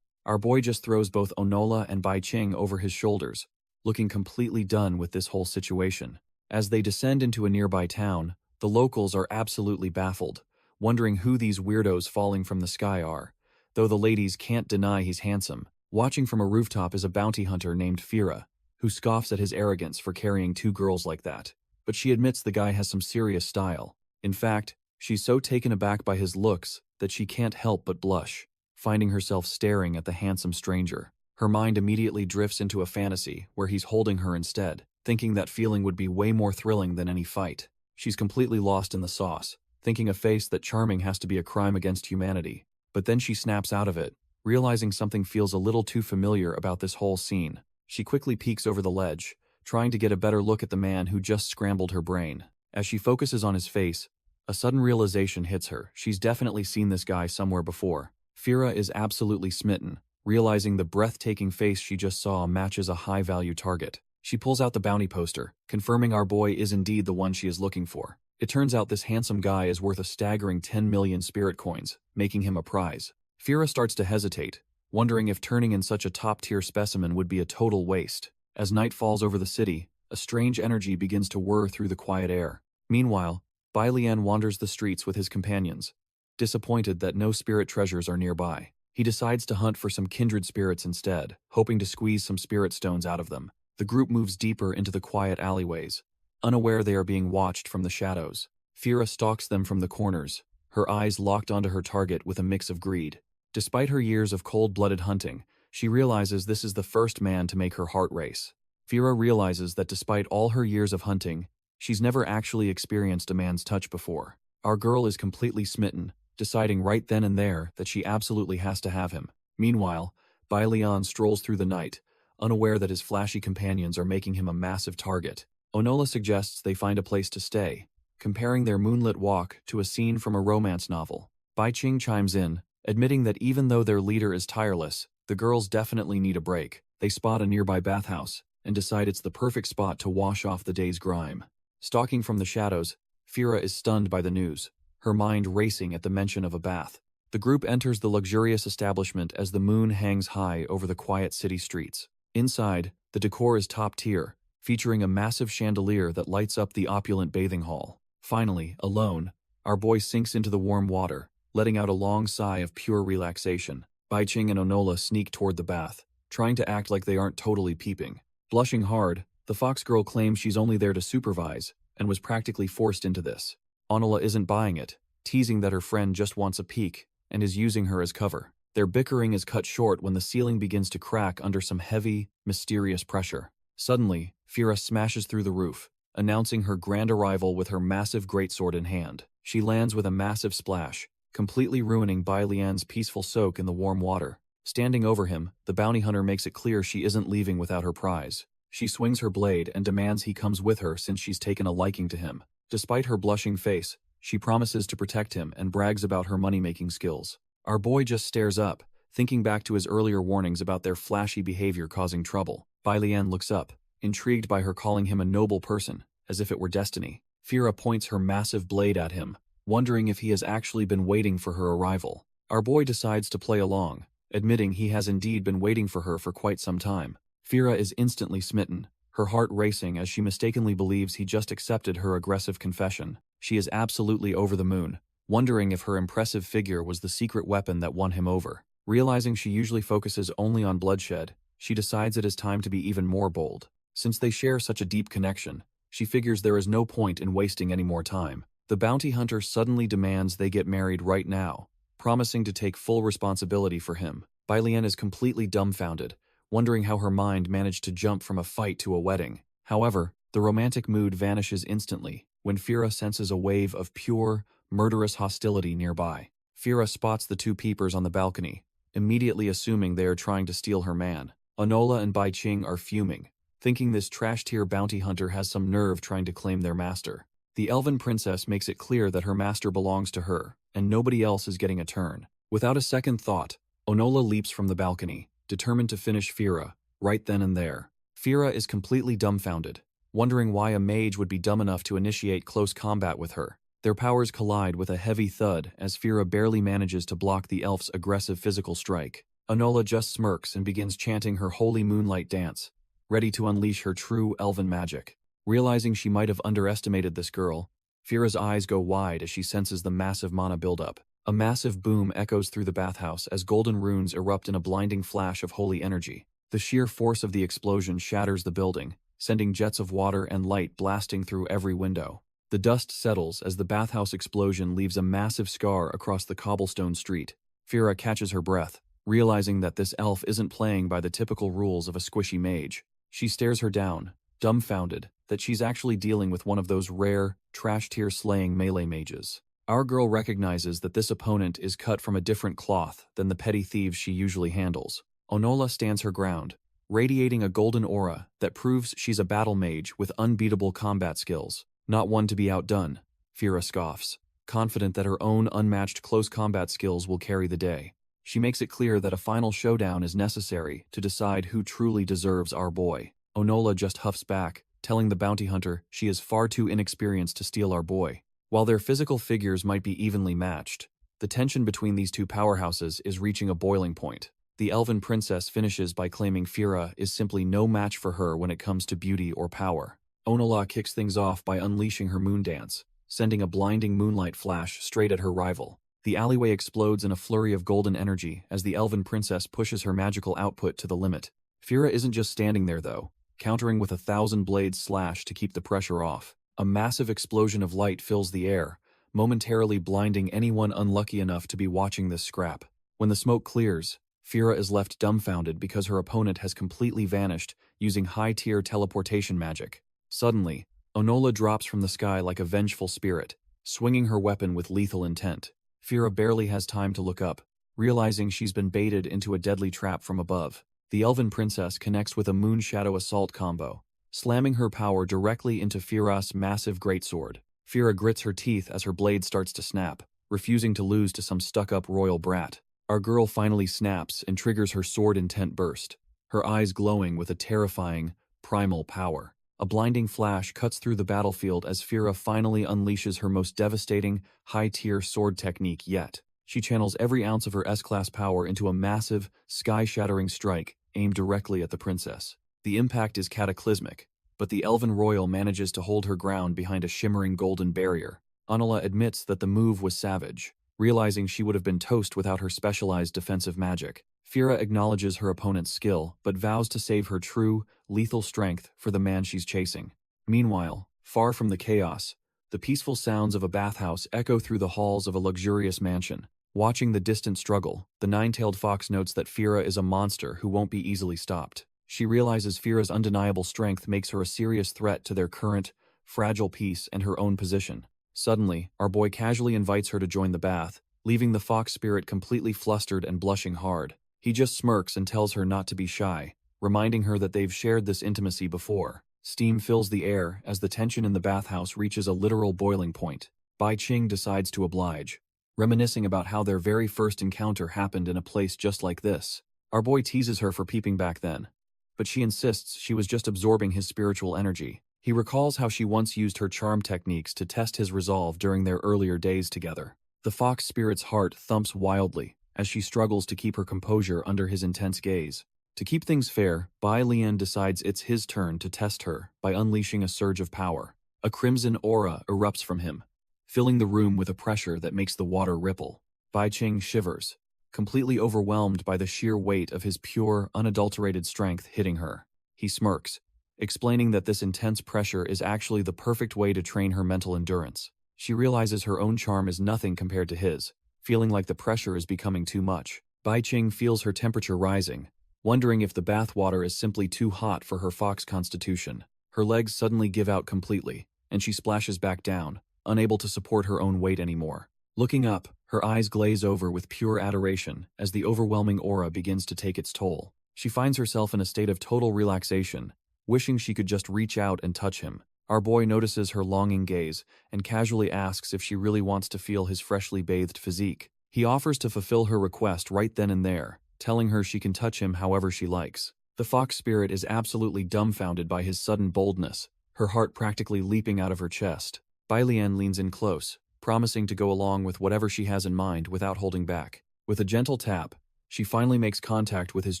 our boy just throws both Onola and Bai Qing over his shoulders, looking completely done with this whole situation. As they descend into a nearby town, the locals are absolutely baffled, wondering who these weirdos falling from the sky are, though the ladies can't deny he's handsome. Watching from a rooftop is a bounty hunter named Fira, who scoffs at his arrogance for carrying two girls like that. But she admits the guy has some serious style. In fact, she's so taken aback by his looks that she can't help but blush, finding herself staring at the handsome stranger. Her mind immediately drifts into a fantasy where he's holding her instead, thinking that feeling would be way more thrilling than any fight. She's completely lost in the sauce, thinking a face that charming has to be a crime against humanity. But then she snaps out of it, realizing something feels a little too familiar about this whole scene. She quickly peeks over the ledge, trying to get a better look at the man who just scrambled her brain. As she focuses on his face, a sudden realization hits her. She's definitely seen this guy somewhere before. Fira is absolutely smitten, realizing the breathtaking face she just saw matches a high-value target. She pulls out the bounty poster, confirming our boy is indeed the one she is looking for. It turns out this handsome guy is worth a staggering 10 million spirit coins, making him a prize. Fira starts to hesitate, wondering if turning in such a top-tier specimen would be a total waste. As night falls over the city, a strange energy begins to whir through the quiet air. Meanwhile, Bai Lian wanders the streets with his companions, disappointed that no spirit treasures are nearby. He decides to hunt for some kindred spirits instead, hoping to squeeze some spirit stones out of them. The group moves deeper into the quiet alleyways, unaware they are being watched from the shadows. Fira stalks them from the corners, her eyes locked onto her target with a mix of greed. Despite her years of cold-blooded hunting, she realizes this is the first man to make her heart race. Fira realizes that despite all her years of hunting, she's never actually experienced a man's touch before. Our girl is completely smitten, deciding right then and there that she absolutely has to have him. Meanwhile, Bai Lian strolls through the night, unaware that his flashy companions are making him a massive target. Onola suggests they find a place to stay, comparing their moonlit walk to a scene from a romance novel. Bai Qing chimes in, admitting that even though their leader is tireless, the girls definitely need a break. They spot a nearby bathhouse and decide it's the perfect spot to wash off the day's grime. Stalking from the shadows, Fira is stunned by the news, her mind racing at the mention of a bath. The group enters the luxurious establishment as the moon hangs high over the quiet city streets. Inside, the decor is top tier, featuring a massive chandelier that lights up the opulent bathing hall. Finally, alone, our boy sinks into the warm water, letting out a long sigh of pure relaxation. Baiqing and Onola sneak toward the bath, trying to act like they aren't totally peeping. Blushing hard, the fox girl claims she's only there to supervise, and was practically forced into this. Onola isn't buying it, teasing that her friend just wants a peek, and is using her as cover. Their bickering is cut short when the ceiling begins to crack under some heavy, mysterious pressure. Suddenly, Fira smashes through the roof, announcing her grand arrival with her massive greatsword in hand. She lands with a massive splash, completely ruining Bai Lian's peaceful soak in the warm water. Standing over him, the bounty hunter makes it clear she isn't leaving without her prize. She swings her blade and demands he comes with her since she's taken a liking to him. Despite her blushing face, she promises to protect him and brags about her money-making skills. Our boy just stares up, thinking back to his earlier warnings about their flashy behavior causing trouble. Bai Lian looks up, intrigued by her calling him a noble person, as if it were destiny. Fira points her massive blade at him, wondering if he has actually been waiting for her arrival. Our boy decides to play along, admitting he has indeed been waiting for her for quite some time. Fira is instantly smitten, her heart racing as she mistakenly believes he just accepted her aggressive confession. She is absolutely over the moon, wondering if her impressive figure was the secret weapon that won him over. Realizing she usually focuses only on bloodshed, she decides it is time to be even more bold. Since they share such a deep connection, she figures there is no point in wasting any more time. The bounty hunter suddenly demands they get married right now, promising to take full responsibility for him. Bai Lian is completely dumbfounded, wondering how her mind managed to jump from a fight to a wedding. However, the romantic mood vanishes instantly when Fira senses a wave of pure, murderous hostility nearby. Fira spots the two peepers on the balcony, immediately assuming they are trying to steal her man. Onola and Baiqing are fuming, thinking this trash-tier bounty hunter has some nerve trying to claim their master. The elven princess makes it clear that her master belongs to her, and nobody else is getting a turn. Without a second thought, Onola leaps from the balcony, determined to finish Fira, right then and there. Fira is completely dumbfounded, wondering why a mage would be dumb enough to initiate close combat with her. Their powers collide with a heavy thud as Fira barely manages to block the elf's aggressive physical strike. Onola just smirks and begins chanting her holy moonlight dance, ready to unleash her true elven magic. Realizing she might have underestimated this girl, Fira's eyes go wide as she senses the massive mana buildup. A massive boom echoes through the bathhouse as golden runes erupt in a blinding flash of holy energy. The sheer force of the explosion shatters the building, sending jets of water and light blasting through every window. The dust settles as the bathhouse explosion leaves a massive scar across the cobblestone street. Fira catches her breath, realizing that this elf isn't playing by the typical rules of a squishy mage. She stares her down, dumbfounded that she's actually dealing with one of those rare, trash-tier slaying melee mages. Our girl recognizes that this opponent is cut from a different cloth than the petty thieves she usually handles. Onola stands her ground, radiating a golden aura that proves she's a battle mage with unbeatable combat skills. Not one to be outdone, Fira scoffs, confident that her own unmatched close combat skills will carry the day. She makes it clear that a final showdown is necessary to decide who truly deserves our boy. Onola just huffs back, telling the bounty hunter she is far too inexperienced to steal our boy. While their physical figures might be evenly matched, the tension between these two powerhouses is reaching a boiling point. The elven princess finishes by claiming Fira is simply no match for her when it comes to beauty or power. Onola kicks things off by unleashing her moon dance, sending a blinding moonlight flash straight at her rival. The alleyway explodes in a flurry of golden energy as the elven princess pushes her magical output to the limit. Fira isn't just standing there though, countering with 1,000 blades slash to keep the pressure off. A massive explosion of light fills the air, momentarily blinding anyone unlucky enough to be watching this scrap. When the smoke clears, Fira is left dumbfounded because her opponent has completely vanished using high-tier teleportation magic. Suddenly, Onola drops from the sky like a vengeful spirit, swinging her weapon with lethal intent. Fira barely has time to look up, realizing she's been baited into a deadly trap from above. The elven princess connects with a moon shadow assault combo, slamming her power directly into Fira's massive greatsword. Fira grits her teeth as her blade starts to snap, refusing to lose to some stuck-up royal brat. Our girl finally snaps and triggers her sword intent burst, her eyes glowing with a terrifying, primal power. A blinding flash cuts through the battlefield as Fira finally unleashes her most devastating, high-tier sword technique yet. She channels every ounce of her S-class power into a massive, sky-shattering strike aimed directly at the princess. The impact is cataclysmic, but the elven royal manages to hold her ground behind a shimmering golden barrier. Anila admits that the move was savage, realizing she would have been toast without her specialized defensive magic. Fira acknowledges her opponent's skill, but vows to save her true, lethal strength for the man she's chasing. Meanwhile, far from the chaos, the peaceful sounds of a bathhouse echo through the halls of a luxurious mansion. Watching the distant struggle, the nine-tailed fox notes that Fira is a monster who won't be easily stopped. She realizes Fira's undeniable strength makes her a serious threat to their current, fragile peace and her own position. Suddenly, our boy casually invites her to join the bath, leaving the fox spirit completely flustered and blushing hard. He just smirks and tells her not to be shy, reminding her that they've shared this intimacy before. Steam fills the air as the tension in the bathhouse reaches a literal boiling point. Bai Qing decides to oblige, reminiscing about how their very first encounter happened in a place just like this. Our boy teases her for peeping back then, but she insists she was just absorbing his spiritual energy. He recalls how she once used her charm techniques to test his resolve during their earlier days together. The fox spirit's heart thumps wildly as she struggles to keep her composure under his intense gaze. To keep things fair, Bai Lian decides it's his turn to test her by unleashing a surge of power. A crimson aura erupts from him, filling the room with a pressure that makes the water ripple. Bai Qing shivers, completely overwhelmed by the sheer weight of his pure, unadulterated strength hitting her. He smirks, explaining that this intense pressure is actually the perfect way to train her mental endurance. She realizes her own charm is nothing compared to his, feeling like the pressure is becoming too much. Bai Qing feels her temperature rising, wondering if the bath water is simply too hot for her fox constitution. Her legs suddenly give out completely, and she splashes back down, unable to support her own weight anymore. Looking up, her eyes glaze over with pure adoration as the overwhelming aura begins to take its toll. She finds herself in a state of total relaxation, wishing she could just reach out and touch him. Our boy notices her longing gaze and casually asks if she really wants to feel his freshly bathed physique. He offers to fulfill her request right then and there, telling her she can touch him however she likes. The fox spirit is absolutely dumbfounded by his sudden boldness, her heart practically leaping out of her chest. Bai Lian leans in close, promising to go along with whatever she has in mind without holding back. With a gentle tap, she finally makes contact with his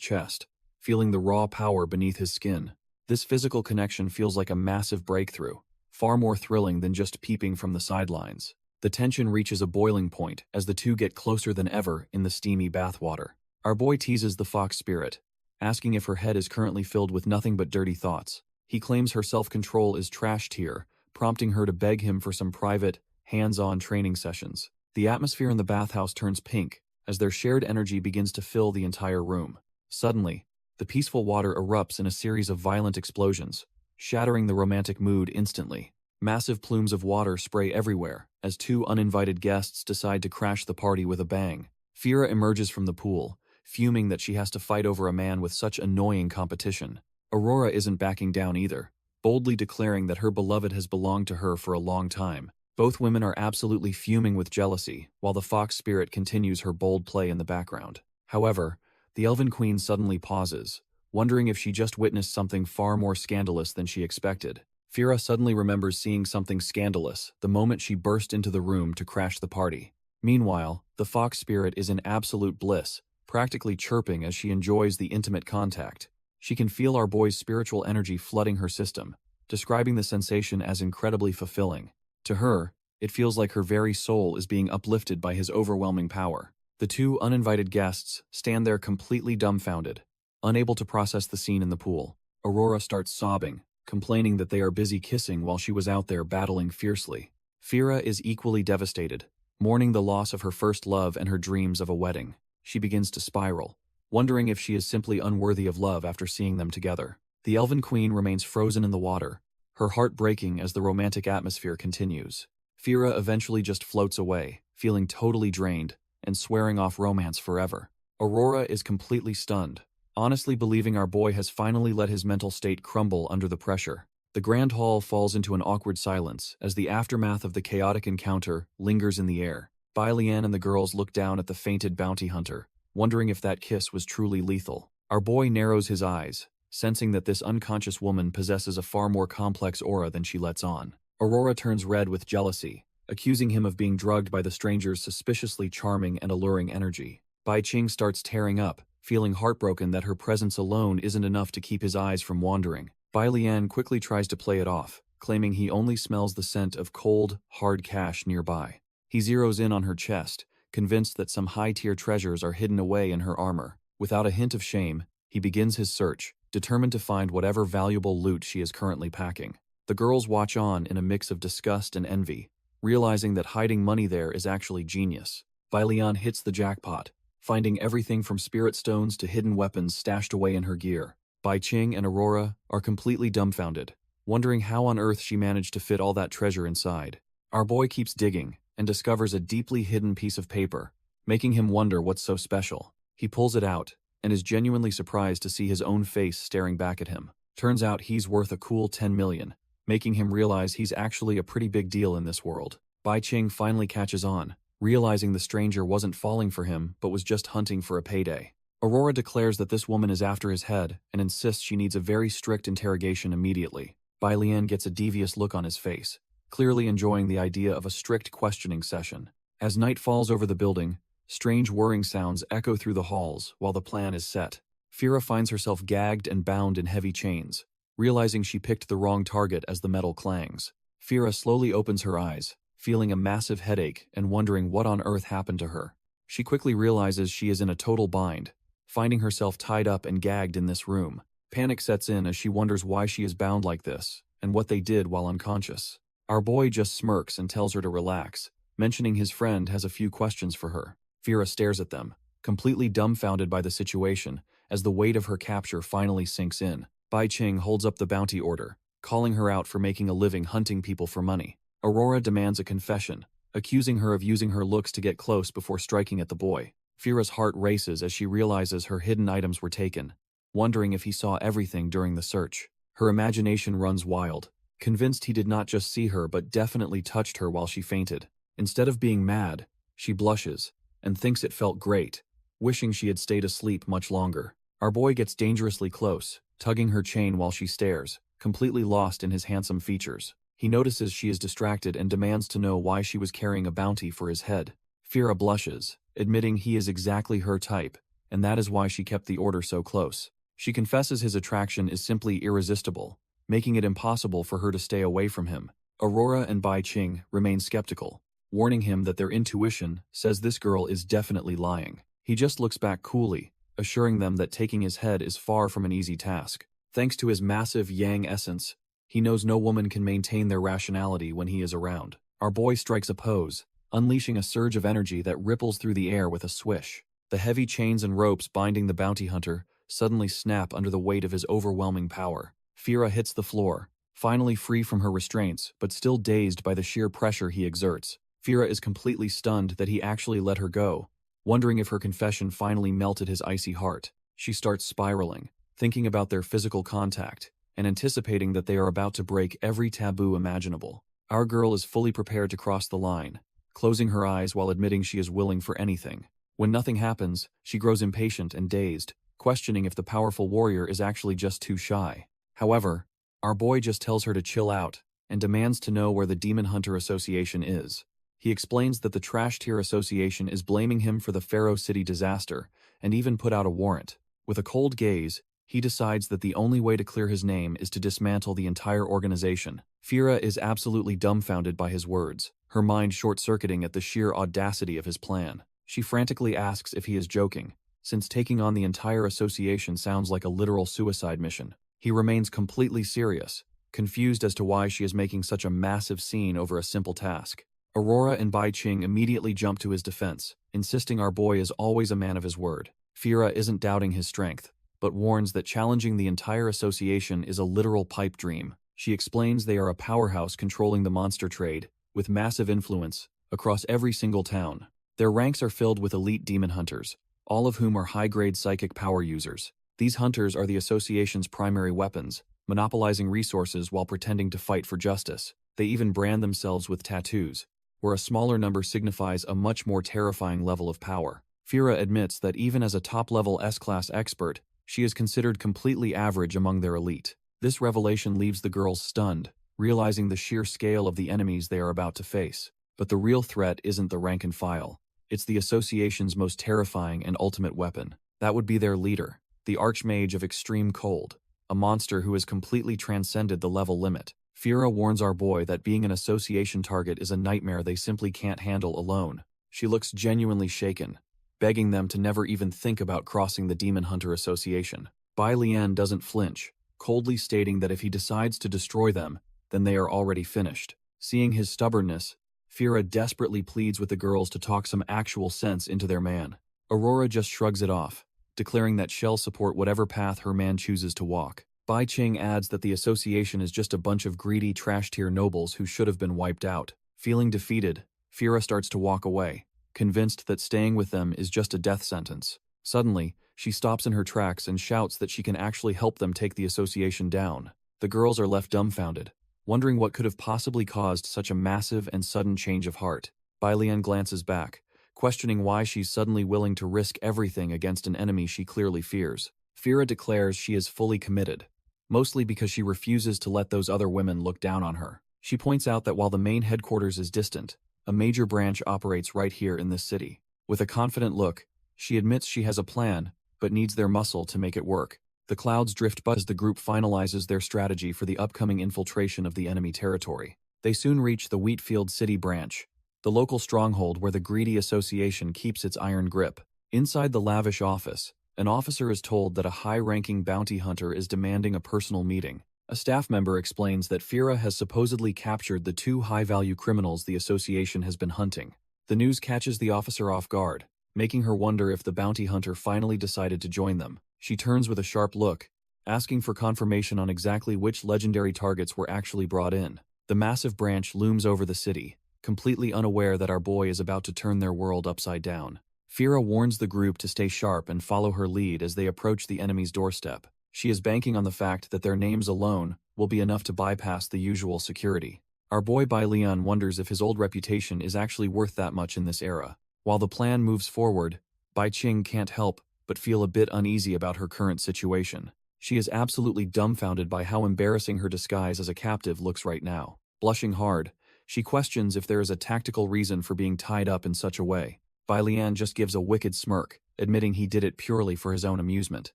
chest, feeling the raw power beneath his skin. This physical connection feels like a massive breakthrough, far more thrilling than just peeping from the sidelines. The tension reaches a boiling point as the two get closer than ever in the steamy bathwater. Our boy teases the fox spirit, asking if her head is currently filled with nothing but dirty thoughts. He claims her self-control is trashed here, prompting her to beg him for some private, hands-on training sessions. The atmosphere in the bathhouse turns pink as their shared energy begins to fill the entire room. Suddenly, the peaceful water erupts in a series of violent explosions, shattering the romantic mood instantly. Massive plumes of water spray everywhere as two uninvited guests decide to crash the party with a bang. Fira emerges from the pool, fuming that she has to fight over a man with such annoying competition. Aurora isn't backing down either, boldly declaring that her beloved has belonged to her for a long time. Both women are absolutely fuming with jealousy, while the fox spirit continues her bold play in the background. However, the elven queen suddenly pauses, wondering if she just witnessed something far more scandalous than she expected. Fira suddenly remembers seeing something scandalous the moment she burst into the room to crash the party. Meanwhile, the fox spirit is in absolute bliss, practically chirping as she enjoys the intimate contact. She can feel our boy's spiritual energy flooding her system, describing the sensation as incredibly fulfilling. To her, it feels like her very soul is being uplifted by his overwhelming power. The two uninvited guests stand there completely dumbfounded, unable to process the scene in the pool. Aurora starts sobbing, complaining that they are busy kissing while she was out there battling fiercely. Fira is equally devastated, mourning the loss of her first love and her dreams of a wedding. She begins to spiral, wondering if she is simply unworthy of love after seeing them together. The elven queen remains frozen in the water, her heart breaking as the romantic atmosphere continues. Fira eventually just floats away, feeling totally drained and swearing off romance forever. Aurora is completely stunned, honestly believing our boy has finally let his mental state crumble under the pressure. The grand hall falls into an awkward silence as the aftermath of the chaotic encounter lingers in the air. Bai Lian and the girls look down at the fainted bounty hunter, wondering if that kiss was truly lethal. Our boy narrows his eyes, sensing that this unconscious woman possesses a far more complex aura than she lets on. Aurora turns red with jealousy, accusing him of being drugged by the stranger's suspiciously charming and alluring energy. Bai Qing starts tearing up, feeling heartbroken that her presence alone isn't enough to keep his eyes from wandering. Bai Lian quickly tries to play it off, claiming he only smells the scent of cold, hard cash nearby. He zeroes in on her chest, convinced that some high-tier treasures are hidden away in her armor. Without a hint of shame, he begins his search, determined to find whatever valuable loot she is currently packing. The girls watch on in a mix of disgust and envy, realizing that hiding money there is actually genius. Bai Lian hits the jackpot, finding everything from spirit stones to hidden weapons stashed away in her gear. Bai Qing and Aurora are completely dumbfounded, wondering how on earth she managed to fit all that treasure inside. Our boy keeps digging and discovers a deeply hidden piece of paper, making him wonder what's so special. He pulls it out and is genuinely surprised to see his own face staring back at him. Turns out he's worth a cool 10 million, making him realize he's actually a pretty big deal in this world. Bai Qing finally catches on, realizing the stranger wasn't falling for him but was just hunting for a payday. Aurora declares that this woman is after his head and insists she needs a very strict interrogation immediately. Bai Lian gets a devious look on his face, clearly enjoying the idea of a strict questioning session. As night falls over the building, strange whirring sounds echo through the halls while the plan is set. Fira finds herself gagged and bound in heavy chains, realizing she picked the wrong target as the metal clangs. Fira slowly opens her eyes, feeling a massive headache and wondering what on earth happened to her. She quickly realizes she is in a total bind, finding herself tied up and gagged in this room. Panic sets in as she wonders why she is bound like this and what they did while unconscious. Our boy just smirks and tells her to relax, mentioning his friend has a few questions for her. Fira stares at them, completely dumbfounded by the situation, as the weight of her capture finally sinks in. Bai Qing holds up the bounty order, calling her out for making a living hunting people for money. Aurora demands a confession, accusing her of using her looks to get close before striking at the boy. Fira's heart races as she realizes her hidden items were taken, wondering if he saw everything during the search. Her imagination runs wild, convinced he did not just see her but definitely touched her while she fainted. Instead of being mad, she blushes and thinks it felt great, wishing she had stayed asleep much longer. Our boy gets dangerously close, tugging her chain while she stares, completely lost in his handsome features. He notices she is distracted and demands to know why she was carrying a bounty for his head. Fira blushes, admitting he is exactly her type, and that is why she kept the order so close. She confesses his attraction is simply irresistible, making it impossible for her to stay away from him. Aurora and Bai Qing remain skeptical, warning him that their intuition says this girl is definitely lying. He just looks back coolly, assuring them that taking his head is far from an easy task. Thanks to his massive yang essence, he knows no woman can maintain their rationality when he is around. Our boy strikes a pose, unleashing a surge of energy that ripples through the air with a swish. The heavy chains and ropes binding the bounty hunter suddenly snap under the weight of his overwhelming power. Fira hits the floor, finally free from her restraints, but still dazed by the sheer pressure he exerts. Fira is completely stunned that he actually let her go, wondering if her confession finally melted his icy heart. She starts spiraling, thinking about their physical contact, and anticipating that they are about to break every taboo imaginable. Our girl is fully prepared to cross the line, closing her eyes while admitting she is willing for anything. When nothing happens, she grows impatient and dazed, questioning if the powerful warrior is actually just too shy. However, our boy just tells her to chill out and demands to know where the Demon Hunter Association is. He explains that the Trash Tier Association is blaming him for the Pharaoh City disaster and even put out a warrant. With a cold gaze, he decides that the only way to clear his name is to dismantle the entire organization. Fira is absolutely dumbfounded by his words, her mind short-circuiting at the sheer audacity of his plan. She frantically asks if he is joking, since taking on the entire association sounds like a literal suicide mission. He remains completely serious, confused as to why she is making such a massive scene over a simple task. Aurora and Bai Qing immediately jump to his defense, insisting our boy is always a man of his word. Fira isn't doubting his strength, but warns that challenging the entire association is a literal pipe dream. She explains they are a powerhouse controlling the monster trade, with massive influence, across every single town. Their ranks are filled with elite demon hunters, all of whom are high-grade psychic power users. These hunters are the association's primary weapons, monopolizing resources while pretending to fight for justice. They even brand themselves with tattoos, where a smaller number signifies a much more terrifying level of power. Fira admits that even as a top-level S-class expert, she is considered completely average among their elite. This revelation leaves the girls stunned, realizing the sheer scale of the enemies they are about to face. But the real threat isn't the rank and file. It's the association's most terrifying and ultimate weapon. That would be their leader, the Archmage of Extreme Cold, a monster who has completely transcended the level limit. Fira warns our boy that being an association target is a nightmare they simply can't handle alone. She looks genuinely shaken, begging them to never even think about crossing the Demon Hunter Association. Bai Lian doesn't flinch, coldly stating that if he decides to destroy them, then they are already finished. Seeing his stubbornness, Fira desperately pleads with the girls to talk some actual sense into their man. Aurora just shrugs it off, declaring that she'll support whatever path her man chooses to walk. Bai Qing adds that the association is just a bunch of greedy trash-tier nobles who should have been wiped out. Feeling defeated, Fira starts to walk away, convinced that staying with them is just a death sentence. Suddenly, she stops in her tracks and shouts that she can actually help them take the association down. The girls are left dumbfounded, wondering what could have possibly caused such a massive and sudden change of heart. Bai Lian glances back, questioning why she's suddenly willing to risk everything against an enemy she clearly fears. Fira declares she is fully committed, mostly because she refuses to let those other women look down on her. She points out that while the main headquarters is distant, a major branch operates right here in this city. With a confident look, she admits she has a plan, but needs their muscle to make it work. The clouds drift by as the group finalizes their strategy for the upcoming infiltration of the enemy territory. They soon reach the Wheatfield City branch, the local stronghold where the greedy association keeps its iron grip. Inside the lavish office, an officer is told that a high-ranking bounty hunter is demanding a personal meeting. A staff member explains that Fira has supposedly captured the two high-value criminals the association has been hunting. The news catches the officer off guard, making her wonder if the bounty hunter finally decided to join them. She turns with a sharp look, asking for confirmation on exactly which legendary targets were actually brought in. The massive branch looms over the city, completely unaware that our boy is about to turn their world upside down. Fira warns the group to stay sharp and follow her lead as they approach the enemy's doorstep. She is banking on the fact that their names alone will be enough to bypass the usual security. Our boy Bai Lian wonders if his old reputation is actually worth that much in this era. While the plan moves forward, Bai Qing can't help but feel a bit uneasy about her current situation. She is absolutely dumbfounded by how embarrassing her disguise as a captive looks right now. Blushing hard, she questions if there is a tactical reason for being tied up in such a way. Bai Lian just gives a wicked smirk, admitting he did it purely for his own amusement.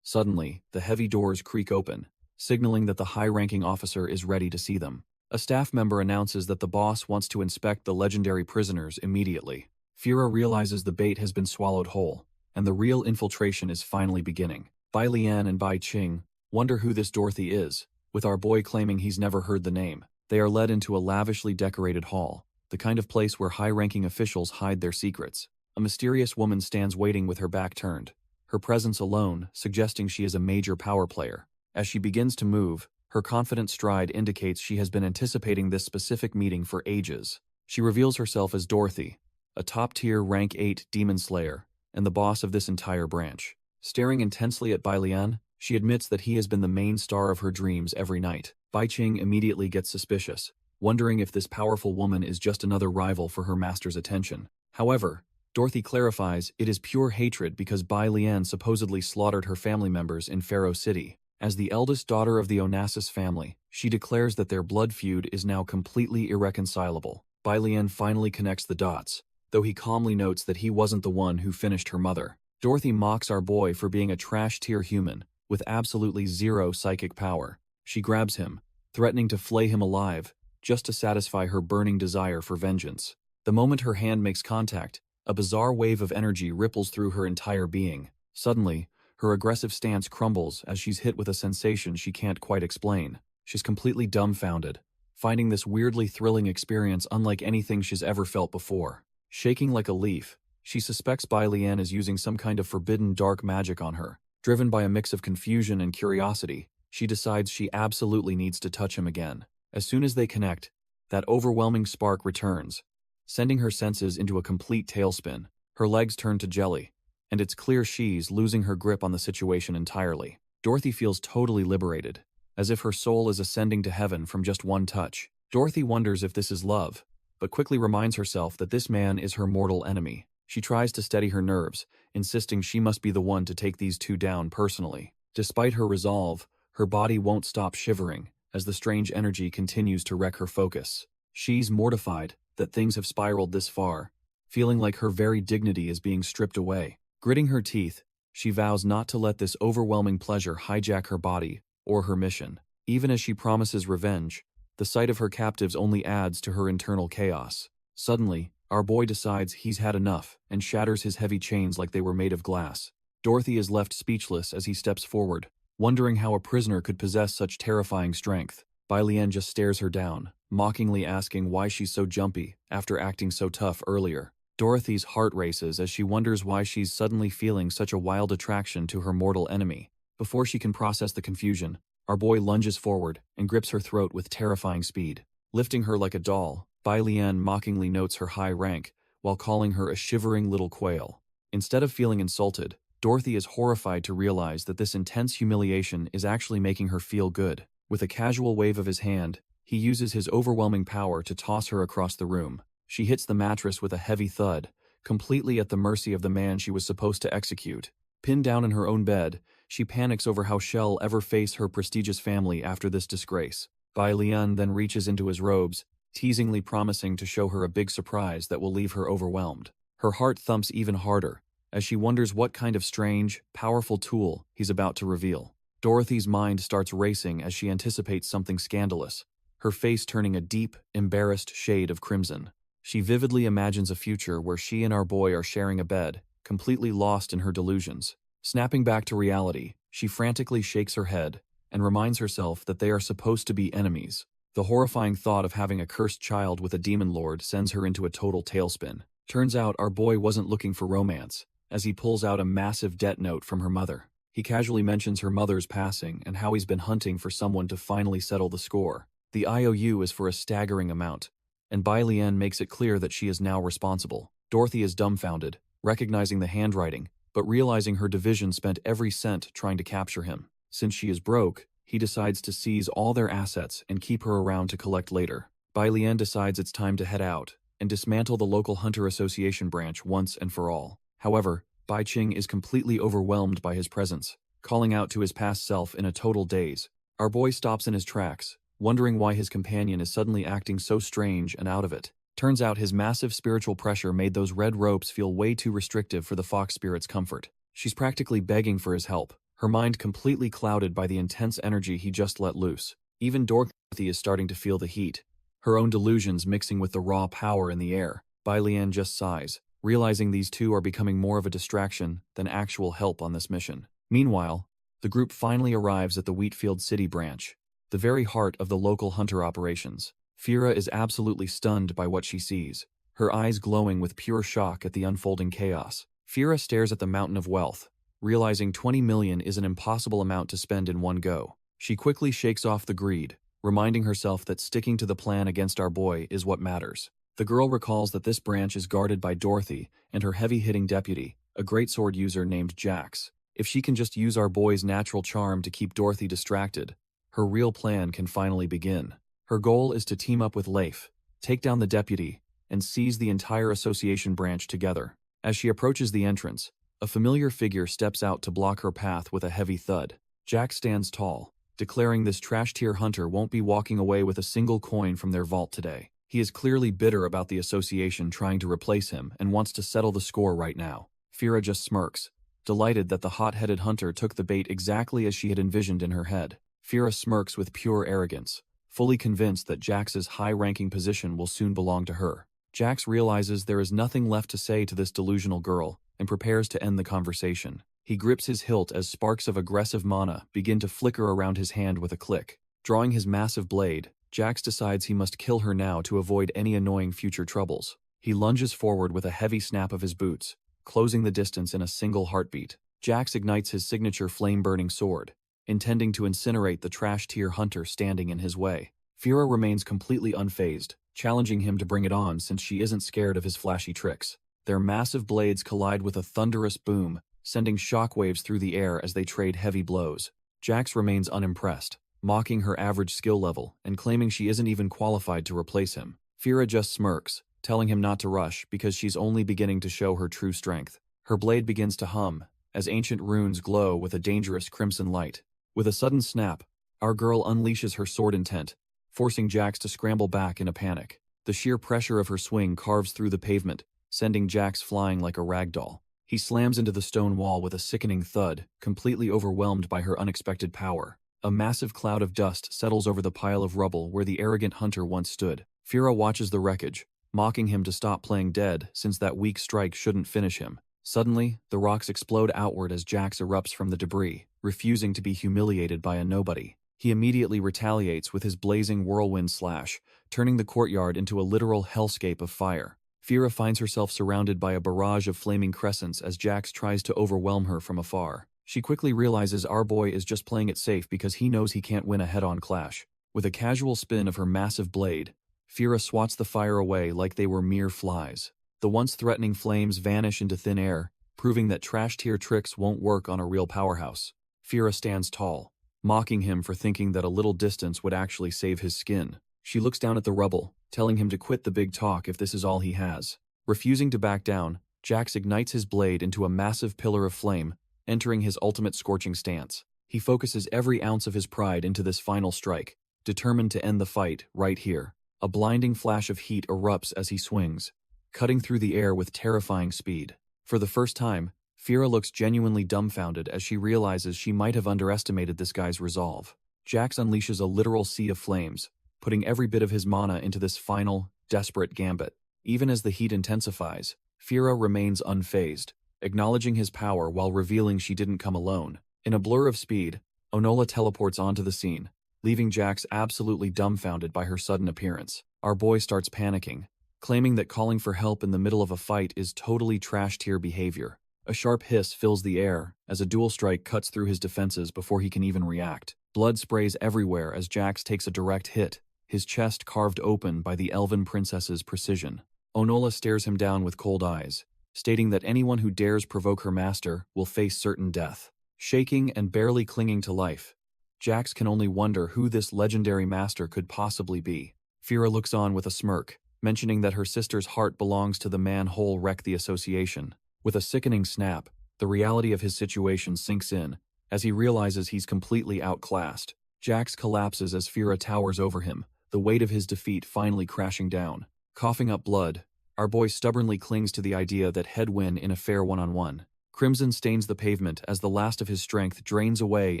Suddenly, the heavy doors creak open, signaling that the high-ranking officer is ready to see them. A staff member announces that the boss wants to inspect the legendary prisoners immediately. Fira realizes the bait has been swallowed whole, and the real infiltration is finally beginning. Bai Lian and Bai Qing wonder who this Dorothy is, with our boy claiming he's never heard the name. They are led into a lavishly decorated hall, the kind of place where high-ranking officials hide their secrets. A mysterious woman stands waiting with her back turned, her presence alone suggesting she is a major power player. As she begins to move, her confident stride indicates she has been anticipating this specific meeting for ages. She reveals herself as Dorothy, a top-tier rank 8 demon slayer, and the boss of this entire branch. Staring intensely at Bai Lian, she admits that he has been the main star of her dreams every night. Bai Qing immediately gets suspicious, wondering if this powerful woman is just another rival for her master's attention. However, Dorothy clarifies it is pure hatred because Bai Lian supposedly slaughtered her family members in Pharaoh City. As the eldest daughter of the Onassis family, she declares that their blood feud is now completely irreconcilable. Bai Lian finally connects the dots, though he calmly notes that he wasn't the one who finished her mother. Dorothy mocks our boy for being a trash-tier human, with absolutely zero psychic power. She grabs him, threatening to flay him alive, just to satisfy her burning desire for vengeance. The moment her hand makes contact, a bizarre wave of energy ripples through her entire being. Suddenly, her aggressive stance crumbles as she's hit with a sensation she can't quite explain. She's completely dumbfounded, finding this weirdly thrilling experience unlike anything she's ever felt before. Shaking like a leaf, she suspects Bai Lian is using some kind of forbidden dark magic on her. Driven by a mix of confusion and curiosity, she decides she absolutely needs to touch him again. As soon as they connect, that overwhelming spark returns, sending her senses into a complete tailspin. Her legs turn to jelly, and it's clear she's losing her grip on the situation entirely. Dorothy feels totally liberated, as if her soul is ascending to heaven from just one touch. Dorothy wonders if this is love, but quickly reminds herself that this man is her mortal enemy. She tries to steady her nerves, insisting she must be the one to take these two down personally. Despite her resolve, her body won't stop shivering as the strange energy continues to wreck her focus. She's mortified, that things have spiraled this far, feeling like her very dignity is being stripped away. Gritting her teeth, she vows not to let this overwhelming pleasure hijack her body or her mission. Even as she promises revenge, the sight of her captives only adds to her internal chaos. Suddenly, our boy decides he's had enough and shatters his heavy chains like they were made of glass. Dorothy is left speechless as he steps forward, wondering how a prisoner could possess such terrifying strength. Bai Lian just stares her down, mockingly asking why she's so jumpy after acting so tough earlier. Dorothy's heart races as she wonders why she's suddenly feeling such a wild attraction to her mortal enemy. Before she can process the confusion, our boy lunges forward and grips her throat with terrifying speed. Lifting her like a doll, Bai Lian mockingly notes her high rank while calling her a shivering little quail. Instead of feeling insulted, Dorothy is horrified to realize that this intense humiliation is actually making her feel good. With a casual wave of his hand, he uses his overwhelming power to toss her across the room. She hits the mattress with a heavy thud, completely at the mercy of the man she was supposed to execute. Pinned down in her own bed, she panics over how she'll ever face her prestigious family after this disgrace. Bai Lian then reaches into his robes, teasingly promising to show her a big surprise that will leave her overwhelmed. Her heart thumps even harder, as she wonders what kind of strange, powerful tool he's about to reveal. Dorothy's mind starts racing as she anticipates something scandalous, her face turning a deep, embarrassed shade of crimson. She vividly imagines a future where she and our boy are sharing a bed, completely lost in her delusions. Snapping back to reality, she frantically shakes her head and reminds herself that they are supposed to be enemies. The horrifying thought of having a cursed child with a demon lord sends her into a total tailspin. Turns out our boy wasn't looking for romance, as he pulls out a massive debt note from her mother. He casually mentions her mother's passing and how he's been hunting for someone to finally settle the score. The IOU is for a staggering amount, and Bai Lian makes it clear that she is now responsible. Dorothy is dumbfounded, recognizing the handwriting, but realizing her division spent every cent trying to capture him. Since she is broke, he decides to seize all their assets and keep her around to collect later. Bai Lian decides it's time to head out and dismantle the local Hunter Association branch once and for all. However, Bai Qing is completely overwhelmed by his presence, calling out to his past self in a total daze. Our boy stops in his tracks, wondering why his companion is suddenly acting so strange and out of it. Turns out his massive spiritual pressure made those red ropes feel way too restrictive for the fox spirit's comfort. She's practically begging for his help, her mind completely clouded by the intense energy he just let loose. Even Dorothy is starting to feel the heat, her own delusions mixing with the raw power in the air. Bai Lian just sighs, realizing these two are becoming more of a distraction than actual help on this mission. Meanwhile, the group finally arrives at the Wheatfield City branch, the very heart of the local hunter operations. Fira is absolutely stunned by what she sees, her eyes glowing with pure shock at the unfolding chaos. Fira stares at the mountain of wealth, realizing 20 million is an impossible amount to spend in one go. She quickly shakes off the greed, reminding herself that sticking to the plan against our boy is what matters. The girl recalls that this branch is guarded by Dorothy and her heavy-hitting deputy, a greatsword user named Jax. If she can just use our boy's natural charm to keep Dorothy distracted, her real plan can finally begin. Her goal is to team up with Leif, take down the deputy, and seize the entire association branch together. As she approaches the entrance, a familiar figure steps out to block her path with a heavy thud. Jax stands tall, declaring this trash-tier hunter won't be walking away with a single coin from their vault today. He is clearly bitter about the association trying to replace him and wants to settle the score right now. Fira just smirks, delighted that the hot-headed hunter took the bait exactly as she had envisioned in her head. Fira smirks with pure arrogance, fully convinced that Jax's high-ranking position will soon belong to her. Jax realizes there is nothing left to say to this delusional girl and prepares to end the conversation. He grips his hilt as sparks of aggressive mana begin to flicker around his hand with a click. Drawing his massive blade, Jax decides he must kill her now to avoid any annoying future troubles. He lunges forward with a heavy snap of his boots, closing the distance in a single heartbeat. Jax ignites his signature flame-burning sword, intending to incinerate the trash-tier hunter standing in his way. Fira remains completely unfazed, challenging him to bring it on since she isn't scared of his flashy tricks. Their massive blades collide with a thunderous boom, sending shockwaves through the air as they trade heavy blows. Jax remains unimpressed, mocking her average skill level and claiming she isn't even qualified to replace him. Fira just smirks, telling him not to rush because she's only beginning to show her true strength. Her blade begins to hum, as ancient runes glow with a dangerous crimson light. With a sudden snap, our girl unleashes her sword intent, forcing Jax to scramble back in a panic. The sheer pressure of her swing carves through the pavement, sending Jax flying like a rag doll. He slams into the stone wall with a sickening thud, completely overwhelmed by her unexpected power. A massive cloud of dust settles over the pile of rubble where the arrogant hunter once stood. Fira watches the wreckage, mocking him to stop playing dead since that weak strike shouldn't finish him. Suddenly, the rocks explode outward as Jax erupts from the debris, refusing to be humiliated by a nobody. He immediately retaliates with his blazing whirlwind slash, turning the courtyard into a literal hellscape of fire. Fira finds herself surrounded by a barrage of flaming crescents as Jax tries to overwhelm her from afar. She quickly realizes our boy is just playing it safe because he knows he can't win a head-on clash. With a casual spin of her massive blade, Fira swats the fire away like they were mere flies. The once threatening flames vanish into thin air, proving that trash-tier tricks won't work on a real powerhouse. Fira stands tall, mocking him for thinking that a little distance would actually save his skin. She looks down at the rubble, telling him to quit the big talk if this is all he has. Refusing to back down, Jax ignites his blade into a massive pillar of flame, entering his ultimate scorching stance. He focuses every ounce of his pride into this final strike, determined to end the fight right here. A blinding flash of heat erupts as he swings, cutting through the air with terrifying speed. For the first time, Fira looks genuinely dumbfounded as she realizes she might have underestimated this guy's resolve. Jax unleashes a literal sea of flames, putting every bit of his mana into this final, desperate gambit. Even as the heat intensifies, Fira remains unfazed, acknowledging his power while revealing she didn't come alone. In a blur of speed, Onola teleports onto the scene, leaving Jax absolutely dumbfounded by her sudden appearance. Our boy starts panicking, claiming that calling for help in the middle of a fight is totally trash-tier behavior. A sharp hiss fills the air as a dual strike cuts through his defenses before he can even react. Blood sprays everywhere as Jax takes a direct hit, his chest carved open by the elven princess's precision. Onola stares him down with cold eyes, stating that anyone who dares provoke her master will face certain death. Shaking and barely clinging to life, Jax can only wonder who this legendary master could possibly be. Fira looks on with a smirk, mentioning that her sister's heart belongs to the man whole wreck the association. With a sickening snap, the reality of his situation sinks in, as he realizes he's completely outclassed. Jax collapses as Fira towers over him, the weight of his defeat finally crashing down. Coughing up blood, our boy stubbornly clings to the idea that he'd win in a fair one-on-one. Crimson stains the pavement as the last of his strength drains away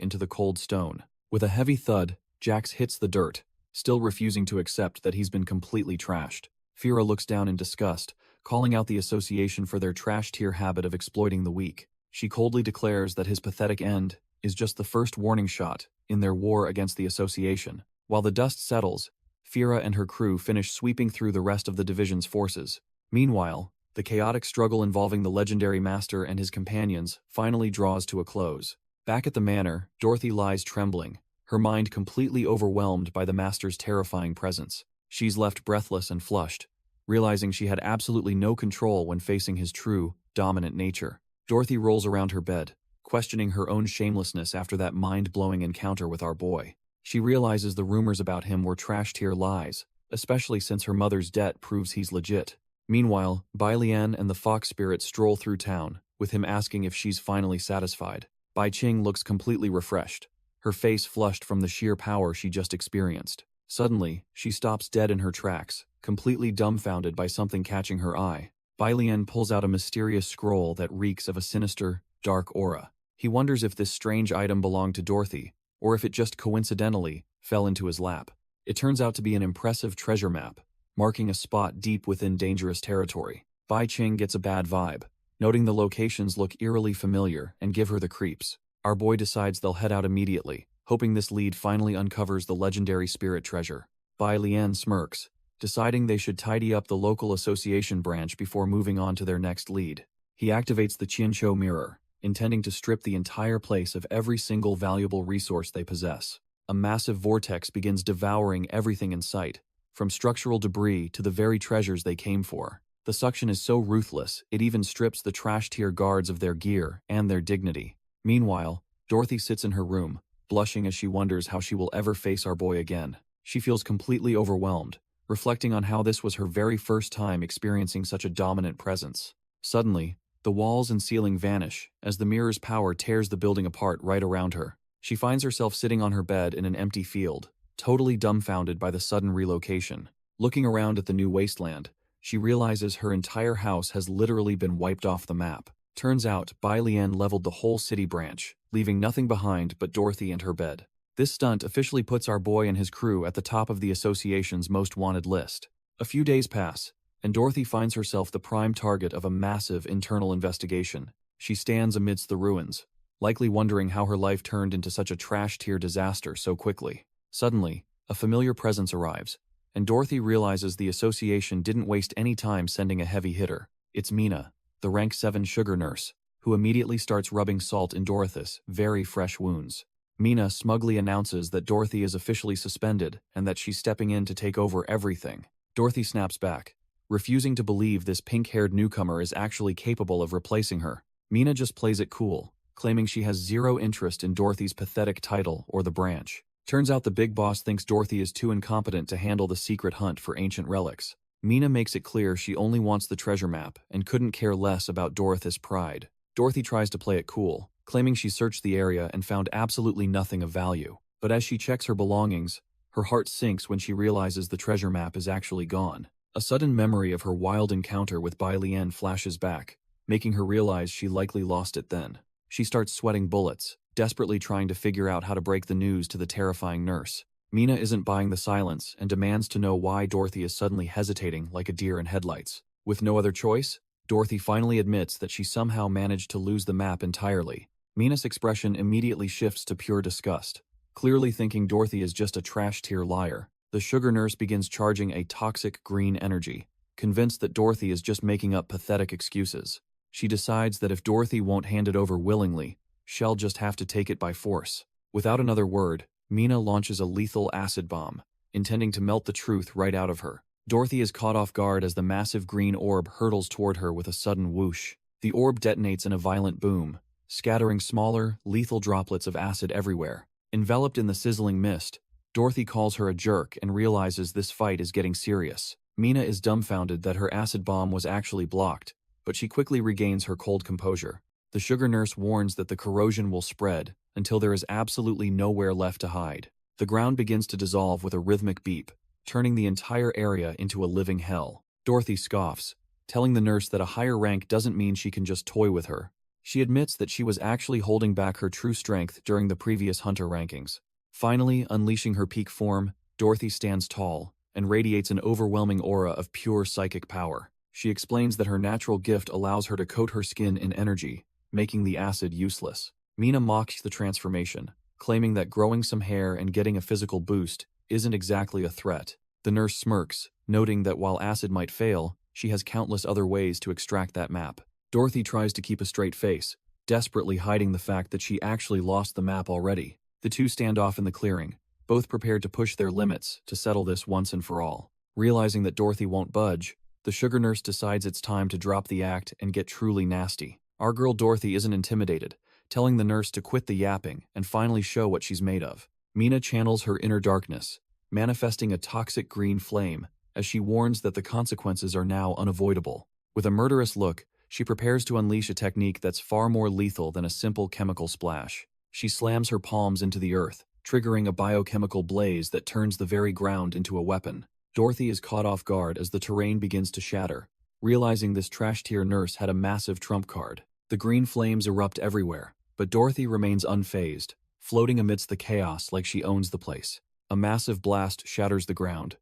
into the cold stone. With a heavy thud, Jax hits the dirt, still refusing to accept that he's been completely trashed. Fira looks down in disgust, calling out the association for their trash-tier habit of exploiting the weak. She coldly declares that his pathetic end is just the first warning shot in their war against the association. While the dust settles, Fira and her crew finish sweeping through the rest of the division's forces. Meanwhile, the chaotic struggle involving the legendary master and his companions finally draws to a close. Back at the manor, Dorothy lies trembling, her mind completely overwhelmed by the master's terrifying presence. She's left breathless and flushed, realizing she had absolutely no control when facing his true, dominant nature. Dorothy rolls around her bed, questioning her own shamelessness after that mind-blowing encounter with our boy. She realizes the rumors about him were trash-tier lies, especially since her mother's debt proves he's legit. Meanwhile, Bai Lian and the fox spirit stroll through town, with him asking if she's finally satisfied. Bai Qing looks completely refreshed, her face flushed from the sheer power she just experienced. Suddenly, she stops dead in her tracks, completely dumbfounded by something catching her eye. Bai Lian pulls out a mysterious scroll that reeks of a sinister, dark aura. He wonders if this strange item belonged to Dorothy, or if it just coincidentally fell into his lap. It turns out to be an impressive treasure map, marking a spot deep within dangerous territory. Bai Qing gets a bad vibe, noting the locations look eerily familiar and give her the creeps. Our boy decides they'll head out immediately, hoping this lead finally uncovers the legendary spirit treasure. Bai Lian smirks, deciding they should tidy up the local association branch before moving on to their next lead. He activates the Qianqiu mirror, intending to strip the entire place of every single valuable resource they possess. A massive vortex begins devouring everything in sight, from structural debris to the very treasures they came for. The suction is so ruthless, it even strips the trash-tier guards of their gear and their dignity. Meanwhile, Dorothy sits in her room, blushing as she wonders how she will ever face our boy again. She feels completely overwhelmed, reflecting on how this was her very first time experiencing such a dominant presence. Suddenly, the walls and ceiling vanish as the mirror's power tears the building apart right around her. She finds herself sitting on her bed in an empty field, totally dumbfounded by the sudden relocation. Looking around at the new wasteland, she realizes her entire house has literally been wiped off the map. Turns out, Bai Lian leveled the whole city branch, leaving nothing behind but Dorothy and her bed. This stunt officially puts our boy and his crew at the top of the association's most wanted list. A few days pass, and Dorothy finds herself the prime target of a massive internal investigation. She stands amidst the ruins, likely wondering how her life turned into such a trash-tier disaster so quickly. Suddenly, a familiar presence arrives, and Dorothy realizes the association didn't waste any time sending a heavy hitter. It's Mina, the rank 7 sugar nurse, who immediately starts rubbing salt in Dorothy's very fresh wounds. Mina smugly announces that Dorothy is officially suspended and that she's stepping in to take over everything. Dorothy snaps back, refusing to believe this pink-haired newcomer is actually capable of replacing her. Mina just plays it cool, claiming she has zero interest in Dorothy's pathetic title or the branch. Turns out the big boss thinks Dorothy is too incompetent to handle the secret hunt for ancient relics. Mina makes it clear she only wants the treasure map and couldn't care less about Dorothy's pride. Dorothy tries to play it cool, claiming she searched the area and found absolutely nothing of value. But as she checks her belongings, her heart sinks when she realizes the treasure map is actually gone. A sudden memory of her wild encounter with Bai Lian flashes back, making her realize she likely lost it then. She starts sweating bullets, desperately trying to figure out how to break the news to the terrifying nurse. Mina isn't buying the silence and demands to know why Dorothy is suddenly hesitating like a deer in headlights. With no other choice, Dorothy finally admits that she somehow managed to lose the map entirely. Mina's expression immediately shifts to pure disgust, clearly thinking Dorothy is just a trash-tier liar. The sugar nurse begins charging a toxic green energy, convinced that Dorothy is just making up pathetic excuses. She decides that if Dorothy won't hand it over willingly, she'll just have to take it by force. Without another word, Mina launches a lethal acid bomb, intending to melt the truth right out of her. Dorothy is caught off guard as the massive green orb hurtles toward her with a sudden whoosh. The orb detonates in a violent boom, scattering smaller, lethal droplets of acid everywhere. Enveloped in the sizzling mist, Dorothy calls her a jerk and realizes this fight is getting serious. Mina is dumbfounded that her acid bomb was actually blocked, but she quickly regains her cold composure. The sugar nurse warns that the corrosion will spread until there is absolutely nowhere left to hide. The ground begins to dissolve with a rhythmic beep, turning the entire area into a living hell. Dorothy scoffs, telling the nurse that a higher rank doesn't mean she can just toy with her. She admits that she was actually holding back her true strength during the previous hunter rankings. Finally, unleashing her peak form, Dorothy stands tall and radiates an overwhelming aura of pure psychic power. She explains that her natural gift allows her to coat her skin in energy, making the acid useless. Mina mocks the transformation, claiming that growing some hair and getting a physical boost isn't exactly a threat. The nurse smirks, noting that while acid might fail, she has countless other ways to extract that map. Dorothy tries to keep a straight face, desperately hiding the fact that she actually lost the map already. The two stand off in the clearing, both prepared to push their limits to settle this once and for all. Realizing that Dorothy won't budge, the sugar nurse decides it's time to drop the act and get truly nasty. Our girl Dorothy isn't intimidated, telling the nurse to quit the yapping and finally show what she's made of. Mina channels her inner darkness, manifesting a toxic green flame, as she warns that the consequences are now unavoidable. With a murderous look, she prepares to unleash a technique that's far more lethal than a simple chemical splash. She slams her palms into the earth, triggering a biochemical blaze that turns the very ground into a weapon. Dorothy is caught off guard as the terrain begins to shatter, realizing this trash-tier nurse had a massive trump card. The green flames erupt everywhere, but Dorothy remains unfazed, floating amidst the chaos like she owns the place. A massive blast shatters the ground,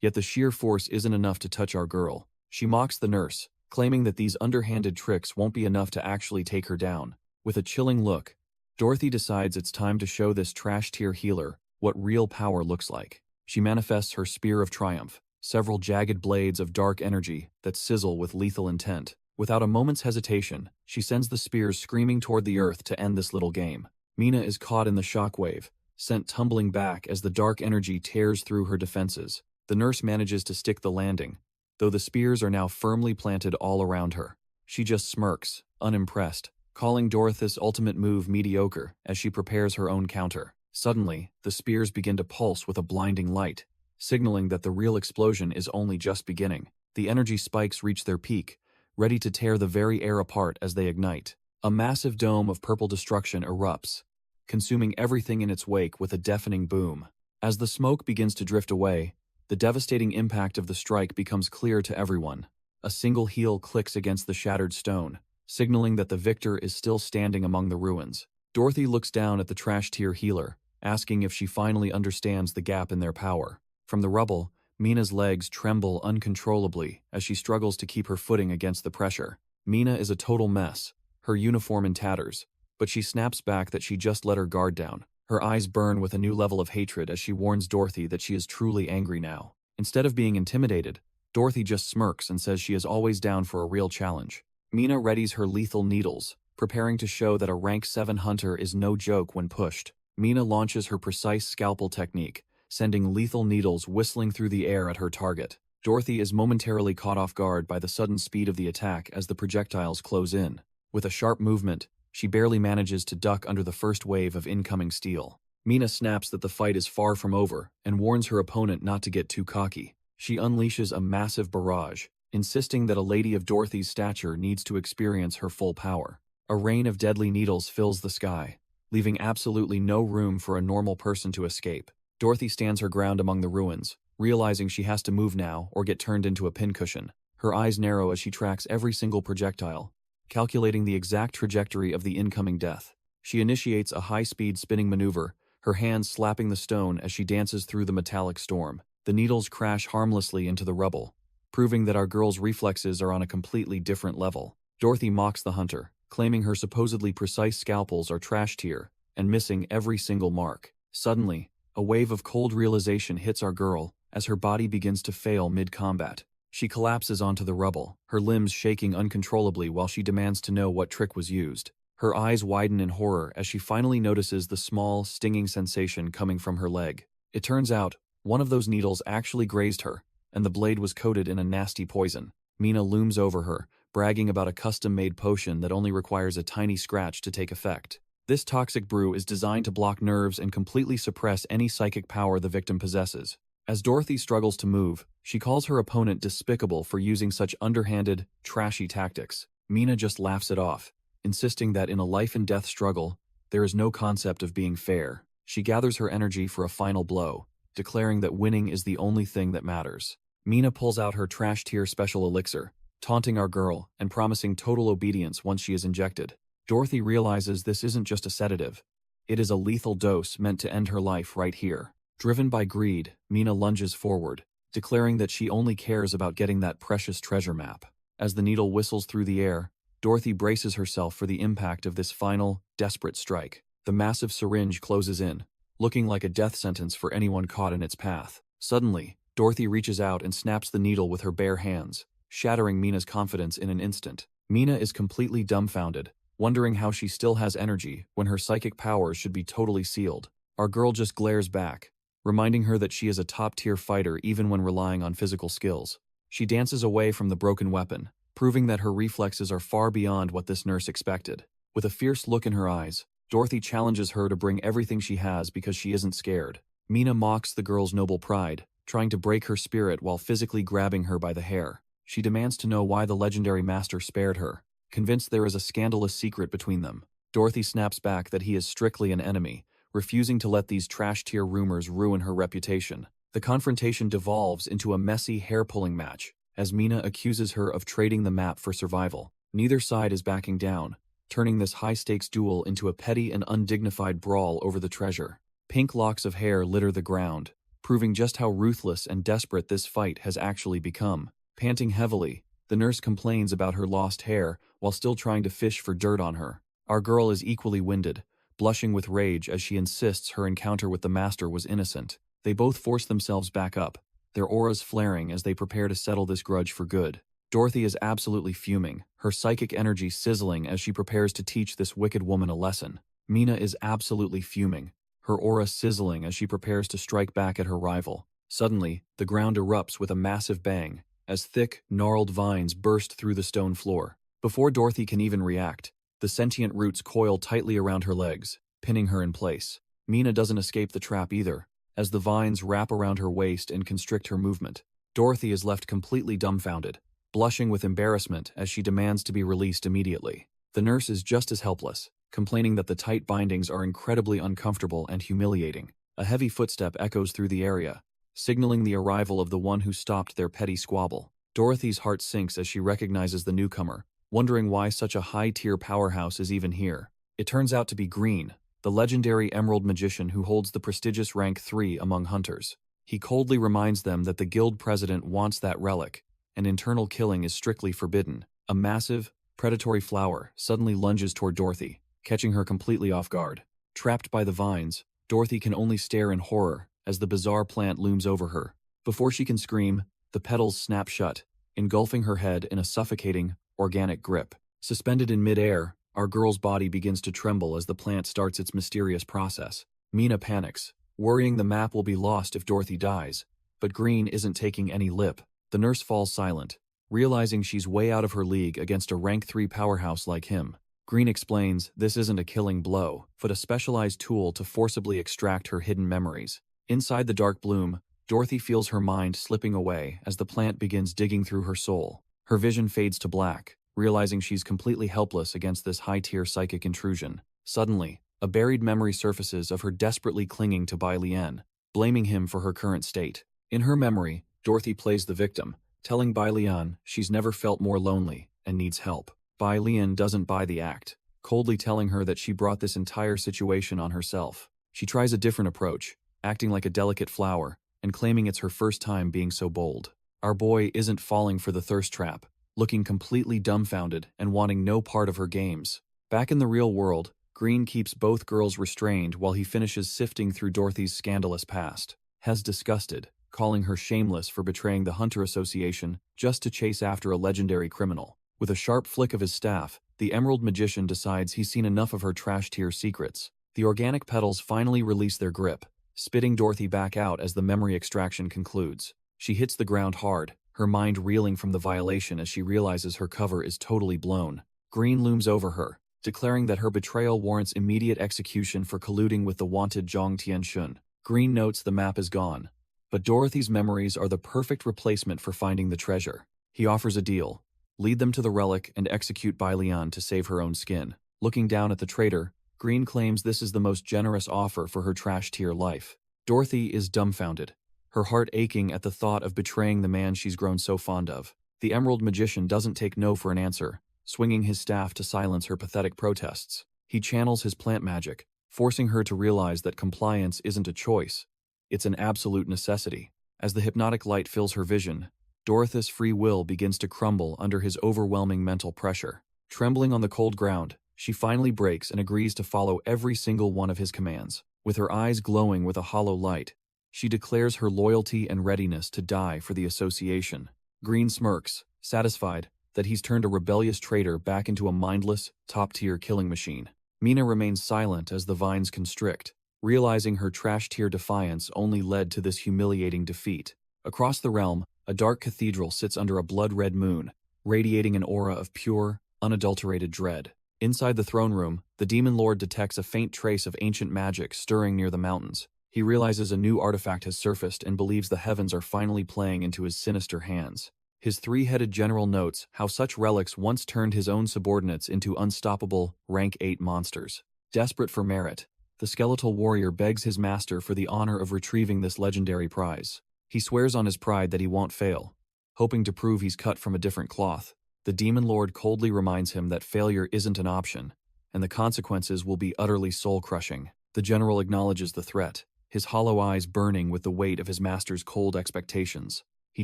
yet the sheer force isn't enough to touch our girl. She mocks the nurse, claiming that these underhanded tricks won't be enough to actually take her down. With a chilling look, Dorothy decides it's time to show this trash-tier healer what real power looks like. She manifests her Spear of Triumph, several jagged blades of dark energy that sizzle with lethal intent. Without a moment's hesitation, she sends the spears screaming toward the earth to end this little game. Mina is caught in the shockwave, sent tumbling back as the dark energy tears through her defenses. The nurse manages to stick the landing, though the spears are now firmly planted all around her. She just smirks, unimpressed, calling Dorothy's ultimate move mediocre as she prepares her own counter. Suddenly, the spears begin to pulse with a blinding light, signaling that the real explosion is only just beginning. The energy spikes reach their peak, ready to tear the very air apart as they ignite. A massive dome of purple destruction erupts, consuming everything in its wake with a deafening boom. As the smoke begins to drift away, The devastating impact of the strike becomes clear to everyone. A single heel clicks against the shattered stone, signaling that the victor is still standing among the ruins. Dorothy looks down at the trash tier healer, asking if she finally understands the gap in their power. From the rubble, Mina's legs tremble uncontrollably as she struggles to keep her footing against the pressure. Mina is a total mess, her uniform in tatters, but she snaps back that she just let her guard down. Her eyes burn with a new level of hatred as she warns Dorothy that she is truly angry now. Instead of being intimidated, Dorothy just smirks and says she is always down for a real challenge. Mina readies her lethal needles, preparing to show that a rank 7 hunter is no joke when pushed. Mina launches her precise scalpel technique, sending lethal needles whistling through the air at her target. Dorothy is momentarily caught off guard by the sudden speed of the attack as the projectiles close in. With a sharp movement, she barely manages to duck under the first wave of incoming steel. Mina snaps that the fight is far from over and warns her opponent not to get too cocky. She unleashes a massive barrage, insisting that a lady of Dorothy's stature needs to experience her full power. A rain of deadly needles fills the sky, leaving absolutely no room for a normal person to escape. Dorothy stands her ground among the ruins, realizing she has to move now or get turned into a pincushion. Her eyes narrow as she tracks every single projectile, calculating the exact trajectory of the incoming death. She initiates a high-speed spinning maneuver, her hands slapping the stone as she dances through the metallic storm. The needles crash harmlessly into the rubble, proving that our girl's reflexes are on a completely different level. Dorothy mocks the hunter, claiming her supposedly precise scalpels are trash tier and missing every single mark. Suddenly, a wave of cold realization hits our girl as her body begins to fail mid-combat. She collapses onto the rubble, her limbs shaking uncontrollably while she demands to know what trick was used. Her eyes widen in horror as she finally notices the small, stinging sensation coming from her leg. It turns out, one of those needles actually grazed her, and the blade was coated in a nasty poison. Mina looms over her, bragging about a custom-made potion that only requires a tiny scratch to take effect. This toxic brew is designed to block nerves and completely suppress any psychic power the victim possesses. As Dorothy struggles to move, she calls her opponent despicable for using such underhanded, trashy tactics. Mina just laughs it off, insisting that in a life-and-death struggle, there is no concept of being fair. She gathers her energy for a final blow, declaring that winning is the only thing that matters. Mina pulls out her trash-tier special elixir, taunting our girl and promising total obedience once she is injected. Dorothy realizes this isn't just a sedative. It is a lethal dose meant to end her life right here. Driven by greed, Mina lunges forward, declaring that she only cares about getting that precious treasure map. As the needle whistles through the air, Dorothy braces herself for the impact of this final, desperate strike. The massive syringe closes in, looking like a death sentence for anyone caught in its path. Suddenly, Dorothy reaches out and snaps the needle with her bare hands, shattering Mina's confidence in an instant. Mina is completely dumbfounded, wondering how she still has energy when her psychic powers should be totally sealed. Our girl just glares back, reminding her that she is a top-tier fighter even when relying on physical skills. She dances away from the broken weapon, proving that her reflexes are far beyond what this nurse expected. With a fierce look in her eyes, Dorothy challenges her to bring everything she has because she isn't scared. Mina mocks the girl's noble pride, trying to break her spirit while physically grabbing her by the hair. She demands to know why the legendary master spared her, convinced there is a scandalous secret between them. Dorothy snaps back that he is strictly an enemy, refusing to let these trash-tier rumors ruin her reputation. The confrontation devolves into a messy hair-pulling match, as Mina accuses her of trading the map for survival. Neither side is backing down, turning this high-stakes duel into a petty and undignified brawl over the treasure. Pink locks of hair litter the ground, proving just how ruthless and desperate this fight has actually become. Panting heavily, the nurse complains about her lost hair while still trying to fish for dirt on her. Our girl is equally winded, blushing with rage as she insists her encounter with the master was innocent. They both force themselves back up, their auras flaring as they prepare to settle this grudge for good. Dorothy is absolutely fuming, her psychic energy sizzling as she prepares to teach this wicked woman a lesson. Mina is absolutely fuming, her aura sizzling as she prepares to strike back at her rival. Suddenly, the ground erupts with a massive bang, as thick, gnarled vines burst through the stone floor. Before Dorothy can even react, the sentient roots coil tightly around her legs, pinning her in place. Mina doesn't escape the trap either, as the vines wrap around her waist and constrict her movement. Dorothy is left completely dumbfounded, blushing with embarrassment as she demands to be released immediately. The nurse is just as helpless, complaining that the tight bindings are incredibly uncomfortable and humiliating. A heavy footstep echoes through the area, signaling the arrival of the one who stopped their petty squabble. Dorothy's heart sinks as she recognizes the newcomer, wondering why such a high-tier powerhouse is even here. It turns out to be Green, the legendary emerald magician who holds the prestigious rank 3 among hunters. He coldly reminds them that the guild president wants that relic, and internal killing is strictly forbidden. A massive, predatory flower suddenly lunges toward Dorothy, catching her completely off guard. Trapped by the vines, Dorothy can only stare in horror as the bizarre plant looms over her. Before she can scream, the petals snap shut, engulfing her head in a suffocating, organic grip. Suspended in midair, our girl's body begins to tremble as the plant starts its mysterious process. Mina panics, worrying the map will be lost if Dorothy dies, but Green isn't taking any lip. The nurse falls silent, realizing she's way out of her league against a rank 3 powerhouse like him. Green explains this isn't a killing blow, but a specialized tool to forcibly extract her hidden memories. Inside the dark bloom, Dorothy feels her mind slipping away as the plant begins digging through her soul. Her vision fades to black, realizing she's completely helpless against this high-tier psychic intrusion. Suddenly, a buried memory surfaces of her desperately clinging to Bai Lian, blaming him for her current state. In her memory, Dorothy plays the victim, telling Bai Lian she's never felt more lonely and needs help. Bai Lian doesn't buy the act, coldly telling her that she brought this entire situation on herself. She tries a different approach, acting like a delicate flower, and claiming it's her first time being so bold. Our boy isn't falling for the thirst trap, looking completely dumbfounded and wanting no part of her games. Back in the real world, Green keeps both girls restrained while he finishes sifting through Dorothy's scandalous past. Hes disgusted, calling her shameless for betraying the Hunter Association just to chase after a legendary criminal. With a sharp flick of his staff, the Emerald Magician decides he's seen enough of her trash-tier secrets. The organic petals finally release their grip, spitting Dorothy back out as the memory extraction concludes. She hits the ground hard, her mind reeling from the violation as she realizes her cover is totally blown. Green looms over her, declaring that her betrayal warrants immediate execution for colluding with the wanted Zhang Tianxun. Green notes the map is gone, but Dorothy's memories are the perfect replacement for finding the treasure. He offers a deal. Lead them to the relic and execute Bai Lian to save her own skin. Looking down at the traitor, Green claims this is the most generous offer for her trash-tier life. Dorothy is dumbfounded, her heart aching at the thought of betraying the man she's grown so fond of. The Emerald Magician doesn't take no for an answer, swinging his staff to silence her pathetic protests. He channels his plant magic, forcing her to realize that compliance isn't a choice, it's an absolute necessity. As the hypnotic light fills her vision, Dorothy's free will begins to crumble under his overwhelming mental pressure. Trembling on the cold ground, she finally breaks and agrees to follow every single one of his commands. With her eyes glowing with a hollow light, she declares her loyalty and readiness to die for the association. Green smirks, satisfied that he's turned a rebellious traitor back into a mindless, top-tier killing machine. Mina remains silent as the vines constrict, realizing her trash-tier defiance only led to this humiliating defeat. Across the realm, a dark cathedral sits under a blood-red moon, radiating an aura of pure, unadulterated dread. Inside the throne room, the Demon Lord detects a faint trace of ancient magic stirring near the mountains. He realizes a new artifact has surfaced and believes the heavens are finally playing into his sinister hands. His three-headed general notes how such relics once turned his own subordinates into unstoppable, rank 8 monsters. Desperate for merit, the skeletal warrior begs his master for the honor of retrieving this legendary prize. He swears on his pride that he won't fail, hoping to prove he's cut from a different cloth. The Demon Lord coldly reminds him that failure isn't an option, and the consequences will be utterly soul-crushing. The general acknowledges the threat, his hollow eyes burning with the weight of his master's cold expectations. He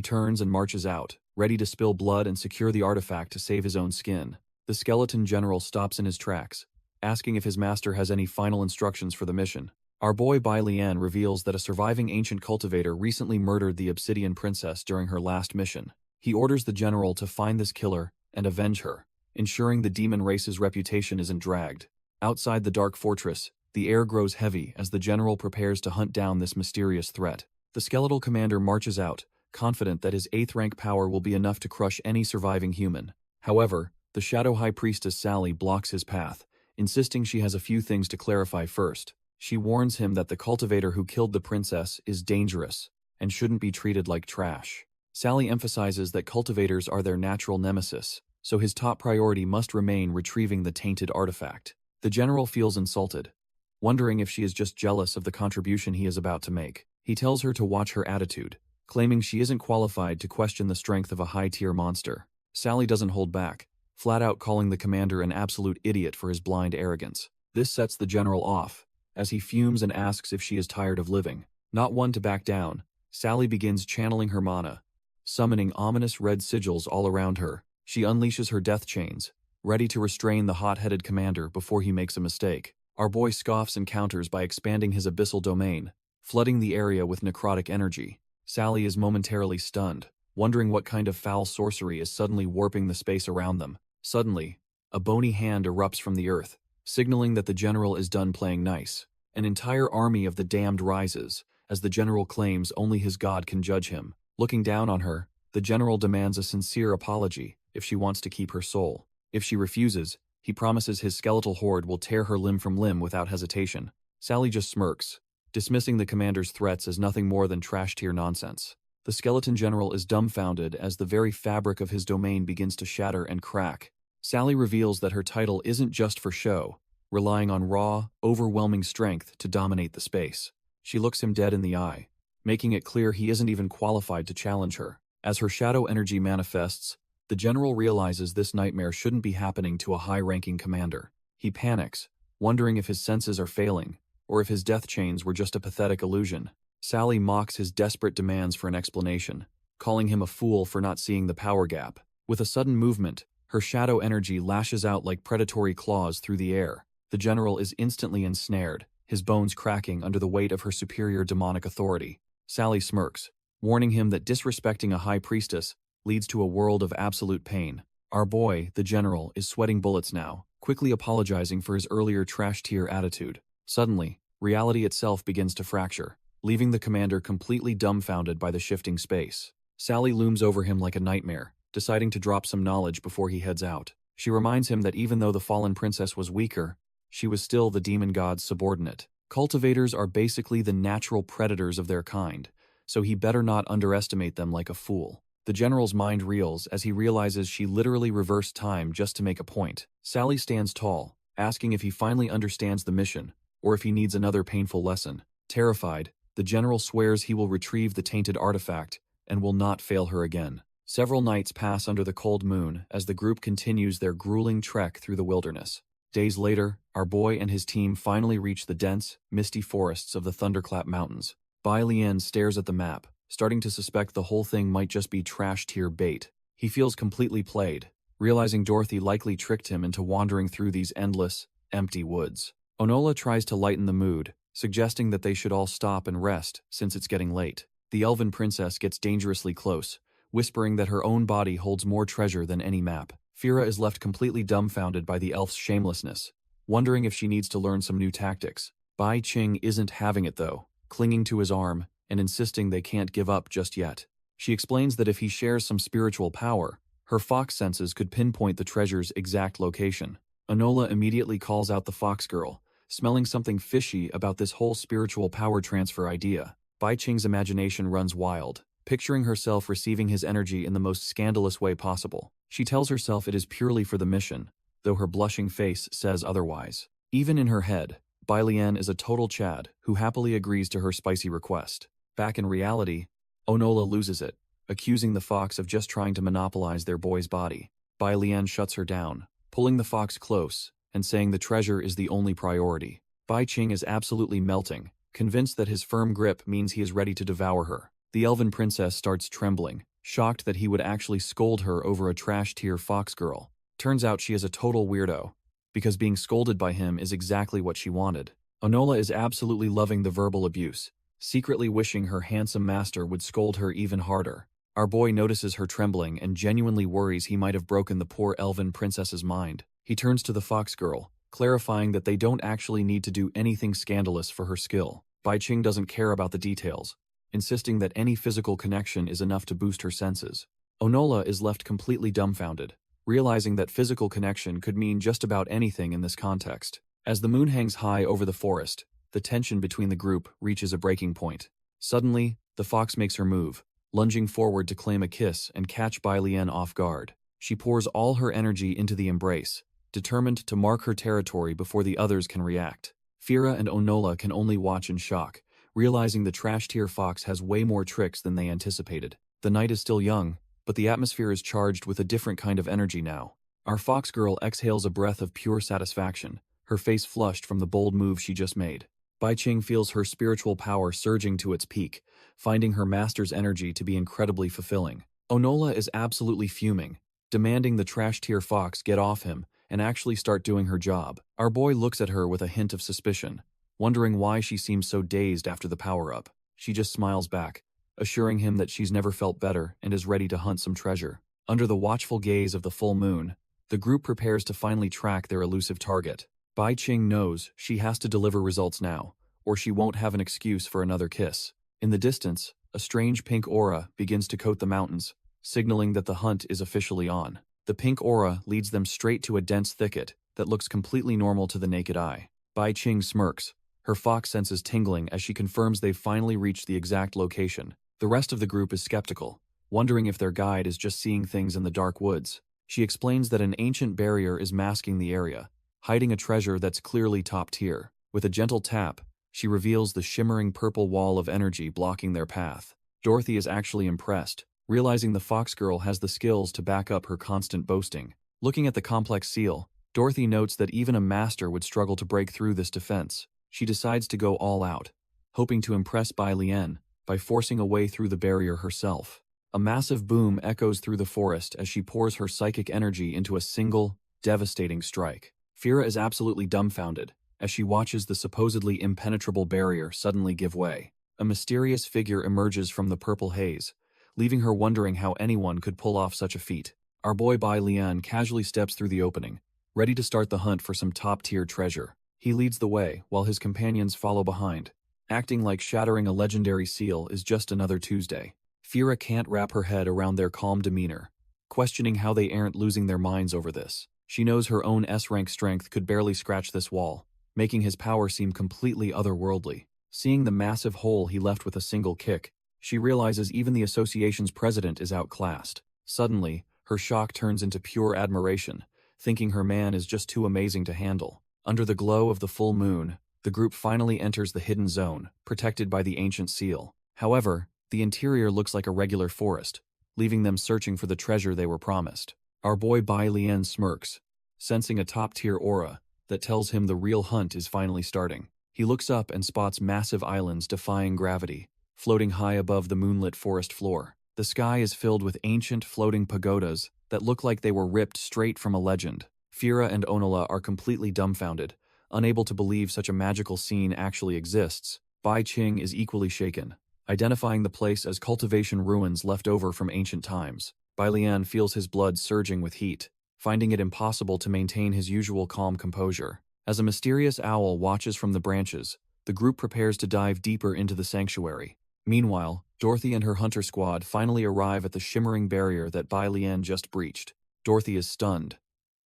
turns and marches out, ready to spill blood and secure the artifact to save his own skin. The skeleton general stops in his tracks, asking if his master has any final instructions for the mission. Our boy Bai Lian reveals that a surviving ancient cultivator recently murdered the Obsidian Princess during her last mission. He orders the general to find this killer and avenge her, ensuring the demon race's reputation isn't dragged. Outside the dark fortress, the air grows heavy as the general prepares to hunt down this mysterious threat. The skeletal commander marches out, confident that his 8th rank power will be enough to crush any surviving human. However, the Shadow High Priestess Sally blocks his path, insisting she has a few things to clarify first. She warns him that the cultivator who killed the princess is dangerous and shouldn't be treated like trash. Sally emphasizes that cultivators are their natural nemesis, so his top priority must remain retrieving the tainted artifact. The general feels insulted, wondering if she is just jealous of the contribution he is about to make. He tells her to watch her attitude, claiming she isn't qualified to question the strength of a high-tier monster. Sally doesn't hold back, flat out calling the commander an absolute idiot for his blind arrogance. This sets the general off, as he fumes and asks if she is tired of living. Not one to back down, Sally begins channeling her mana, summoning ominous red sigils all around her. She unleashes her death chains, ready to restrain the hot-headed commander before he makes a mistake. Our boy scoffs and counters by expanding his abyssal domain, flooding the area with necrotic energy. Sally is momentarily stunned, wondering what kind of foul sorcery is suddenly warping the space around them. Suddenly, a bony hand erupts from the earth, signaling that the general is done playing nice. An entire army of the damned rises, as the general claims only his god can judge him. Looking down on her, the general demands a sincere apology if she wants to keep her soul. If she refuses, he promises his skeletal horde will tear her limb from limb without hesitation. Sally just smirks, dismissing the commander's threats as nothing more than trash-tier nonsense. The skeleton general is dumbfounded as the very fabric of his domain begins to shatter and crack. Sally reveals that her title isn't just for show, relying on raw, overwhelming strength to dominate the space. She looks him dead in the eye, making it clear he isn't even qualified to challenge her. As her shadow energy manifests, the general realizes this nightmare shouldn't be happening to a high-ranking commander. He panics, wondering if his senses are failing, or if his death chains were just a pathetic illusion. Sally mocks his desperate demands for an explanation, calling him a fool for not seeing the power gap. With a sudden movement, her shadow energy lashes out like predatory claws through the air. The general is instantly ensnared, his bones cracking under the weight of her superior demonic authority. Sally smirks, warning him that disrespecting a high priestess leads to a world of absolute pain. Our boy, the general, is sweating bullets now, quickly apologizing for his earlier trash-tier attitude. Suddenly, reality itself begins to fracture, leaving the commander completely dumbfounded by the shifting space. Sally looms over him like a nightmare, deciding to drop some knowledge before he heads out. She reminds him that even though the fallen princess was weaker, she was still the demon god's subordinate. Cultivators are basically the natural predators of their kind, so he better not underestimate them like a fool. The general's mind reels as he realizes she literally reversed time just to make a point. Sally stands tall, asking if he finally understands the mission, or if he needs another painful lesson. Terrified, the general swears he will retrieve the tainted artifact and will not fail her again. Several nights pass under the cold moon as the group continues their grueling trek through the wilderness. Days later, our boy and his team finally reach the dense, misty forests of the Thunderclap Mountains. Bai Lian stares at the map, starting to suspect the whole thing might just be trash-tier bait. He feels completely played, realizing Dorothy likely tricked him into wandering through these endless, empty woods. Onola tries to lighten the mood, suggesting that they should all stop and rest since it's getting late. The elven princess gets dangerously close, whispering that her own body holds more treasure than any map. Fira is left completely dumbfounded by the elf's shamelessness, wondering if she needs to learn some new tactics. Bai Qing isn't having it though, clinging to his arm and insisting they can't give up just yet. She explains that if he shares some spiritual power, her fox senses could pinpoint the treasure's exact location. Onola immediately calls out the fox girl, smelling something fishy about this whole spiritual power transfer idea. Bai Qing's imagination runs wild, picturing herself receiving his energy in the most scandalous way possible. She tells herself it is purely for the mission, though her blushing face says otherwise. Even in her head, Bai Lian is a total Chad who happily agrees to her spicy request. Back in reality, Onola loses it, accusing the fox of just trying to monopolize their boy's body. Bai Lian shuts her down, pulling the fox close and saying the treasure is the only priority. Bai Qing is absolutely melting, convinced that his firm grip means he is ready to devour her. The elven princess starts trembling, shocked that he would actually scold her over a trash-tier fox girl. Turns out she is a total weirdo, because being scolded by him is exactly what she wanted. Onola is absolutely loving the verbal abuse, secretly wishing her handsome master would scold her even harder. Our boy notices her trembling and genuinely worries he might have broken the poor elven princess's mind. He turns to the fox girl, clarifying that they don't actually need to do anything scandalous for her skill. Bai Qing doesn't care about the details, insisting that any physical connection is enough to boost her senses. Onola is left completely dumbfounded, realizing that physical connection could mean just about anything in this context. As the moon hangs high over the forest, the tension between the group reaches a breaking point. Suddenly, the fox makes her move, lunging forward to claim a kiss and catch Bai Lian off guard. She pours all her energy into the embrace, determined to mark her territory before the others can react. Fira and Onola can only watch in shock, realizing the trash-tier fox has way more tricks than they anticipated. The night is still young, but the atmosphere is charged with a different kind of energy now. Our fox girl exhales a breath of pure satisfaction, her face flushed from the bold move she just made. Bai Qing feels her spiritual power surging to its peak, finding her master's energy to be incredibly fulfilling. Onola is absolutely fuming, demanding the trash-tier fox get off him and actually start doing her job. Our boy looks at her with a hint of suspicion, wondering why she seems so dazed after the power-up. She just smiles back, assuring him that she's never felt better and is ready to hunt some treasure. Under the watchful gaze of the full moon, the group prepares to finally track their elusive target. Bai Qing knows she has to deliver results now, or she won't have an excuse for another kiss. In the distance, a strange pink aura begins to coat the mountains, signaling that the hunt is officially on. The pink aura leads them straight to a dense thicket that looks completely normal to the naked eye. Bai Qing smirks, her fox senses tingling as she confirms they've finally reached the exact location. The rest of the group is skeptical, wondering if their guide is just seeing things in the dark woods. She explains that an ancient barrier is masking the area, hiding a treasure that's clearly top tier. With a gentle tap, she reveals the shimmering purple wall of energy blocking their path. Dorothy is actually impressed, realizing the fox girl has the skills to back up her constant boasting. Looking at the complex seal, Dorothy notes that even a master would struggle to break through this defense. She decides to go all out, hoping to impress Bai Lian by forcing a way through the barrier herself. A massive boom echoes through the forest as she pours her psychic energy into a single, devastating strike. Fira is absolutely dumbfounded as she watches the supposedly impenetrable barrier suddenly give way. A mysterious figure emerges from the purple haze, leaving her wondering how anyone could pull off such a feat. Our boy Bai Lian casually steps through the opening, ready to start the hunt for some top-tier treasure. He leads the way, while his companions follow behind. Acting like shattering a legendary seal is just another Tuesday. Fira can't wrap her head around their calm demeanor, questioning how they aren't losing their minds over this. She knows her own S-rank strength could barely scratch this wall, making his power seem completely otherworldly. Seeing the massive hole he left with a single kick, she realizes even the association's president is outclassed. Suddenly, her shock turns into pure admiration, thinking her man is just too amazing to handle. Under the glow of the full moon, the group finally enters the hidden zone, protected by the ancient seal. However, the interior looks like a regular forest, leaving them searching for the treasure they were promised. Our boy Bai Lian smirks, sensing a top-tier aura that tells him the real hunt is finally starting. He looks up and spots massive islands defying gravity, floating high above the moonlit forest floor. The sky is filled with ancient floating pagodas that look like they were ripped straight from a legend. Fira and Onola are completely dumbfounded, unable to believe such a magical scene actually exists. Bai Qing is equally shaken, identifying the place as cultivation ruins left over from ancient times. Bai Lian feels his blood surging with heat, finding it impossible to maintain his usual calm composure. As a mysterious owl watches from the branches, the group prepares to dive deeper into the sanctuary. Meanwhile, Dorothy and her hunter squad finally arrive at the shimmering barrier that Bai Lian just breached. Dorothy is stunned,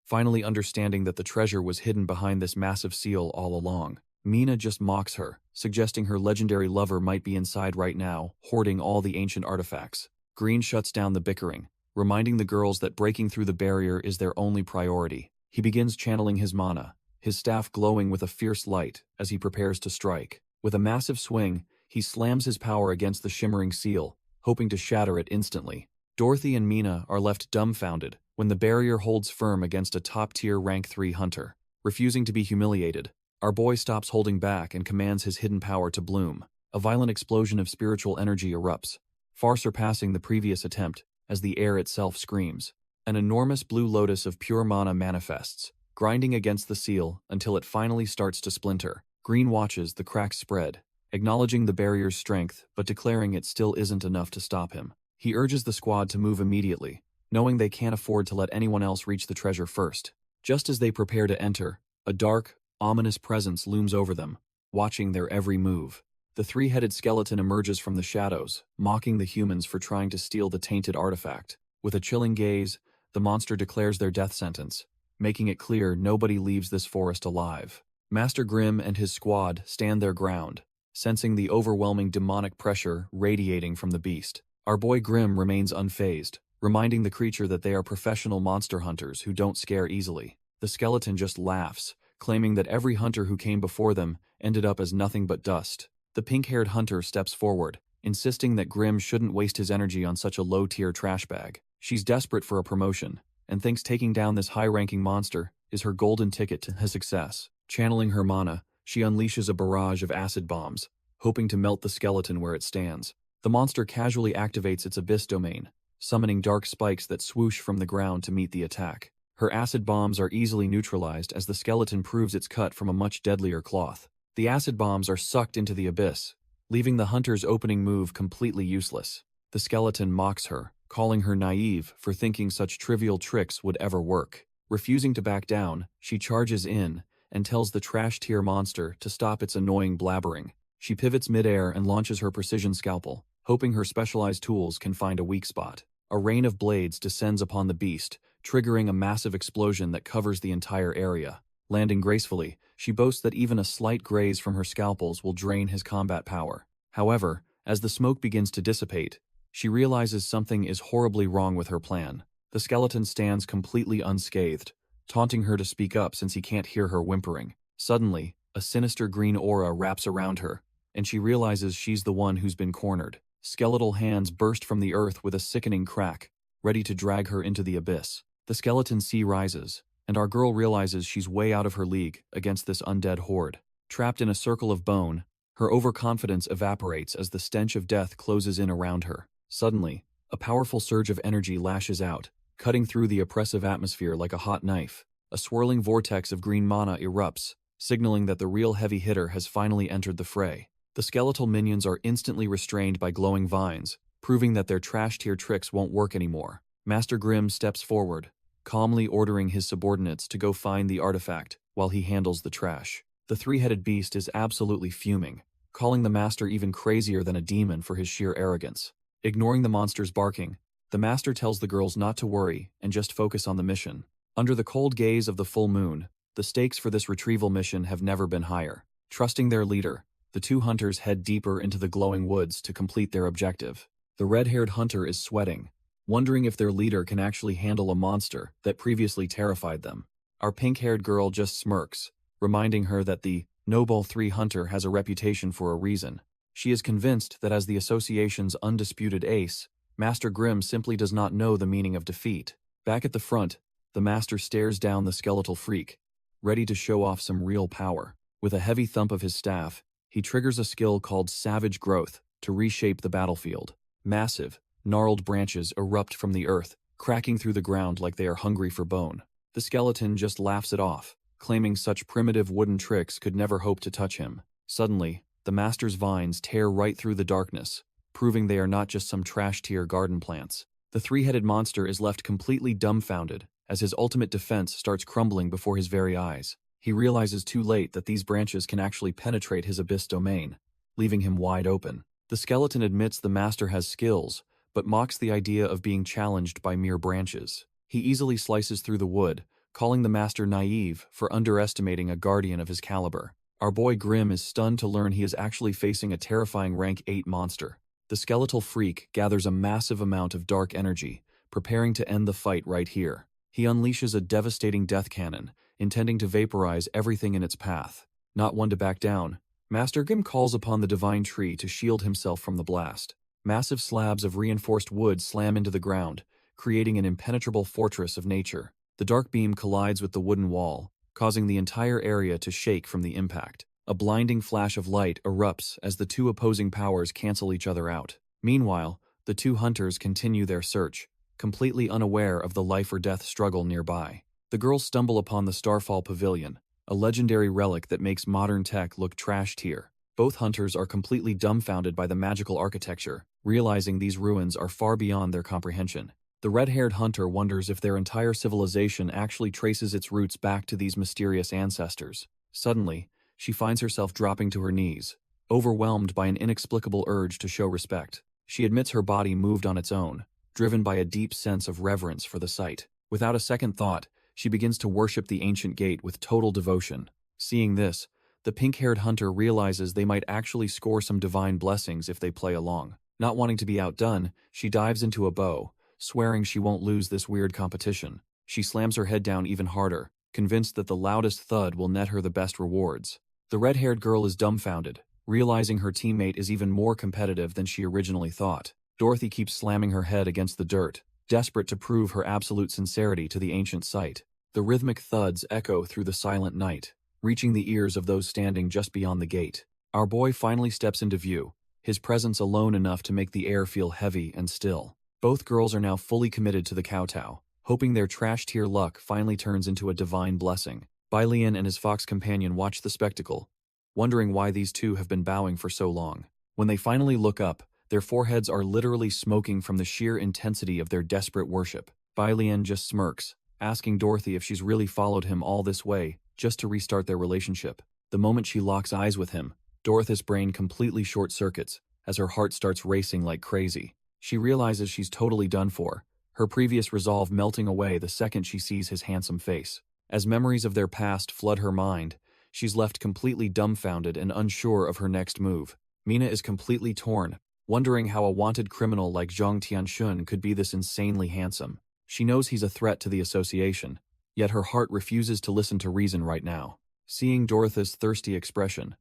finally understanding that the treasure was hidden behind this massive seal all along. Mina just mocks her, suggesting her legendary lover might be inside right now, hoarding all the ancient artifacts. Green shuts down the bickering, reminding the girls that breaking through the barrier is their only priority. He begins channeling his mana, his staff glowing with a fierce light as he prepares to strike. With a massive swing, he slams his power against the shimmering seal, hoping to shatter it instantly. Dorothy and Mina are left dumbfounded when the barrier holds firm against a top-tier rank 3 hunter. Refusing to be humiliated, our boy stops holding back and commands his hidden power to bloom. A violent explosion of spiritual energy erupts, far surpassing the previous attempt, as the air itself screams. An enormous blue lotus of pure mana manifests, grinding against the seal until it finally starts to splinter. Green watches the cracks spread, acknowledging the barrier's strength but declaring it still isn't enough to stop him. He urges the squad to move immediately, knowing they can't afford to let anyone else reach the treasure first. Just as they prepare to enter, a dark, ominous presence looms over them, watching their every move. The three-headed skeleton emerges from the shadows, mocking the humans for trying to steal the tainted artifact. With a chilling gaze, the monster declares their death sentence, making it clear nobody leaves this forest alive. Master Grimm and his squad stand their ground, sensing the overwhelming demonic pressure radiating from the beast. Our boy Grimm remains unfazed, reminding the creature that they are professional monster hunters who don't scare easily. The skeleton just laughs, claiming that every hunter who came before them ended up as nothing but dust. The pink-haired hunter steps forward, insisting that Grimm shouldn't waste his energy on such a low-tier trash bag. She's desperate for a promotion, and thinks taking down this high-ranking monster is her golden ticket to success. Channeling her mana, she unleashes a barrage of acid bombs, hoping to melt the skeleton where it stands. The monster casually activates its abyss domain, summoning dark spikes that swoosh from the ground to meet the attack. Her acid bombs are easily neutralized as the skeleton proves it's cut from a much deadlier cloth. The acid bombs are sucked into the abyss, leaving the hunter's opening move completely useless. The skeleton mocks her, calling her naive for thinking such trivial tricks would ever work. Refusing to back down, she charges in and tells the trash-tier monster to stop its annoying blabbering. She pivots midair and launches her precision scalpel, hoping her specialized tools can find a weak spot. A rain of blades descends upon the beast, triggering a massive explosion that covers the entire area. Landing gracefully, she boasts that even a slight graze from her scalpels will drain his combat power. However, as the smoke begins to dissipate, she realizes something is horribly wrong with her plan. The skeleton stands completely unscathed, taunting her to speak up since he can't hear her whimpering. Suddenly, a sinister green aura wraps around her, and she realizes she's the one who's been cornered. Skeletal hands burst from the earth with a sickening crack, ready to drag her into the abyss. The skeleton sea rises, and our girl realizes she's way out of her league against this undead horde. Trapped in a circle of bone, her overconfidence evaporates as the stench of death closes in around her. Suddenly, a powerful surge of energy lashes out, cutting through the oppressive atmosphere like a hot knife. A swirling vortex of green mana erupts, signaling that the real heavy hitter has finally entered the fray. The skeletal minions are instantly restrained by glowing vines, proving that their trash-tier tricks won't work anymore. Master Grimm steps forward, calmly ordering his subordinates to go find the artifact while he handles the trash. The three-headed beast is absolutely fuming, calling the master even crazier than a demon for his sheer arrogance. Ignoring the monster's barking, the master tells the girls not to worry and just focus on the mission. Under the cold gaze of the full moon, the stakes for this retrieval mission have never been higher. Trusting their leader, the two hunters head deeper into the glowing woods to complete their objective. The red-haired hunter is sweating, wondering if their leader can actually handle a monster that previously terrified them. Our pink-haired girl just smirks, reminding her that the Noble 3 hunter has a reputation for a reason. She is convinced that as the association's undisputed ace, Master Grimm simply does not know the meaning of defeat. Back at the front, the master stares down the skeletal freak, ready to show off some real power. With a heavy thump of his staff, he triggers a skill called Savage Growth to reshape the battlefield. Massive, gnarled branches erupt from the earth, cracking through the ground like they are hungry for bone. The skeleton just laughs it off, claiming such primitive wooden tricks could never hope to touch him. Suddenly, the master's vines tear right through the darkness, proving they are not just some trash-tier garden plants. The three-headed monster is left completely dumbfounded as his ultimate defense starts crumbling before his very eyes. He realizes too late that these branches can actually penetrate his abyss domain, leaving him wide open. The skeleton admits the master has skills, but mocks the idea of being challenged by mere branches. He easily slices through the wood, calling the master naive for underestimating a guardian of his caliber. Our boy Grimm is stunned to learn he is actually facing a terrifying rank 8 monster. The skeletal freak gathers a massive amount of dark energy, preparing to end the fight right here. He unleashes a devastating death cannon, intending to vaporize everything in its path. Not one to back down, Master Grimm calls upon the divine tree to shield himself from the blast. Massive slabs of reinforced wood slam into the ground, creating an impenetrable fortress of nature. The dark beam collides with the wooden wall, causing the entire area to shake from the impact. A blinding flash of light erupts as the two opposing powers cancel each other out. Meanwhile, the two hunters continue their search, completely unaware of the life-or-death struggle nearby. The girls stumble upon the Starfall Pavilion, a legendary relic that makes modern tech look trash-tier. Both hunters are completely dumbfounded by the magical architecture, realizing these ruins are far beyond their comprehension. The red-haired hunter wonders if their entire civilization actually traces its roots back to these mysterious ancestors. Suddenly, she finds herself dropping to her knees, overwhelmed by an inexplicable urge to show respect. She admits her body moved on its own, driven by a deep sense of reverence for the site. Without a second thought, she begins to worship the ancient gate with total devotion. Seeing this, the pink-haired hunter realizes they might actually score some divine blessings if they play along. Not wanting to be outdone, she dives into a bow, swearing she won't lose this weird competition. She slams her head down even harder, convinced that the loudest thud will net her the best rewards. The red-haired girl is dumbfounded, realizing her teammate is even more competitive than she originally thought. Dorothy keeps slamming her head against the dirt, desperate to prove her absolute sincerity to the ancient site. The rhythmic thuds echo through the silent night, reaching the ears of those standing just beyond the gate. Our boy finally steps into view, his presence alone enough to make the air feel heavy and still. Both girls are now fully committed to the kowtow, hoping their trash-tier luck finally turns into a divine blessing. Bailian and his fox companion watch the spectacle, wondering why these two have been bowing for so long. When they finally look up, their foreheads are literally smoking from the sheer intensity of their desperate worship. Bailian just smirks, asking Dorothy if she's really followed him all this way just to restart their relationship. The moment she locks eyes with him, Dorothy's brain completely short-circuits as her heart starts racing like crazy. She realizes she's totally done for, her previous resolve melting away the second she sees his handsome face. As memories of their past flood her mind, she's left completely dumbfounded and unsure of her next move. Mina is completely torn, wondering how a wanted criminal like Zhang Tianxun could be this insanely handsome. She knows he's a threat to the association, yet her heart refuses to listen to reason right now. Seeing Dorothy's thirsty expression,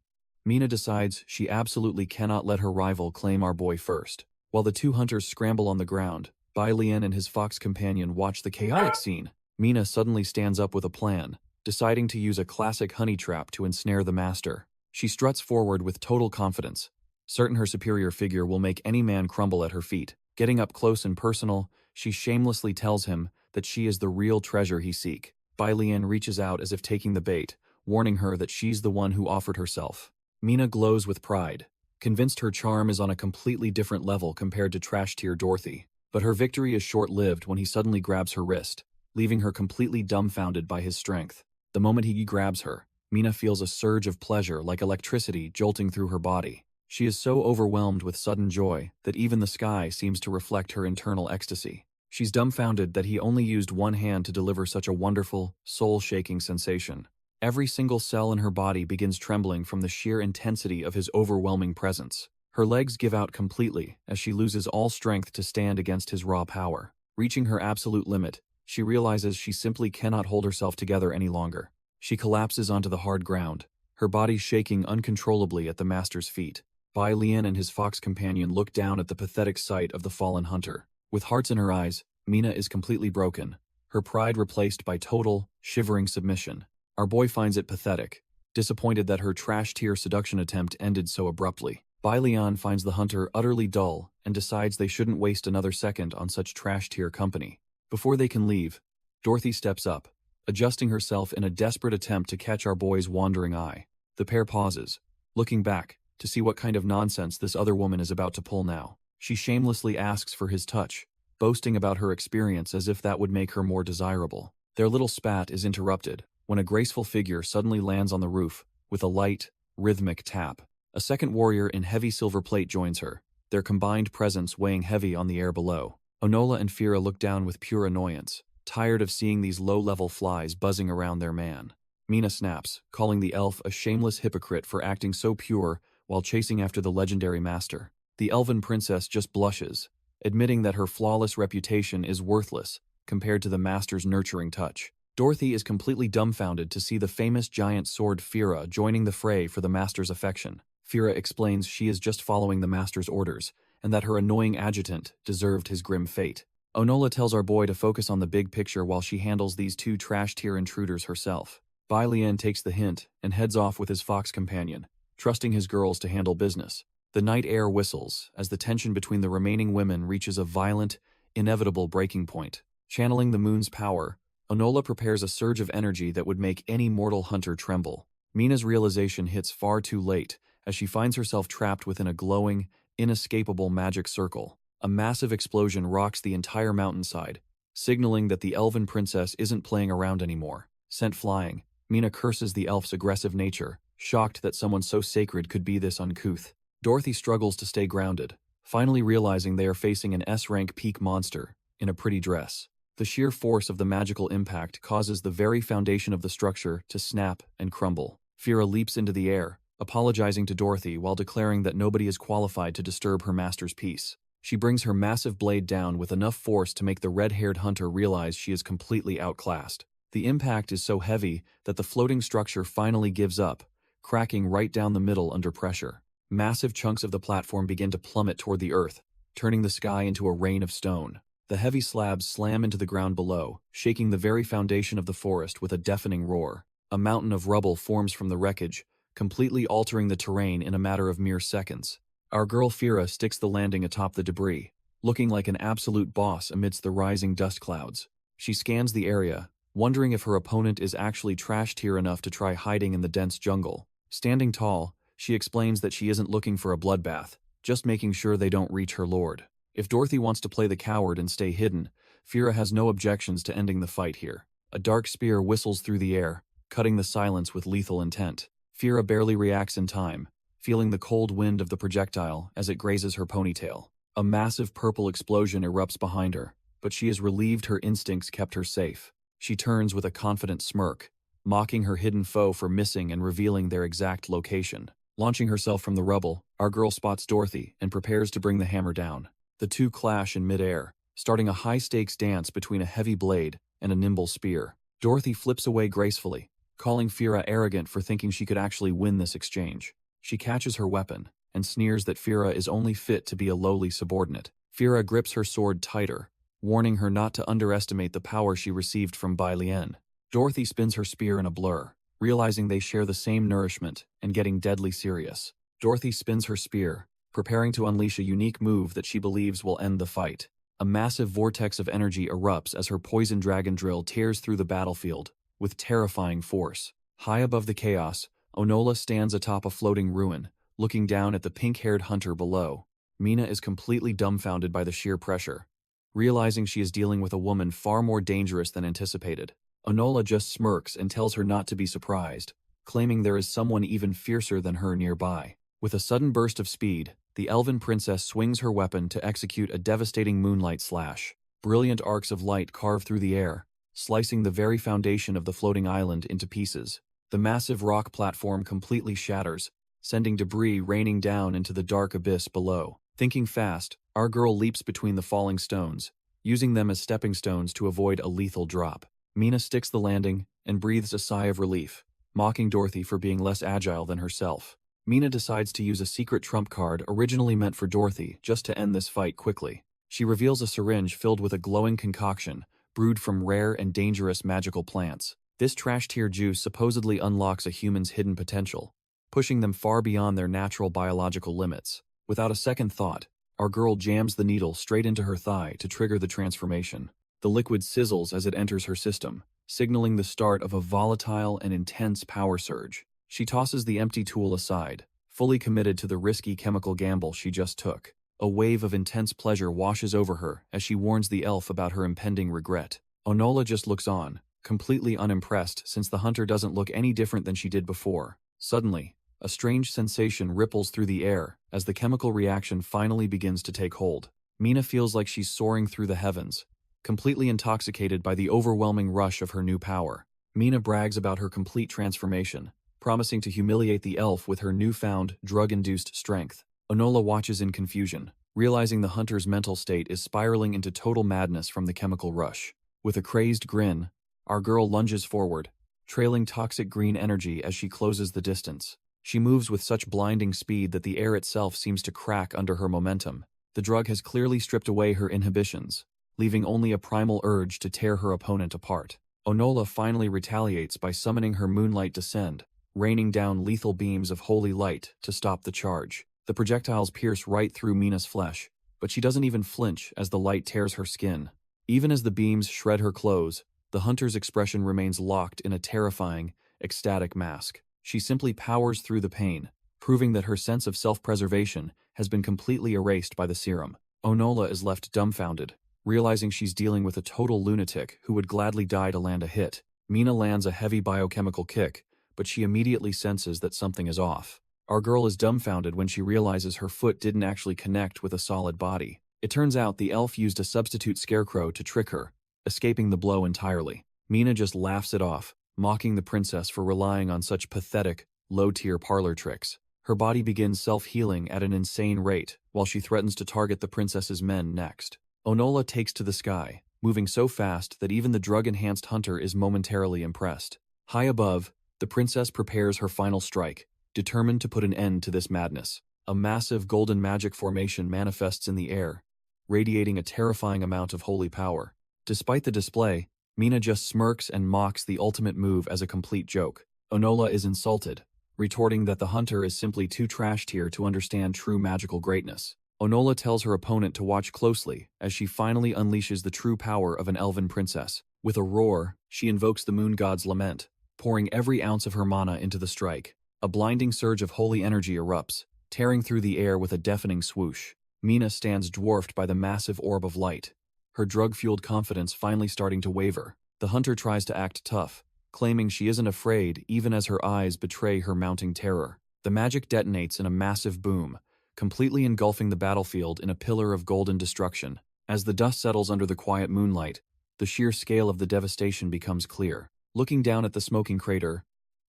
Mina decides she absolutely cannot let her rival claim our boy first. While the two hunters scramble on the ground, Bailian and his fox companion watch the chaotic scene. Mina suddenly stands up with a plan, deciding to use a classic honey trap to ensnare the master. She struts forward with total confidence, certain her superior figure will make any man crumble at her feet. Getting up close and personal, she shamelessly tells him that she is the real treasure he seeks. Bailian reaches out as if taking the bait, warning her that she's the one who offered herself. Mina glows with pride, convinced her charm is on a completely different level compared to trash-tier Dorothy. But her victory is short-lived when he suddenly grabs her wrist, leaving her completely dumbfounded by his strength. The moment he grabs her, Mina feels a surge of pleasure like electricity jolting through her body. She is so overwhelmed with sudden joy that even the sky seems to reflect her internal ecstasy. She's dumbfounded that he only used one hand to deliver such a wonderful, soul-shaking sensation. Every single cell in her body begins trembling from the sheer intensity of his overwhelming presence. Her legs give out completely as she loses all strength to stand against his raw power. Reaching her absolute limit, she realizes she simply cannot hold herself together any longer. She collapses onto the hard ground, her body shaking uncontrollably at the master's feet. Bailian and his fox companion look down at the pathetic sight of the fallen hunter. With hearts in her eyes, Mina is completely broken, her pride replaced by total, shivering submission. Our boy finds it pathetic, disappointed that her trash-tier seduction attempt ended so abruptly. Bailian finds the hunter utterly dull and decides they shouldn't waste another second on such trash-tier company. Before they can leave, Dorothy steps up, adjusting herself in a desperate attempt to catch our boy's wandering eye. The pair pauses, looking back to see what kind of nonsense this other woman is about to pull now. She shamelessly asks for his touch, boasting about her experience as if that would make her more desirable. Their little spat is interrupted when a graceful figure suddenly lands on the roof with a light, rhythmic tap. A second warrior in heavy silver plate joins her, their combined presence weighing heavy on the air below. Onola and Fira look down with pure annoyance, tired of seeing these low-level flies buzzing around their man. Mina snaps, calling the elf a shameless hypocrite for acting so pure while chasing after the legendary master. The elven princess just blushes, admitting that her flawless reputation is worthless compared to the master's nurturing touch. Dorothy is completely dumbfounded to see the famous giant sword Fira joining the fray for the master's affection. Fira explains she is just following the master's orders, and that her annoying adjutant deserved his grim fate. Onola tells our boy to focus on the big picture while she handles these two trash-tier intruders herself. Bailian takes the hint and heads off with his fox companion, trusting his girls to handle business. The night air whistles as the tension between the remaining women reaches a violent, inevitable breaking point. Channeling the moon's power, Onola prepares a surge of energy that would make any mortal hunter tremble. Mina's realization hits far too late as she finds herself trapped within a glowing, inescapable magic circle. A massive explosion rocks the entire mountainside, signaling that the elven princess isn't playing around anymore. Sent flying, Mina curses the elf's aggressive nature, shocked that someone so sacred could be this uncouth. Dorothy struggles to stay grounded, finally realizing they are facing an S-rank peak monster in a pretty dress. The sheer force of the magical impact causes the very foundation of the structure to snap and crumble. Fira leaps into the air, apologizing to Dorothy while declaring that nobody is qualified to disturb her master's peace. She brings her massive blade down with enough force to make the red-haired hunter realize she is completely outclassed. The impact is so heavy that the floating structure finally gives up, cracking right down the middle under pressure. Massive chunks of the platform begin to plummet toward the earth, turning the sky into a rain of stone. The heavy slabs slam into the ground below, shaking the very foundation of the forest with a deafening roar. A mountain of rubble forms from the wreckage, completely altering the terrain in a matter of mere seconds. Our girl Fira sticks the landing atop the debris, looking like an absolute boss amidst the rising dust clouds. She scans the area, wondering if her opponent is actually trash-tier enough to try hiding in the dense jungle. Standing tall, she explains that she isn't looking for a bloodbath, just making sure they don't reach her lord. If Dorothy wants to play the coward and stay hidden, Fira has no objections to ending the fight here. A dark spear whistles through the air, cutting the silence with lethal intent. Fira barely reacts in time, feeling the cold wind of the projectile as it grazes her ponytail. A massive purple explosion erupts behind her, but she is relieved her instincts kept her safe. She turns with a confident smirk, mocking her hidden foe for missing and revealing their exact location. Launching herself from the rubble, our girl spots Dorothy and prepares to bring the hammer down. The two clash in midair, starting a high-stakes dance between a heavy blade and a nimble spear. Dorothy flips away gracefully, calling Fira arrogant for thinking she could actually win this exchange. She catches her weapon and sneers that Fira is only fit to be a lowly subordinate. Fira grips her sword tighter, warning her not to underestimate the power she received from Bai Lian. Dorothy spins her spear in a blur, realizing they share the same nourishment and getting deadly serious. Dorothy spins her spear, preparing to unleash a unique move that she believes will end the fight. A massive vortex of energy erupts as her poison dragon drill tears through the battlefield with terrifying force. High above the chaos, Onola stands atop a floating ruin, looking down at the pink-haired hunter below. Mina is completely dumbfounded by the sheer pressure, realizing she is dealing with a woman far more dangerous than anticipated. Onola just smirks and tells her not to be surprised, claiming there is someone even fiercer than her nearby. With a sudden burst of speed, the elven princess swings her weapon to execute a devastating moonlight slash. Brilliant arcs of light carve through the air, slicing the very foundation of the floating island into pieces. The massive rock platform completely shatters, sending debris raining down into the dark abyss below. Thinking fast, our girl leaps between the falling stones, using them as stepping stones to avoid a lethal drop. Mina sticks the landing and breathes a sigh of relief, mocking Dorothy for being less agile than herself. Mina decides to use a secret trump card originally meant for Dorothy just to end this fight quickly. She reveals a syringe filled with a glowing concoction, brewed from rare and dangerous magical plants. This trash-tier juice supposedly unlocks a human's hidden potential, pushing them far beyond their natural biological limits. Without a second thought, our girl jams the needle straight into her thigh to trigger the transformation. The liquid sizzles as it enters her system, signaling the start of a volatile and intense power surge. She tosses the empty tool aside, fully committed to the risky chemical gamble she just took. A wave of intense pleasure washes over her as she warns the elf about her impending regret. Onola just looks on, completely unimpressed since the hunter doesn't look any different than she did before. Suddenly, a strange sensation ripples through the air as the chemical reaction finally begins to take hold. Mina feels like she's soaring through the heavens, completely intoxicated by the overwhelming rush of her new power. Mina brags about her complete transformation, promising to humiliate the elf with her newfound, drug-induced strength. Onola watches in confusion, realizing the hunter's mental state is spiraling into total madness from the chemical rush. With a crazed grin, our girl lunges forward, trailing toxic green energy as she closes the distance. She moves with such blinding speed that the air itself seems to crack under her momentum. The drug has clearly stripped away her inhibitions, leaving only a primal urge to tear her opponent apart. Onola finally retaliates by summoning her Moonlight Descend, raining down lethal beams of holy light to stop the charge. The projectiles pierce right through Mina's flesh, but she doesn't even flinch as the light tears her skin. Even as the beams shred her clothes, the hunter's expression remains locked in a terrifying, ecstatic mask. She simply powers through the pain, proving that her sense of self-preservation has been completely erased by the serum. Onola is left dumbfounded, realizing she's dealing with a total lunatic who would gladly die to land a hit. Mina lands a heavy biochemical kick, but she immediately senses that something is off. Our girl is dumbfounded when she realizes her foot didn't actually connect with a solid body. It turns out the elf used a substitute scarecrow to trick her, escaping the blow entirely. Mina just laughs it off, mocking the princess for relying on such pathetic, low-tier parlor tricks. Her body begins self-healing at an insane rate, while she threatens to target the princess's men next. Onola takes to the sky, moving so fast that even the drug-enhanced hunter is momentarily impressed. High above, the princess prepares her final strike, determined to put an end to this madness. a massive golden magic formation manifests in the air, radiating a terrifying amount of holy power. Despite the display, Mina just smirks and mocks the ultimate move as a complete joke. Onola is insulted, retorting that the hunter is simply too trash tier to understand true magical greatness. Onola tells her opponent to watch closely as she finally unleashes the true power of an elven princess. With a roar, she invokes the moon god's lament, pouring every ounce of her mana into the strike. A blinding surge of holy energy erupts, tearing through the air with a deafening swoosh. Mina stands dwarfed by the massive orb of light, her drug-fueled confidence finally starting to waver. The hunter tries to act tough, claiming she isn't afraid even as her eyes betray her mounting terror. The magic detonates in a massive boom, completely engulfing the battlefield in a pillar of golden destruction. As the dust settles under the quiet moonlight, the sheer scale of the devastation becomes clear. Looking down at the smoking crater,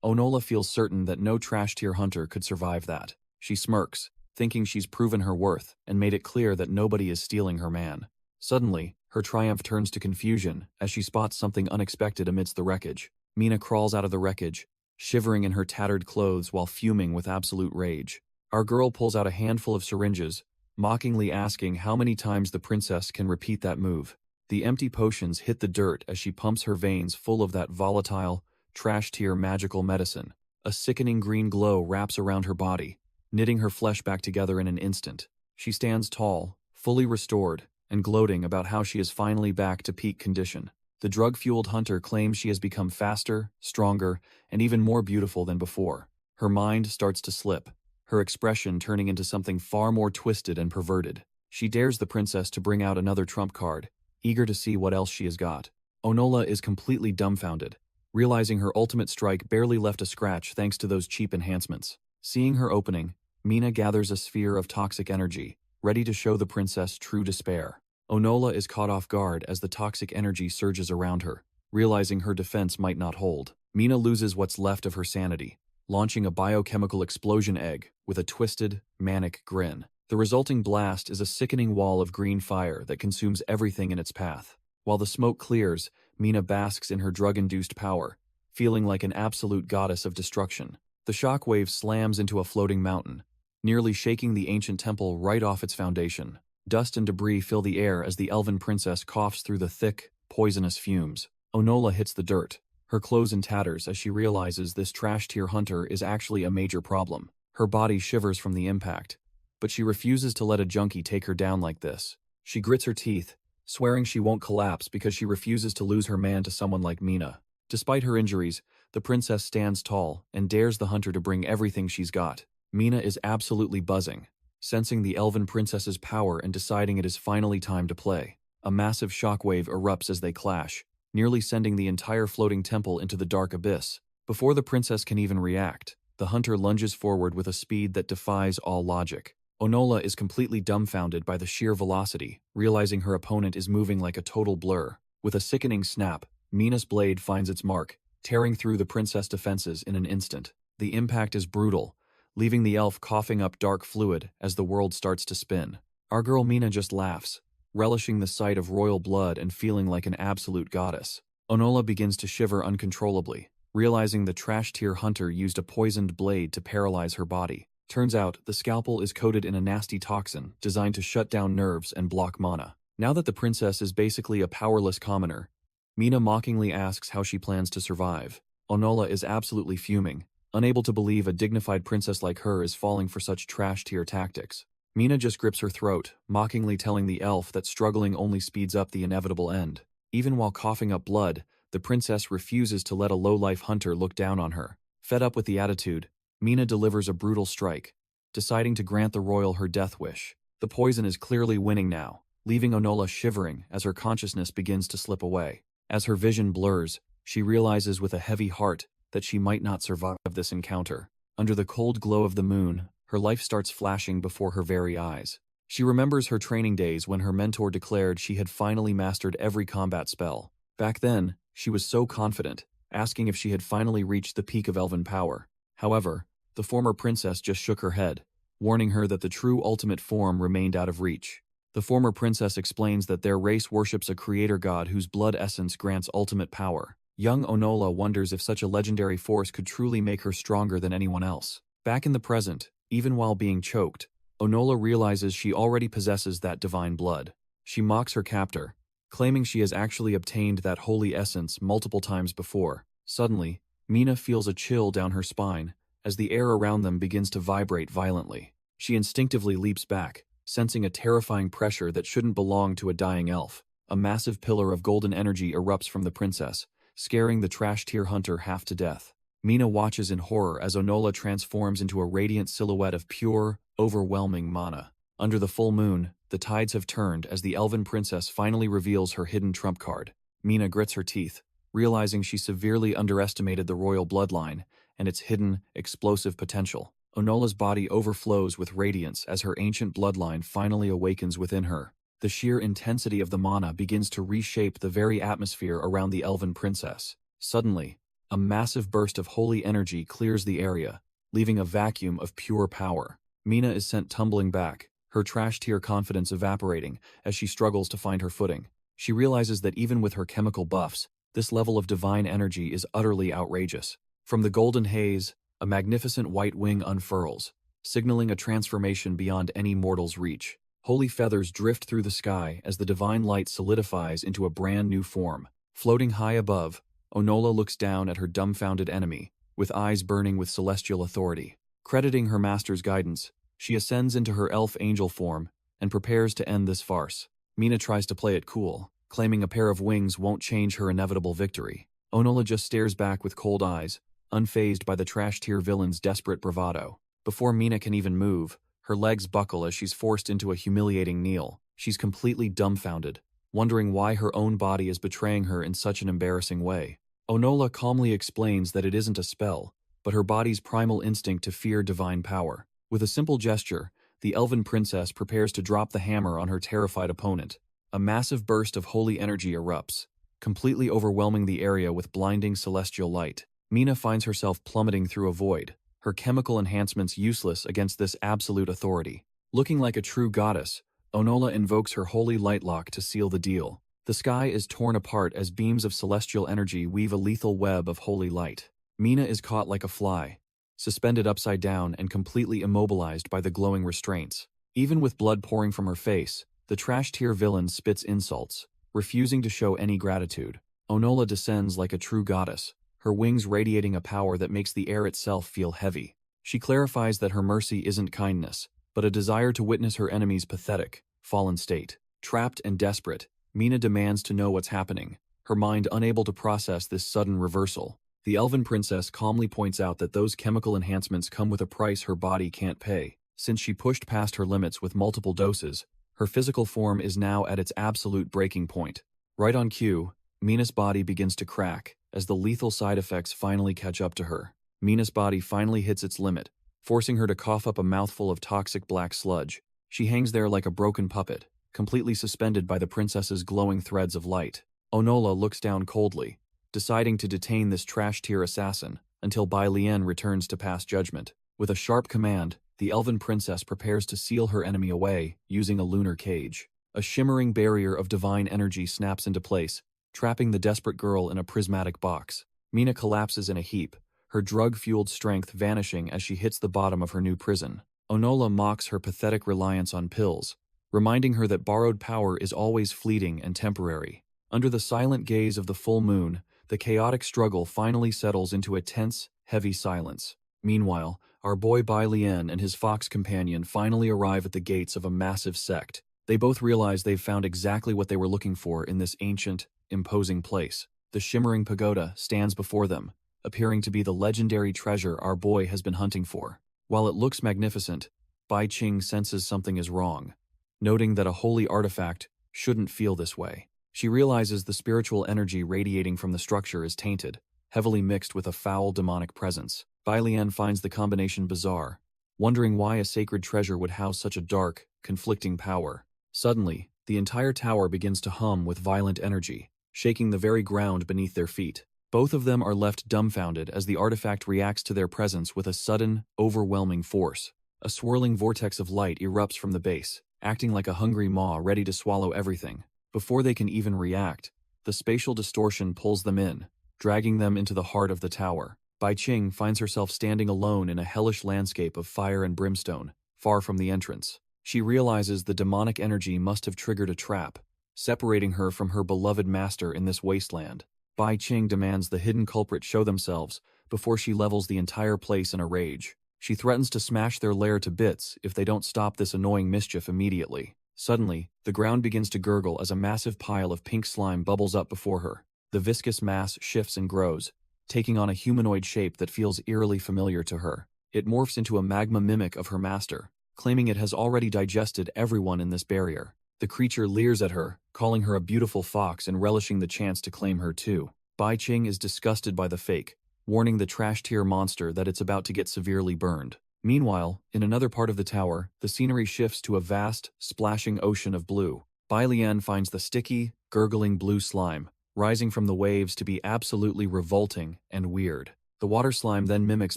Onola feels certain that no trash-tier hunter could survive that. She smirks, thinking she's proven her worth and made it clear that nobody is stealing her man. Suddenly, her triumph turns to confusion as she spots something unexpected amidst the wreckage. Mina crawls out of the wreckage, shivering in her tattered clothes while fuming with absolute rage. Our girl pulls out a handful of syringes, mockingly asking how many times the princess can repeat that move. The empty potions hit the dirt as she pumps her veins full of that volatile, trash-tier magical medicine. A sickening green glow wraps around her body, knitting her flesh back together in an instant. She stands tall, fully restored, and gloating about how she is finally back to peak condition. The drug-fueled hunter claims she has become faster, stronger, and even more beautiful than before. Her mind starts to slip, her expression turning into something far more twisted and perverted. She dares the princess to bring out another trump card, eager to see what else she has got. Onola is completely dumbfounded, realizing her ultimate strike barely left a scratch thanks to those cheap enhancements. Seeing her opening, Mina gathers a sphere of toxic energy, ready to show the princess true despair. Onola is caught off guard as the toxic energy surges around her, realizing her defense might not hold. Mina loses what's left of her sanity, launching a biochemical explosion egg with a twisted, manic grin. The resulting blast is a sickening wall of green fire that consumes everything in its path. While the smoke clears, Mina basks in her drug-induced power, feeling like an absolute goddess of destruction. The shockwave slams into a floating mountain, nearly shaking the ancient temple right off its foundation. Dust and debris fill the air as the elven princess coughs through the thick, poisonous fumes. Onola hits the dirt, her clothes in tatters as she realizes this trash-tier hunter is actually a major problem. Her body shivers from the impact, but she refuses to let a junkie take her down like this. She grits her teeth, swearing she won't collapse because she refuses to lose her man to someone like Mina. Despite her injuries, the princess stands tall and dares the hunter to bring everything she's got. Mina is absolutely buzzing, sensing the elven princess's power and deciding it is finally time to play. A massive shockwave erupts as they clash, nearly sending the entire floating temple into the dark abyss. Before the princess can even react, the hunter lunges forward with a speed that defies all logic. Onola is completely dumbfounded by the sheer velocity, realizing her opponent is moving like a total blur. With a sickening snap, Mina's blade finds its mark, tearing through the princess' defenses in an instant. The impact is brutal, leaving the elf coughing up dark fluid as the world starts to spin. Our girl Mina just laughs, relishing the sight of royal blood and feeling like an absolute goddess. Onola begins to shiver uncontrollably, realizing the trash-tier hunter used a poisoned blade to paralyze her body. Turns out, the scalpel is coated in a nasty toxin designed to shut down nerves and block mana. Now that the princess is basically a powerless commoner, Mina mockingly asks how she plans to survive. Onola is absolutely fuming, unable to believe a dignified princess like her is falling for such trash-tier tactics. Mina just grips her throat, mockingly telling the elf that struggling only speeds up the inevitable end. Even while coughing up blood, the princess refuses to let a low-life hunter look down on her. Fed up with the attitude, Mina delivers a brutal strike, deciding to grant the royal her death wish. The poison is clearly winning now, leaving Onola shivering as her consciousness begins to slip away. As her vision blurs, she realizes with a heavy heart that she might not survive this encounter. Under the cold glow of the moon, her life starts flashing before her very eyes. She remembers her training days when her mentor declared she had finally mastered every combat spell. Back then, she was so confident, asking if she had finally reached the peak of elven power. However, the former princess just shook her head, warning her that the true ultimate form remained out of reach. The former princess explains that their race worships a creator god whose blood essence grants ultimate power. Young Onola wonders if such a legendary force could truly make her stronger than anyone else. Back in the present, Even while being choked, Onola realizes she already possesses that divine blood. She mocks her captor, claiming she has actually obtained that holy essence multiple times before. Suddenly, Mina feels a chill down her spine as the air around them begins to vibrate violently. She instinctively leaps back, sensing a terrifying pressure that shouldn't belong to a dying elf. A massive pillar of golden energy erupts from the princess, scaring the trash-tier hunter half to death. Mina watches in horror as Onola transforms into a radiant silhouette of pure, overwhelming mana. Under the full moon, the tides have turned as the elven princess finally reveals her hidden trump card. Mina grits her teeth, realizing she severely underestimated the royal bloodline and its hidden, explosive potential. Onola's body overflows with radiance as her ancient bloodline finally awakens within her. The sheer intensity of the mana begins to reshape the very atmosphere around the elven princess. Suddenly, a massive burst of holy energy clears the area, leaving a vacuum of pure power. Mina is sent tumbling back, her trash-tier confidence evaporating as she struggles to find her footing. She realizes that even with her chemical buffs, this level of divine energy is utterly outrageous. From the golden haze, a magnificent white wing unfurls, signaling a transformation beyond any mortal's reach. Holy feathers drift through the sky as the divine light solidifies into a brand new form. Floating high above, Onola looks down at her dumbfounded enemy, with eyes burning with celestial authority. Crediting her master's guidance, she ascends into her elf angel form and prepares to end this farce. Mina tries to play it cool, claiming a pair of wings won't change her inevitable victory. Onola just stares back with cold eyes, unfazed by the trash-tier villain's desperate bravado. Before Mina can even move, her legs buckle as she's forced into a humiliating kneel. She's completely dumbfounded, wondering why her own body is betraying her in such an embarrassing way. Onola calmly explains that it isn't a spell, but her body's primal instinct to fear divine power. With a simple gesture, the elven princess prepares to drop the hammer on her terrified opponent. A massive burst of holy energy erupts, completely overwhelming the area with blinding celestial light. Mina finds herself plummeting through a void, her chemical enhancements useless against this absolute authority. Looking like a true goddess, Onola invokes her holy light lock to seal the deal. The sky is torn apart as beams of celestial energy weave a lethal web of holy light. Mina is caught like a fly, suspended upside down and completely immobilized by the glowing restraints. Even with blood pouring from her face, the trash-tier villain spits insults, refusing to show any gratitude. Onola descends like a true goddess, her wings radiating a power that makes the air itself feel heavy. She clarifies that her mercy isn't kindness, but a desire to witness her enemy's pathetic, fallen state. Trapped and desperate, Mina demands to know what's happening, her mind unable to process this sudden reversal. The elven princess calmly points out that those chemical enhancements come with a price her body can't pay. Since she pushed past her limits with multiple doses, her physical form is now at its absolute breaking point. Right on cue, Mina's body begins to crack as the lethal side effects finally catch up to her. Mina's body finally hits its limit, forcing her to cough up a mouthful of toxic black sludge. She hangs there like a broken puppet, completely suspended by the princess's glowing threads of light. Onola looks down coldly, deciding to detain this trash-tier assassin until Bai Lian returns to pass judgment. With a sharp command, the elven princess prepares to seal her enemy away using a lunar cage. A shimmering barrier of divine energy snaps into place, trapping the desperate girl in a prismatic box. Mina collapses in a heap, her drug-fueled strength vanishing as she hits the bottom of her new prison. Onola mocks her pathetic reliance on pills, reminding her that borrowed power is always fleeting and temporary. Under the silent gaze of the full moon, the chaotic struggle finally settles into a tense, heavy silence. Meanwhile, our boy Bai Lian and his fox companion finally arrive at the gates of a massive sect. They both realize they've found exactly what they were looking for in this ancient, imposing place. The shimmering pagoda stands before them, appearing to be the legendary treasure our boy has been hunting for. While it looks magnificent, Bai Qing senses something is wrong, noting that a holy artifact shouldn't feel this way. She realizes the spiritual energy radiating from the structure is tainted, heavily mixed with a foul demonic presence. Bai Lian finds the combination bizarre, wondering why a sacred treasure would house such a dark, conflicting power. Suddenly, the entire tower begins to hum with violent energy, shaking the very ground beneath their feet. Both of them are left dumbfounded as the artifact reacts to their presence with a sudden, overwhelming force. A swirling vortex of light erupts from the base, acting like a hungry maw ready to swallow everything. Before they can even react, the spatial distortion pulls them in, dragging them into the heart of the tower. Bai Qing finds herself standing alone in a hellish landscape of fire and brimstone, far from the entrance. She realizes the demonic energy must have triggered a trap, separating her from her beloved master in this wasteland. Bai Qing demands the hidden culprit show themselves before she levels the entire place in a rage. She threatens to smash their lair to bits if they don't stop this annoying mischief immediately. Suddenly, the ground begins to gurgle as a massive pile of pink slime bubbles up before her. The viscous mass shifts and grows, taking on a humanoid shape that feels eerily familiar to her. It morphs into a magma mimic of her master, claiming it has already digested everyone in this barrier. The creature leers at her, calling her a beautiful fox and relishing the chance to claim her too. Bai Qing is disgusted by the fake, warning the trash-tier monster that it's about to get severely burned. Meanwhile, in another part of the tower, the scenery shifts to a vast, splashing ocean of blue. Bai Lian finds the sticky, gurgling blue slime, rising from the waves to be absolutely revolting and weird. The water slime then mimics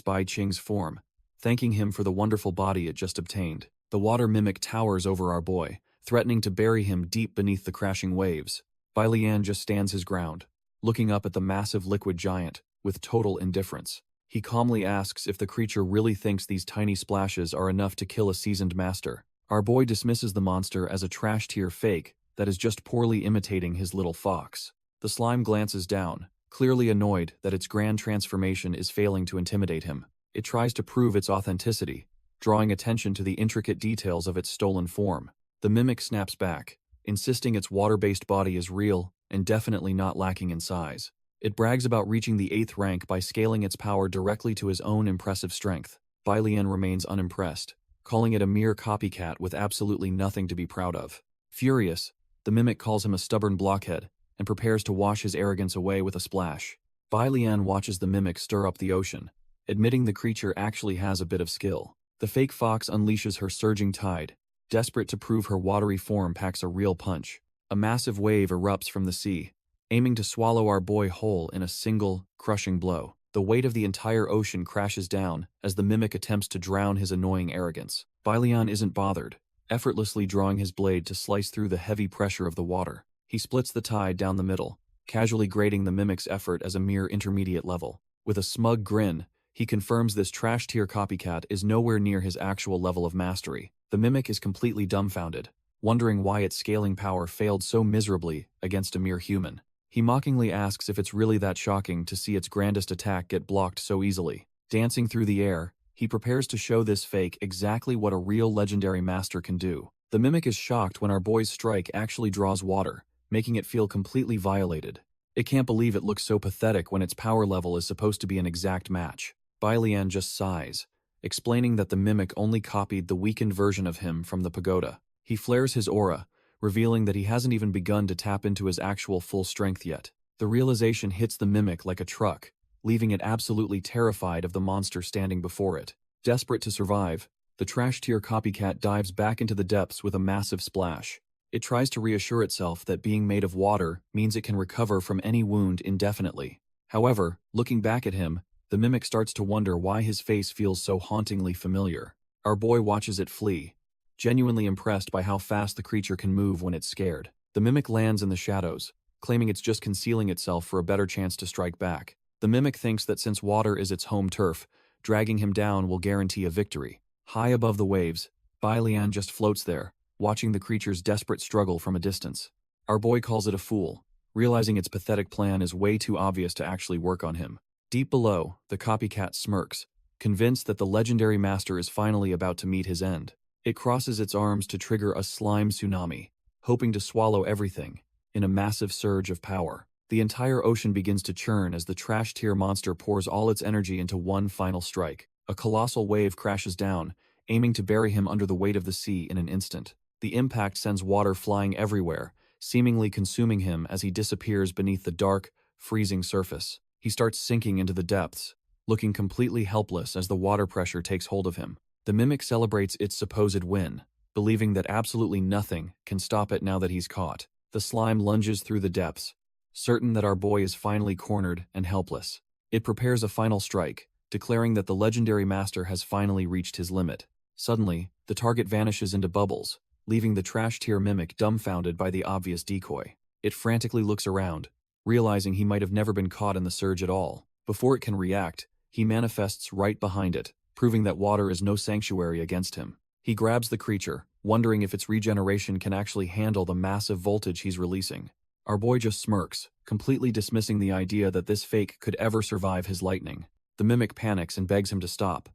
Bai Qing's form, thanking him for the wonderful body it just obtained. The water mimic towers over our boy, threatening to bury him deep beneath the crashing waves. Bai Lian just stands his ground, looking up at the massive liquid giant, with total indifference. He calmly asks if the creature really thinks these tiny splashes are enough to kill a seasoned master. Our boy dismisses the monster as a trash-tier fake that is just poorly imitating his little fox. The slime glances down, clearly annoyed that its grand transformation is failing to intimidate him. It tries to prove its authenticity, drawing attention to the intricate details of its stolen form. The mimic snaps back, insisting its water-based body is real and definitely not lacking in size. It brags about reaching the 8th rank by scaling its power directly to his own impressive strength. Bai Lian remains unimpressed, calling it a mere copycat with absolutely nothing to be proud of. Furious, the mimic calls him a stubborn blockhead and prepares to wash his arrogance away with a splash. Bai Lian watches the mimic stir up the ocean, admitting the creature actually has a bit of skill. The fake fox unleashes her surging tide, desperate to prove her watery form packs a real punch. A massive wave erupts from the sea, aiming to swallow our boy whole in a single, crushing blow. The weight of the entire ocean crashes down as the mimic attempts to drown his annoying arrogance. Bai Lian isn't bothered, effortlessly drawing his blade to slice through the heavy pressure of the water. He splits the tide down the middle, casually grading the mimic's effort as a mere intermediate level. With a smug grin, he confirms this trash-tier copycat is nowhere near his actual level of mastery. The mimic is completely dumbfounded, wondering why its scaling power failed so miserably against a mere human. He mockingly asks if it's really that shocking to see its grandest attack get blocked so easily. Dancing through the air, he prepares to show this fake exactly what a real legendary master can do. The mimic is shocked when our boy's strike actually draws water, making it feel completely violated. It can't believe it looks so pathetic when its power level is supposed to be an exact match. Bai Lian just sighs, explaining that the mimic only copied the weakened version of him from the pagoda. He flares his aura, revealing that he hasn't even begun to tap into his actual full strength yet. The realization hits the mimic like a truck, leaving it absolutely terrified of the monster standing before it. Desperate to survive, the trash-tier copycat dives back into the depths with a massive splash. It tries to reassure itself that being made of water means it can recover from any wound indefinitely. However, looking back at him, the mimic starts to wonder why his face feels so hauntingly familiar. Our boy watches it flee, genuinely impressed by how fast the creature can move when it's scared. The mimic lands in the shadows, claiming it's just concealing itself for a better chance to strike back. The mimic thinks that since water is its home turf, dragging him down will guarantee a victory. High above the waves, Bai Lian just floats there, watching the creature's desperate struggle from a distance. Our boy calls it a fool, realizing its pathetic plan is way too obvious to actually work on him. Deep below, the copycat smirks, convinced that the legendary master is finally about to meet his end. It crosses its arms to trigger a slime tsunami, hoping to swallow everything, in a massive surge of power. The entire ocean begins to churn as the trash-tier monster pours all its energy into one final strike. A colossal wave crashes down, aiming to bury him under the weight of the sea in an instant. The impact sends water flying everywhere, seemingly consuming him as he disappears beneath the dark, freezing surface. He starts sinking into the depths, looking completely helpless as the water pressure takes hold of him. The mimic celebrates its supposed win, believing that absolutely nothing can stop it now that he's caught. The slime lunges through the depths, certain that our boy is finally cornered and helpless. It prepares a final strike, declaring that the legendary master has finally reached his limit. Suddenly, the target vanishes into bubbles, leaving the trash-tier mimic dumbfounded by the obvious decoy. It frantically looks around, realizing he might have never been caught in the surge at all. Before it can react, he manifests right behind it, proving that water is no sanctuary against him. He grabs the creature, wondering if its regeneration can actually handle the massive voltage he's releasing. Our boy just smirks, completely dismissing the idea that this fake could ever survive his lightning. The mimic panics and begs him to stop,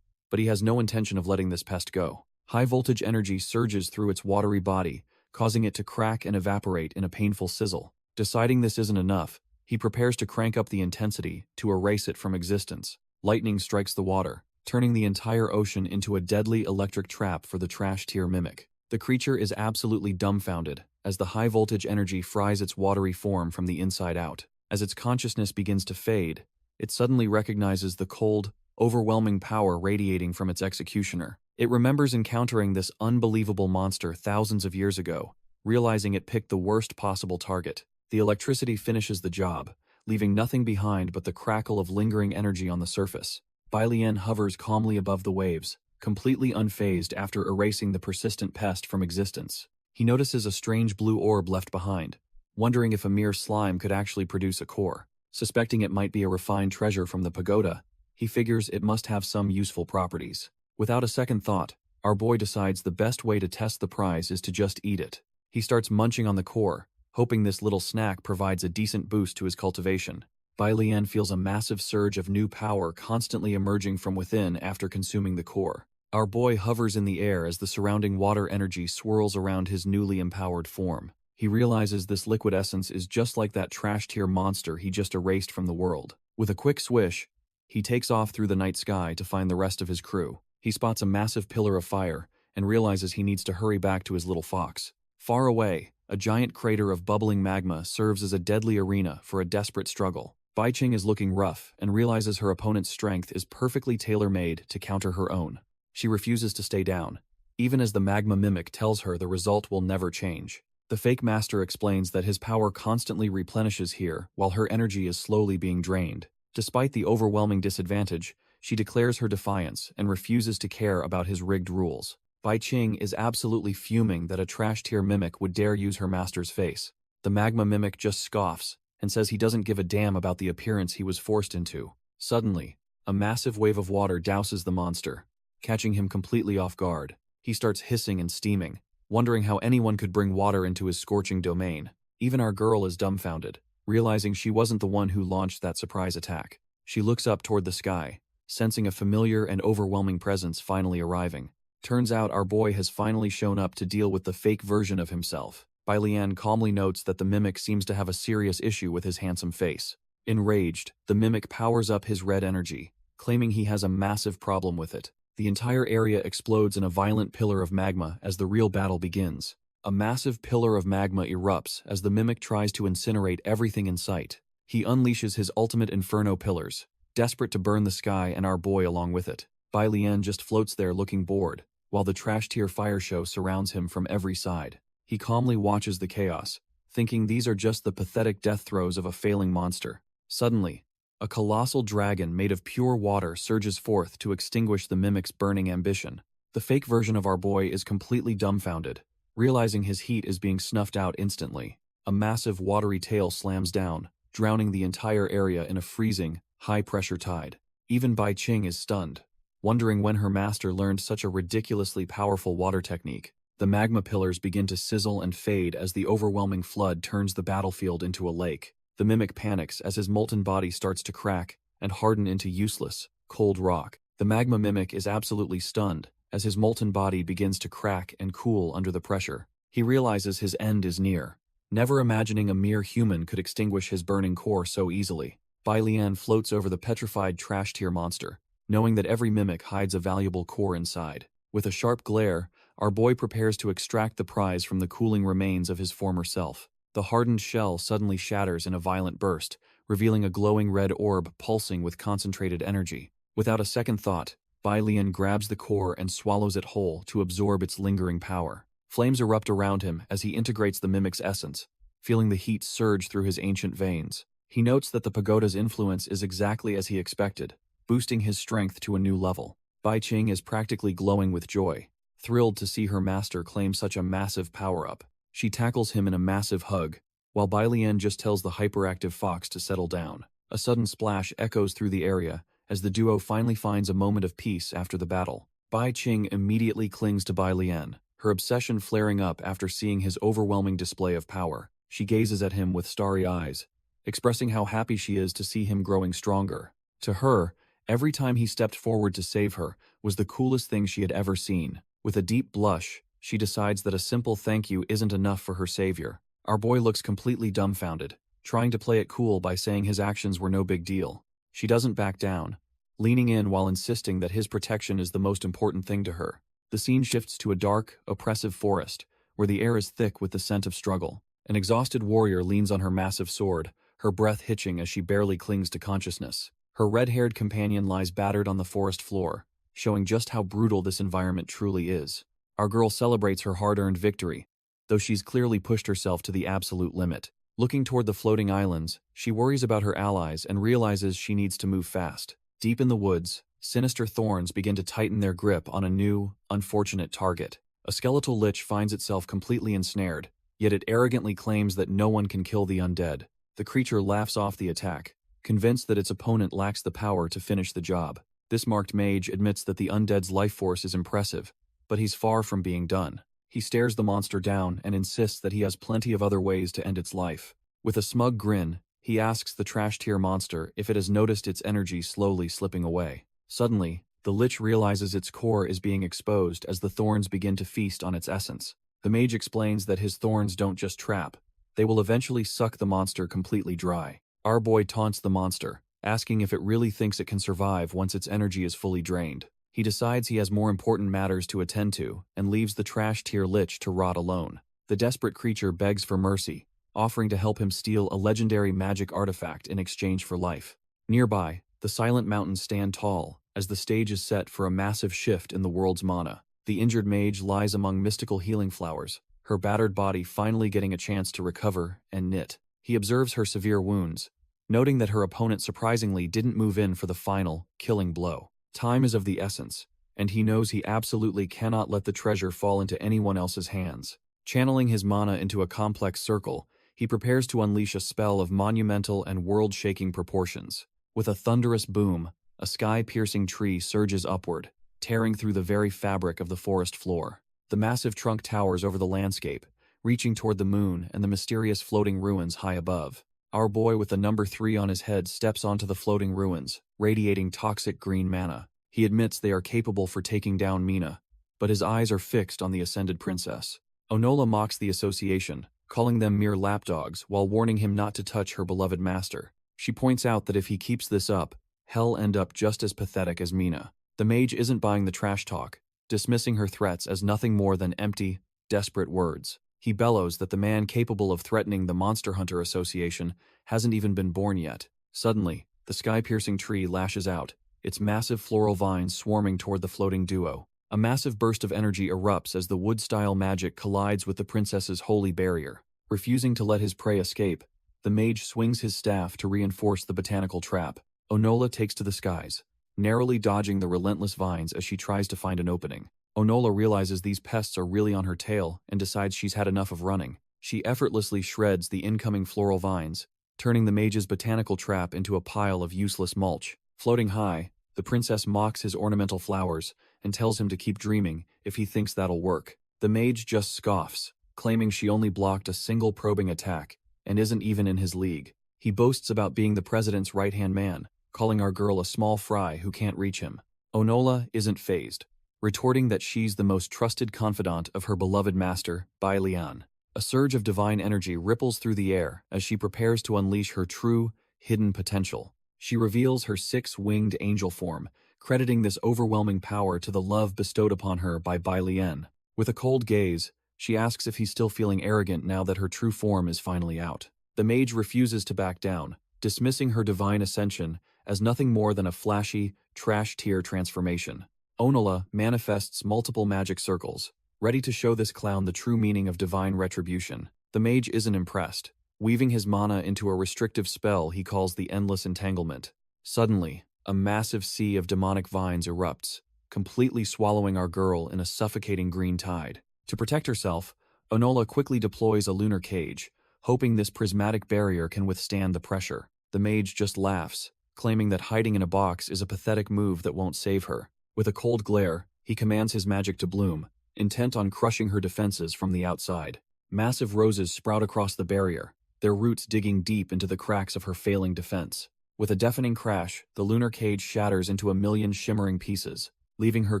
but he has no intention of letting this pest go. High-voltage energy surges through its watery body, causing it to crack and evaporate in a painful sizzle. Deciding this isn't enough, he prepares to crank up the intensity to erase it from existence. Lightning strikes the water, turning the entire ocean into a deadly electric trap for the trash-tier mimic. The creature is absolutely dumbfounded, as the high-voltage energy fries its watery form from the inside out. As its consciousness begins to fade, it suddenly recognizes the cold, overwhelming power radiating from its executioner. It remembers encountering this unbelievable monster thousands of years ago, realizing it picked the worst possible target. The electricity finishes the job, leaving nothing behind but the crackle of lingering energy on the surface. Bai Lian hovers calmly above the waves, completely unfazed after erasing the persistent pest from existence. He notices a strange blue orb left behind, wondering if a mere slime could actually produce a core. Suspecting it might be a refined treasure from the pagoda, he figures it must have some useful properties. Without a second thought, our boy decides the best way to test the prize is to just eat it. He starts munching on the core, hoping this little snack provides a decent boost to his cultivation. Bai Lian feels a massive surge of new power constantly emerging from within after consuming the core. Our boy hovers in the air as the surrounding water energy swirls around his newly empowered form. He realizes this liquid essence is just like that trash-tier monster he just erased from the world. With a quick swish, he takes off through the night sky to find the rest of his crew. He spots a massive pillar of fire and realizes he needs to hurry back to his little fox. Far away, a giant crater of bubbling magma serves as a deadly arena for a desperate struggle. Bai Qing is looking rough and realizes her opponent's strength is perfectly tailor-made to counter her own. She refuses to stay down, even as the magma mimic tells her the result will never change. The fake master explains that his power constantly replenishes here while her energy is slowly being drained. Despite the overwhelming disadvantage, she declares her defiance and refuses to care about his rigged rules. Bai Qing is absolutely fuming that a trash-tier mimic would dare use her master's face. The magma mimic just scoffs and says he doesn't give a damn about the appearance he was forced into. Suddenly, a massive wave of water douses the monster, catching him completely off guard. He starts hissing and steaming, wondering how anyone could bring water into his scorching domain. Even our girl is dumbfounded, realizing she wasn't the one who launched that surprise attack. She looks up toward the sky, sensing a familiar and overwhelming presence finally arriving. Turns out our boy has finally shown up to deal with the fake version of himself. Bai Lian calmly notes that the mimic seems to have a serious issue with his handsome face. Enraged, the mimic powers up his red energy, claiming he has a massive problem with it. The entire area explodes in a violent pillar of magma as the real battle begins. A massive pillar of magma erupts as the mimic tries to incinerate everything in sight. He unleashes his ultimate inferno pillars, desperate to burn the sky and our boy along with it. Bai Lian just floats there looking bored, while the trash-tier fire show surrounds him from every side. He calmly watches the chaos, thinking these are just the pathetic death throes of a failing monster. Suddenly, a colossal dragon made of pure water surges forth to extinguish the mimic's burning ambition. The fake version of our boy is completely dumbfounded, realizing his heat is being snuffed out instantly. A massive watery tail slams down, drowning the entire area in a freezing, high-pressure tide. Even Bai Qing is stunned, wondering when her master learned such a ridiculously powerful water technique. The magma pillars begin to sizzle and fade as the overwhelming flood turns the battlefield into a lake. The mimic panics as his molten body starts to crack and harden into useless, cold rock. The magma mimic is absolutely stunned as his molten body begins to crack and cool under the pressure. He realizes his end is near, never imagining a mere human could extinguish his burning core so easily. Bai Lian floats over the petrified trash-tier monster, knowing that every mimic hides a valuable core inside. With a sharp glare, our boy prepares to extract the prize from the cooling remains of his former self. The hardened shell suddenly shatters in a violent burst, revealing a glowing red orb pulsing with concentrated energy. Without a second thought, Bai Lian grabs the core and swallows it whole to absorb its lingering power. Flames erupt around him as he integrates the mimic's essence, feeling the heat surge through his ancient veins. He notes that the pagoda's influence is exactly as he expected, boosting his strength to a new level. Bai Qing is practically glowing with joy, thrilled to see her master claim such a massive power-up. She tackles him in a massive hug, while Bai Lian just tells the hyperactive fox to settle down. A sudden splash echoes through the area as the duo finally finds a moment of peace after the battle. Bai Qing immediately clings to Bai Lian, her obsession flaring up after seeing his overwhelming display of power. She gazes at him with starry eyes, expressing how happy she is to see him growing stronger. To her, every time he stepped forward to save her was the coolest thing she had ever seen. With a deep blush, she decides that a simple thank you isn't enough for her savior. Our boy looks completely dumbfounded, trying to play it cool by saying his actions were no big deal. She doesn't back down, leaning in while insisting that his protection is the most important thing to her. The scene shifts to a dark, oppressive forest, where the air is thick with the scent of struggle. An exhausted warrior leans on her massive sword, her breath hitching as she barely clings to consciousness. Her red-haired companion lies battered on the forest floor, showing just how brutal this environment truly is. Our girl celebrates her hard-earned victory, though she's clearly pushed herself to the absolute limit. Looking toward the floating islands, she worries about her allies and realizes she needs to move fast. Deep in the woods, sinister thorns begin to tighten their grip on a new, unfortunate target. A skeletal lich finds itself completely ensnared, yet it arrogantly claims that no one can kill the undead. The creature laughs off the attack, convinced that its opponent lacks the power to finish the job. This marked mage admits that the undead's life force is impressive, but he's far from being done. He stares the monster down and insists that he has plenty of other ways to end its life. With a smug grin, he asks the trash-tier monster if it has noticed its energy slowly slipping away. Suddenly, the lich realizes its core is being exposed as the thorns begin to feast on its essence. The mage explains that his thorns don't just trap, they will eventually suck the monster completely dry. Our boy taunts the monster, asking if it really thinks it can survive once its energy is fully drained. He decides he has more important matters to attend to and leaves the trash-tier lich to rot alone. The desperate creature begs for mercy, offering to help him steal a legendary magic artifact in exchange for life. Nearby, the silent mountains stand tall as the stage is set for a massive shift in the world's mana. The injured mage lies among mystical healing flowers, her battered body finally getting a chance to recover and knit. He observes her severe wounds, noting that her opponent surprisingly didn't move in for the final, killing blow. Time is of the essence, and he knows he absolutely cannot let the treasure fall into anyone else's hands. Channeling his mana into a complex circle, he prepares to unleash a spell of monumental and world-shaking proportions. With a thunderous boom, a sky-piercing tree surges upward, tearing through the very fabric of the forest floor. The massive trunk towers over the landscape, reaching toward the moon and the mysterious floating ruins high above. Our boy with the number 3 on his head steps onto the floating ruins, radiating toxic green mana. He admits they are capable for taking down Mina, but his eyes are fixed on the ascended princess. Onola mocks the association, calling them mere lapdogs while warning him not to touch her beloved master. She points out that if he keeps this up, he'll end up just as pathetic as Mina. The mage isn't buying the trash talk, dismissing her threats as nothing more than empty, desperate words. He bellows that the man capable of threatening the Monster Hunter Association hasn't even been born yet. Suddenly, the sky-piercing tree lashes out, its massive floral vines swarming toward the floating duo. A massive burst of energy erupts as the wood-style magic collides with the princess's holy barrier. Refusing to let his prey escape, the mage swings his staff to reinforce the botanical trap. Onola takes to the skies, narrowly dodging the relentless vines as she tries to find an opening. Onola realizes these pests are really on her tail and decides she's had enough of running. She effortlessly shreds the incoming floral vines, turning the mage's botanical trap into a pile of useless mulch. Floating high, the princess mocks his ornamental flowers and tells him to keep dreaming if he thinks that'll work. The mage just scoffs, claiming she only blocked a single probing attack and isn't even in his league. He boasts about being the president's right-hand man, calling our girl a small fry who can't reach him. Onola isn't fazed, retorting that she's the most trusted confidant of her beloved master, Bai Lian. A surge of divine energy ripples through the air as she prepares to unleash her true, hidden potential. She reveals her 6-winged angel form, crediting this overwhelming power to the love bestowed upon her by Bai Lian. With a cold gaze, she asks if he's still feeling arrogant now that her true form is finally out. The mage refuses to back down, dismissing her divine ascension as nothing more than a flashy, trash-tier transformation. Onola manifests multiple magic circles, ready to show this clown the true meaning of divine retribution. The mage isn't impressed, weaving his mana into a restrictive spell he calls the Endless Entanglement. Suddenly, a massive sea of demonic vines erupts, completely swallowing our girl in a suffocating green tide. To protect herself, Onola quickly deploys a lunar cage, hoping this prismatic barrier can withstand the pressure. The mage just laughs, claiming that hiding in a box is a pathetic move that won't save her. With a cold glare, he commands his magic to bloom, intent on crushing her defenses from the outside. Massive roses sprout across the barrier, their roots digging deep into the cracks of her failing defense. With a deafening crash, the lunar cage shatters into a million shimmering pieces, leaving her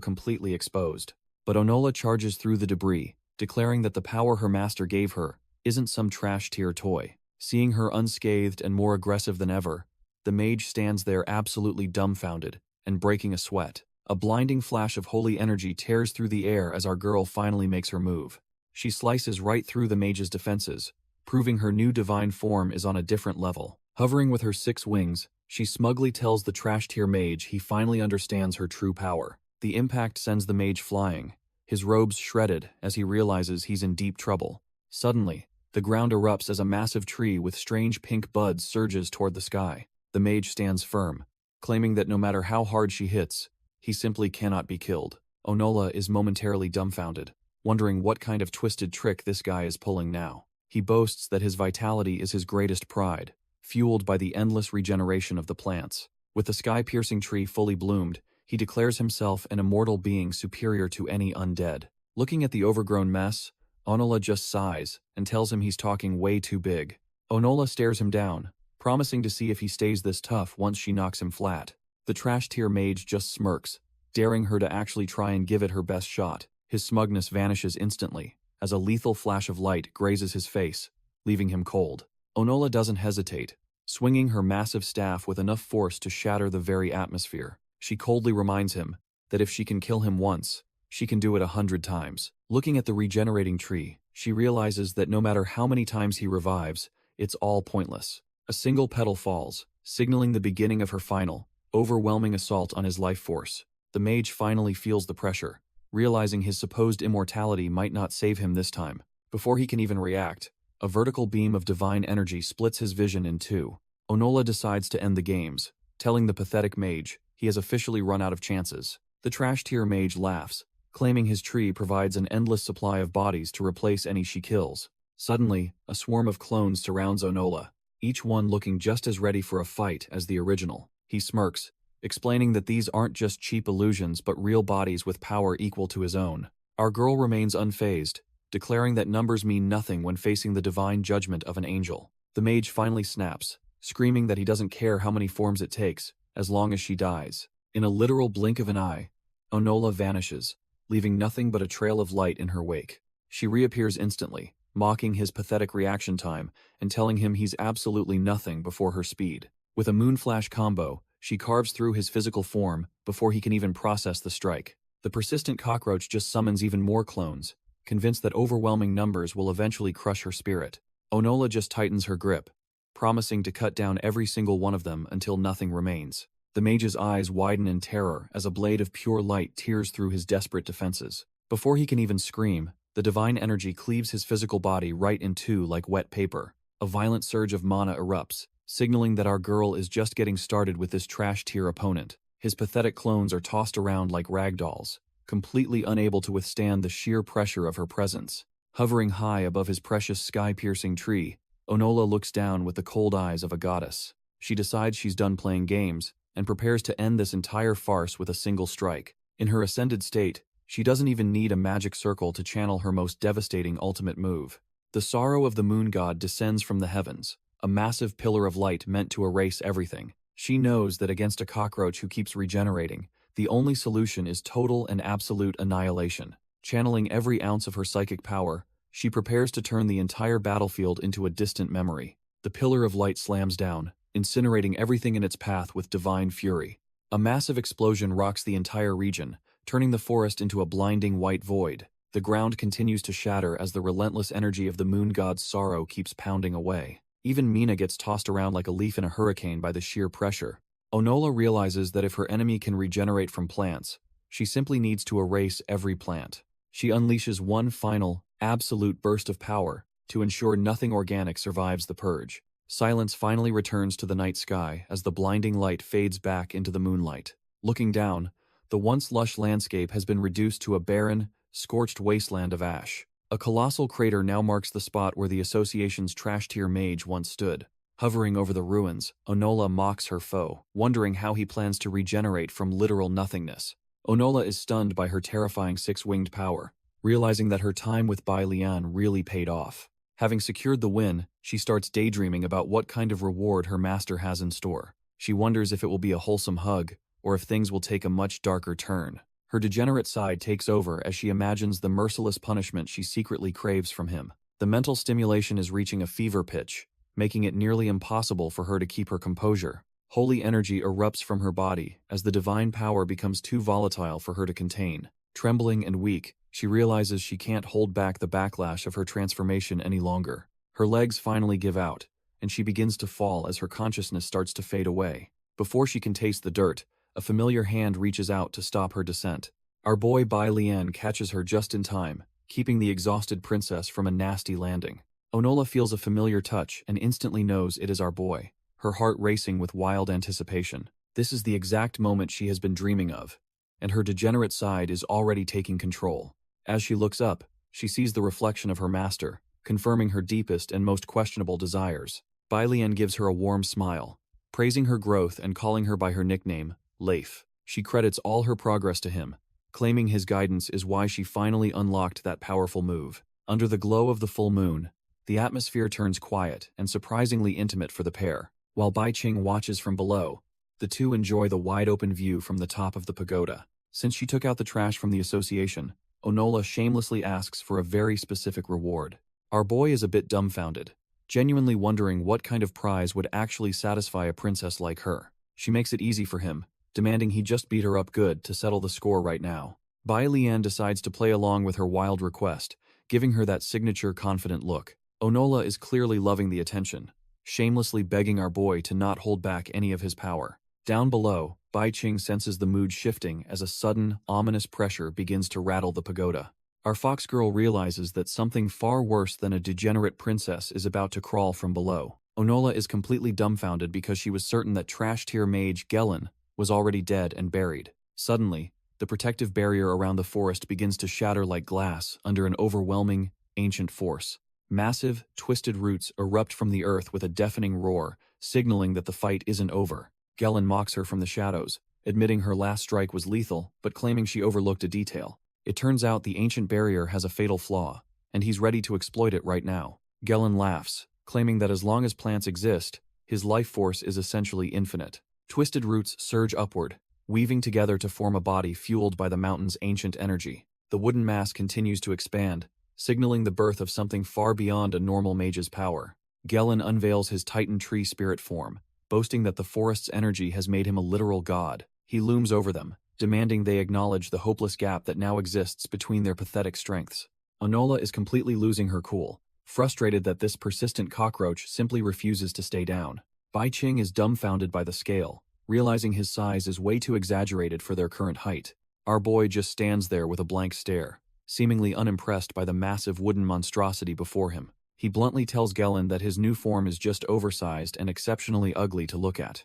completely exposed. But Onola charges through the debris, declaring that the power her master gave her isn't some trash-tier toy. Seeing her unscathed and more aggressive than ever, the mage stands there absolutely dumbfounded and breaking a sweat. A blinding flash of holy energy tears through the air as our girl finally makes her move. She slices right through the mage's defenses, proving her new divine form is on a different level. Hovering with her 6 wings, she smugly tells the trash-tier mage he finally understands her true power. The impact sends the mage flying, his robes shredded as he realizes he's in deep trouble. Suddenly, the ground erupts as a massive tree with strange pink buds surges toward the sky. The mage stands firm, claiming that no matter how hard she hits, he simply cannot be killed. Onola is momentarily dumbfounded, wondering what kind of twisted trick this guy is pulling now. He boasts that his vitality is his greatest pride, fueled by the endless regeneration of the plants. With the sky-piercing tree fully bloomed, he declares himself an immortal being superior to any undead. Looking at the overgrown mess, Onola just sighs and tells him he's talking way too big. Onola stares him down, promising to see if he stays this tough once she knocks him flat. The trash-tier mage just smirks, daring her to actually try and give it her best shot. His smugness vanishes instantly, as a lethal flash of light grazes his face, leaving him cold. Onola doesn't hesitate, swinging her massive staff with enough force to shatter the very atmosphere. She coldly reminds him that if she can kill him once, she can do it 100 times. Looking at the regenerating tree, she realizes that no matter how many times he revives, it's all pointless. A single petal falls, signaling the beginning of her final, overwhelming assault on his life force. The mage finally feels the pressure, realizing his supposed immortality might not save him this time. Before he can even react, a vertical beam of divine energy splits his vision in two. Onola decides to end the games, telling the pathetic mage he has officially run out of chances. The trash-tier mage laughs, claiming his tree provides an endless supply of bodies to replace any she kills. Suddenly, a swarm of clones surrounds Onola, each one looking just as ready for a fight as the original. He smirks, explaining that these aren't just cheap illusions but real bodies with power equal to his own. Our girl remains unfazed, declaring that numbers mean nothing when facing the divine judgment of an angel. The mage finally snaps, screaming that he doesn't care how many forms it takes, as long as she dies. In a literal blink of an eye, Onola vanishes, leaving nothing but a trail of light in her wake. She reappears instantly, mocking his pathetic reaction time and telling him he's absolutely nothing before her speed. With a moonflash combo, she carves through his physical form before he can even process the strike. The persistent cockroach just summons even more clones, convinced that overwhelming numbers will eventually crush her spirit. Onola just tightens her grip, promising to cut down every single one of them until nothing remains. The mage's eyes widen in terror as a blade of pure light tears through his desperate defenses. Before he can even scream, the divine energy cleaves his physical body right in two like wet paper. A violent surge of mana erupts, signaling that our girl is just getting started with this trash-tier opponent. His pathetic clones are tossed around like ragdolls, completely unable to withstand the sheer pressure of her presence. Hovering high above his precious sky-piercing tree, Onola looks down with the cold eyes of a goddess. She decides she's done playing games and prepares to end this entire farce with a single strike. In her ascended state, she doesn't even need a magic circle to channel her most devastating ultimate move. The sorrow of the moon god descends from the heavens, a massive pillar of light meant to erase everything. She knows that against a cockroach who keeps regenerating, the only solution is total and absolute annihilation. Channeling every ounce of her psychic power, she prepares to turn the entire battlefield into a distant memory. The pillar of light slams down, incinerating everything in its path with divine fury. A massive explosion rocks the entire region, turning the forest into a blinding white void. The ground continues to shatter as the relentless energy of the moon god's sorrow keeps pounding away. Even Mina gets tossed around like a leaf in a hurricane by the sheer pressure. Onola realizes that if her enemy can regenerate from plants, she simply needs to erase every plant. She unleashes one final, absolute burst of power to ensure nothing organic survives the purge. Silence finally returns to the night sky as the blinding light fades back into the moonlight. Looking down, the once lush landscape has been reduced to a barren, scorched wasteland of ash. A colossal crater now marks the spot where the association's trash-tier mage once stood. Hovering over the ruins, Onola mocks her foe, wondering how he plans to regenerate from literal nothingness. Onola is stunned by her terrifying six-winged power, realizing that her time with Bai Lian really paid off. Having secured the win, she starts daydreaming about what kind of reward her master has in store. She wonders if it will be a wholesome hug, or if things will take a much darker turn. Her degenerate side takes over as she imagines the merciless punishment she secretly craves from him. The mental stimulation is reaching a fever pitch, making it nearly impossible for her to keep her composure. Holy energy erupts from her body as the divine power becomes too volatile for her to contain. Trembling and weak, she realizes she can't hold back the backlash of her transformation any longer. Her legs finally give out, and she begins to fall as her consciousness starts to fade away. Before she can taste the dirt, a familiar hand reaches out to stop her descent. Our boy Bai Lian catches her just in time, keeping the exhausted princess from a nasty landing. Onola feels a familiar touch and instantly knows it is our boy, her heart racing with wild anticipation. This is the exact moment she has been dreaming of, and her degenerate side is already taking control. As she looks up, she sees the reflection of her master, confirming her deepest and most questionable desires. Bai Lian gives her a warm smile, praising her growth and calling her by her nickname, Leif. She credits all her progress to him, claiming his guidance is why she finally unlocked that powerful move. Under the glow of the full moon, the atmosphere turns quiet and surprisingly intimate for the pair. While Bai Qing watches from below, the two enjoy the wide-open view from the top of the pagoda. Since she took out the trash from the association, Onola shamelessly asks for a very specific reward. Our boy is a bit dumbfounded, genuinely wondering what kind of prize would actually satisfy a princess like her. She makes it easy for him, demanding he just beat her up good to settle the score right now. Bai Lian decides to play along with her wild request, giving her that signature confident look. Onola is clearly loving the attention, shamelessly begging our boy to not hold back any of his power. Down below, Bai Qing senses the mood shifting as a sudden, ominous pressure begins to rattle the pagoda. Our fox girl realizes that something far worse than a degenerate princess is about to crawl from below. Onola is completely dumbfounded because she was certain that trash-tier mage Gellin was already dead and buried. Suddenly, the protective barrier around the forest begins to shatter like glass under an overwhelming, ancient force. Massive, twisted roots erupt from the earth with a deafening roar, signaling that the fight isn't over. Gellin mocks her from the shadows, admitting her last strike was lethal, but claiming she overlooked a detail. It turns out the ancient barrier has a fatal flaw, and he's ready to exploit it right now. Gellin laughs, claiming that as long as plants exist, his life force is essentially infinite. Twisted roots surge upward, weaving together to form a body fueled by the mountain's ancient energy. The wooden mass continues to expand, signaling the birth of something far beyond a normal mage's power. Gellin unveils his Titan tree spirit form, boasting that the forest's energy has made him a literal god. He looms over them, demanding they acknowledge the hopeless gap that now exists between their pathetic strengths. Onola is completely losing her cool, frustrated that this persistent cockroach simply refuses to stay down. Bai Qing is dumbfounded by the scale, realizing his size is way too exaggerated for their current height. Our boy just stands there with a blank stare, seemingly unimpressed by the massive wooden monstrosity before him. He bluntly tells Gellin that his new form is just oversized and exceptionally ugly to look at.